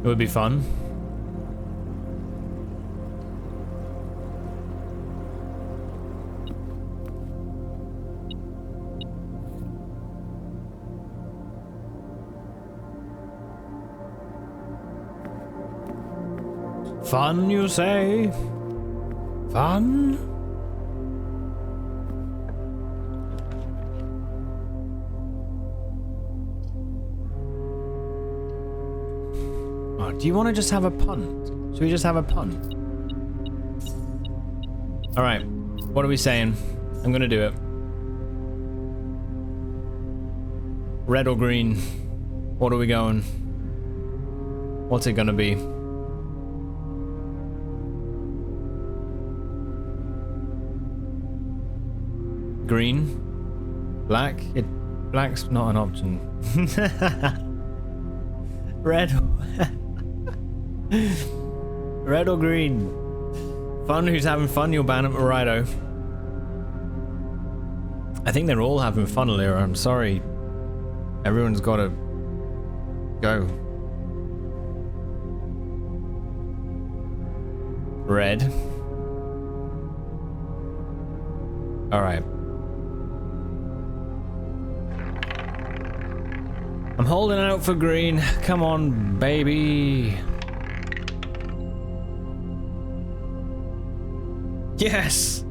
It would be fun. Fun, you say? Fun? Oh, do you want to just have a punt? Should we just have a punt? Alright, what are we saying? I'm gonna do it. Red or green? What are we going? What's it gonna be? Green? Black? Black's not an option. Red. Red or green? Fun, who's having fun? You'll ban him, righto. I think they're all having fun, Lyra. I'm sorry. Everyone's got to go. Red. All right. I'm holding out for green. Come on, baby. Yes!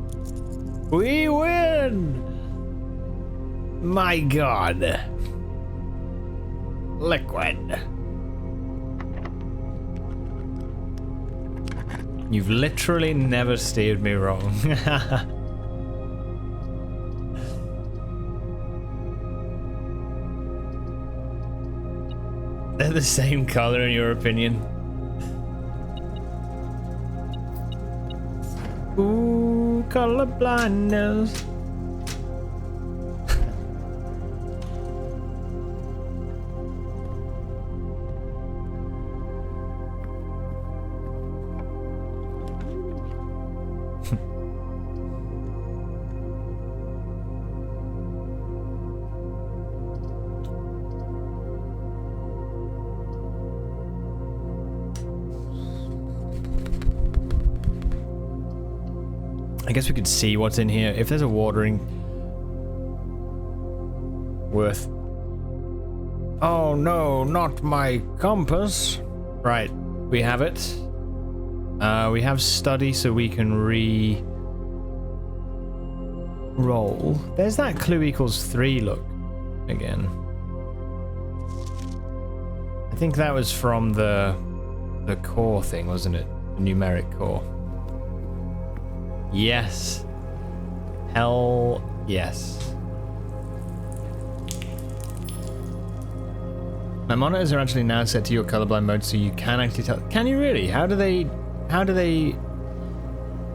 We win! My god. Liquid. You've literally never steered me wrong. They're the same color in your opinion. Ooh, color blindness. I guess we could see what's in here. If there's a watering worth. Oh no, not my compass. Right, we have it. We have study so we can roll. There's that clue equals 3 look again. I think that was from the core thing, wasn't it? The numeric core. Yes. Hell yes. My monitors are actually now set to your colorblind mode so you can actually tell. Can you really? How do they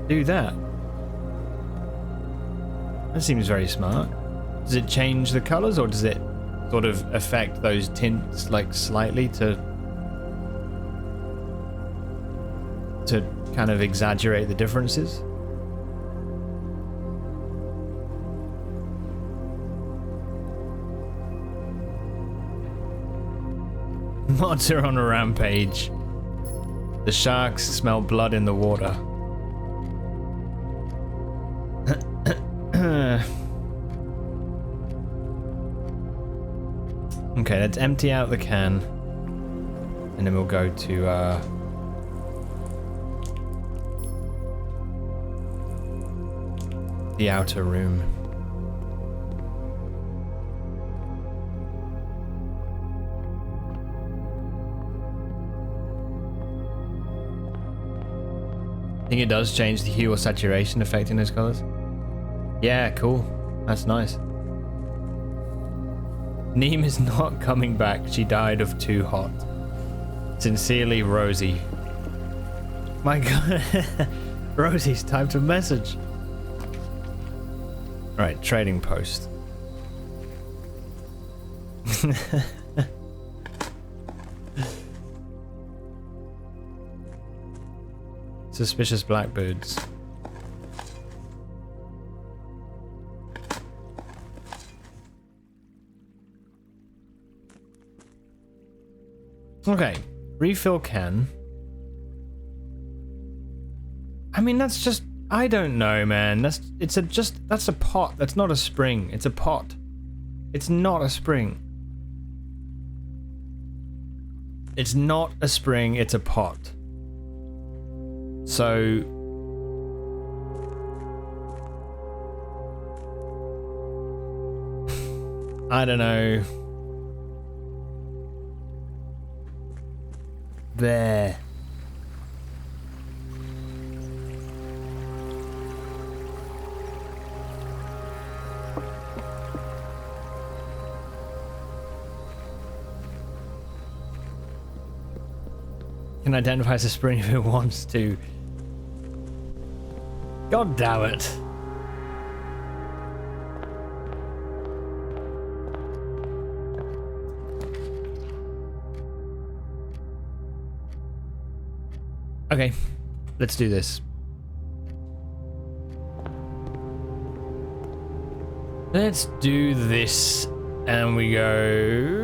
do that? That seems very smart. Does it change the colors or does it sort of affect those tints like slightly to kind of exaggerate the differences? Mods are on a rampage. The sharks smell blood in the water. Okay, let's empty out the can. And then we'll go to the outer room. I think it does change the hue or saturation affecting those colors. Yeah, cool. That's nice. Neem is not coming back. She died of too hot. Sincerely, Rosie. My god. Rosie's typed a message. Alright, trading post. Suspicious blackbirds. Okay, refill can. I mean, that's just, I don't know, man. That's a pot. That's not a spring. It's a pot. It's not a spring. It's not a spring, it's a pot. So I don't know. There. Can identify as a spring if it wants to. God damn it. Okay, let's do this. Let's do this, and we go.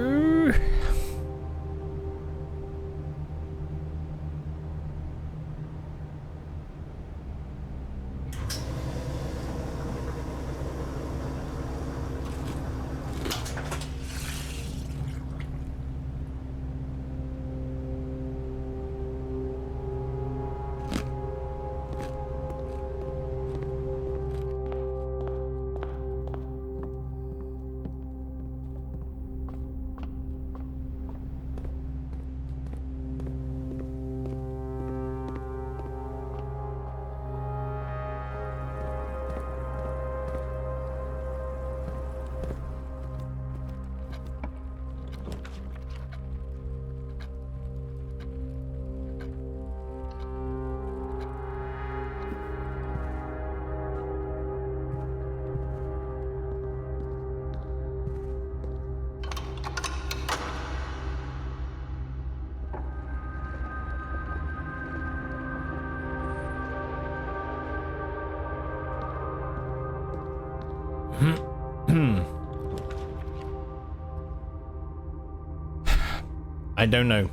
I don't know.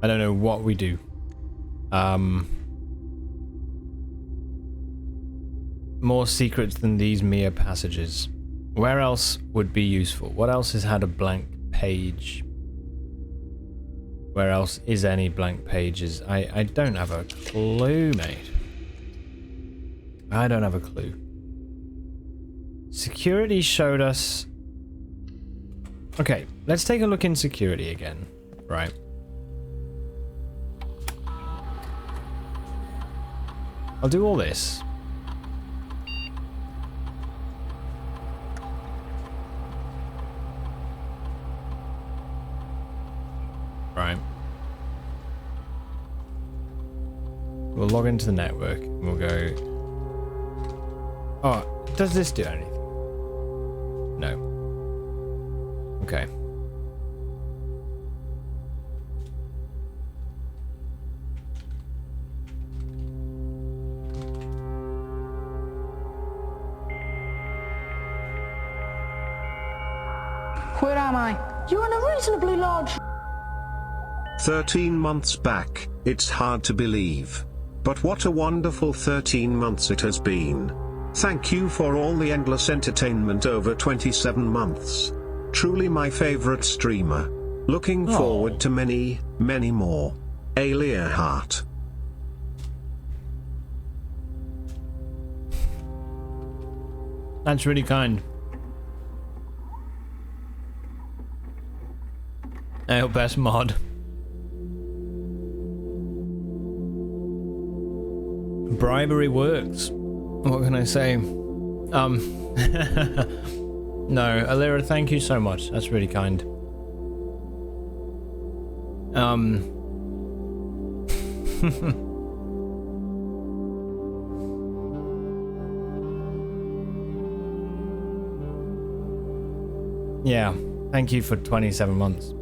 I don't know what we do. More secrets than these mere passages. Where else would be useful? What else has had a blank page? Where else is any blank pages? I don't have a clue, mate. I don't have a clue. Security showed us... Okay, let's take a look in security again. Right. I'll do all this. Right. We'll log into the network and we'll go... Oh, does this do anything? No. Okay.
Where am I? You're in a reasonably large...
13 months back, it's hard to believe. But what a wonderful 13 months it has been. Thank you for all the endless entertainment over 27 months. Truly my favorite streamer. Looking forward to many, many more. Alia Heart.
That's really kind. I hope that's mod. Bribery works. What can I say? No, Alira, thank you so much. That's really kind. Yeah, thank you for 27 months.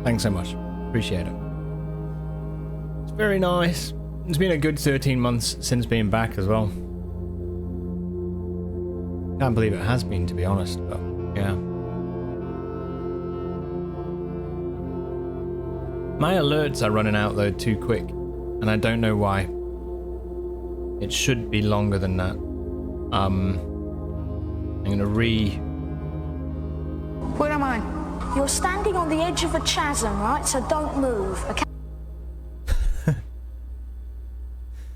Thanks so much. Appreciate it. It's very nice. It's been a good 13 months since being back as well. Can't believe it has been, to be honest, but yeah. My alerts are running out though too quick, and I don't know why. It should be longer than that. I'm gonna
Where am I? You're standing on the edge of a chasm, right? So don't move, okay?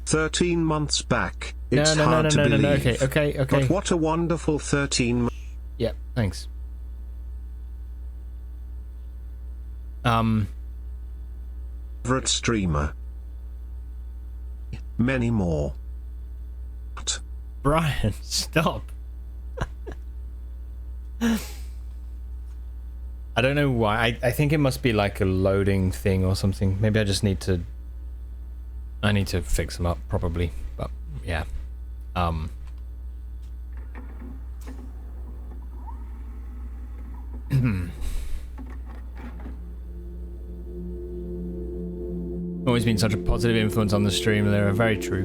13 months back, it's hard to believe.
No, okay.
But what a wonderful 13 months.
Yep, thanks.
Favorite streamer. Many more.
Brian, stop. I don't know why. I think it must be like a loading thing or something. Maybe I just need to... I need to fix them up, probably. But, yeah. Always been such a positive influence on the stream. They're very true.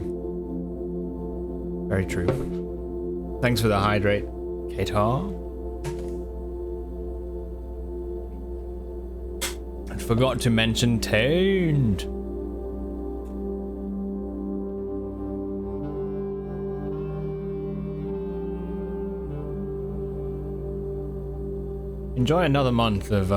Very true. Thanks for the hydrate, Katar. I forgot to mention Tained. Enjoy another month of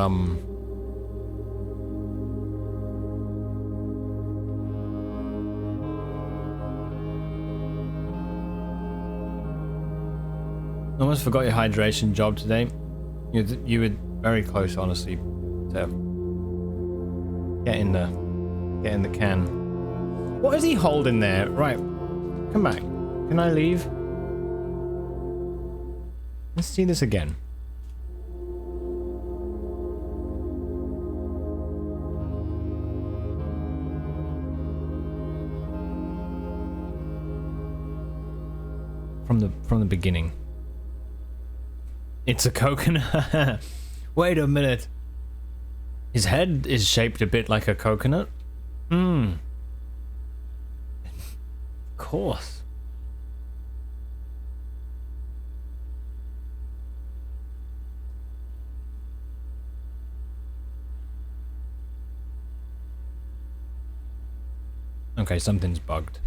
almost forgot your hydration job today. You were very close, honestly, to get in the can. What is he holding there? Right, come back. Can I leave? Let's see this again. From the beginning. It's a coconut. Wait a minute. His head is shaped a bit like a coconut. Of course. Okay, something's bugged.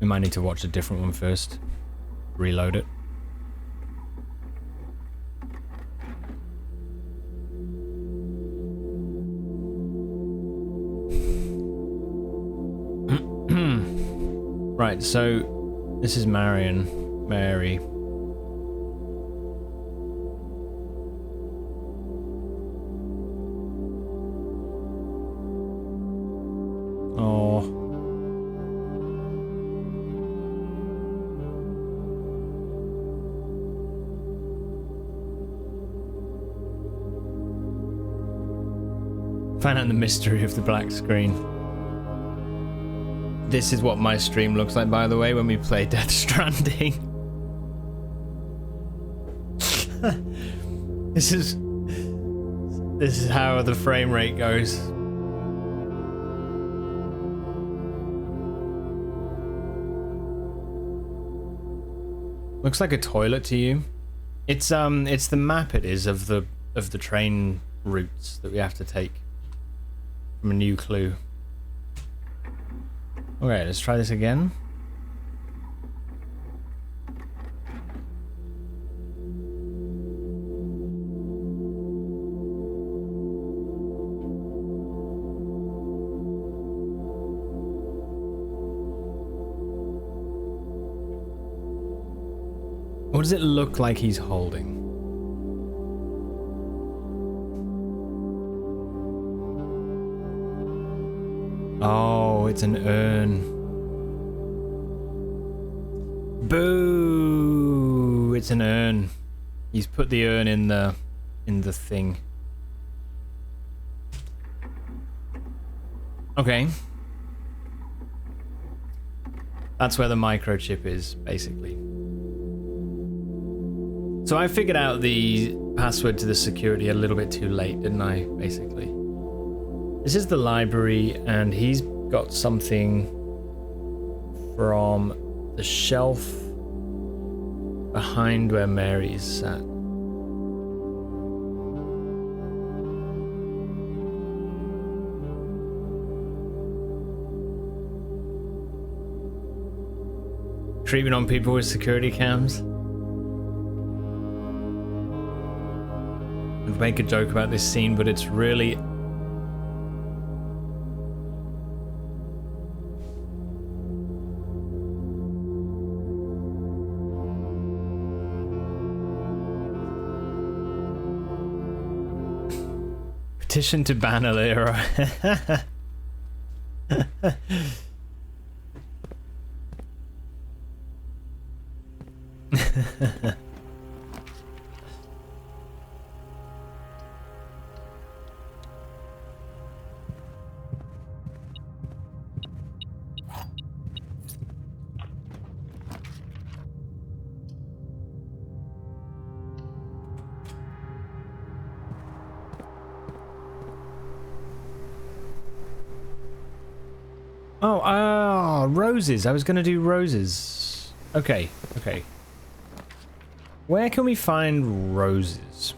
We might need to watch a different one first. Reload it. Right, so this is Mary. Oh. Find out the mystery of the black screen. This is what my stream looks like, by the way, when we play Death Stranding. This is how the frame rate goes. Looks like a toilet to you. It's the map it is of the train routes that we have to take from a new clue. Okay, let's try this again. What does it look like he's holding? Oh, it's an urn. Boo! It's an urn. He's put the urn in the thing. Okay. That's where the microchip is, basically. So I figured out the password to the security a little bit too late, didn't I, basically? This is the library, and he's got something from the shelf behind where Mary's sat. Treatment on people with security cams. I'd make a joke about this scene, but it's really... Petition to ban Alira. Oh, roses. I was going to do roses. Okay, okay. Where can we find roses?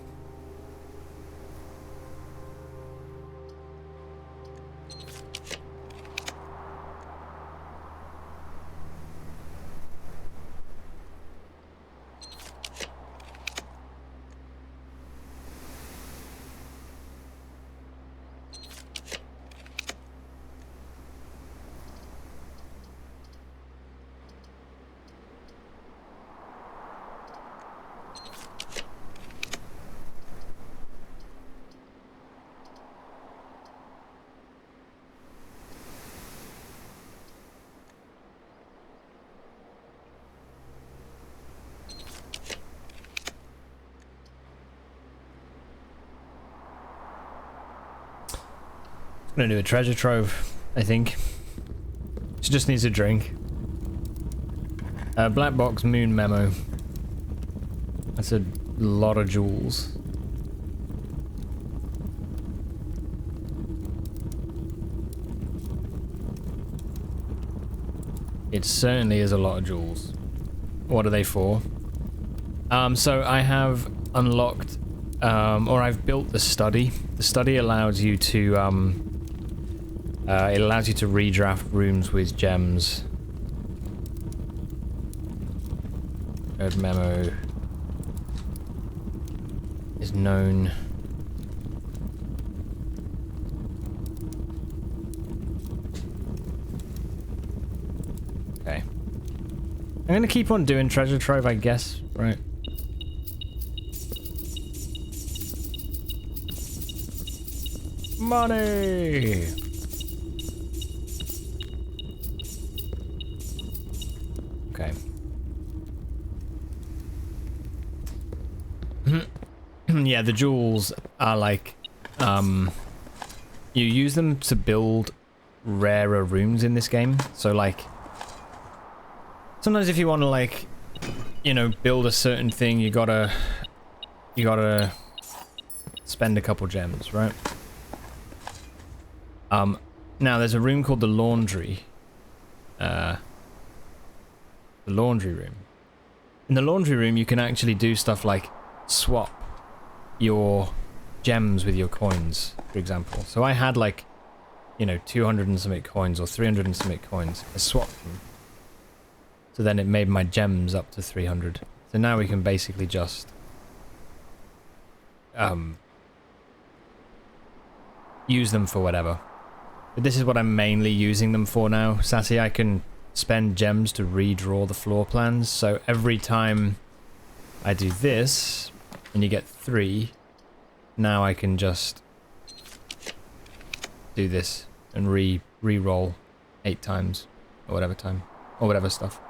I'm gonna do a treasure trove, I think. She just needs a drink. Black box moon memo. That's a lot of jewels. It certainly is a lot of jewels. What are they for? So I have unlocked, or I've built the study. The study allows you to, it allows you to redraft rooms with gems. Code memo is known. Okay. I'm gonna keep on doing treasure trove, I guess, right? Money! Okay. Yeah, the jewels are like, you use them to build rarer rooms in this game. So like, sometimes if you want to like, you know, build a certain thing, you gotta spend a couple gems, right? Now there's a room called the laundry. The laundry room. In the laundry room, you can actually do stuff like swap your gems with your coins, for example. So I had like, you know, 200 and something coins or 300 and something coins. I swapped them. So then it made my gems up to 300. So now we can basically just use them for whatever. But this is what I'm mainly using them for now. Sassy, I can spend gems to redraw the floor plans. So every time I do this, and you get 3, now I can just do this and re-roll 8 times, or whatever time, or whatever stuff.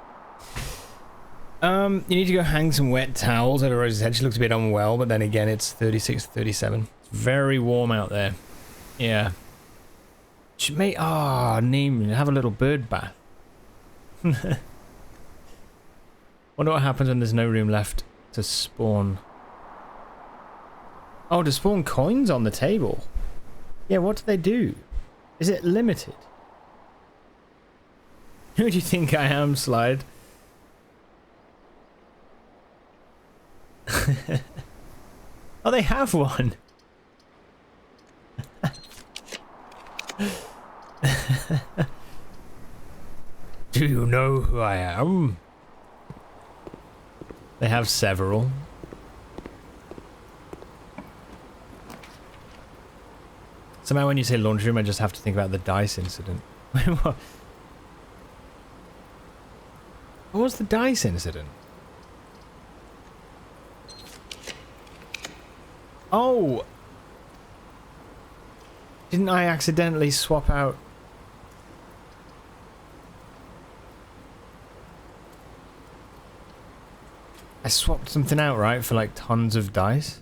You need to go hang some wet towels at a rose's head. She looks a bit unwell, but then again, it's 36, 37. It's very warm out there. Yeah. She may, have a little bird bath. Wonder what happens when there's no room left to spawn. Oh, to spawn coins on the table. Yeah, what do they do? Is it limited? Who do you think I am, Slide? Oh, they have one. Do you know who I am? They have several. Somehow when you say laundry room, I just have to think about the dice incident. What was the dice incident? Oh! Didn't I accidentally swap out? I swapped something out, right, for like tons of dice?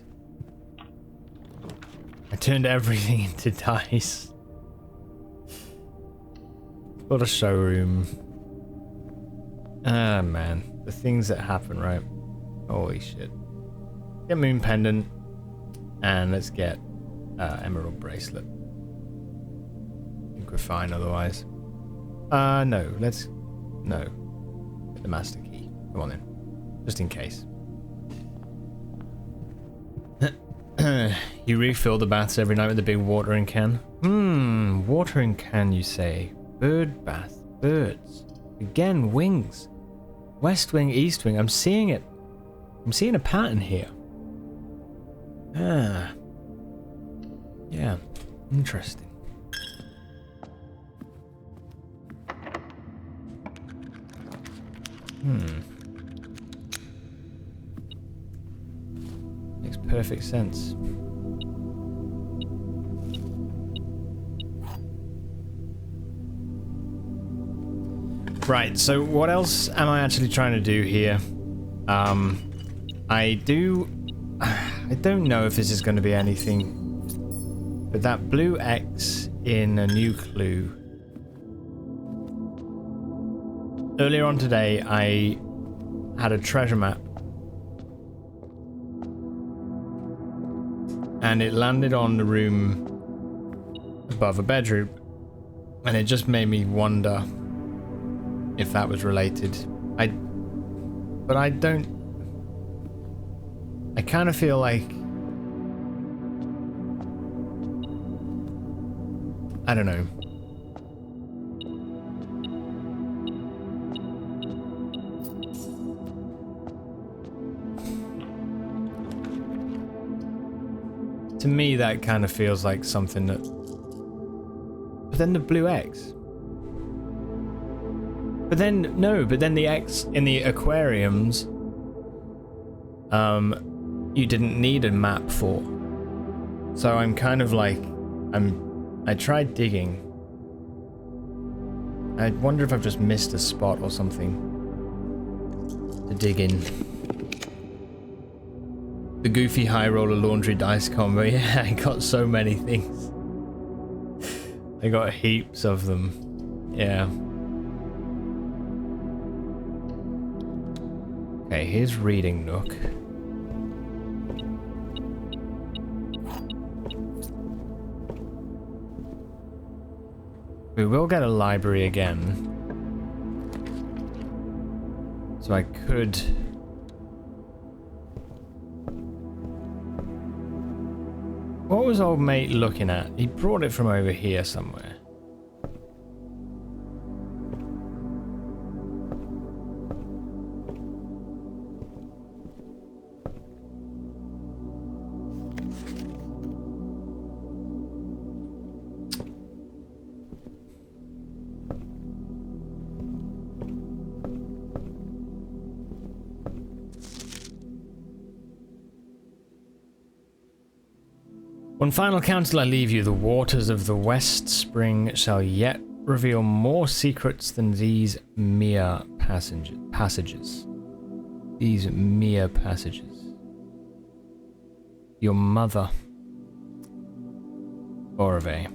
I turned everything into dice. What a showroom. Ah, man. The things that happen, right? Holy shit. Get moon pendant. And let's get emerald bracelet. I think we're fine otherwise. No. No. The master key. Come on then. Just in case. You refill the baths every night with the big watering can? Watering can, you say? Bird bath. Birds. Again, wings. West wing, east wing. I'm seeing it. I'm seeing a pattern here. Ah. Yeah. Interesting. Makes perfect sense. Right, so what else am I actually trying to do here? I don't know if this is going to be anything, but that blue X in a new clue. Earlier on today, I had a treasure map, and it landed on the room above a bedroom, and it just made me wonder if that was related. But I don't. I kind of feel like, I don't know. To me, that kind of feels like something that. But then the blue X. But then, no, but then the X in the aquariums, you didn't need a map for. So I'm kind of like, I tried digging. I wonder if I've just missed a spot or something to dig in. The goofy high roller laundry dice combo. Yeah, I got so many things. I got heaps of them. Yeah. Okay, here's Reading Nook. We will get a library again. So I could... What was old mate looking at? He brought it from over here somewhere. One final counsel I leave you, the waters of the West Spring shall yet reveal more secrets than these mere passages. These mere passages. Your mother. Orve.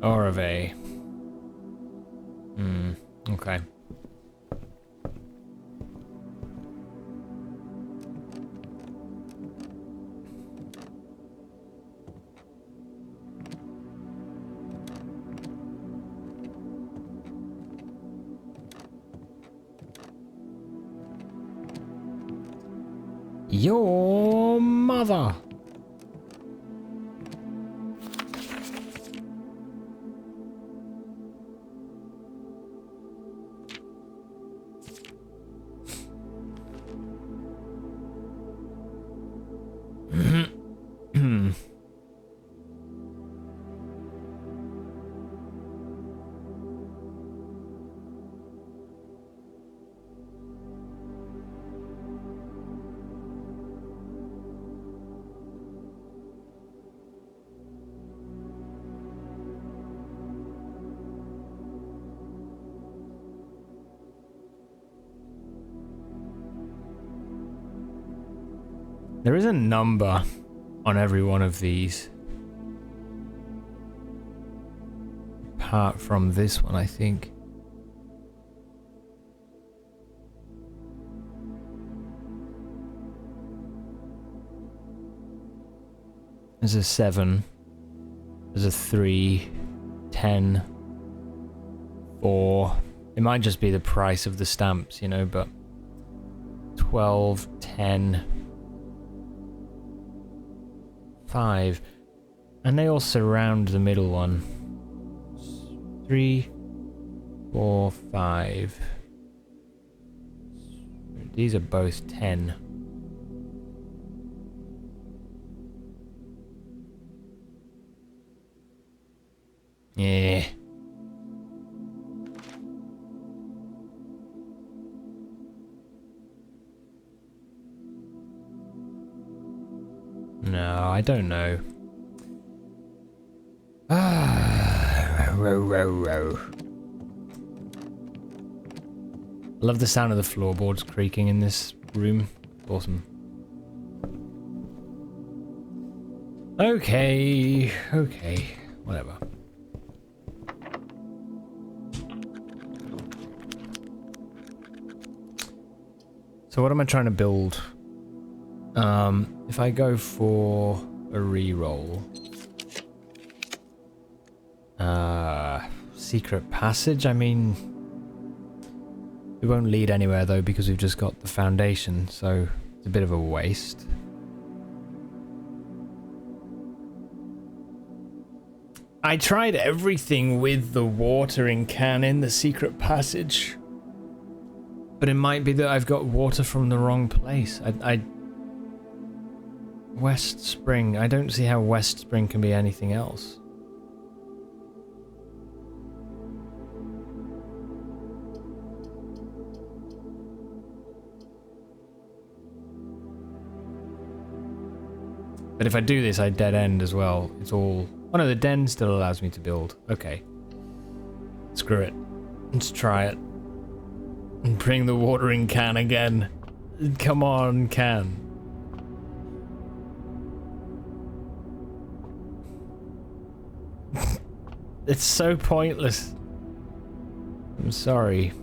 Orve. Okay. Your mother. There is a number on every one of these. Apart from this one, I think. There's a 7. There's a 3, 10, 4. It might just be the price of the stamps, you know, but 12, 10, 5. And they all surround the middle one. 3, 4, 5. These are both 10. Yeah. No, I don't know. Row. I love the sound of the floorboards creaking in this room. Awesome. Okay, whatever. So what am I trying to build? If I go for a reroll, secret passage, I mean, it won't lead anywhere though because we've just got the foundation, so it's a bit of a waste. I tried everything with the watering can in the secret passage, but it might be that I've got water from the wrong place. West Spring. I don't see how West Spring can be anything else. But if I do this, I dead end as well. It's all... Oh no, the den still allows me to build. Okay. Screw it. Let's try it. And bring the watering can again. Come on, can. It's so pointless. I'm sorry.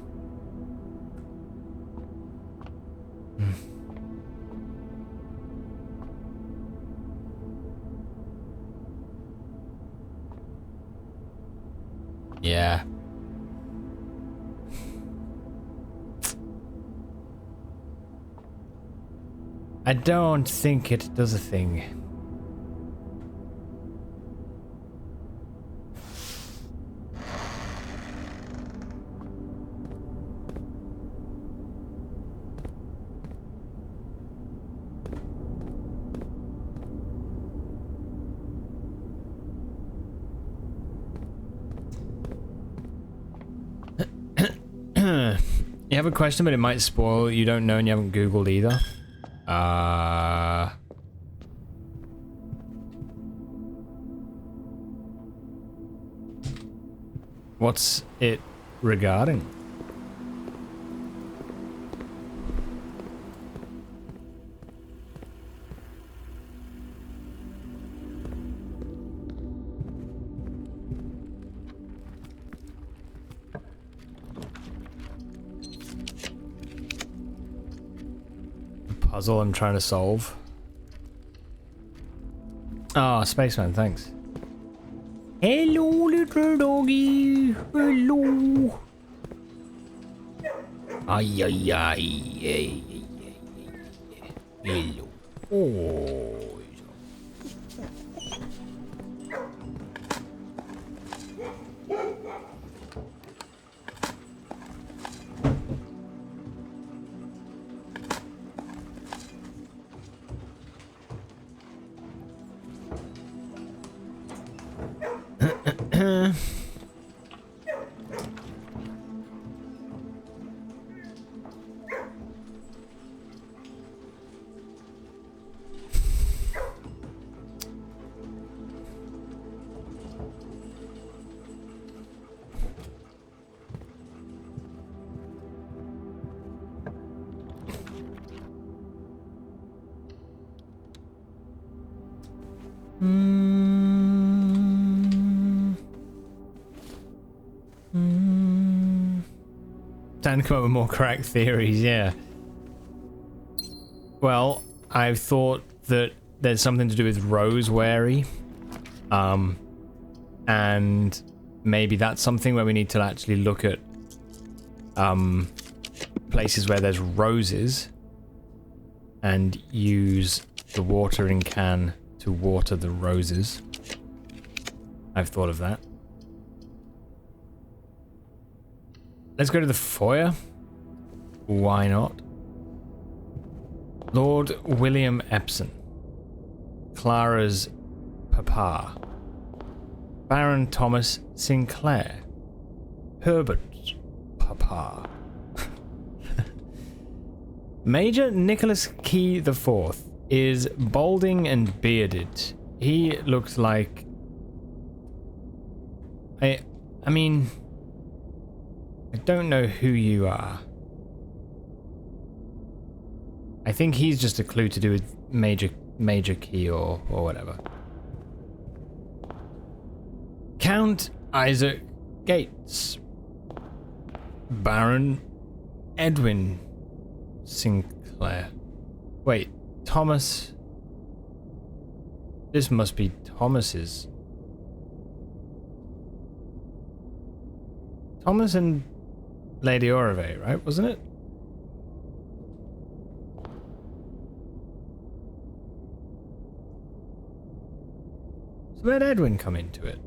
Yeah. I don't think it does a thing. You have a question, but it might spoil. You don't know and you haven't Googled either. What's it regarding? Puzzle I'm trying to solve. Ah, Spaceman, thanks. Hello, little doggy. Hello. Ay, ay, ay. Hello. Oh. Time to come up with more correct theories, yeah. Well, I've thought that there's something to do with Rose Wary. And maybe that's something where we need to actually look at places where there's roses and use the watering can to water the roses. I've thought of that. Let's go to the foyer. Why not? Lord William Epsom, Clara's papa. Baron Thomas Sinclair, Herbert's papa. Major Nicholas Key IV is balding and bearded. He looks like... I mean... I don't know who you are. I think he's just a clue to do with Major Key or whatever. Count Isaac Gates. Baron Edwin Sinclair. Wait, Thomas... This must be Thomas's. Thomas and Lady Orave, right? Wasn't it? So where'd Edwin come into it?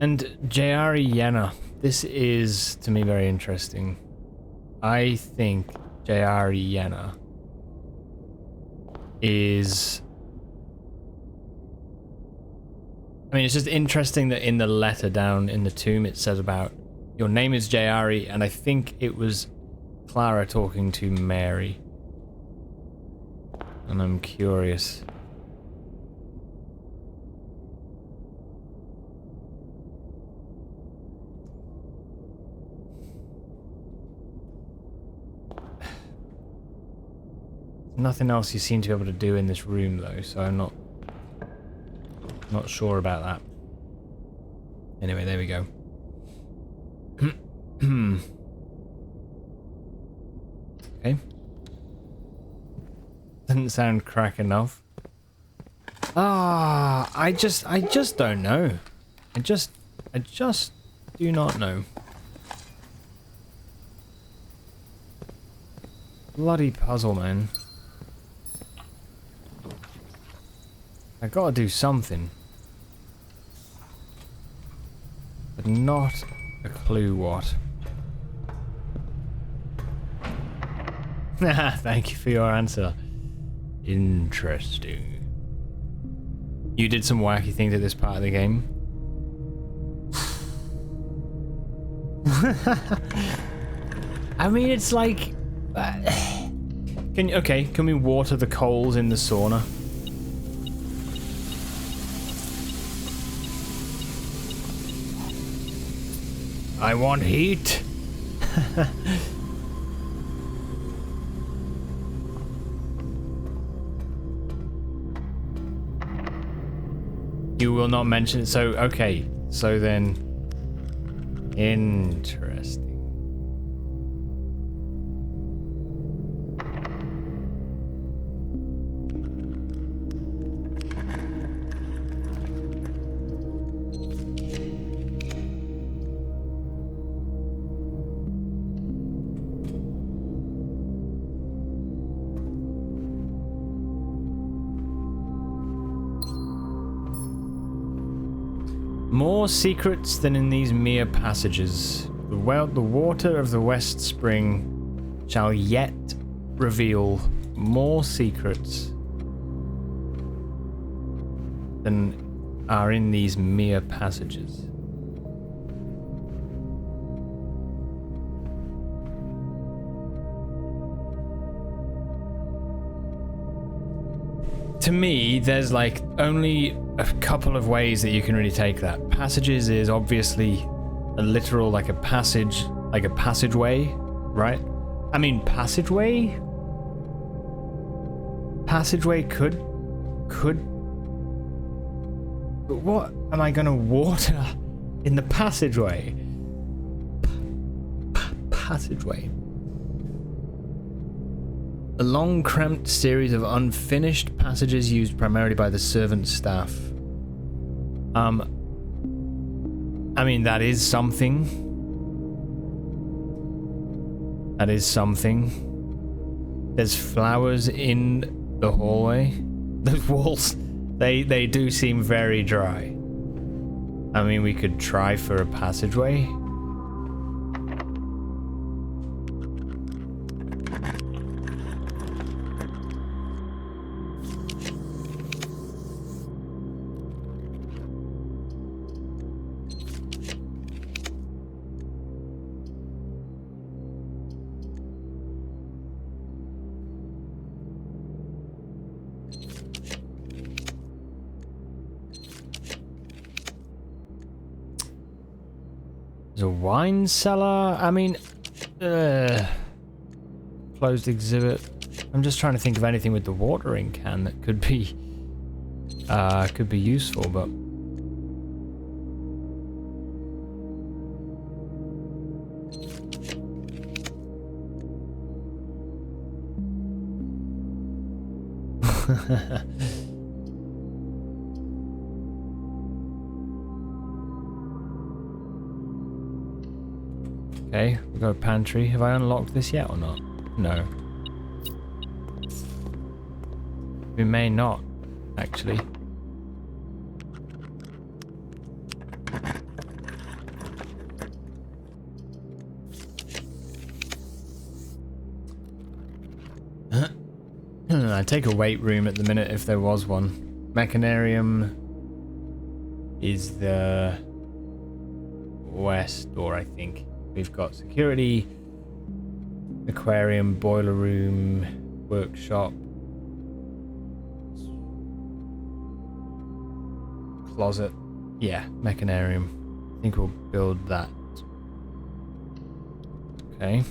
And Jayari Yenna. This is, to me, very interesting. I think Jayari Yenna is... I mean, it's just interesting that in the letter down in the tomb it says about your name is Jayari, and I think it was Clara talking to Mary. And I'm curious. Nothing else you seem to be able to do in this room though, so I'm not sure about that. Anyway, there we go. Okay. Doesn't sound crack enough. I just don't know. I just do not know. Bloody puzzle, man. I gotta do something. But not a clue what. Thank you for your answer. Interesting. You did some wacky things at this part of the game. I mean, it's like... Can we water the coals in the sauna? I want heat. You will not mention it. So, okay. So then... Interesting. More secrets than in these mere passages. The water of the West Spring shall yet reveal more secrets than are in these mere passages. To me, there's like only a couple of ways that you can really take that. Passages is obviously a literal, like a passage, like a passageway, right? I mean, passageway? Passageway could... But what am I gonna water in the passageway? Passageway. A long, cramped series of unfinished passages used primarily by the servant staff. I mean, that is something. That is something. There's flowers in the hallway. Those walls, they do seem very dry. I mean, we could try for a passageway. There's a wine cellar. I mean, closed exhibit. I'm just trying to think of anything with the watering can that could be useful, but okay, we've got a pantry. Have I unlocked this yet or not? No. We may not, actually. I'd take a weight room at the minute if there was one. Mechanarium is the west door, I think. We've got security, aquarium, boiler room, workshop, closet. Yeah, mechanarium. I think we'll build that. Okay.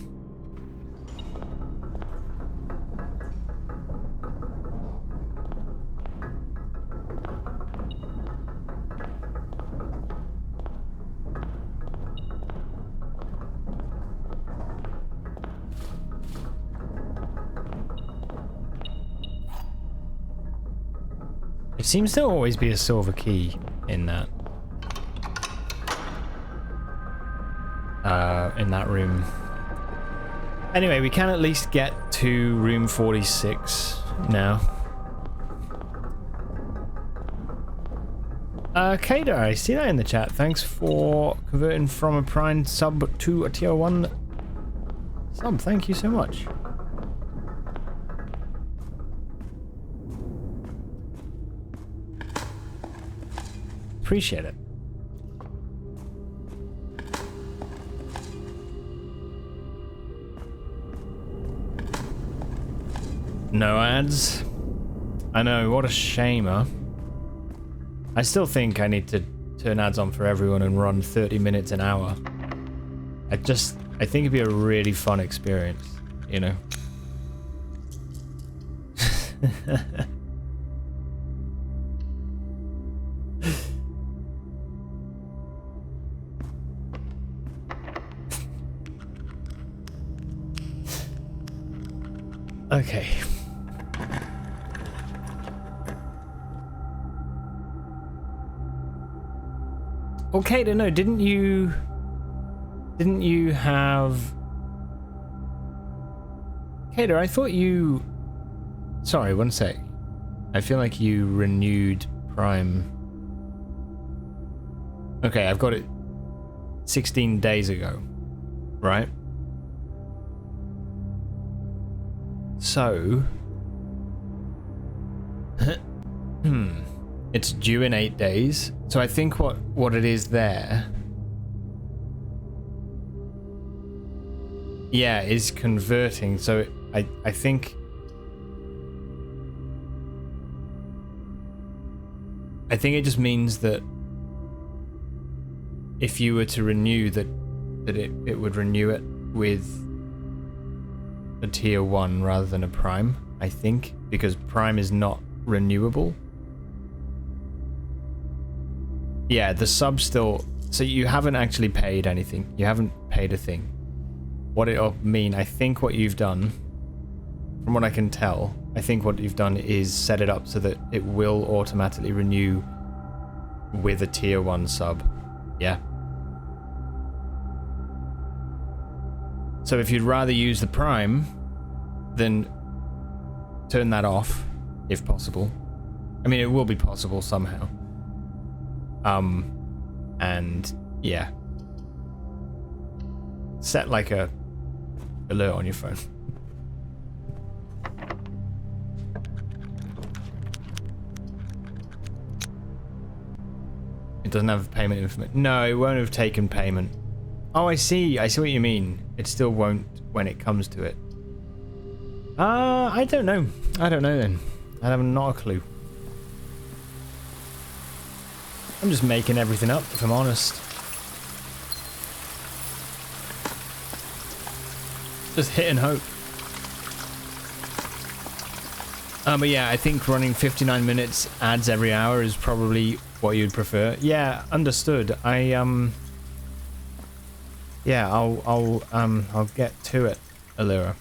It seems to always be a silver key in that. In that room. Anyway, we can at least get to room 46 now. Kader, I see that in the chat. Thanks for converting from a Prime sub to a tier 1 sub. Thank you so much. Appreciate it. No ads. I know, what a shame, huh? I still think I need to turn ads on for everyone and run 30 minutes an hour. I think it'd be a really fun experience, you know? Okay. Okay, no, didn't you have... Kader, I thought you... Sorry, one sec. I feel like you renewed Prime. Okay, I've got it 16 days ago, right? So... It's due in 8 days. So I think what it is there... Yeah, is converting. So I think... I think it just means that if you were to renew that it would renew it with a tier 1 rather than a prime, I think, because prime is not renewable. Yeah, the sub still... So you haven't actually paid anything. You haven't paid a thing. What it'll mean, I think what you've done, from what I can tell, I think what you've done is set it up so that it will automatically renew with a tier 1 sub. Yeah. So if you'd rather use the prime, then turn that off, if possible. I mean, it will be possible somehow. And yeah. Set like a alert on your phone. It doesn't have payment information. No, it won't have taken payment. Oh, I see. I see what you mean. It still won't when it comes to it. I don't know. I don't know then. I have not a clue. I'm just making everything up, if I'm honest. Just hit and hope. But yeah, I think running 59 minutes ads every hour is probably what you'd prefer. Yeah, understood. Yeah, I'll get to it, Allura.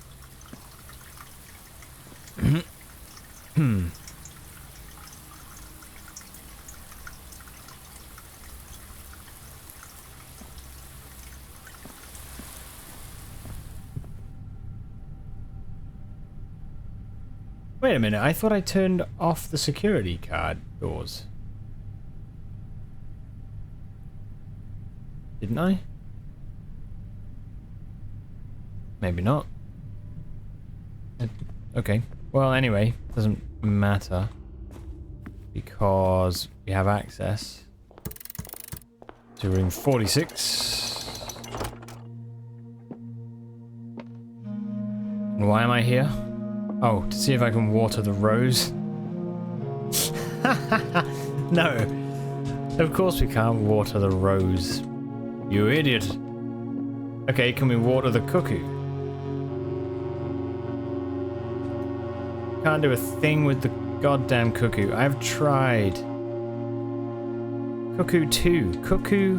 Wait a minute, I thought I turned off the security card doors. Didn't I? Maybe not. Okay. Well, anyway, doesn't matter. Because we have access to room 46. And why am I here? Oh, to see if I can water the rose. No. Of course we can't water the rose. You idiot. Okay, can we water the cuckoo? Can't do a thing with the goddamn cuckoo. I've tried. Cuckoo 2. Cuckoo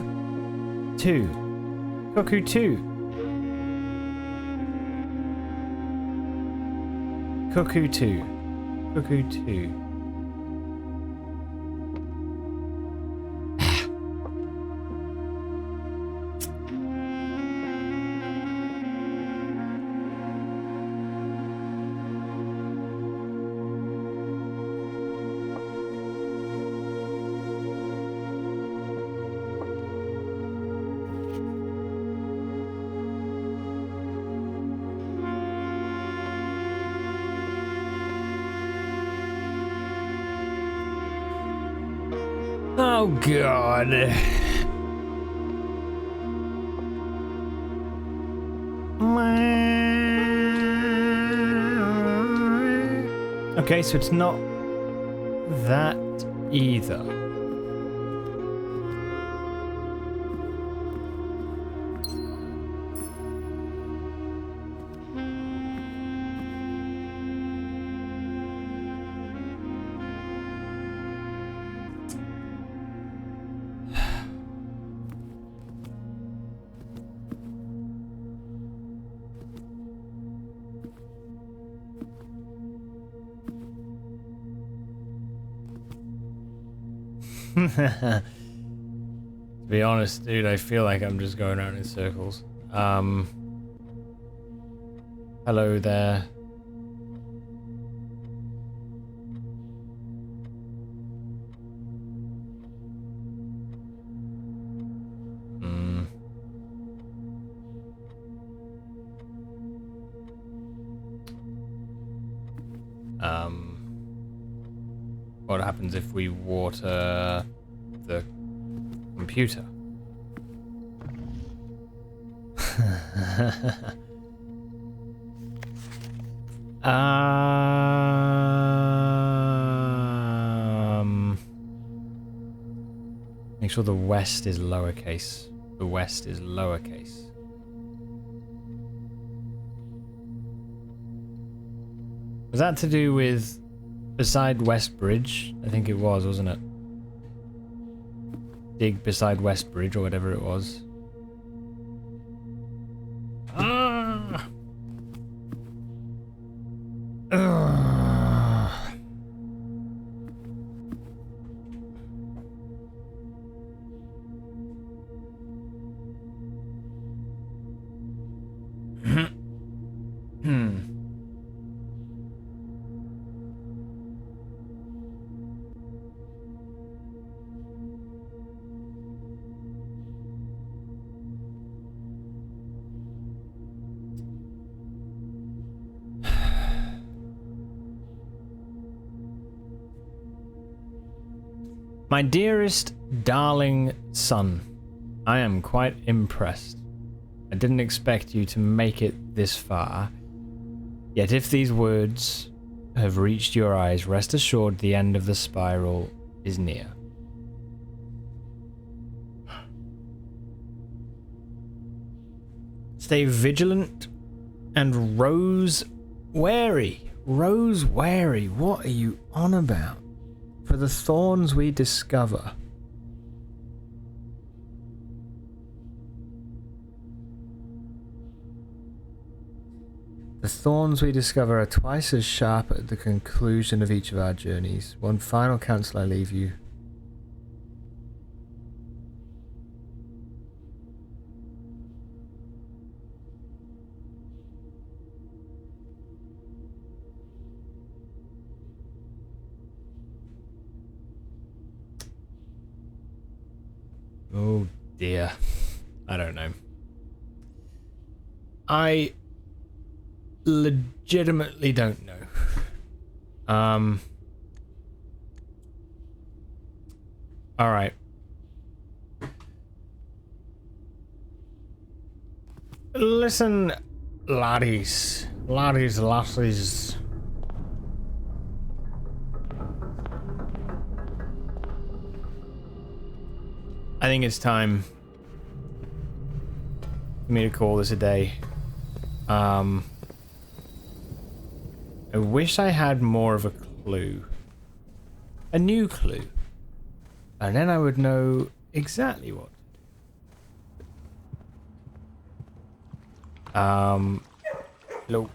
2. Cuckoo 2. Cuckoo 2. Cuckoo 2. Oh god. Okay, so it's not that either. To be honest, dude, I feel like I'm just going around in circles. Hello there. What happens if we water the computer? Make sure the west is lowercase. The west is lowercase. Was that to do with beside West Bridge? I think it was, wasn't it? Dig beside West Bridge or whatever it was. Ah. Ugh. My dearest, darling son, I am quite impressed. I didn't expect you to make it this far. Yet if these words have reached your eyes, rest assured the end of the spiral is near. Stay vigilant and rose wary. Rose wary, what are you on about? For the thorns we discover. The thorns we discover are twice as sharp at the conclusion of each of our journeys. One final counsel I leave you. Oh dear. I don't know. I legitimately don't know. All right. Listen, laddies, lassies. I think it's time for me to call this a day. I wish I had more of a clue. A new clue. And then I would know exactly what. Hello.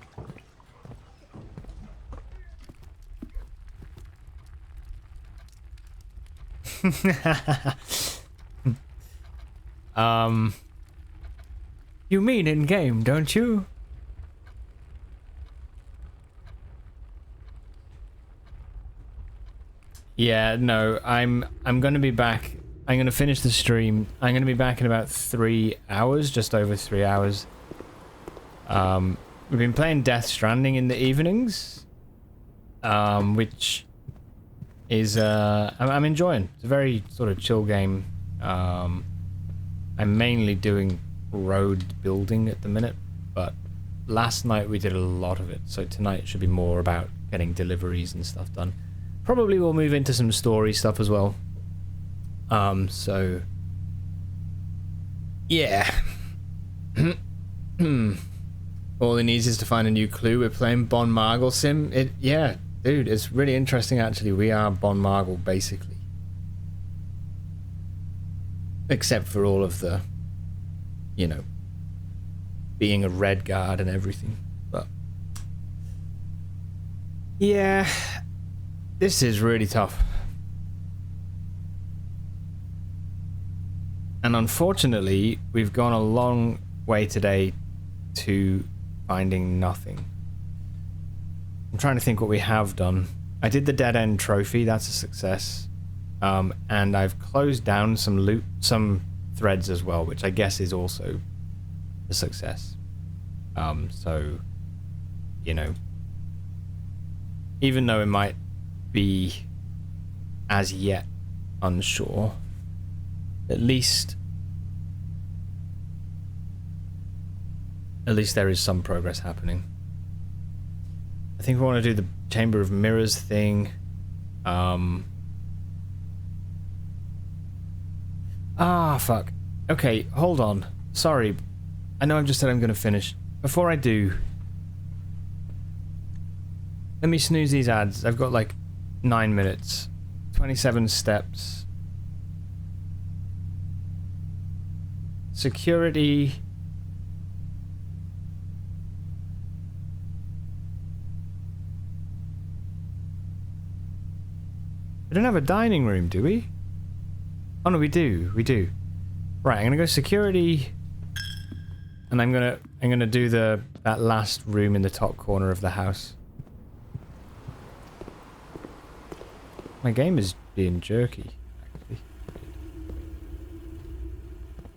You mean in game, don't you? Yeah, no, I'm gonna be back. I'm gonna finish the stream. I'm gonna be back in about 3 hours, just over 3 hours. We've been playing Death Stranding in the evenings, which is I'm enjoying. It's a very sort of chill game. I'm mainly doing road building at the minute, but last night we did a lot of it, so tonight should be more about getting deliveries and stuff done. Probably we'll move into some story stuff as well. So yeah. All it needs is to find a new clue. We're playing Bon Margle Sim. Yeah, dude, it's really interesting actually. We are Bon Margle basically. Except for all of the, you know, being a red guard and everything. But yeah, this is really tough. And unfortunately, we've gone a long way today to finding nothing. I'm trying to think what we have done. I did the dead end trophy, that's a success. And I've closed down some threads as well, which I guess is also a success. So, you know, even though it might be as yet unsure, at least there is some progress happening. I think we want to do the Chamber of Mirrors thing. Fuck. Okay, hold on. Sorry. I know I've just said I'm going to finish. Before I do, Let me snooze these ads. I've got like 9 minutes. 27 steps. Security. We don't have a dining room, do we? Oh no, we do. We do. Right, I'm gonna go security, and I'm gonna do that last room in the top corner of the house. My game is being jerky, actually.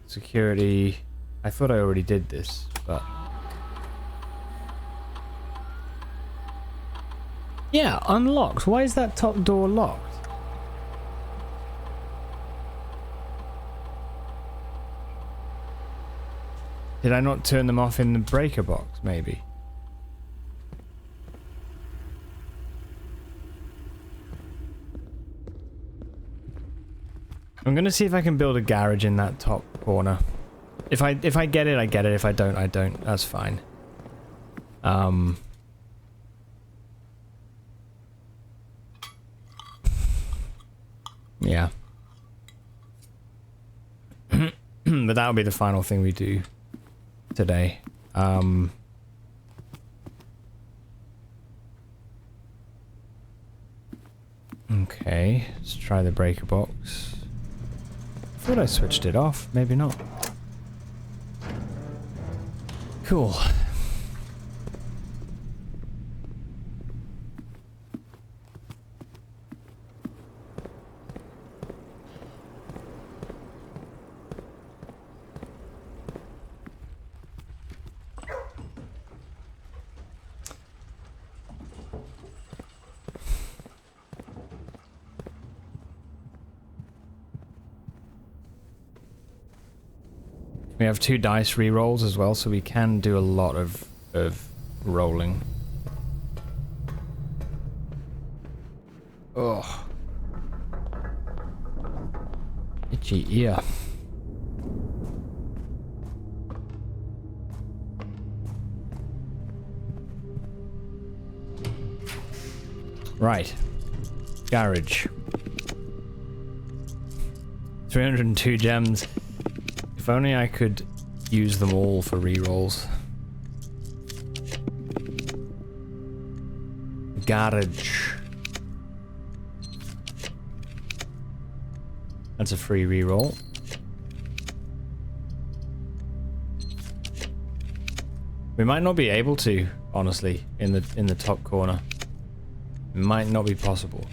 Security. I thought I already did this, but yeah, unlocked. Why is that top door locked? Did I not turn them off in the breaker box, maybe? I'm gonna see if I can build a garage in that top corner. If I get it, I get it. If I don't, I don't. That's fine. Yeah. But that'll be the final thing we do today. Okay, let's try the breaker box. I thought I switched it off, maybe not. Cool. We have 2 dice rerolls as well, so we can do a lot of rolling. Oh, itchy ear. Right, garage. 302 gems. If only I could use them all for rerolls. Garage. That's a free reroll. We might not be able to, honestly, in the top corner. It might not be possible.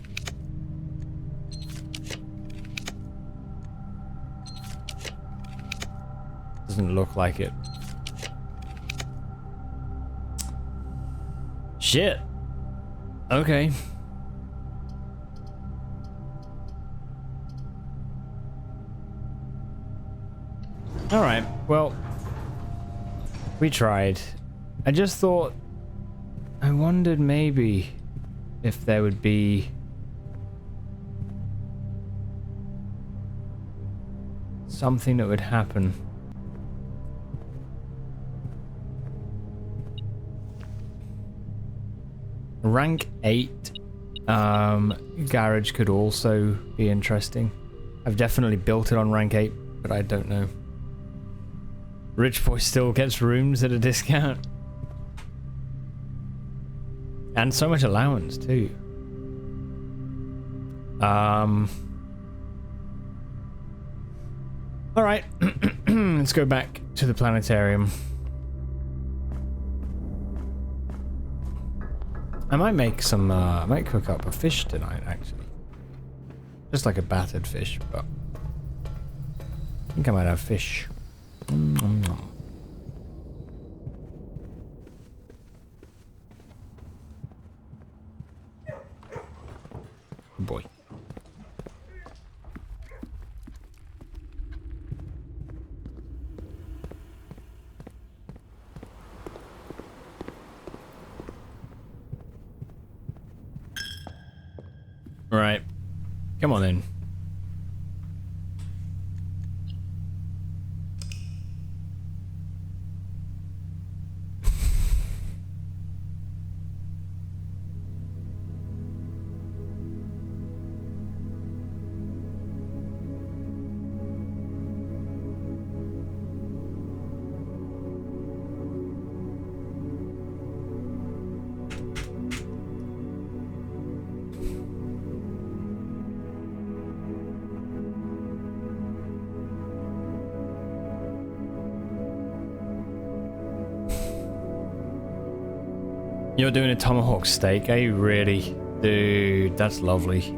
Doesn't look like it. Shit. Okay. Alright, well, we tried. I just thought, I wondered maybe if there would be something that would happen. Rank 8 garage could also be interesting. I've definitely built it on rank 8, but I don't know. Rich boy still gets rooms at a discount. And so much allowance too. Alright, let's go back to the planetarium. I might make some, I might cook up a fish tonight, actually. Just like a battered fish, but I think I might have fish. Good boy. Right. Come on then. You're doing a tomahawk steak, eh? Really? Dude, that's lovely.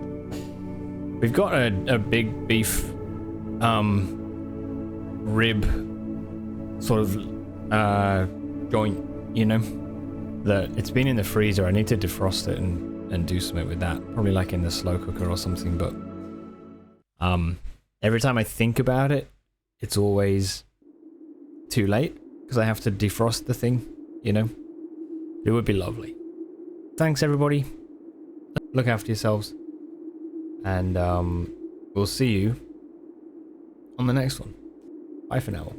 We've got a big beef rib sort of joint, you know, that it's been in the freezer. I need to defrost it and do something with that, probably like in the slow cooker or something. But every time I think about it, it's always too late because I have to defrost the thing, you know. It would be lovely. Thanks everybody, look after yourselves, and we'll see you on the next one. Bye for now.